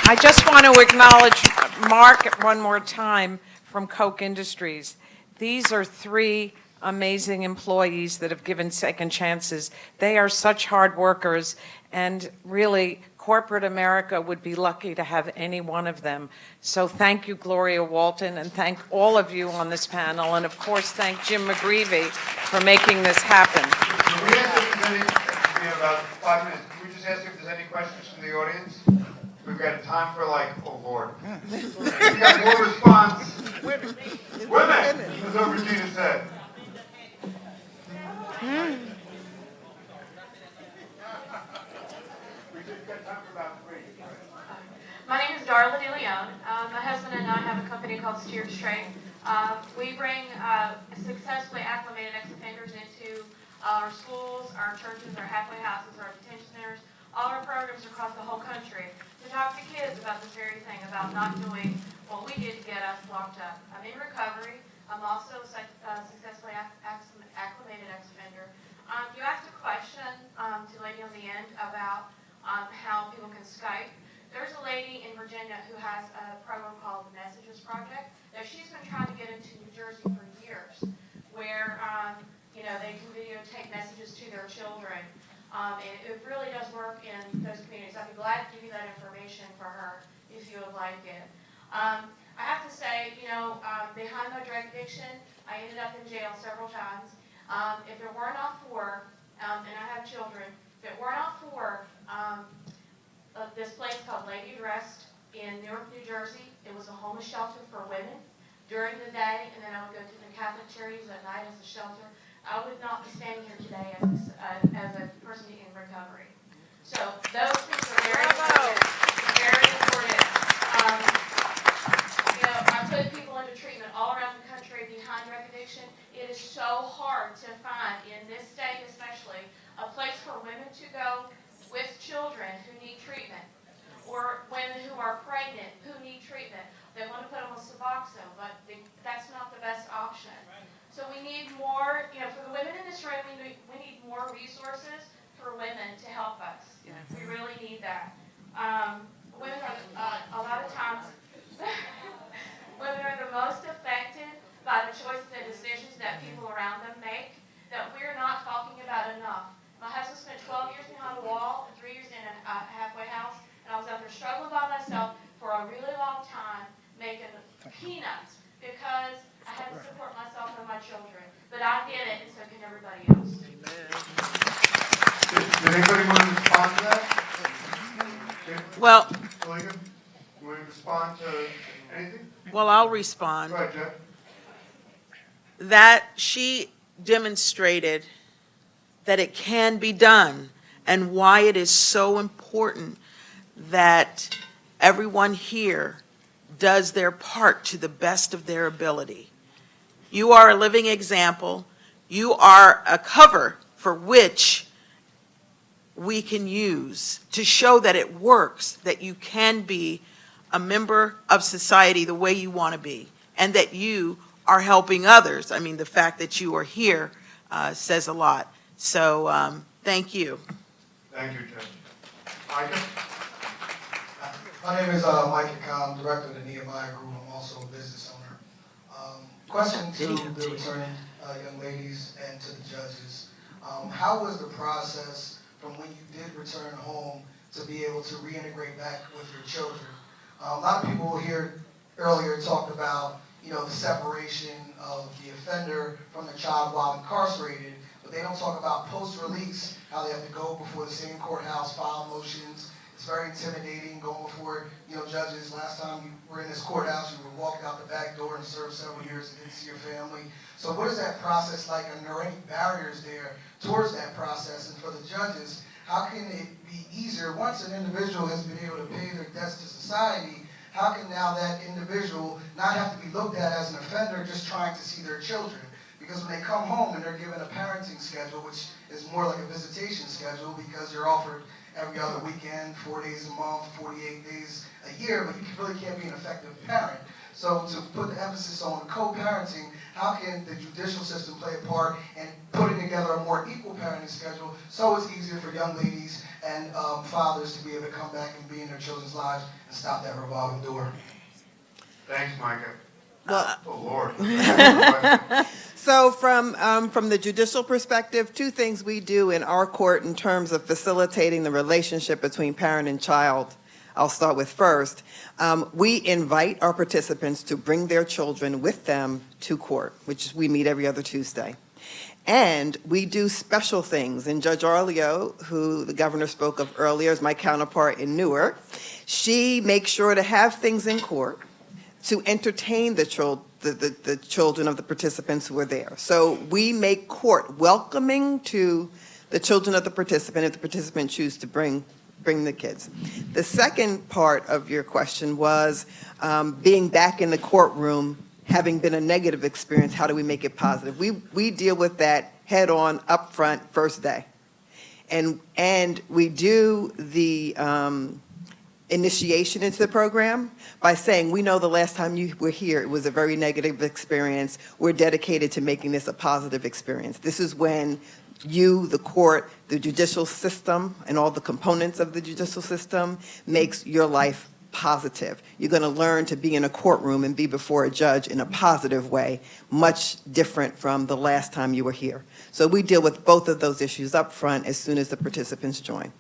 I just want to acknowledge Mark one more time from Koch Industries. These are 3 amazing employees that have given second chances. They are such hard workers, and really, corporate America would be lucky to have any one of them. So thank you, Gloria, Walton, and thank all of you on this panel, and of course, thank Jim McGreevy for making this happen. We have about 5 minutes. Can we just ask if there's any questions from the audience? We've got time for oh Lord. We've got more response. Women, as Regina said. My name is Darla DeLeon. My husband and I have a company called Steerstraight. We bring successfully acclimated ex-offenders into our schools, our churches, our halfway houses, our detention centers, all our programs across the whole country to talk to kids about this very thing, about not doing what we did to get us locked up. I'm in recovery. I'm also a successfully acclimated ex-offender. You asked a question to the lady on the end about how people can Skype. There's a lady in Virginia who has a program called the Messages Project that she's been trying to get into New Jersey for years, where they can videotape messages to their children. And it really does work in those communities. I'd be glad to give you that information for her if you would like it. I have to say, behind my drug addiction, I ended up in jail several times. If it were not for, and I have children, if it were not for this place called Lady Rest in Newark, New Jersey, it was a homeless shelter for women during the day, and then I would go to the Catholic charities at night as a shelter. I would not be standing here today as a person in recovery. So those things are very important. Very important. I put people into treatment all around the country behind drug addiction. It is so hard to find, in this state especially, a place for women to go with children who need treatment, or women who are pregnant who need treatment. They want to put them on Suboxone, but that's not the best option. So we need more, for the women in this room, we need more resources for women to help us. Yes. We really need that. Women are, a lot of times, women are the most affected by the choices and decisions that people around them make that we're not talking about enough. My husband spent 12 years behind a wall and 3 years in a halfway house, and I was out there struggling by myself for a really long time, making peanuts because I had to support myself and my children. But I did it, and so can everybody else. Did anybody want to respond to that? Well, Selika, you want to respond to anything? Well, I'll respond. Go ahead, Jeff. That she demonstrated that it can be done and why it is so important that everyone here does their part to the best of their ability. You are a living example. You are a cover for which we can use to show that it works, that you can be a member of society the way you want to be, and that you are helping others. I mean, the fact that you are here says a lot. So thank you. Thank you, Jeff. Micah? My name is Mike Kahn, I'm director of the Nehemiah Group. I'm also a business owner. Question to the returning young ladies and to the judges. How was the process from when you did return home to be able to reintegrate back with your children? A lot of people here earlier talked about, the separation of the offender from the child while incarcerated, but they don't talk about post-release, how they have to go before the same courthouse, file motions. It's very intimidating going before, judges. Last time you were in this courthouse, you were walked out the back door and served several years and didn't see your family. So what is that process like? And are there any barriers there towards that process? And for the judges, how can it be easier, once an individual has been able to pay their debts to society, how can now that individual not have to be looked at as an offender just trying to see their children? Because when they come home and they're given a parenting schedule, which is more like a visitation schedule because you're offered every other weekend, 4 days a month, 48 days a year, but you really can't be an effective parent. So to put the emphasis on co-parenting, how can the judicial system play a part in putting together a more equal parenting schedule so it's easier for young ladies and fathers to be able to come back and be in their children's lives and stop that revolving door? Thanks, Micah. Well, Oh, Lord. So from the judicial perspective, two things we do in our court in terms of facilitating the relationship between parent and child. I'll start with first. We invite our participants to bring their children with them to court, which we meet every other Tuesday. And we do special things. And Judge Arleo, who the governor spoke of earlier, is my counterpart in Newark. She makes sure to have things in court to entertain the children of the participants who are there. So we make court welcoming to the children of the participant if the participant chooses to bring the kids. The second part of your question was being back in the courtroom, having been a negative experience, how do we make it positive? We deal with that head on, up front, first day. And we do the initiation into the program by saying, we know the last time you were here, it was a very negative experience. We're dedicated to making this a positive experience. This is when you, the court, the judicial system, and all the components of the judicial system makes your life positive. You're going to learn to be in a courtroom and be before a judge in a positive way, much different from the last time you were here. So we deal with both of those issues up front as soon as the participants join.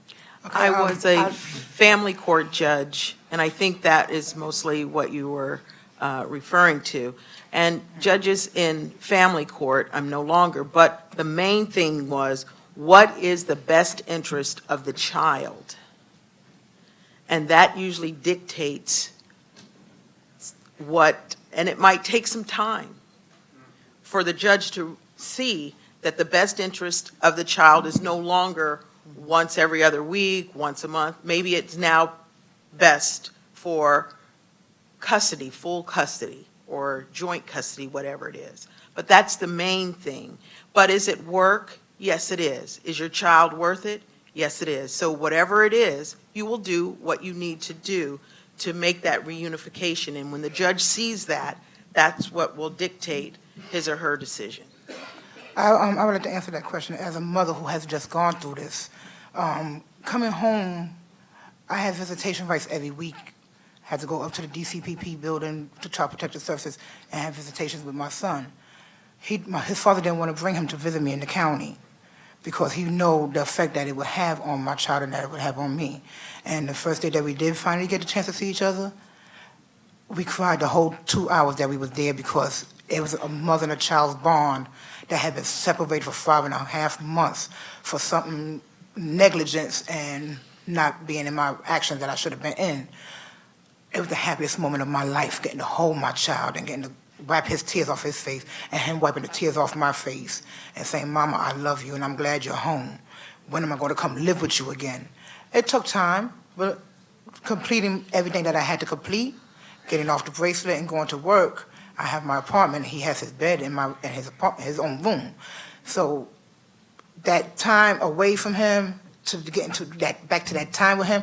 I was a family court judge, and I think that is mostly what you were referring to. And judges in family court, I'm no longer, but the main thing was, what is the best interest of the child? And that usually dictates what, and it might take some time for the judge to see that the best interest of the child is no longer once every other week, once a month. Maybe it's now best for custody, full custody, or joint custody, whatever it is. But that's the main thing. But is it work? Yes, it is. Is your child worth it? Yes, it is. So whatever it is, you will do what you need to do to make that reunification. And when the judge sees that, that's what will dictate his or her decision. I would like to answer that question as a mother who has just gone through this. Coming home, I have visitation rights every week. I had to go up to the DCPP building to Child Protective Services and have visitations with my son. His father didn't want to bring him to visit me in the county because he knew the effect that it would have on my child and that it would have on me. And the first day that we did finally get a chance to see each other, we cried the whole 2 hours that we was there because it was a mother and a child's bond that had been separated for 5.5 months for something negligence and not being in my actions that I should have been in. It was the happiest moment of my life, getting to hold my child and getting to wipe his tears off his face and him wiping the tears off my face and saying, Mama, I love you and I'm glad you're home. When am I going to come live with you again? It took time, but completing everything that I had to complete, getting off the bracelet and going to work. I have my apartment. He has his bed in his own room. So that time away from him to get into that back to that time with him,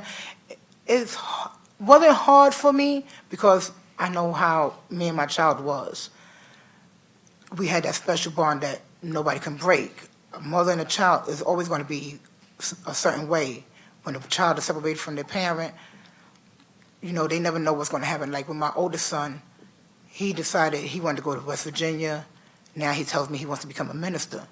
wasn't hard for me because I know how me and my child was. We had that special bond that nobody can break. A mother and a child is always going to be a certain way. When a child is separated from their parent, you know, they never know what's going to happen. Like with my oldest son, he decided he wanted to go to West Virginia. Now he tells me he wants to become a minister.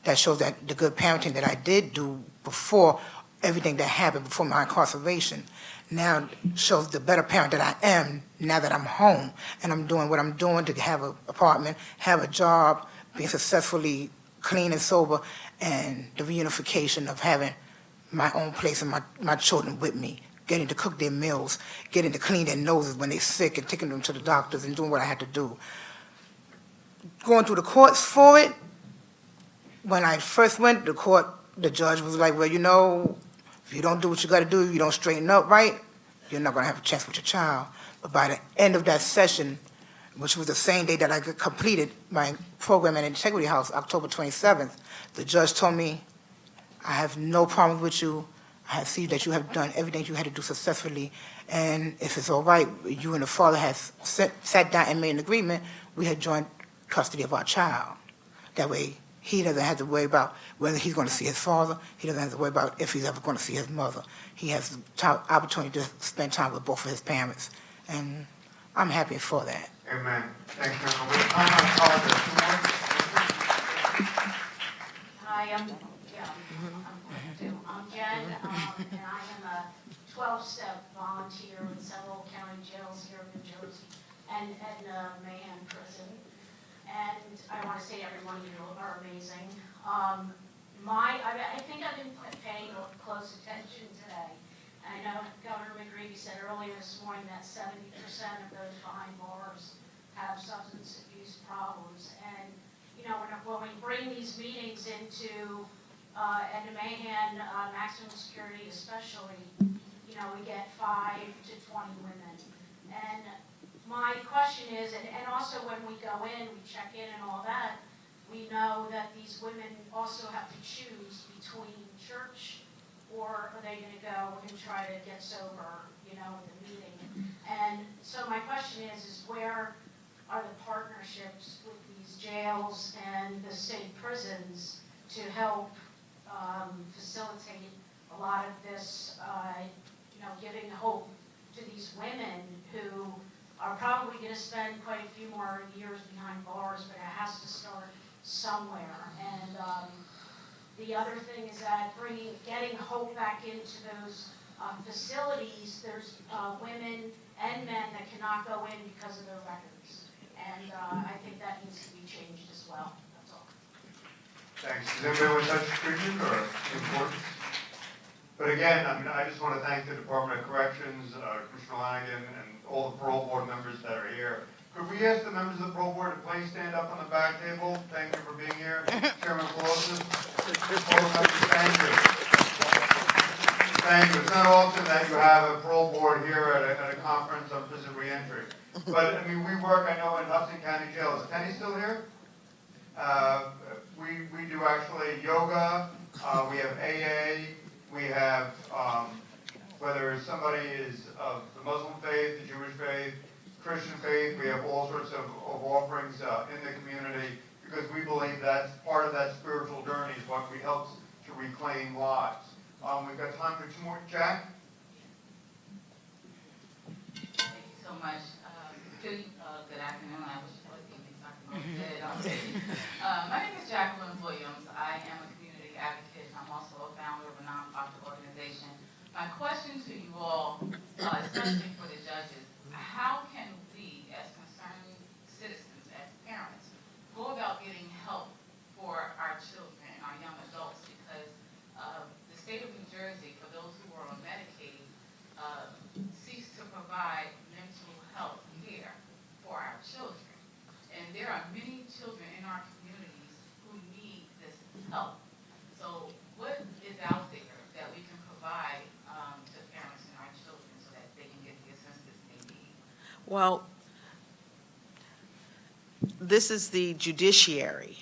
That shows that the good parenting that I did do before everything that happened before my incarceration now shows the better parent that I am now that I'm home and I'm doing what I'm doing to have an apartment, have a job, being successfully clean and sober, and the reunification of having my own place and my children with me, getting to cook their meals, getting to clean their noses when they're sick and taking them to the doctors and doing what I had to do. Going through the courts for it, when I first went to court, the judge was like, well, you know, If you don't do what you got to do, you don't straighten up right, you're not going to have a chance with your child. But by the end of that session, which was the same day that I completed my program at Integrity House, October 27th, the judge told me, I have no problem with you. I see that you have done everything you had to do successfully, and if it's all right, you and the father have sat down and made an agreement, we had joint custody of our child. That way, he doesn't have to worry about whether he's going to see his father. He doesn't have to worry about if he's ever going to see his mother. He has the opportunity to spend time with both of his parents, and I'm happy for that. Amen. Thank you. Hi, I'm Jen, and I am a 12-step volunteer in several county jails here in New Jersey and at Mahan Prison. And I want to say every one of you are amazing. I think I've been paying close attention today. I know Governor McGreevy said earlier this morning that 70% of those behind bars have substance abuse problems. And, you know, when we bring these meetings into and the Mahan maximum security especially, you know, we get 5 to 20 women. And my question is, and also when we go in, we check in and all that, we know that these women also have to choose between church or are they going to go and try to get sober, you know, in the meeting. And so my question is where are the partnerships with these jails and the state prisons to help facilitate a lot of this, you know, giving hope to these women who are probably going to spend quite a few more years behind bars, but it has to start somewhere. And the other thing is that getting hope back into those facilities, there's women and men that cannot go in because of their records. And I think that needs to be changed as well. That's all. Thanks. Does anybody want to touch treatment or importance? But again, I mean, I just want to thank the Department of Corrections, Commissioner Lanigan, and all the parole board members that are here. Could we ask the members of the parole board to please stand up on the back table? Thank you for being here. Chairman Pelosi, all the members, thank you. Thank you. It's not often that you have a parole board here at a conference on prison reentry. But, I mean, we work, I know, in Hudson County Jail. Is Penny still here? We do actually yoga, we have AA, we have, whether somebody is of the Muslim faith, the Jewish faith, Christian faith, we have all sorts of offerings in the community because we believe that's part of that spiritual journey is what we helps to reclaim lives. We've got time for 2 more. Jack? Thank you so much. Good afternoon. I wish I was my name is Jacqueline Williams. I am a community advocate. I'm also a founder of a nonprofit organization. My question to you all, especially for the judges, how can we, as concerned citizens, as parents, go about getting help for our children and our young adults? Because the state of New Jersey, for those who are on Medicaid, ceased to provide mental health care for our children. And there are many children in our communities who need this help. So what is out there that we can provide to parents and our children so that they can get the assistance they need? Well, this is the judiciary.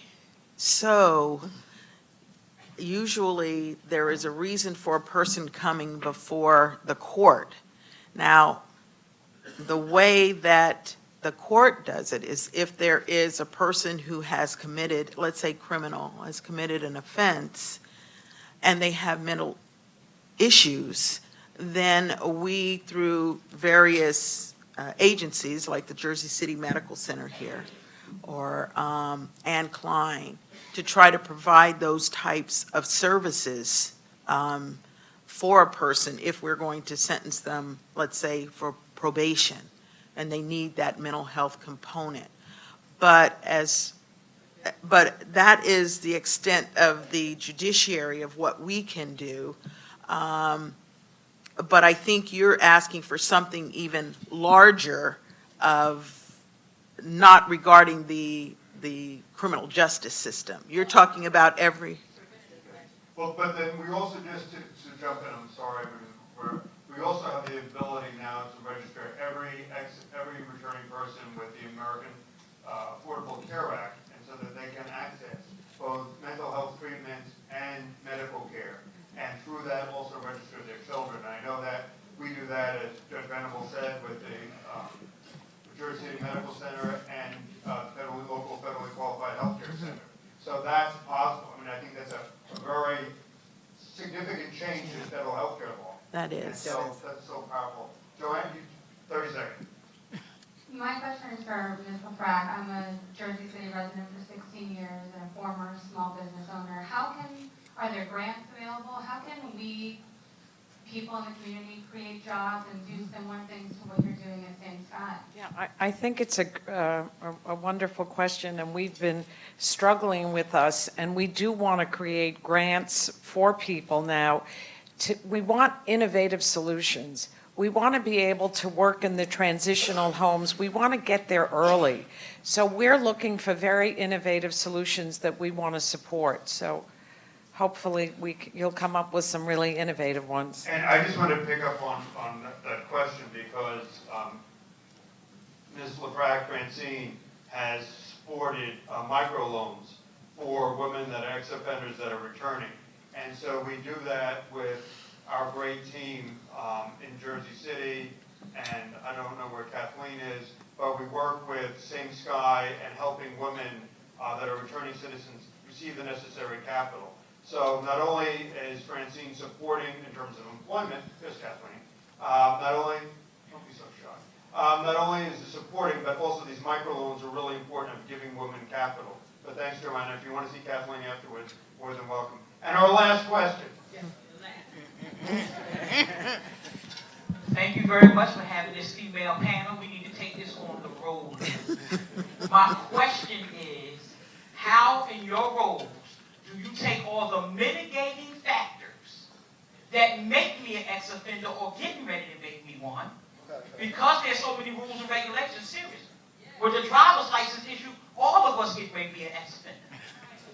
So usually there is a reason for a person coming before the court. Now, the way that the court does it is if there is a person who has committed, let's say criminal, has committed an offense, and they have mental issues, then we, through various agencies like the Jersey City Medical Center here, or Ann Klein, to try to provide those types of services for a person if we're going to sentence them, let's say, for probation, and they need that mental health component. But that is the extent of the judiciary of what we can do. But I think you're asking for something even larger of not regarding the criminal justice system. You're talking about every, Well, but then we also, just to jump in, I'm sorry, we also have the ability now to register every returning person with the American Affordable Care Act, and so that they can access both mental health treatment and medical care, and through that also register their children. And I know that we do that, as Judge Venable said, with the Jersey City Medical Center and local federally qualified healthcare center. So that's possible. I mean, I think that's a very significant change in federal healthcare law. That is. So that's so powerful. Joanne, 30 seconds. My question is for Ms. LeFrak. I'm a Jersey City resident for 16 years and a former small business owner. Are there grants available? How can we, people in the community, create jobs and do similar things to what you're doing at St. Scott? Yeah, I think it's a wonderful question, and we've been struggling with us, and we do want to create grants for people now. We want innovative solutions. We want to be able to work in the transitional homes. We want to get there early. So we're looking for very innovative solutions that we want to support. So hopefully you'll come up with some really innovative ones. And I just want to pick up on that question because Ms. LeFrak Francine has supported microloans for women that are ex-offenders that are returning. And so we do that with our great team in Jersey City, and I don't know where Kathleen is, but we work with Same Sky and helping women that are returning citizens receive the necessary capital. So not only is Francine supporting in terms of employment, there's Kathleen, don't be so shy, not only is it supporting, but also these microloans are really important of giving women capital. But thanks, Joanna. If you want to see Kathleen afterwards, more than welcome. And our last question. Thank you very much for having this female panel. We need to take this on the road. My question is, how in your roles do you take all the mitigating factors that make me an ex-offender or getting ready to make me one, because there's so many rules and regulations, seriously. With the driver's license issue, all of us get ready to be an ex-offender.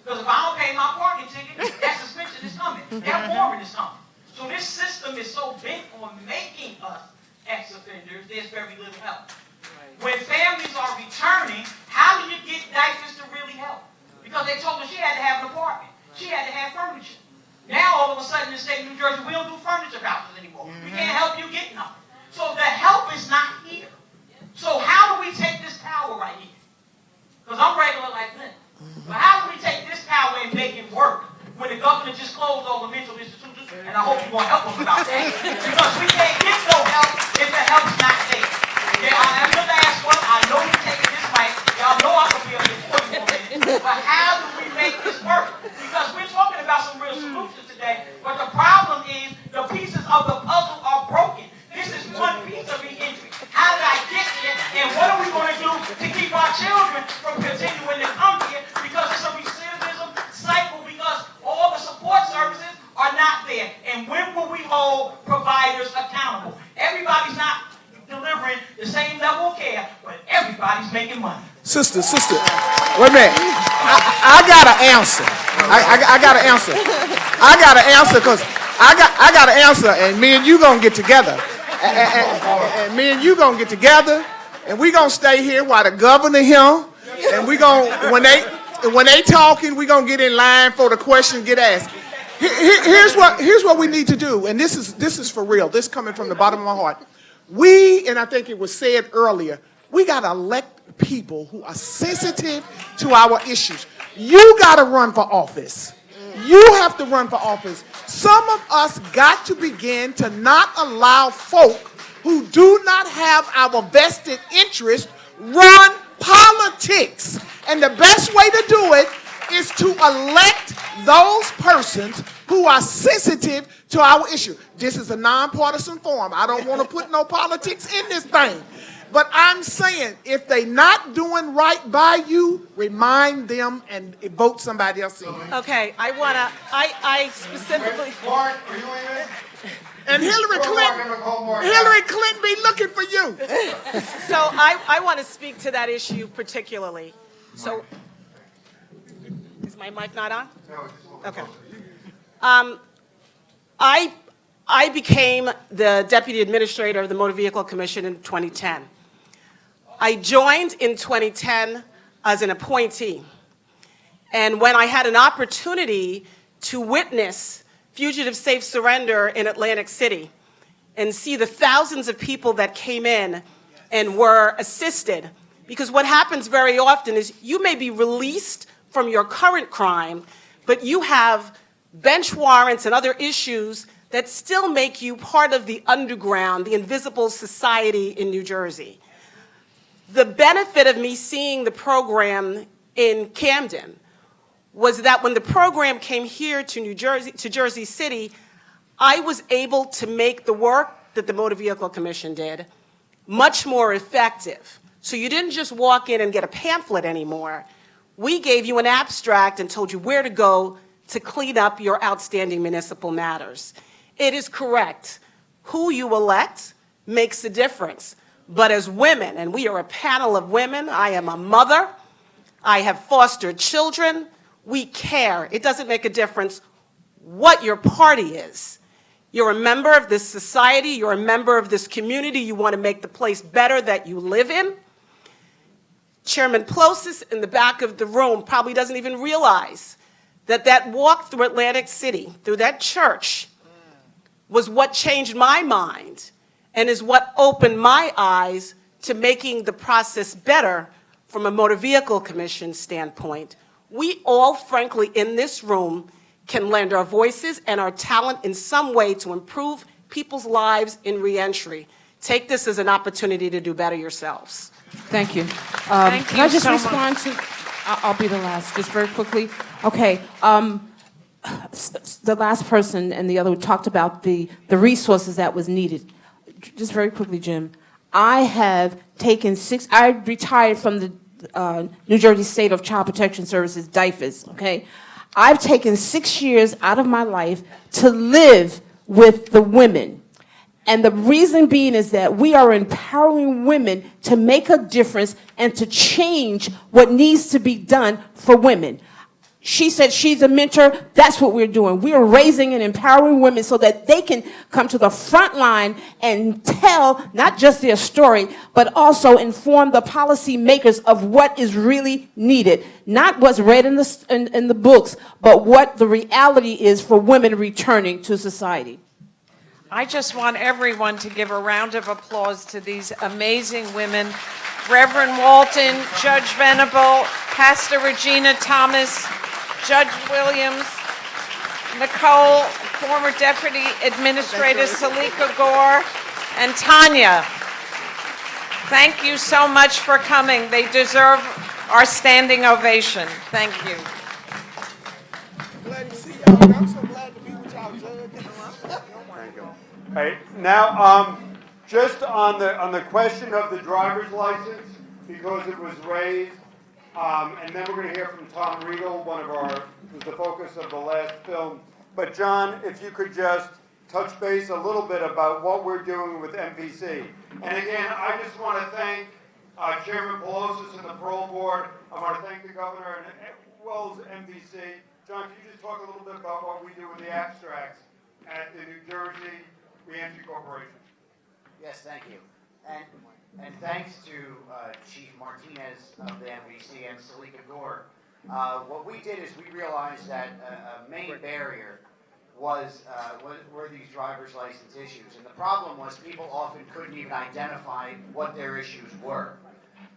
Because if I don't pay my parking ticket, that suspension is coming. That warrant is coming. So this system is so bent on making us ex-offenders, there's very little help. When families are returning, how do you get diapers to really help? Because they told her she had to have an apartment. She had to have furniture. Now, all of a sudden, in the state of New Jersey, we don't do furniture vouchers anymore. We can't help you get nothing. So the help is not here. So how do we take this power right here? Because I'm regular like this. But how do we take this power and make it work when the governor just closed all the mental institutions? And I hope you won't help us about that. Because we can't get no help if the help's not there. Yeah, I'm the last one. I know you're taking this mic. Y'all know I'm going to be up here for you for a minute. But how do we make this work? Because we're talking about some real solutions today. But the problem is the pieces of the puzzle are broken. This is one piece of reentry. How did I get here? And what are we going to do to keep our children from continuing to come here? Because it's a recidivism cycle, because all the support services are not there. And when will we hold providers accountable? Everybody's not delivering the same level of care, but everybody's making money. Sister, wait a minute. I got an answer. I got an answer. I got an answer because I got an answer, and me and you gonna get together. And me and you gonna get together, and we gonna stay here while the governor here, and we gonna when they talking, we gonna get in line for the question get asked. Here's what we need to do, and this is for real. This coming from the bottom of my heart. And I think it was said earlier, we got to elect people who are sensitive to our issues. You got to run for office. You have to run for office. Some of us got to begin to not allow folk who do not have our vested interest run politics. And the best way to do it is to elect those persons who are sensitive to our issue. This is a nonpartisan forum. I don't want to put no politics in this thing. But I'm saying, if they not doing right by you, remind them and vote somebody else in. Okay, I specifically... Mark, are you leaving? And Hillary Clinton be looking for you. So I want to speak to that issue particularly. So, is my mic not on? No, it's okay. I became the Deputy Administrator of the Motor Vehicle Commission in 2010. I joined in 2010 as an appointee. And when I had an opportunity to witness fugitive safe surrender in Atlantic City and see the thousands of people that came in and were assisted, because what happens very often is you may be released from your current crime, but you have bench warrants and other issues that still make you part of the underground, the invisible society in New Jersey. The benefit of me seeing the program in Camden was that when the program came here to Jersey City, I was able to make the work that the Motor Vehicle Commission did much more effective. So you didn't just walk in and get a pamphlet anymore. We gave you an abstract and told you where to go to clean up your outstanding municipal matters. It is correct. Who you elect makes a difference. But as women, and we are a panel of women, I am a mother, I have fostered children, we care. It doesn't make a difference what your party is. You're a member of this society, you're a member of this community, you want to make the place better that you live in. Chairman Plosis in the back of the room probably doesn't even realize that that walk through Atlantic City, through that church, was what changed my mind and is what opened my eyes to making the process better from a Motor Vehicle Commission standpoint. We all, frankly, in this room can lend our voices and our talent in some way to improve people's lives in reentry. Take this as an opportunity to do better yourselves. Thank you. Thank Can you I just so respond to, I'll be the last, just very quickly. Okay. The last person and the other talked about the resources that was needed. Just very quickly, Jim. I have taken I retired from the New Jersey State of Child Protection Services, DIFAS, okay? I've taken 6 years out of my life to live with the women. And the reason being is that we are empowering women to make a difference and to change what needs to be done for women. She said she's a mentor. That's what we're doing. We are raising and empowering women so that they can come to the front line and tell not just their story, but also inform the policy makers of what is really needed. Not what's read in the books, but what the reality is for women returning to society. I just want everyone to give a round of applause to these amazing women. Reverend Walton, Judge Venable, Pastor Regina Thomas, Judge Williams, Nicole, former Deputy Administrator Selika Gore, and Tanya. Thank you so much for coming. They deserve our standing ovation. Thank you. Glad to see y'all. I'm so glad to be with y'all, Judge. All right, now, just on the question of the driver's license, because it was raised, and then we're going to hear from Tom Riegel, who's the focus of the last film. But John, if you could just touch base a little bit about what we're doing with MPC. And again, I just want to thank Chairman Pelosi and the Parole Board. I want to thank the Governor and as well as MPC. John, can you just talk a little bit about what we do with the abstracts at the New Jersey Reentry Corporation? Yes, thank you. And thanks to Chief Martinez of the MVC and Selika Gore. What we did is we realized that a main barrier were these driver's license issues. And the problem was people often couldn't even identify what their issues were.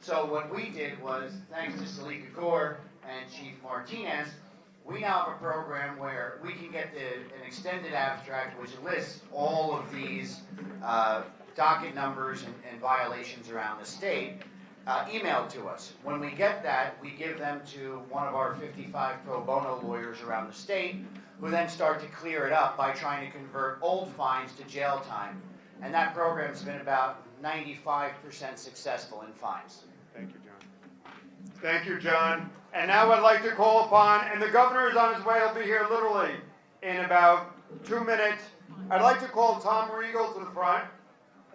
So what we did was, thanks to Selika Gore and Chief Martinez, we now have a program where we can get an extended abstract which lists all of these docket numbers and violations around the state emailed to us. When we get that, we give them to one of our 55 pro bono lawyers around the state, who then start to clear it up by trying to convert old fines to jail time. And that program's been about 95% successful in fines. Thank you, John. Thank you, John. And now I'd like to call upon, and the Governor is on his way, he'll be here literally in about 2 minutes. I'd like to call Tom Riegel to the front.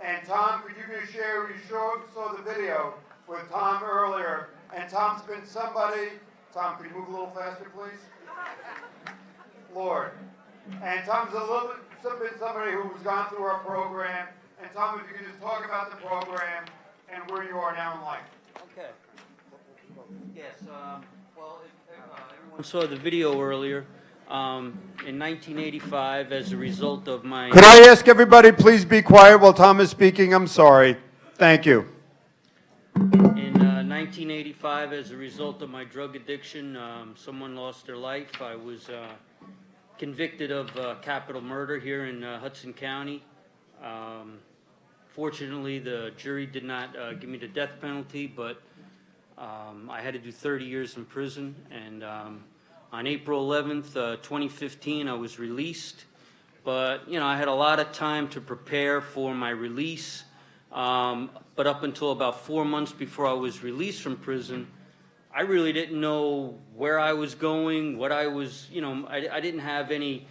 And Tom, could you just share, you saw the video with Tom earlier, and Tom's been somebody, Tom, could you move a little faster, please? Lord, And Tom's somebody who's gone through our program. And Tom, if you could just talk about the program and where you are now in life. Okay. Yes, everyone saw the video earlier. In 1985, as a result of my... Could I ask everybody, please be quiet while Tom is speaking? I'm sorry. Thank you. In 1985, as a result of my drug addiction, someone lost their life. I was convicted of capital murder here in Hudson County. Fortunately, the jury did not give me the death penalty, but I had to do 30 years in prison. And on April 11th, 2015, I was released. But, you know, I had a lot of time to prepare for my release. But up until about 4 months before I was released from prison, I really didn't know where I was going, what I was, you know, I didn't have any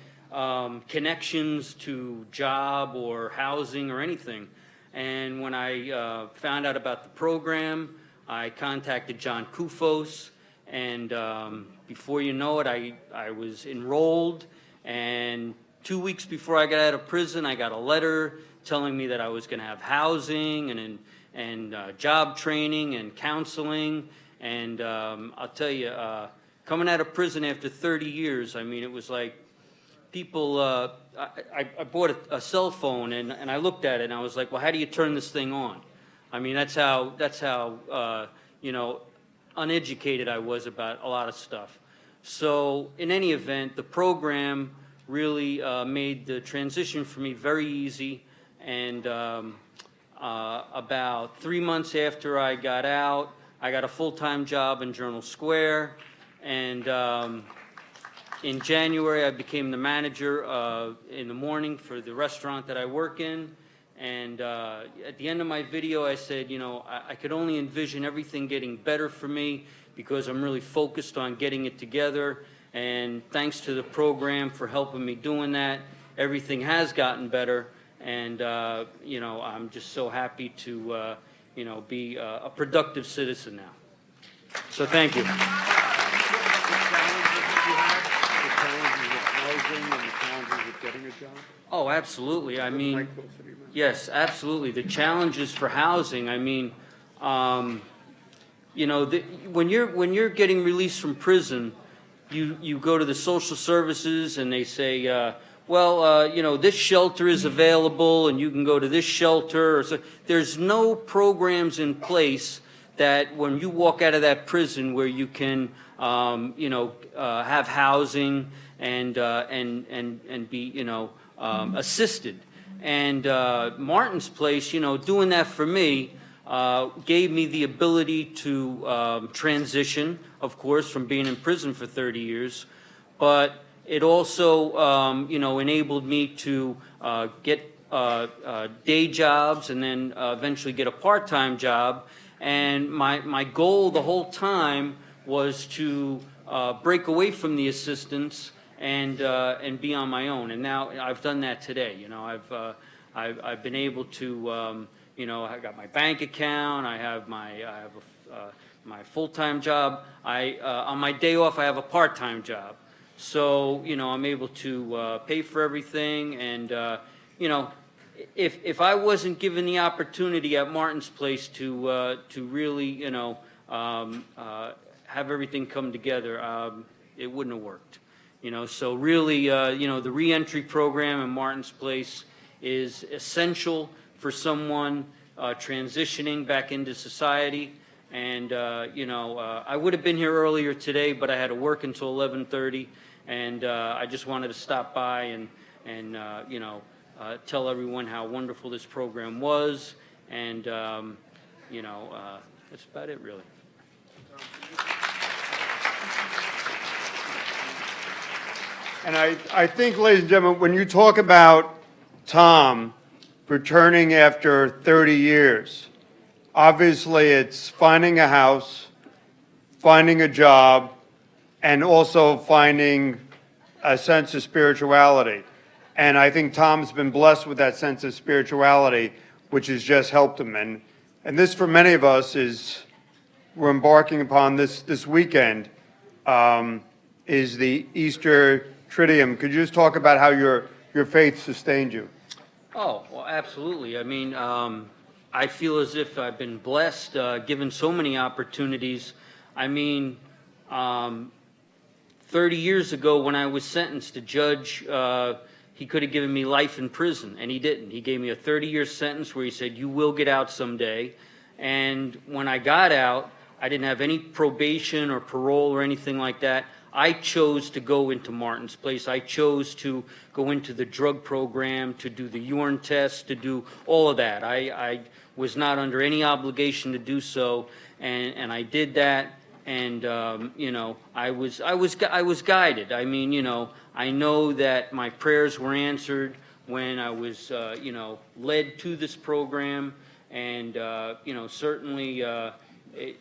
connections to job or housing or anything. And when I found out about the program, I contacted John Kufos, and before you know it, I was enrolled, and 2 weeks before I got out of prison, I got a letter telling me that I was going to have housing and job training and counseling. And I'll tell you, coming out of prison after 30 years, I mean, it was like people, I bought a cell phone and I looked at it and I was like, well, how do you turn this thing on? I mean, that's how you know, uneducated I was about a lot of stuff. So in any event, the program really made the transition for me very easy. And about 3 months after I got out, I got a full-time job in Journal Square. And in January, I became the manager in the morning for the restaurant that I work in. And at the end of my video, I said, you know, I could only envision everything getting better for me because I'm really focused on getting it together. And thanks to the program for helping me doing that, everything has gotten better. And, you know, I'm just so happy to, you know, be a productive citizen now. So thank you. Oh, absolutely. I mean, yes, absolutely. The challenges for housing, I mean, you know, when you're getting released from prison, you go to the social services and they say, well, you know, this shelter is available and you can go to this shelter. Or so. There's no programs in place that when you walk out of that prison where you can, you know, have housing and be, you know, assisted. And Martin's Place, you know, doing that for me gave me the ability to transition, of course, from being in prison for 30 years. But it also, you know, enabled me to get day jobs and then eventually get a part-time job. And my goal the whole time was to break away from the assistance and be on my own. And now I've done that today. You know, I've been able to, you know, I got my bank account. I have my full-time job. On my day off, I have a part-time job. So, you know, I'm able to pay for everything. And, you know, if I wasn't given the opportunity at Martin's Place to really, you know, have everything come together, it wouldn't have worked. You know, so really, you know, the reentry program in Martin's Place is essential for someone transitioning back into society. And, you know, I would have been here earlier today, but I had to work until 11:30. And I just wanted to stop by and you know, tell everyone how wonderful this program was. And, you know, that's about it, really. And I think, ladies and gentlemen, when you talk about Tom returning after 30 years, obviously it's finding a house, finding a job, and also finding a sense of spirituality. And I think Tom's been blessed with that sense of spirituality, which has just helped him. And this, for many of us, is we're embarking upon this weekend, is the Easter Tridium. Could you just talk about how your faith sustained you? Oh, well, absolutely. I mean, I feel as if I've been blessed, given so many opportunities. I mean, 30 years ago when I was sentenced, a judge, he could have given me life in prison, and he didn't. He gave me a 30-year sentence where he said, you will get out someday. And when I got out, I didn't have any probation or parole or anything like that. I chose to go into Martin's place. I chose to go into the drug program, to do the urine test, to do all of that. I was not under any obligation to do so, and I did that. And you know, I was guided. I mean, you know, I know that my prayers were answered when I was you know, led to this program, and you know, certainly.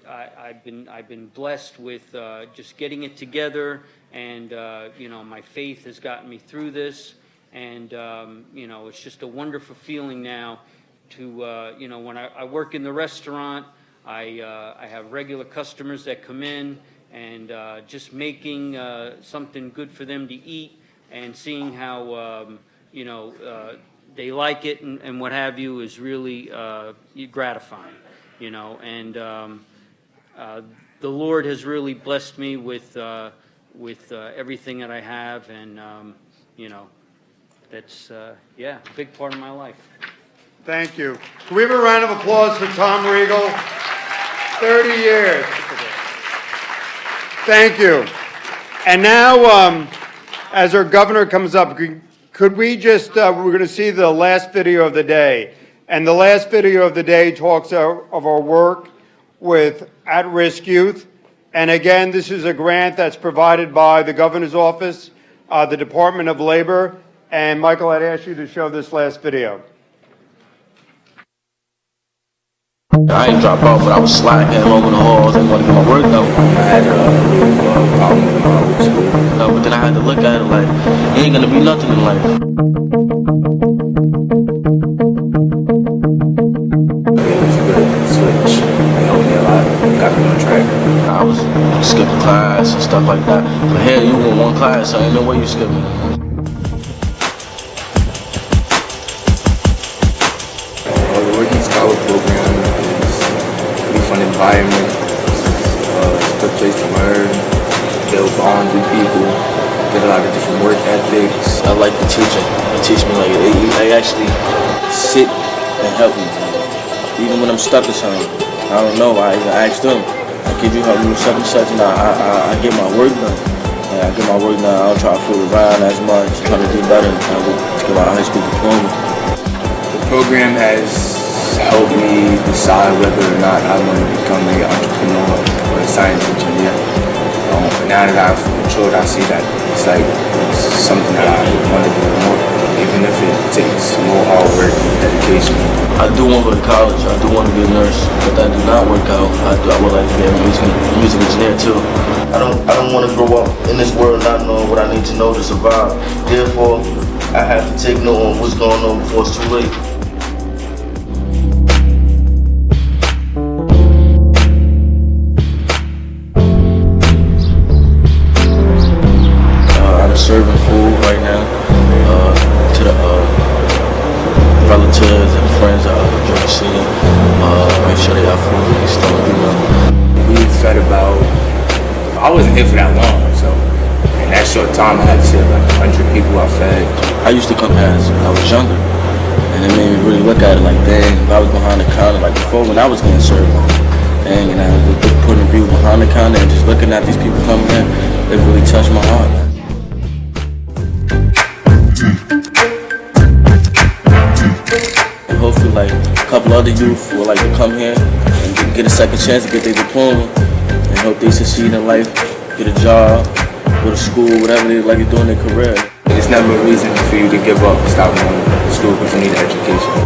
I've been blessed with just getting it together, and you know, my faith has gotten me through this, and you know, it's just a wonderful feeling now to you know, when I work in the restaurant, I have regular customers that come in, and just making something good for them to eat, and seeing how you know, they like it and what have you is really gratifying. You know, and the Lord has really blessed me with everything that I have, and you know, that's yeah, a big part of my life. Thank you. Can we have a round of applause for Tom Regal? 30 years. Thank you. And now, as our governor comes up, could we just, we're going to see the last video of the day. And the last video of the day talks of our work with at-risk youth. And again, this is a grant that's provided by the governor's office, the Department of Labor. And Michael, I'd ask you to show this last video. I ain't drop out, but I was slacking over the halls. I didn't want to get my work done. I had a problem with my old school. But then I had to look at it like, it ain't going to be nothing in life. Switch. It helped me a lot. Got me on track. I was skipping class and stuff like that. But here, you in one class, so ain't no way you skipping. The Working Scholar Program is a pretty fun environment. It's a good place to learn, build bonds with people, get a lot of different work ethics. I like the teaching. They teach me like they actually sit and help me. Even when I'm stuck or something, I don't know, I ask them, could you help me with such and such, and I get my work done. And I get my work done, I don't try to fool around as much, trying to do better, trying to get my high school diploma. The program has helped me decide whether or not I want to become an entrepreneur or a science engineer. Now that I've matured, I see that it's like something that I want to do more, even if it takes more hard work and dedication. I do want to go to college. I do want to be a nurse, but that do not work out. I would like to be a music engineer too. I don't want to grow up in this world not knowing what I need to know to survive. Therefore, I have to take note on what's going on before it's too late. I'm serving food right now to the relatives and friends I enjoy seeing. Make sure they have food and stuff, you know. We fed about, I wasn't here for that long, so in that short time I had to see like 100 people I fed. I used to come here when I was younger, and it made me really look at it like, dang, if I was behind the counter, like before when I was getting served, dang, and I was just putting a view behind the counter and just looking at these people coming in, it really touched my heart. Hopefully, like a couple other youth will like to come here and get a second chance to get their diploma, and hope they succeed in life, get a job, go to school, whatever they like to do in their career. It's never a reason for you to give up, stop going to school because you need an education.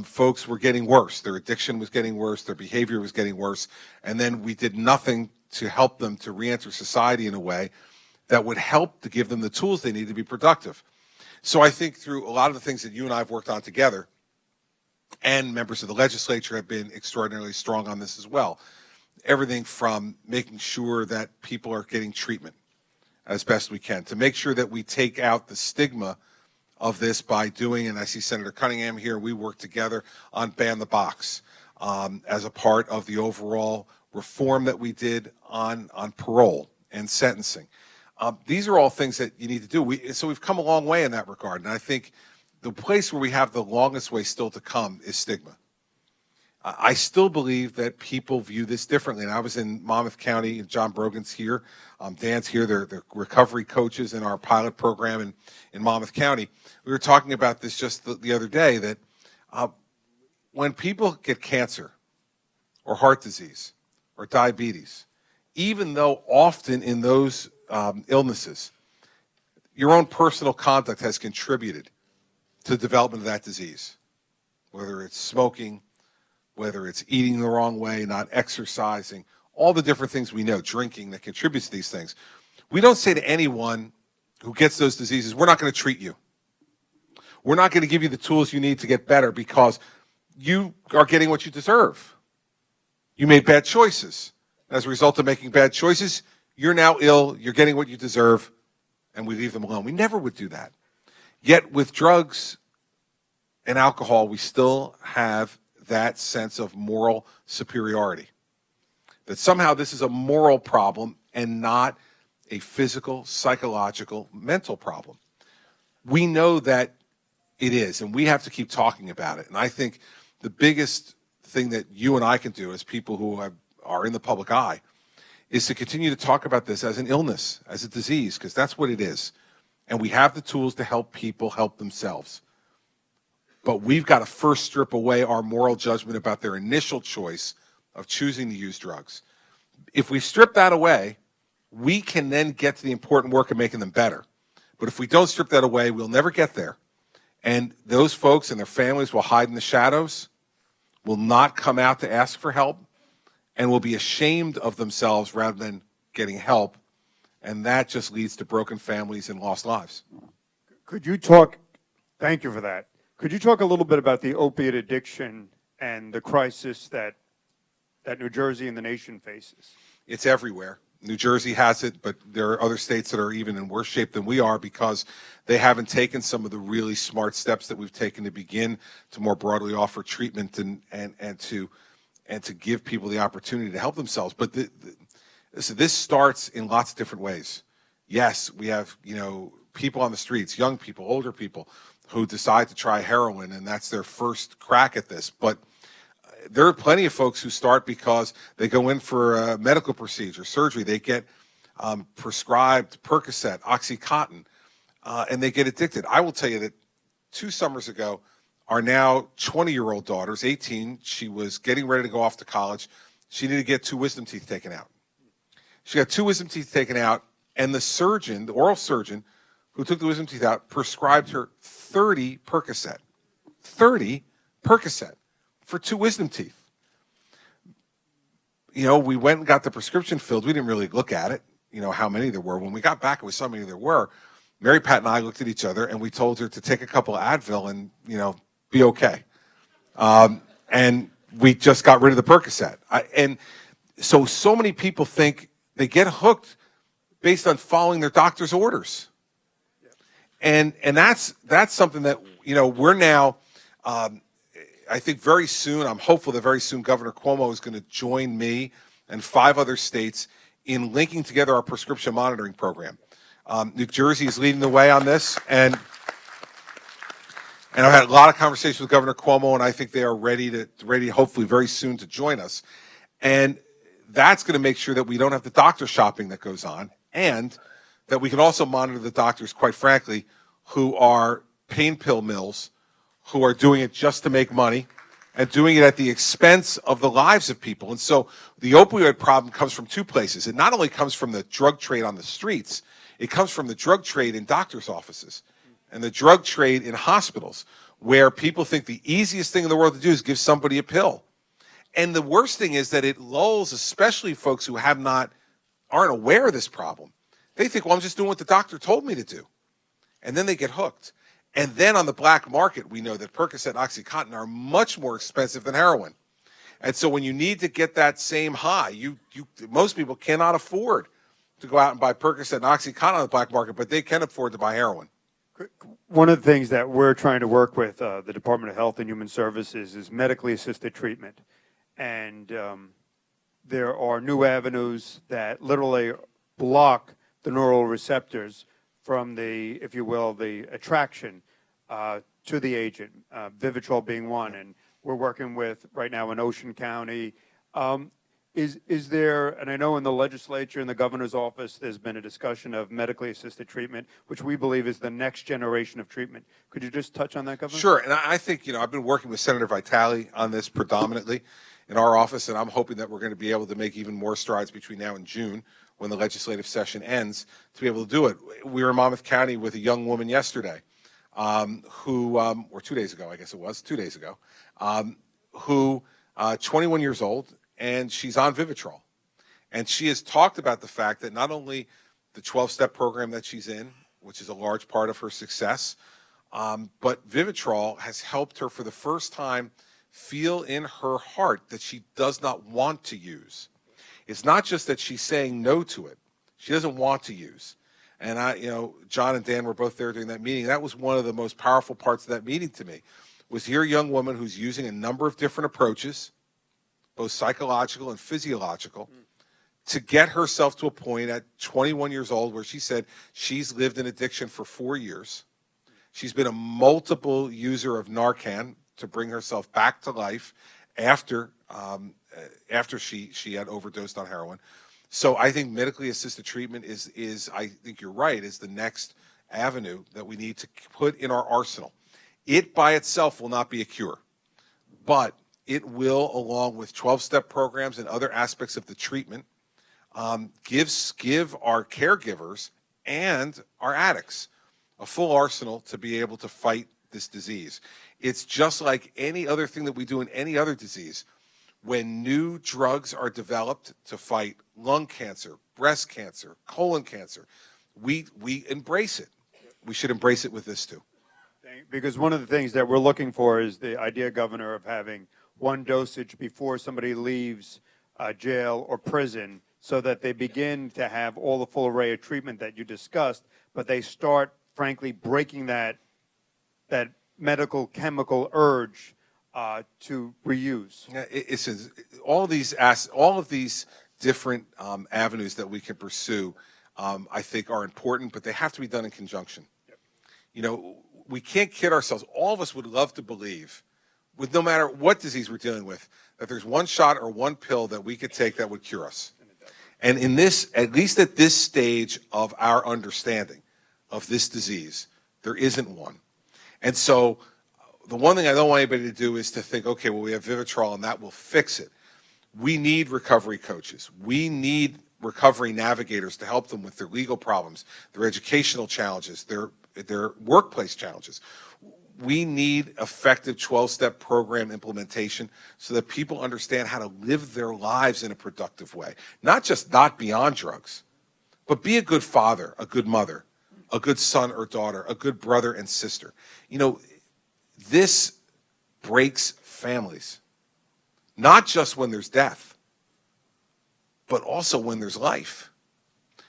folks were getting worse. Their addiction was getting worse. Their behavior was getting worse. And then we did nothing to help them to reenter society in a way that would help to give them the tools they need to be productive. So I think through a lot of the things that you and I have worked on together, and members of the legislature have been extraordinarily strong on this as well. Everything from making sure that people are getting treatment as best we can, to make sure that we take out the stigma of this by doing, and I see Senator Cunningham here, we work together on Ban the Box as a part of the overall reform that we did on parole and sentencing. These are all things that you need to do. So we've come a long way in that regard, and I think the place where we have the longest way still to come is stigma. I still believe that people view this differently. And I was in Monmouth County, and John Brogan's here, Dan's here, they're recovery coaches in our pilot program in Monmouth County. We were talking about this just the other day, that when people get cancer or heart disease or diabetes, even though often in those illnesses, your own personal conduct has contributed to the development of that disease, whether it's smoking, whether it's eating the wrong way, not exercising, all the different things we know, drinking, that contributes to these things. We don't say to anyone who gets those diseases, we're not going to treat you. We're not going to give you the tools you need to get better because you are getting what you deserve. You made bad choices. As a result of making bad choices, you're now ill, you're getting what you deserve, and we leave them alone. We never would do that. Yet with drugs and alcohol, we still have that sense of moral superiority. That somehow this is a moral problem and not a physical, psychological, mental problem. We know that it is, and we have to keep talking about it. And I think the biggest thing that you and I can do as people who are in the public eye is to continue to talk about this as an illness, as a disease, because that's what it is. And we have the tools to help people help themselves. But we've got to first strip away our moral judgment about their initial choice of choosing to use drugs. If we strip that away, we can then get to the important work of making them better. But if we don't strip that away, we'll never get there. And those folks and their families will hide in the shadows, will not come out to ask for help, and will be ashamed of themselves rather than getting help. And that just leads to broken families and lost lives. Could you talk, thank you for that. Could you talk a little bit about the opiate addiction and the crisis that New Jersey and the nation faces? It's everywhere. New Jersey has it, but there are other states that are even in worse shape than we are because they haven't taken some of the really smart steps that we've taken to begin to more broadly offer treatment and to give people the opportunity to help themselves. But so this starts in lots of different ways. Yes, we have, people on the streets, young people, older people, who decide to try heroin, and that's their first crack at this. But there are plenty of folks who start because they go in for a medical procedure, surgery. They get prescribed Percocet, Oxycontin, and they get addicted. I will tell you that 2 summers ago, our now 20-year-old daughter's 18. She was getting ready to go off to college. She needed to get 2 wisdom teeth taken out. She got 2 wisdom teeth taken out, and the surgeon, the oral surgeon, who took the wisdom teeth out, prescribed her 30 Percocet. 30 Percocet for 2 wisdom teeth. We went and got the prescription filled. We didn't really look at it, how many there were. When we got back, it was so many there were. Mary Pat and I looked at each other, and we told her to take a couple of Advil and, be okay. And we just got rid of the Percocet. And so many people think they get hooked based on following their doctor's orders. And that's something that, we're now, I think very soon, I'm hopeful that very soon Governor Cuomo is going to join me and 5 other states in linking together our prescription monitoring program. New Jersey is leading the way on this, and I've had a lot of conversations with Governor Cuomo, and I think they are ready hopefully very soon to join us. And that's going to make sure that we don't have the doctor shopping that goes on, and that we can also monitor the doctors, quite frankly, who are pain pill mills, who are doing it just to make money and doing it at the expense of the lives of people. And so the opioid problem comes from 2 places. It not only comes from the drug trade on the streets, it comes from the drug trade in doctors' offices and the drug trade in hospitals, where people think the easiest thing in the world to do is give somebody a pill. And the worst thing is that it lulls, especially folks who aren't aware of this problem. They think, well, I'm just doing what the doctor told me to do. And then they get hooked. And then on the black market, we know that Percocet and OxyContin are much more expensive than heroin. And so when you need to get that same high, most people cannot afford to go out and buy Percocet and OxyContin on the black market, but they can afford to buy heroin. One of the things that we're trying to work with the Department of Health and Human Services is medically assisted treatment. And there are new avenues that literally block the neural receptors from the, if you will, the attraction to the agent, Vivitrol being one. And we're working with, right now in Ocean County. Is there, and I know in the legislature and the governor's office, there's been a discussion of medically assisted treatment, which we believe is the next generation of treatment. Could you just touch on that, Governor? Sure, and I think, I've been working with Senator Vitale on this predominantly in our office, and I'm hoping that we're going to be able to make even more strides between now and June, when the legislative session ends, to be able to do it. We were in Monmouth County with a young woman yesterday, or 2 days ago, I guess it was, 2 days ago, who, 21 years old, and she's on Vivitrol. And she has talked about the fact that not only the 12-step program that she's in, which is a large part of her success, but Vivitrol has helped her for the first time feel in her heart that she does not want to use. It's not just that she's saying no to it. She doesn't want to use. And John and Dan were both there during that meeting. That was one of the most powerful parts of that meeting to me, was hear a young woman who's using a number of different approaches, both psychological and physiological, to get herself to a point at 21 years old where she said she's lived in addiction for 4 years. She's been a multiple user of Narcan to bring herself back to life after she had overdosed on heroin. So I think medically assisted treatment is I think you're right, is the next avenue that we need to put in our arsenal. It by itself will not be a cure, but it will, along with 12-step programs and other aspects of the treatment, give our caregivers and our addicts a full arsenal to be able to fight this disease. It's just like any other thing that we do in any other disease. When new drugs are developed to fight lung cancer, breast cancer, colon cancer, we embrace it. We should embrace it with this too. Because one of the things that we're looking for is the idea, Governor, of having one dosage before somebody leaves jail or prison, so that they begin to have all the full array of treatment that you discussed, but they start, frankly, breaking that medical chemical urge to reuse. All of these different avenues that we can pursue, I think, are important, but they have to be done in conjunction. Yep. We can't kid ourselves. All of us would love to believe, with no matter what disease we're dealing with, that there's one shot or one pill that we could take that would cure us. And in this, at least at this stage of our understanding of this disease, there isn't one. And so the one thing I don't want anybody to do is to think, okay, well, we have Vivitrol and that will fix it. We need recovery coaches. We need recovery navigators to help them with their legal problems, their educational challenges, their workplace challenges. We need effective 12-step program implementation so that people understand how to live their lives in a productive way. Not just not be on drugs, but be a good father, a good mother, a good son or daughter, a good brother and sister. This breaks families, not just when there's death, but also when there's life.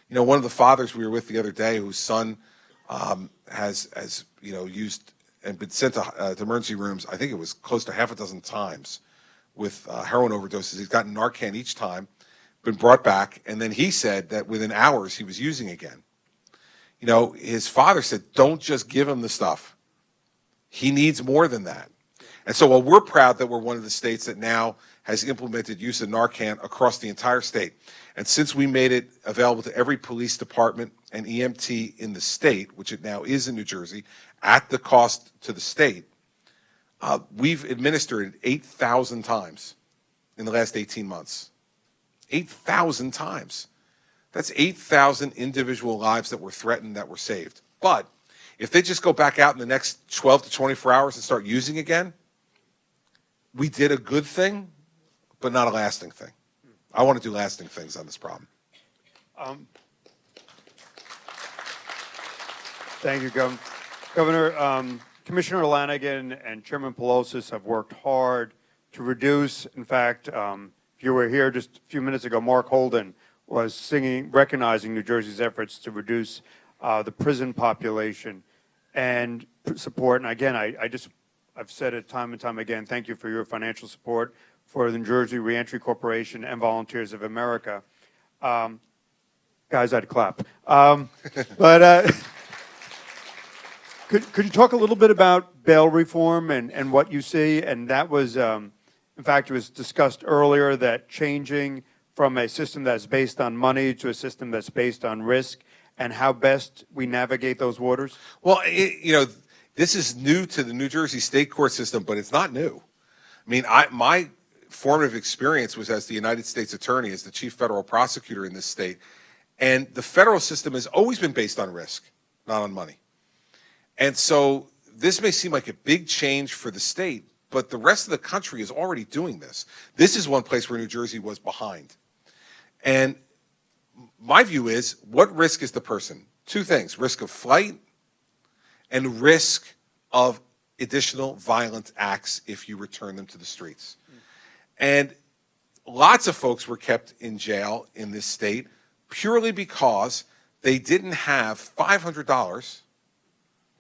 One of the fathers we were with the other day, whose son has used and been sent to emergency rooms, I think it was close to half a dozen times with heroin overdoses. He's gotten Narcan each time, been brought back, and then he said that within hours he was using again. His father said, don't just give him the stuff. He needs more than that. And so while we're proud that we're one of the states that now has implemented use of Narcan across the entire state, and since we made it available to every police department and EMT in the state, which it now is in New Jersey, at the cost to the state, we've administered it 8,000 times in the last 18 months. 8,000 times. That's 8,000 individual lives that were threatened, that were saved. But If they just go back out in the next 12 to 24 hours and start using again, we did a good thing, but not a lasting thing. I want to do lasting things on this problem. Thank you, Governor. Commissioner Lanigan and Chairman Pelosi have worked hard to reduce. In fact, if you were here just a few minutes ago, Mark Holden was singing, recognizing New Jersey's efforts to reduce the prison population and support. And again, I've said it time and time again, thank you for your financial support for the New Jersey Reentry Corporation and Volunteers of America. Guys, I'd clap. Could you talk a little bit about bail reform and what you see? And that was, in fact, it was discussed earlier that changing from a system that's based on money to a system that's based on risk, and how best we navigate those waters? Well, this is new to the New Jersey state court system, but it's not new. I mean, my formative experience was as the United States Attorney, as the chief federal prosecutor in this state, and the federal system has always been based on risk, not on money. And so this may seem like a big change for the state, but the rest of the country is already doing this. This is one place where New Jersey was behind. And my view is, what risk is the person? Two things: risk of flight and risk of additional violent acts if you return them to the streets. And lots of folks were kept in jail in this state purely because they didn't have $500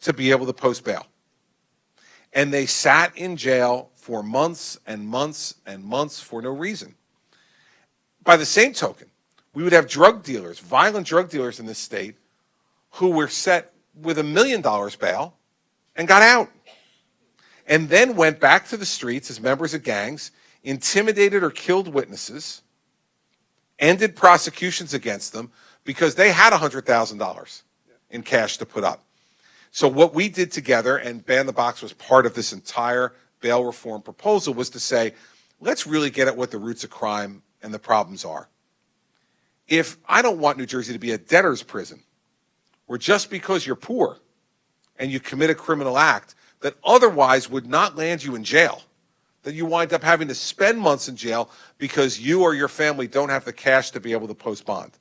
to be able to post bail. And they sat in jail for months and months and months for no reason. By the same token, we would have drug dealers, violent drug dealers in this state, who were set with $1 million bail and got out. And then went back to the streets as members of gangs, intimidated or killed witnesses, ended prosecutions against them because they had $100,000 in cash to put up. So what we did together, and Ban the Box was part of this entire bail reform proposal, was to say, let's really get at what the roots of crime and the problems are. If I don't want New Jersey to be a debtor's prison, where just because you're poor and you commit a criminal act that otherwise would not land you in jail, that you wind up having to spend months in jail because you or your family don't have the cash to be able to post bond.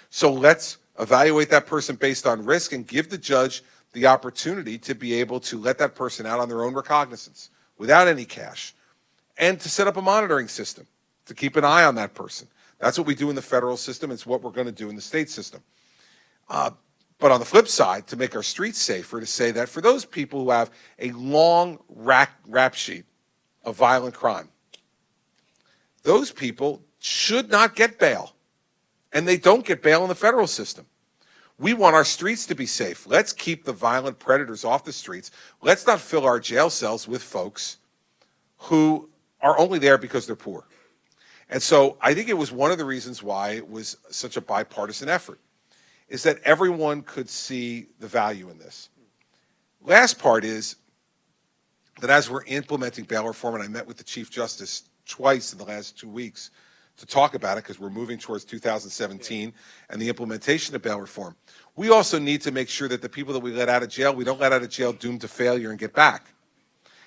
So let's evaluate that person based on risk and give the judge the opportunity to be able to let that person out on their own recognizance without any cash, and to set up a monitoring system to keep an eye on that person. That's what we do in the federal system. It's what we're going to do in the state system. But on the flip side, to make our streets safer, to say that for those people who have a long rap sheet of violent crime, those people should not get bail, and they don't get bail in the federal system. We want our streets to be safe. Let's keep the violent predators off the streets. Let's not fill our jail cells with folks who are only there because they're poor. And so I think it was one of the reasons why it was such a bipartisan effort, is that everyone could see the value in this. Last part is that as we're implementing bail reform, and I met with the Chief Justice twice in the last 2 weeks to talk about it because we're moving towards 2017 and the implementation of bail reform, we also need to make sure that the people that we let out of jail, we don't let out of jail doomed to failure and get back.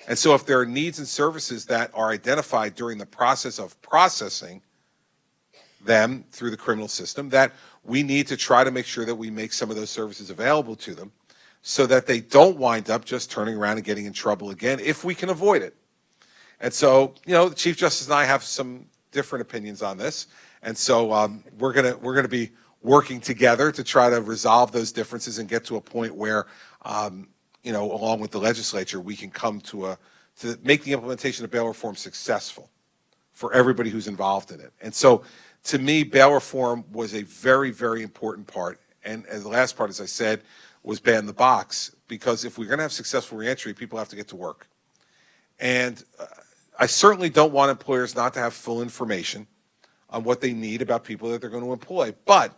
And so if there are needs and services that are identified during the process of processing them through the criminal system, that we need to try to make sure that we make some of those services available to them so that they don't wind up just turning around and getting in trouble again if we can avoid it. And so, the Chief Justice and I have some different opinions on this. And so we're gonna be working together to try to resolve those differences and get to a point where, along with the legislature, we can come to make the implementation of bail reform successful for everybody who's involved in it. And so, to me, bail reform was a very, very important part. And the last part, as I said, was ban the box, because if we're going to have successful reentry, people have to get to work. And I certainly don't want employers not to have full information on what they need about people that they're going to employ. But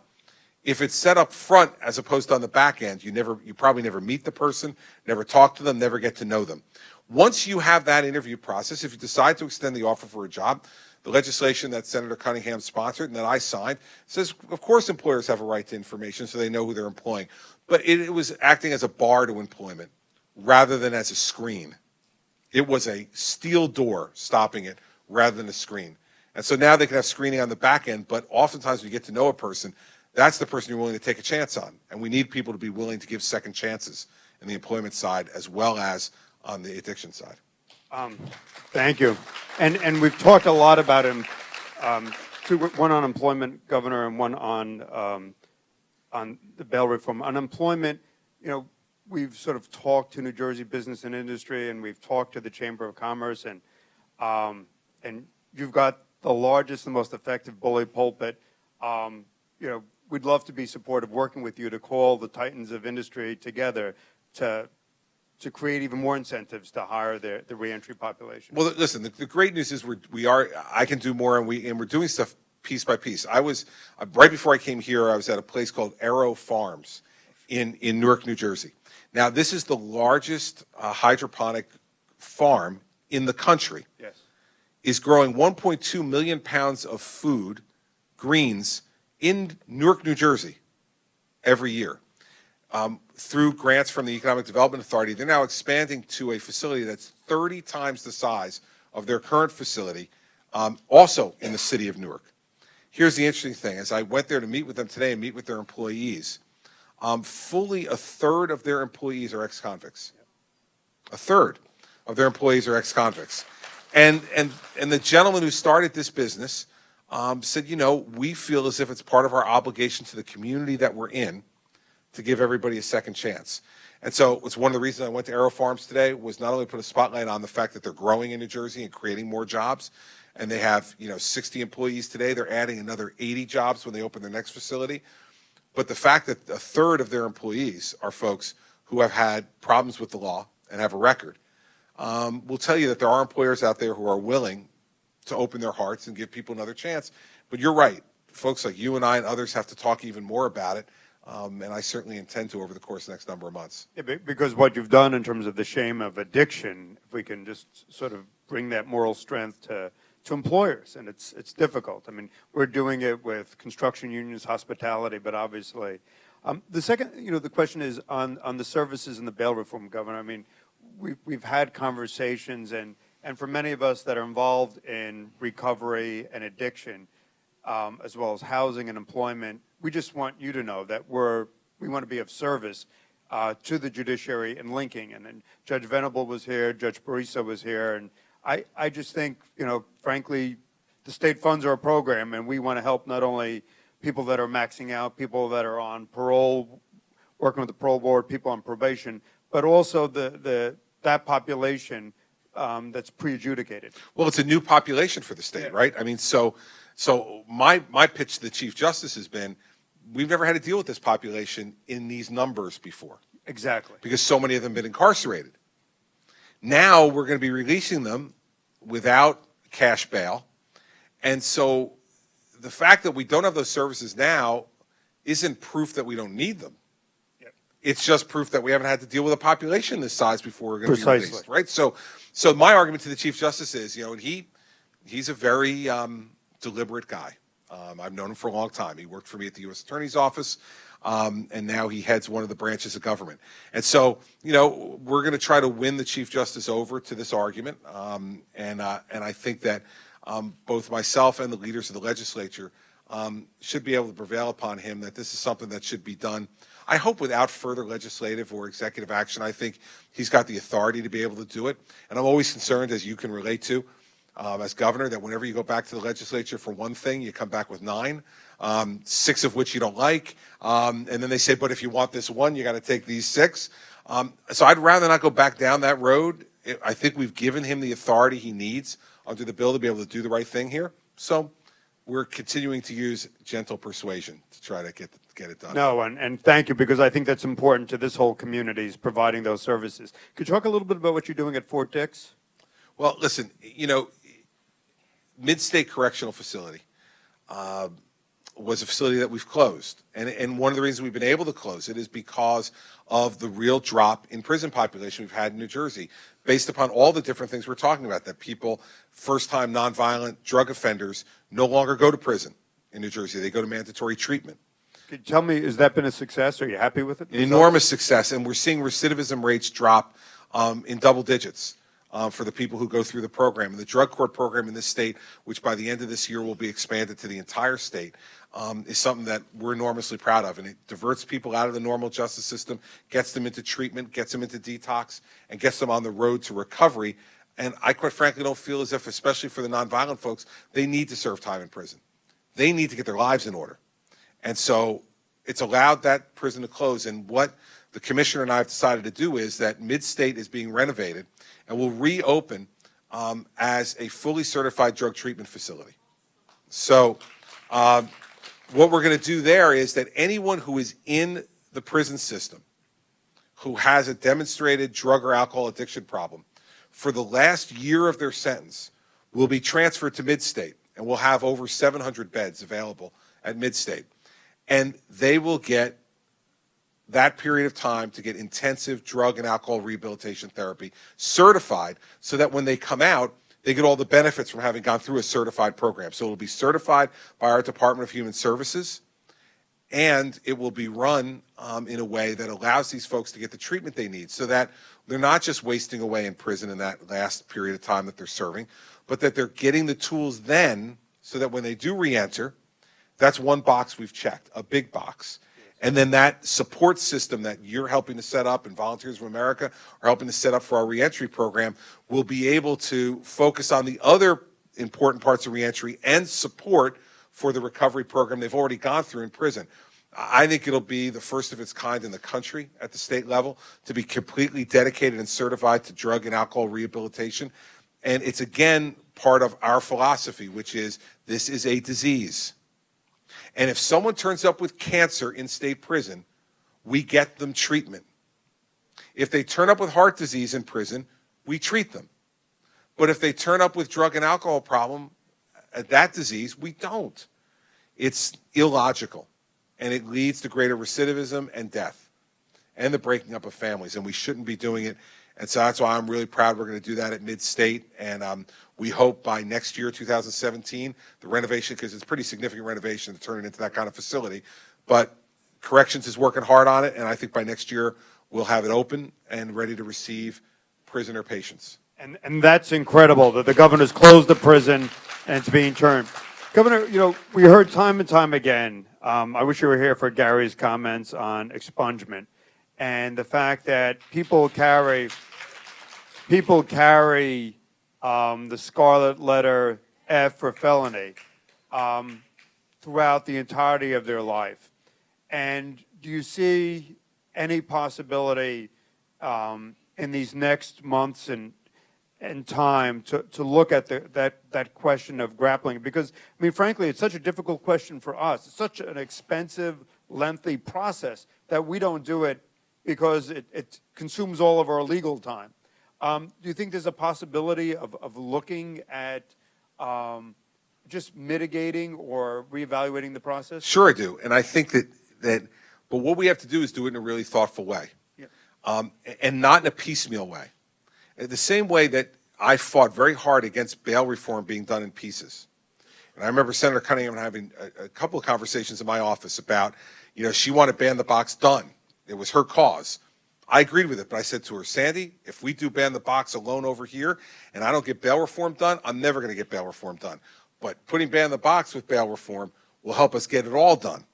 if it's set up front as opposed to on the back end, you probably never meet the person, never talk to them, never get to know them. Once you have that interview process, if you decide to extend the offer for a job, the legislation that Senator Cunningham sponsored and that I signed says, of course, employers have a right to information so they know who they're employing. But it was acting as a bar to employment rather than as a screen. It was a steel door stopping it rather than a screen. And so now they can have screening on the back end, but oftentimes when you get to know a person, that's the person you're willing to take a chance on. And we need people to be willing to give second chances in the employment side as well as on the addiction side. Thank you. And we've talked a lot about him, one on employment, Governor, and one on the bail reform. On employment, we've sort of talked to New Jersey business and industry, and we've talked to the Chamber of Commerce, and you've got the largest and most effective bully pulpit. We'd love to be supportive, working with you to call the titans of industry together to create even more incentives to hire the reentry population. Well, listen, the great news is I can do more, and we're doing stuff piece by piece. I was, right before I came here, I was at a place called Arrow Farms in Newark, New Jersey. Now, this is the largest hydroponic farm in the country. Yes. Is growing 1.2 million pounds of food, greens, in Newark, New Jersey every year. Through grants from the Economic Development Authority, they're now expanding to a facility that's 30 times the size of their current facility, also in the city of Newark. Here's the interesting thing. As I went there to meet with them today and meet with their employees, fully a third of their employees are ex-convicts. A third of their employees are ex-convicts. And the gentleman who started this business said, we feel as if it's part of our obligation to the community that we're in to give everybody a second chance. And so it's one of the reasons I went to Arrow Farms today, was not only put a spotlight on the fact that they're growing in New Jersey and creating more jobs, and they have 60 employees today. They're adding another 80 jobs when they open their next facility. But the fact that a third of their employees are folks who have had problems with the law and have a record will tell you that there are employers out there who are willing to open their hearts and give people another chance. But you're right. Folks like you and I and others have to talk even more about it. And I certainly intend to over the course of the next number of months. Yeah, because what you've done in terms of the shame of addiction, if we can just sort of bring that moral strength to employers, and it's difficult. I mean, we're doing it with construction unions, hospitality, but obviously. The second, the question is on the services and the bail reform, Governor. I mean, we've had conversations, and for many of us that are involved in recovery and addiction, as well as housing and employment, we just want you to know that we want to be of service to the judiciary in linking. And then Judge Venable was here, Judge Barisa was here, and I just think, frankly, the state funds our program, and we want to help not only people that are maxing out, people that are on parole, working with the parole board, people on probation, but also that population that's pre-adjudicated. Well, it's a new population for the state, right? I mean, so my pitch to the Chief Justice has been, we've never had to deal with this population in these numbers before. Exactly. Because so many of them have been incarcerated. Now we're going to be releasing them without cash bail. And so the fact that we don't have those services now isn't proof that we don't need them. Yep. It's just proof that we haven't had to deal with a population this size before we're going to be Precisely. released, right? So my argument to the Chief Justice is, he's a very deliberate guy. I've known him for a long time. He worked for me at the U.S. Attorney's Office, and now he heads one of the branches of government. And so, we're going to try to win the Chief Justice over to this argument, and I think that both myself and the leaders of the legislature should be able to prevail upon him that this is something that should be done, I hope, without further legislative or executive action. I think he's got the authority to be able to do it. And I'm always concerned, as you can relate to, as governor, that whenever you go back to the legislature for one thing, you come back with 9, 6 of which you don't like. And then they say, but if you want this one, you got to take these 6. So I'd rather not go back down that road. I think we've given him the authority he needs under the bill to be able to do the right thing here. So we're continuing to use gentle persuasion to try to get it done. No, and thank you, because I think that's important to this whole community, is providing those services. Could you talk a little bit about what you're doing at Fort Dix? Well, listen, Mid-State Correctional Facility was a facility that we've closed. And one of the reasons we've been able to close it is because of the real drop in prison population we've had in New Jersey, based upon all the different things we're talking about, that people, first-time nonviolent drug offenders, no longer go to prison in New Jersey. They go to mandatory treatment. Could you tell me, has that been a success? Are you happy with it? Enormous success, and we're seeing recidivism rates drop in double digits for the people who go through the program. And the drug court program in this state, which by the end of this year will be expanded to the entire state, is something that we're enormously proud of. And it diverts people out of the normal justice system, gets them into treatment, gets them into detox, and gets them on the road to recovery. And I quite frankly don't feel as if, especially for the nonviolent folks, they need to serve time in prison. They need to get their lives in order. And so it's allowed that prison to close. And what the commissioner and I have decided to do is that Mid-State is being renovated and will reopen as a fully certified drug treatment facility. So what we're going to do there is that anyone who is in the prison system who has a demonstrated drug or alcohol addiction problem for the last year of their sentence will be transferred to Mid-State, and we'll have over 700 beds available at Mid-State. And they will get that period of time to get intensive drug and alcohol rehabilitation therapy certified so that when they come out, they get all the benefits from having gone through a certified program. So it will be certified by our Department of Human Services, and it will be run in a way that allows these folks to get the treatment they need so that they're not just wasting away in prison in that last period of time that they're serving, but that they're getting the tools then so that when they do reenter, that's one box we've checked, a big box. And then that support system that you're helping to set up and Volunteers of America are helping to set up for our reentry program will be able to focus on the other important parts of reentry and support for the recovery program they've already gone through in prison. I think it'll be the first of its kind in the country at the state level to be completely dedicated and certified to drug and alcohol rehabilitation. And it's, again, part of our philosophy, which is this is a disease. And if someone turns up with cancer in state prison, we get them treatment. If they turn up with heart disease in prison, we treat them. But if they turn up with drug and alcohol problem, that disease, we don't. It's illogical, and it leads to greater recidivism and death and the breaking up of families, and we shouldn't be doing it. And so that's why I'm really proud we're going to do that at Mid-State, and we hope by next year, 2017, the renovation, because it's a pretty significant renovation to turn it into that kind of facility, but Corrections is working hard on it, and I think by next year we'll have it open and ready to receive prisoner patients. And that's incredible that the governor's closed the prison and it's being turned. Governor, you know, we heard time and time again, I wish you were here for Gary's comments on expungement and the fact that people carry the scarlet letter F for felony throughout the entirety of their life. And do you see any possibility in these next months and time to look at that question of grappling? Because, I mean, frankly, it's such a difficult question for us. It's such an expensive, lengthy process that we don't do it because it consumes all of our legal time. Do you think there's a possibility of looking at just mitigating or reevaluating the process? Sure I do, and I think that but what we have to do is do it in a really thoughtful way, and not in a piecemeal way. The same way that I fought very hard against bail reform being done in pieces. And I remember Senator Cunningham having a couple of conversations in my office about, you know, she wanted ban the box done. It was her cause. I agreed with it, but I said to her, Sandy, if we do ban the box alone over here and I don't get bail reform done, I'm never going to get bail reform done. But putting ban the box with bail reform will help us get it all done.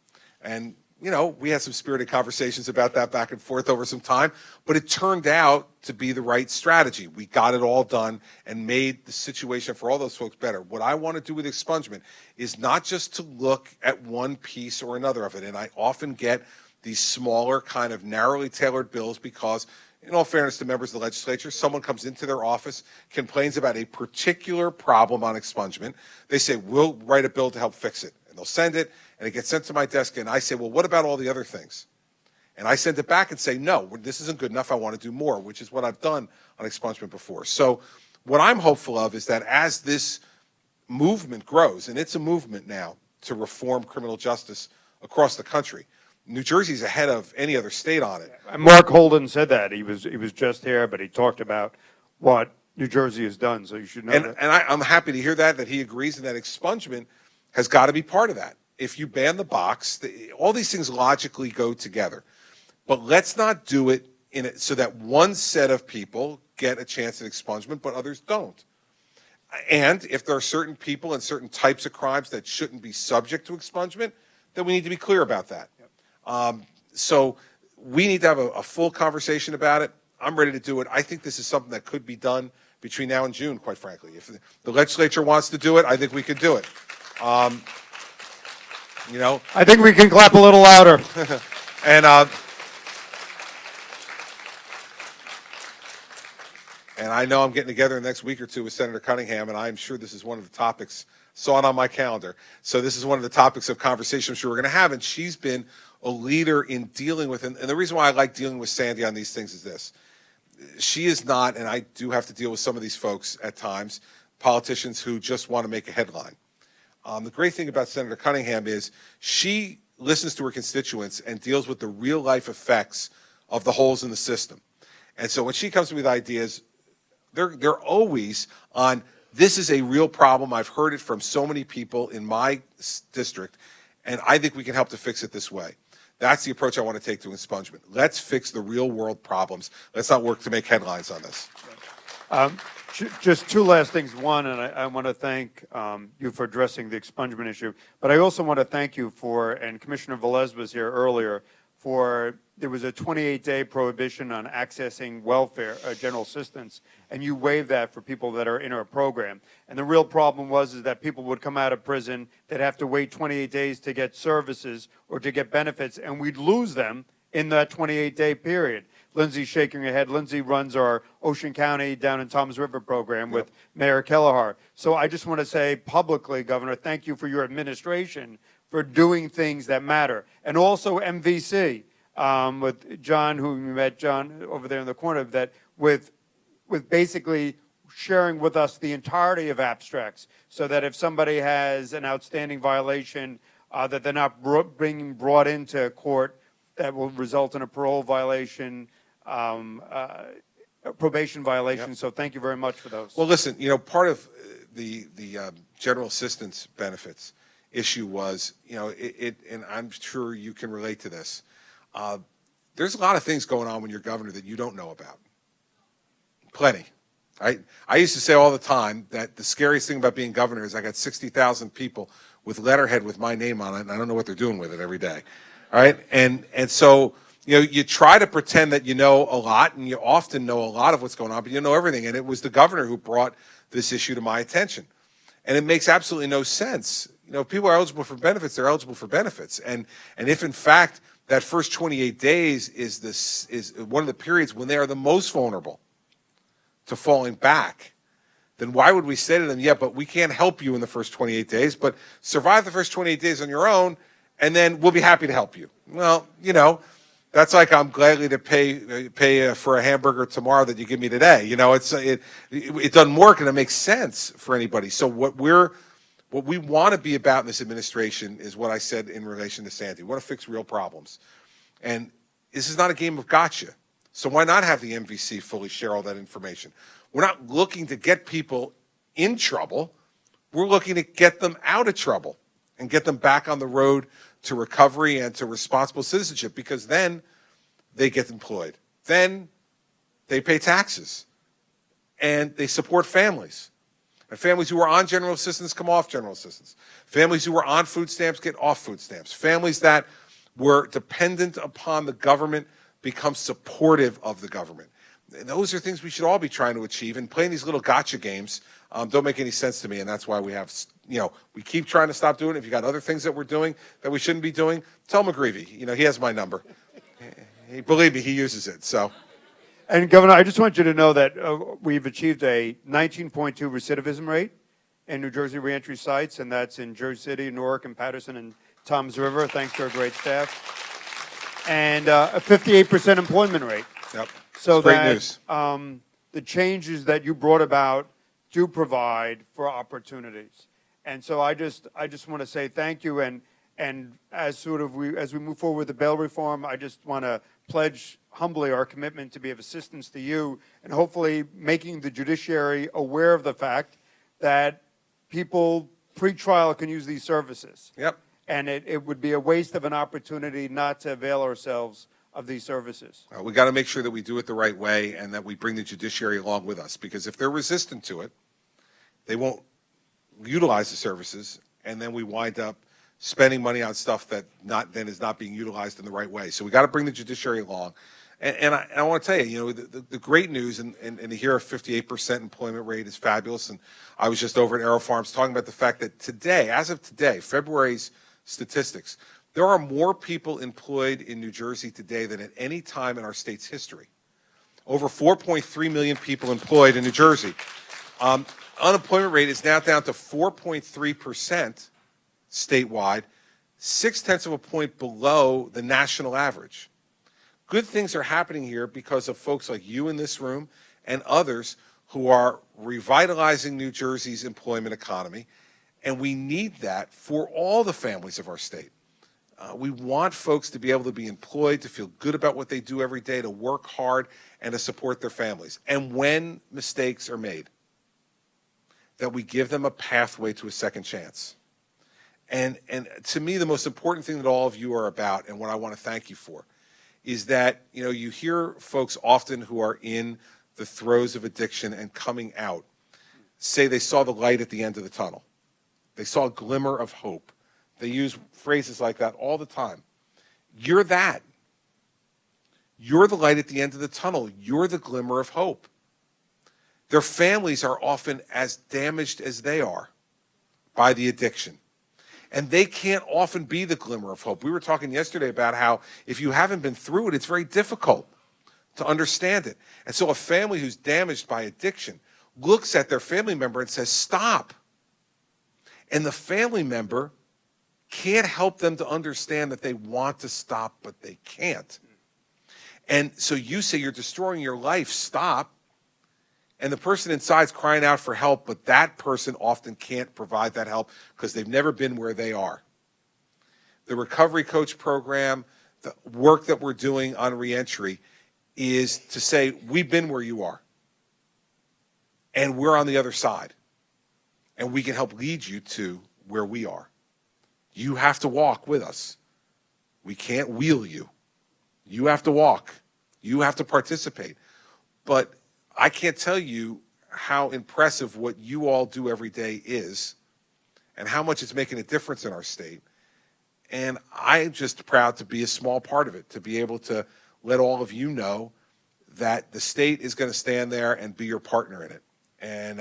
And, you know, we had some spirited conversations about that back and forth over some time, but it turned out to be the right strategy. We got it all done and made the situation for all those folks better. What I want to do with expungement is not just to look at one piece or another of it, and I often get these smaller kind of narrowly tailored bills because, in all fairness to members of the legislature, someone comes into their office, complains about a particular problem on expungement. They say, we'll write a bill to help fix it. And they'll send it, and it gets sent to my desk, and I say, well, what about all the other things? And I send it back and say, no, this isn't good enough. I want to do more, which is what I've done on expungement before. So what I'm hopeful of is that as this movement grows, and it's a movement now to reform criminal justice across the country, New Jersey's ahead of any other state on it. And Mark Holden said that. He was just here, but he talked about what New Jersey has done, so you should know that. And I'm happy to hear that he agrees and that expungement has got to be part of that. if you ban the box, all these things logically go together. But let's not do it so that one set of people get a chance at expungement, but others don't. And if there are certain people and certain types of crimes that shouldn't be subject to expungement, then we need to be clear about that. So we need to have a full conversation about it. I'm ready to do it. I think this is something that could be done between now and June, quite frankly. If the legislature wants to do it, I think we could do it. You know, I think we can clap a little louder. And I know I'm getting together in the next week or two with Senator Cunningham, and I'm sure this is one of the topics, saw it on my calendar. So this is one of the topics of conversation I'm sure we're going to have, and she's been a leader in dealing with, and the reason why I like dealing with Sandy on these things is this. She is not, and I do have to deal with some of these folks at times, politicians who just want to make a headline. The great thing about Senator Cunningham is she listens to her constituents and deals with the real life effects of the holes in the system. And so when she comes to me with ideas, they're always on, this is a real problem. I've heard it from so many people in my district, and I think we can help to fix it this way. That's the approach I want to take to expungement. Let's fix the real world problems. Let's not work to make headlines on this. Just two last things. One, and I want to thank you for addressing the expungement issue, but I also want to thank you for, and Commissioner Velez was here earlier, there was a 28-day prohibition on accessing welfare, general assistance, and you waived that for people that are in our program. And the real problem is that people would come out of prison, they'd have to wait 28 days to get services or to get benefits, and we'd lose them in that 28-day period. Lindsay's shaking her head. Lindsay runs our Ocean County down in Toms River program with Mayor Kelaher. So I just want to say publicly, Governor, thank you for your administration for doing things that matter. And also MVC, with John, who you met, John, over there in the corner, that with basically sharing with us the entirety of abstracts, so that if somebody has an outstanding violation that they're not being brought into court, that will result in a parole violation, probation violation. Yep. So thank you very much for those. Well, listen, you know, part of the general assistance benefits issue was, you know, and I'm sure you can relate to this. There's a lot of things going on when you're governor that you don't know about. Plenty. I used to say all the time that the scariest thing about being governor is I got 60,000 people with letterhead with my name on it, and I don't know what they're doing with it every day. All right, and so, you know, you try to pretend that you know a lot, and you often know a lot of what's going on, but you know everything. And it was the governor who brought this issue to my attention, and it makes absolutely no sense. You know, if people are eligible for benefits, they're eligible for benefits, and if in fact that first 28 days is one of the periods when they are the most vulnerable to falling back, then why would we say to them, yeah, but we can't help you in the first 28 days, but survive the first 28 days on your own, and then we'll be happy to help you. Well, you know, that's like I'm gladly to pay for a hamburger tomorrow that you give me today. You know, it doesn't work, and it makes sense for anybody. So what we want to be about in this administration is what I said in relation to Sandy. We want to fix real problems, and this is not a game of gotcha. So why not have the MVC fully share all that information? We're not looking to get people in trouble. We're looking to get them out of trouble and get them back on the road to recovery and to responsible citizenship, because then they get employed. Then they pay taxes and they support families. And families who are on general assistance come off general assistance. Families who are on food stamps get off food stamps. Families that were dependent upon the government become supportive of the government. And those are things we should all be trying to achieve, and playing these little gotcha games don't make any sense to me, and that's why we have, you know, we keep trying to stop doing it. If you got other things that we're doing that we shouldn't be doing, tell McGreevy. You know, he has my number. Believe me, he uses it. So. And Governor, I just want you to know that we've achieved a 19.2 recidivism rate in New Jersey reentry sites, and that's in Jersey City, Newark, and Paterson, and Toms River, thanks to our great staff, and a 58% employment rate. Yep. So great that news. The changes that you brought about do provide for opportunities. And so I just want to say thank you, and as we move forward with the bail reform, I just want to pledge humbly our commitment to be of assistance to you, and hopefully making the judiciary aware of the fact that people pre-trial can use these services. Yep. And it would be a waste of an opportunity not to avail ourselves of these services. We got to make sure that we do it the right way and that we bring the judiciary along with us, because if they're resistant to it, they won't utilize the services, and then we wind up spending money on stuff that is not being utilized in the right way. So we got to bring the judiciary along. And I want to tell you, the great news, and to hear a 58% employment rate is fabulous. And I was just over at Aero Farms talking about the fact that today, as of today, February's statistics, there are more people employed in New Jersey today than at any time in our state's history. Over 4.3 million people employed in New Jersey. Unemployment rate is now down to 4.3% statewide, 0.6 of a point below the national average. Good things are happening here because of folks like you in this room and others who are revitalizing New Jersey's employment economy, and we need that for all the families of our state. We want folks to be able to be employed, to feel good about what they do every day, to work hard, and to support their families. And when mistakes are made, that we give them a pathway to a second chance. And to me, the most important thing that all of you are about, and what I want to thank you for, is that, you hear folks often who are in the throes of addiction and coming out say they saw the light at the end of the tunnel. They saw a glimmer of hope. They use phrases like that all the time. You're that. You're the light at the end of the tunnel. You're the glimmer of hope. Their families are often as damaged as they are by the addiction. And they can't often be the glimmer of hope. We were talking yesterday about how if you haven't been through it, it's very difficult to understand it. And so a family who's damaged by addiction looks at their family member and says, stop. And the family member can't help them to understand that they want to stop, but they can't. And so you say, you're destroying your life, stop. And the person inside's crying out for help, but that person often can't provide that help because they've never been where they are. The Recovery Coach program, the work that we're doing on reentry is to say, we've been where you are, and we're on the other side, and we can help lead you to where we are. You have to walk with us. We can't wheel you. You have to walk. You have to participate. But I can't tell you how impressive what you all do every day is and how much it's making a difference in our state. And I'm just proud to be a small part of it, to be able to let all of you know that the state is going to stand there and be your partner in it. And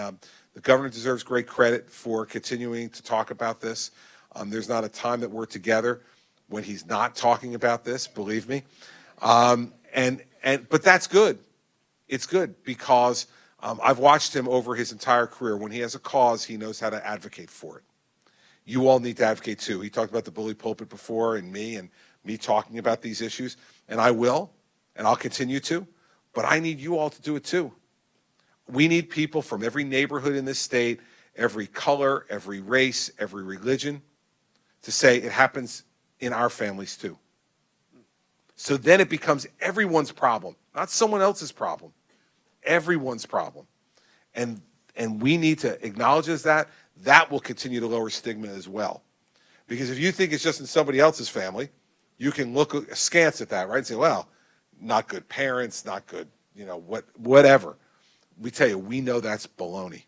the governor deserves great credit for continuing to talk about this. There's not a time that we're together when he's not talking about this, believe me. But that's good. It's good because I've watched him over his entire career. When he has a cause, he knows how to advocate for it. You all need to advocate too. He talked about the bully pulpit before and me talking about these issues, and I will, and I'll continue to, but I need you all to do it too. We need people from every neighborhood in this state, every color, every race, every religion, to say it happens in our families too. So then it becomes everyone's problem, not someone else's problem, everyone's problem. And we need to acknowledge that. That will continue to lower stigma as well. Because if you think it's just in somebody else's family, you can look askance at that, right? And say, well, not good parents, not good, whatever. We tell you, we know that's baloney.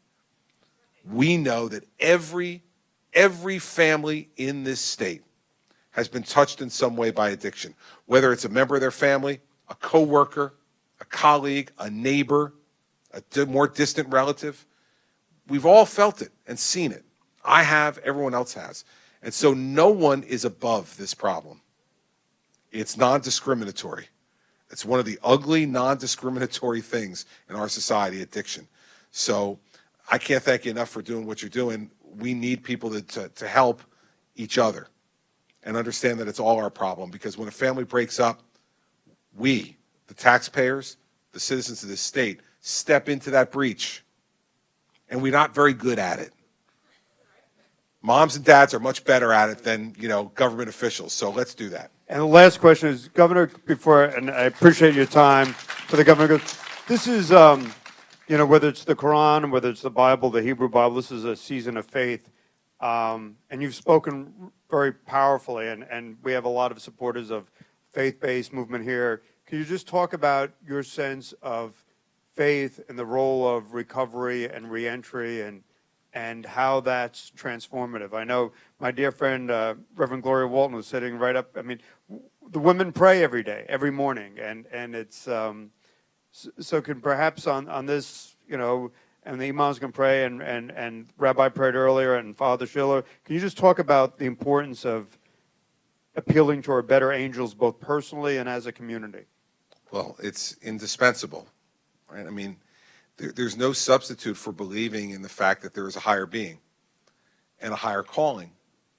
We know that every family in this state has been touched in some way by addiction, whether it's a member of their family, a coworker, a colleague, a neighbor, a more distant relative. We've all felt it and seen it. I have, everyone else has. And so no one is above this problem. It's non-discriminatory. It's one of the ugly, non-discriminatory things in our society, addiction. So I can't thank you enough for doing what you're doing. We need people to help each other and understand that it's all our problem, because when a family breaks up, we, the taxpayers, the citizens of this state, step into that breach, and we're not very good at it. Moms and dads are much better at it than, government officials, so let's do that. And the last question is, Governor, and I appreciate your time, for the governor goes, this is, whether it's the Quran, whether it's the Bible, the Hebrew Bible, this is a season of faith. And you've spoken very powerfully, and we have a lot of supporters of faith-based movement here. Can you just talk about your sense of faith and the role of recovery and reentry and how that's transformative? I know my dear friend, Reverend Gloria Walton, was sitting right up. I mean, the women pray every day, every morning, and it's so can perhaps on this, and the imams can pray, and Rabbi prayed earlier, and Father Schiller. Can you just talk about the importance of appealing to our better angels, both personally and as a community? Well, it's indispensable, right? I mean, there's no substitute for believing in the fact that there is a higher being and a higher calling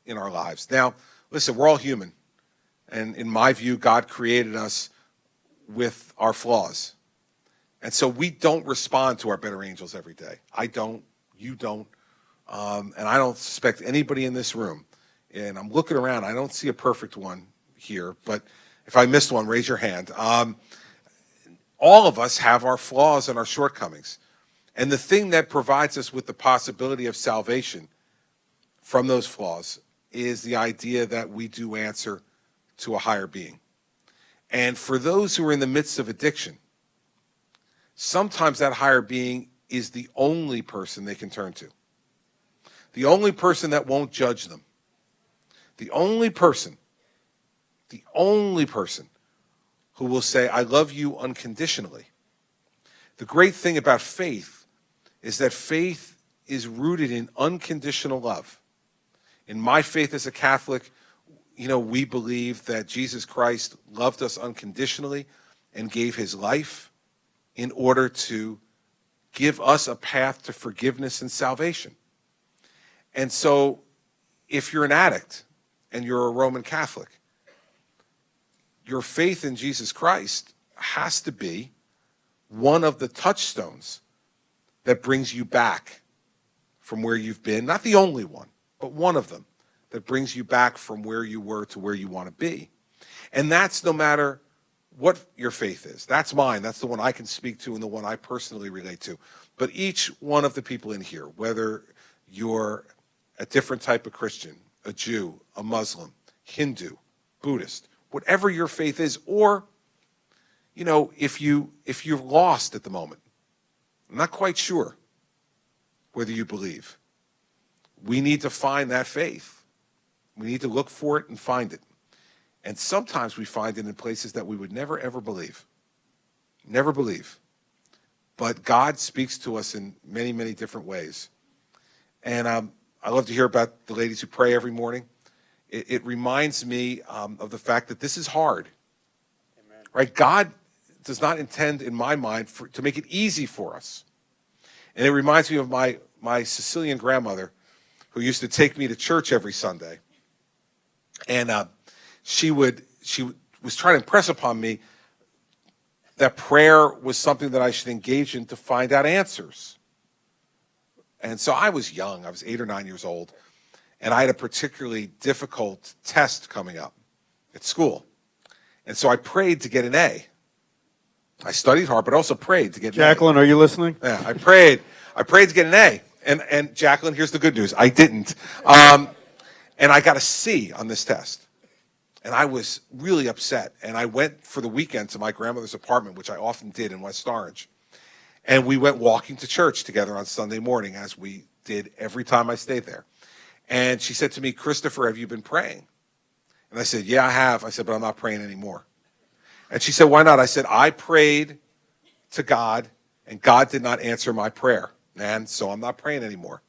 in our lives. Now, listen, we're all human. And in my view, God created us with our flaws. And so we don't respond to our better angels every day. I don't, you don't, and I don't suspect anybody in this room. And I'm looking around, I don't see a perfect one here, but if I missed one, raise your hand. All of us have our flaws and our shortcomings. And the thing that provides us with the possibility of salvation from those flaws is the idea that we do answer to a higher being. And for those who are in the midst of addiction, sometimes that higher being is the only person they can turn to. The only person that won't judge them. The only person who will say, I love you unconditionally. The great thing about faith is that faith is rooted in unconditional love. In my faith as a Catholic, we believe that Jesus Christ loved us unconditionally and gave his life in order to give us a path to forgiveness and salvation. And so if you're an addict and you're a Roman Catholic, your faith in Jesus Christ has to be one of the touchstones that brings you back from where you've been. Not the only one, but one of them that brings you back from where you were to where you want to be. And that's no matter what your faith is. That's mine. That's the one I can speak to and the one I personally relate to. But each one of the people in here, whether you're a different type of Christian, a Jew, a Muslim, Hindu, Buddhist, whatever your faith is, or, if you're lost at the moment, I'm not quite sure whether you believe, we need to find that faith. We need to look for it and find it. And sometimes we find it in places that we would never, ever believe. Never believe. But God speaks to us in many, many different ways. And I love to hear about the ladies who pray every morning. It reminds me of the fact that this is hard. Amen. Right? God does not intend, in my mind, to make it easy for us. And it reminds me of my Sicilian grandmother who used to take me to church every Sunday. And she was trying to impress upon me that prayer was something that I should engage in to find out answers. And so I was young. I was 8 or 9 years old. And I had a particularly difficult test coming up at school. And so I prayed to get an A. I studied hard, but also prayed to get an A. Jacqueline, are you listening? Yeah, I prayed to get an A. And Jacqueline, here's the good news. I didn't. And I got a C on this test. And I was really upset. And I went for the weekend to my grandmother's apartment, which I often did in West Orange. And we went walking to church together on Sunday morning, as we did every time I stayed there. And she said to me, Christopher, have you been praying? And I said, yeah, I have. I said, but I'm not praying anymore. And she said, why not? I said, I prayed to God, and God did not answer my prayer. And so I'm not praying anymore.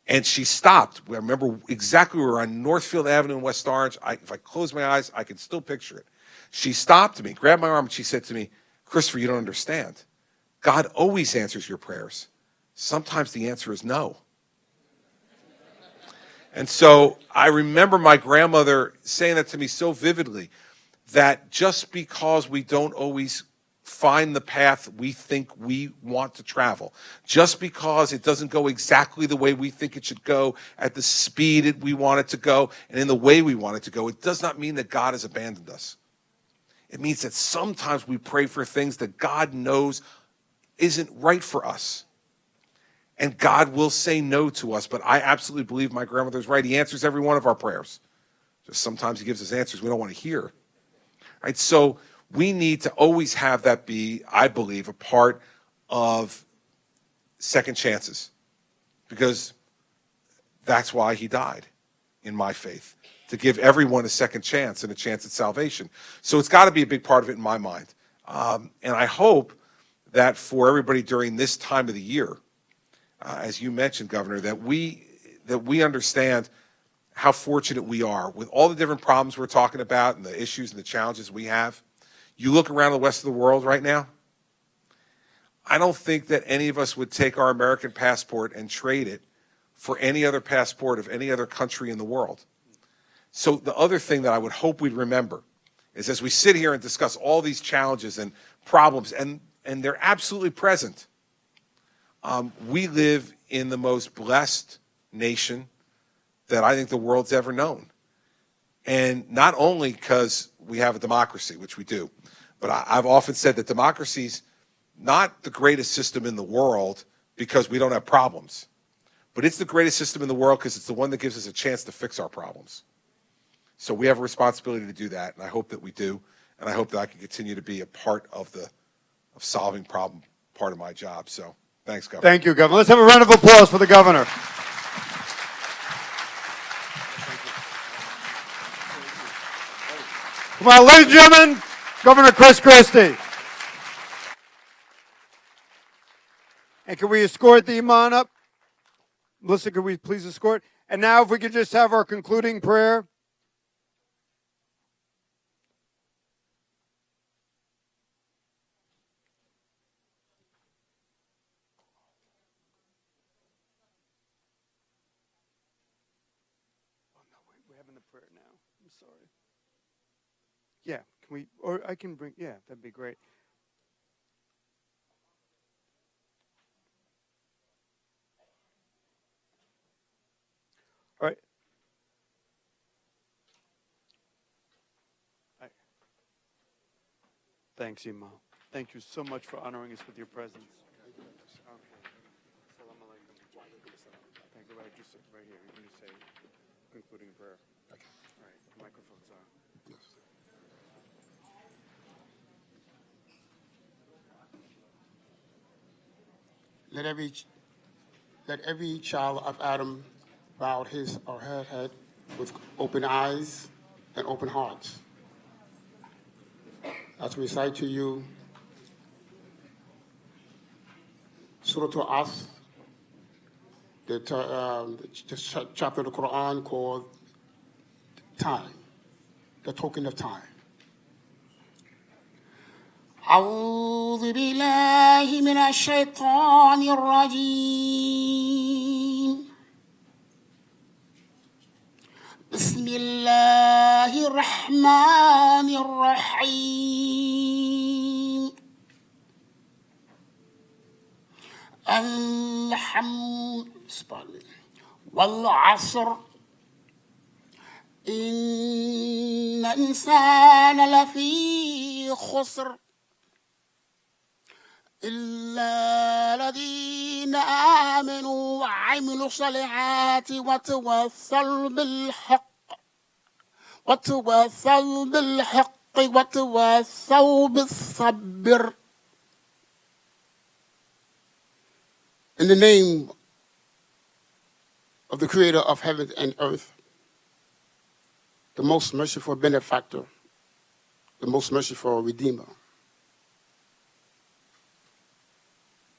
And she stopped. I remember exactly, we were on Northfield Avenue in West Orange. If I close my eyes, I can still picture it. She stopped me, grabbed my arm, and she said to me, Christopher, you don't understand. God always answers your prayers. Sometimes the answer is no. And so I remember my grandmother saying that to me so vividly, that just because we don't always find the path we think we want to travel, just because it doesn't go exactly the way we think it should go, at the speed we want it to go, and in the way we want it to go, it does not mean that God has abandoned us. It means that sometimes we pray for things that God knows isn't right for us. And God will say no to us, but I absolutely believe my grandmother's right. He answers every one of our prayers. Just sometimes he gives us answers we don't want to hear. Right? So we need to always have that be, I believe, a part of second chances. Because that's why he died, in my faith, to give everyone a second chance and a chance at salvation. So it's got to be a big part of it in my mind. And I hope that for everybody during this time of the year, as you mentioned, Governor, that we understand how fortunate we are with all the different problems we're talking about and the issues and the challenges we have. You look around the rest of the world right now, I don't think that any of us would take our American passport and trade it for any other passport of any other country in the world. So the other thing that I would hope we'd remember is as we sit here and discuss all these challenges and problems, and they're absolutely present, we live in the most blessed nation that I think the world's ever known. And not only because we have a democracy, which we do, but I've often said that democracy's not the greatest system in the world because we don't have problems, but it's the greatest system in the world because it's the one that gives us a chance to fix our problems. So we have a responsibility to do that, and I hope that we do, and I hope that I can continue to be a part of solving problem, part of my job. So thanks, Governor. Thank you, Governor. Let's have a round of applause for the Governor. Come on, ladies and gentlemen, Governor Chris Christie. And can we escort the Imam up? Melissa, could we please escort? And now if we could just have our concluding prayer. We're having the prayer now. I'm sorry. Yeah, can we, or I can bring, yeah, that'd be great. All right. Thanks, Imam. Thank you so much for honoring us with your presence. Okay. Salam alaikum. Thank you. Just right here. You can just say concluding prayer. Okay. All right. The microphone's on. Yes. Let every child of Adam bow his or her head with open eyes and open hearts. As we recite to you Surah Al-Asr, the chapter of the Quran called Time, the token of time. أعوذ بالله من الشيطان الرجيم بسم الله الرحمن الرحيم الحمد والعصر إن الإنسان لفي خسر إلا الذين آمنوا وعملوا الصالحات وتواصوا بالحق وتواصوا بالصبر. In the name of the Creator of heaven and earth, the most merciful benefactor, the most merciful Redeemer.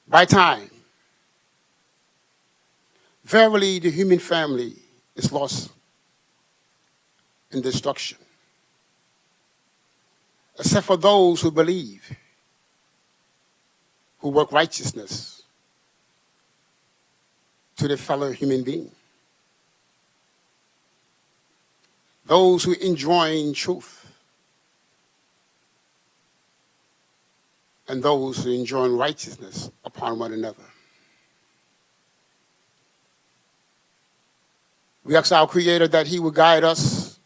By time, verily the human family is lost in destruction, except for those who believe, who work righteousness to their fellow human being. Those who enjoin truth and those who enjoin righteousness upon one another. We ask our Creator that He would guide us,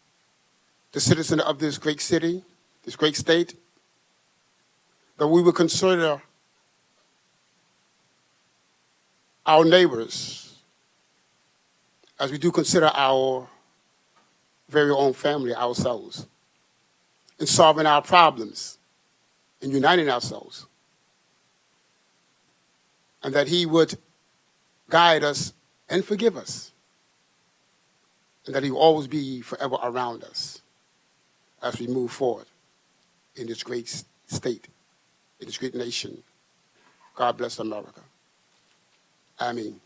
the citizen of this great city, this great state, that we would consider our neighbors, as we do consider our very own family ourselves, in solving our problems, in uniting ourselves, and that he would guide us and forgive us, and that he will always be forever around us as we move forward in this great state, in this great nation. God bless America. Amen.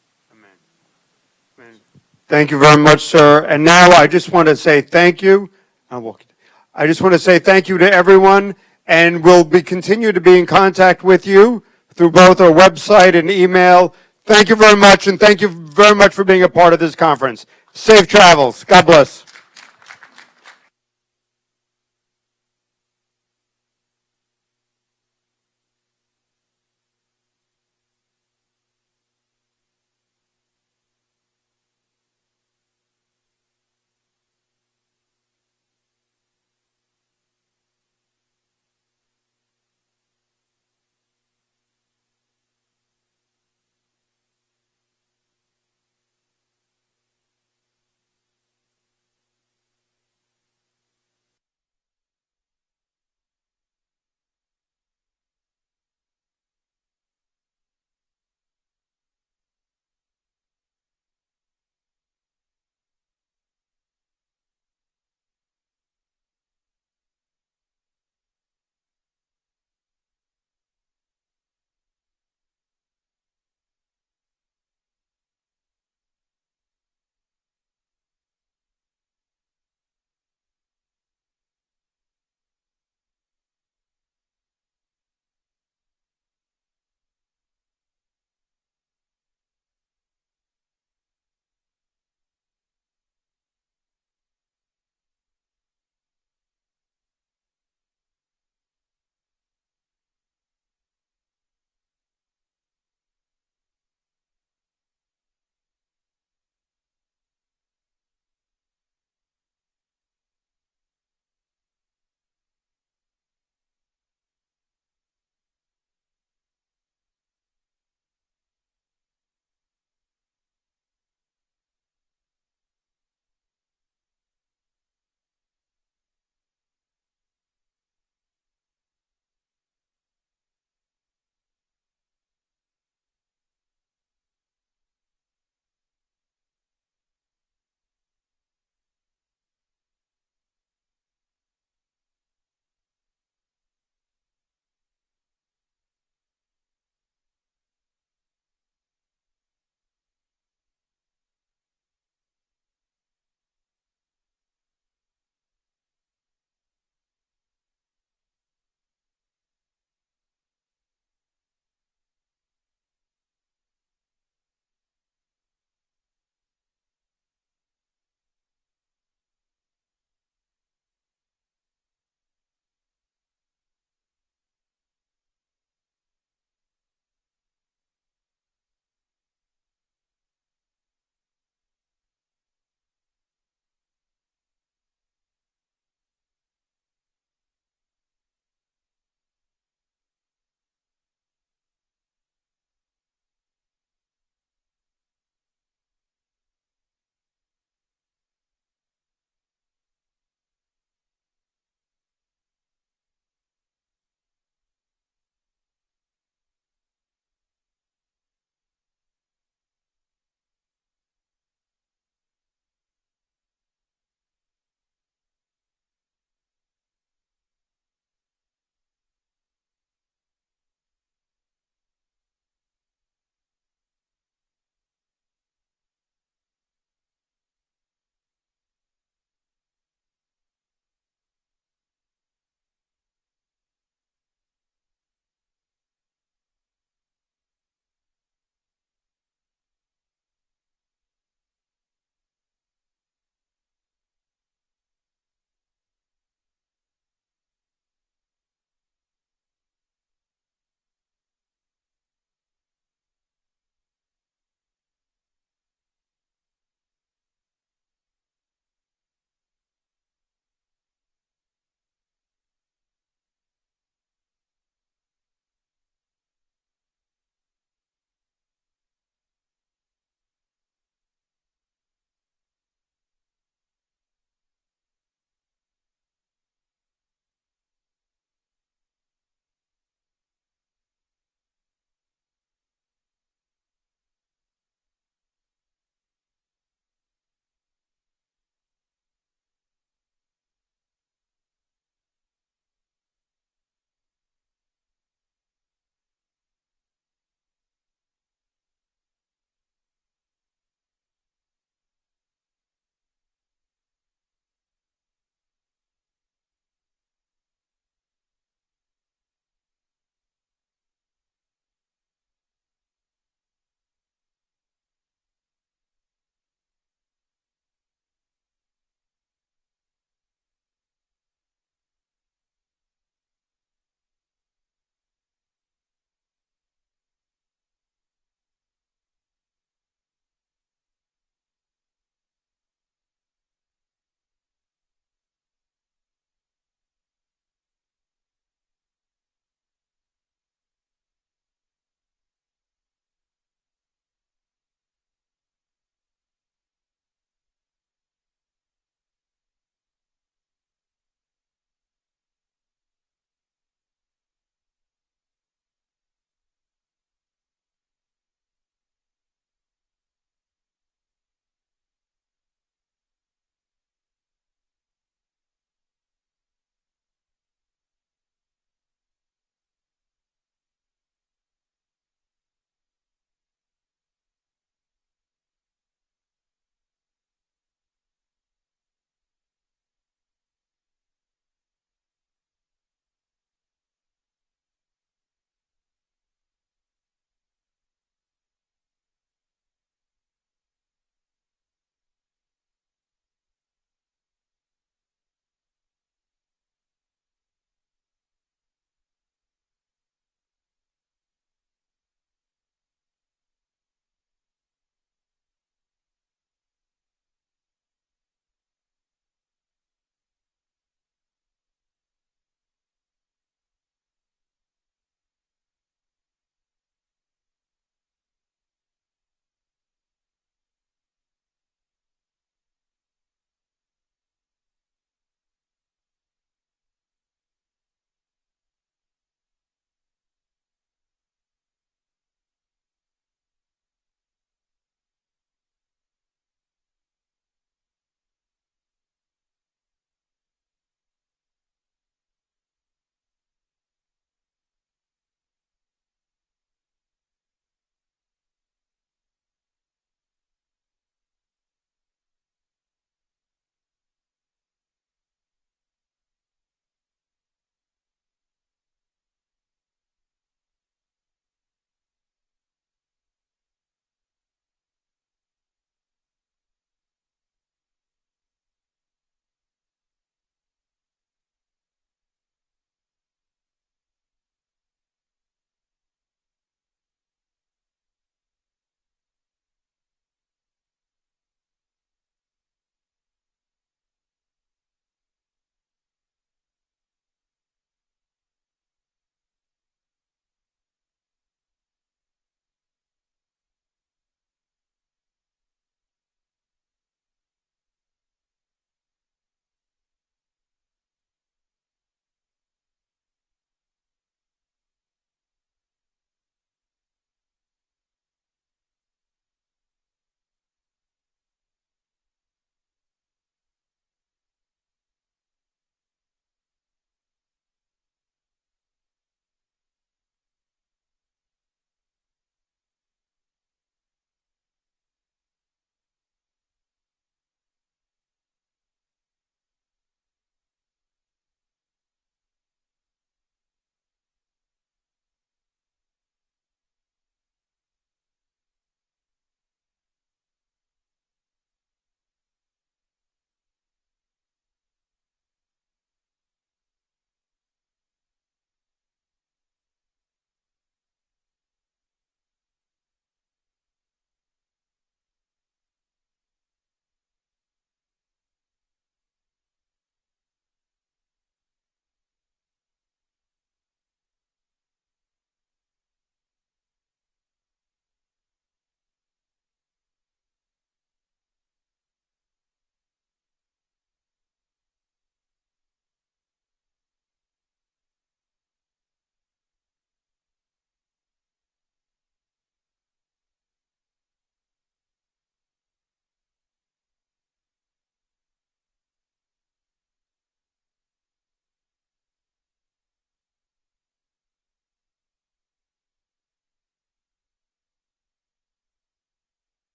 Thank you very much, sir. And now I just want to say thank you. I just want to say thank you to everyone, and we'll continue to be in contact with you through both our website and email. Thank you very much, and thank you very much for being a part of this conference. Safe travels. God bless.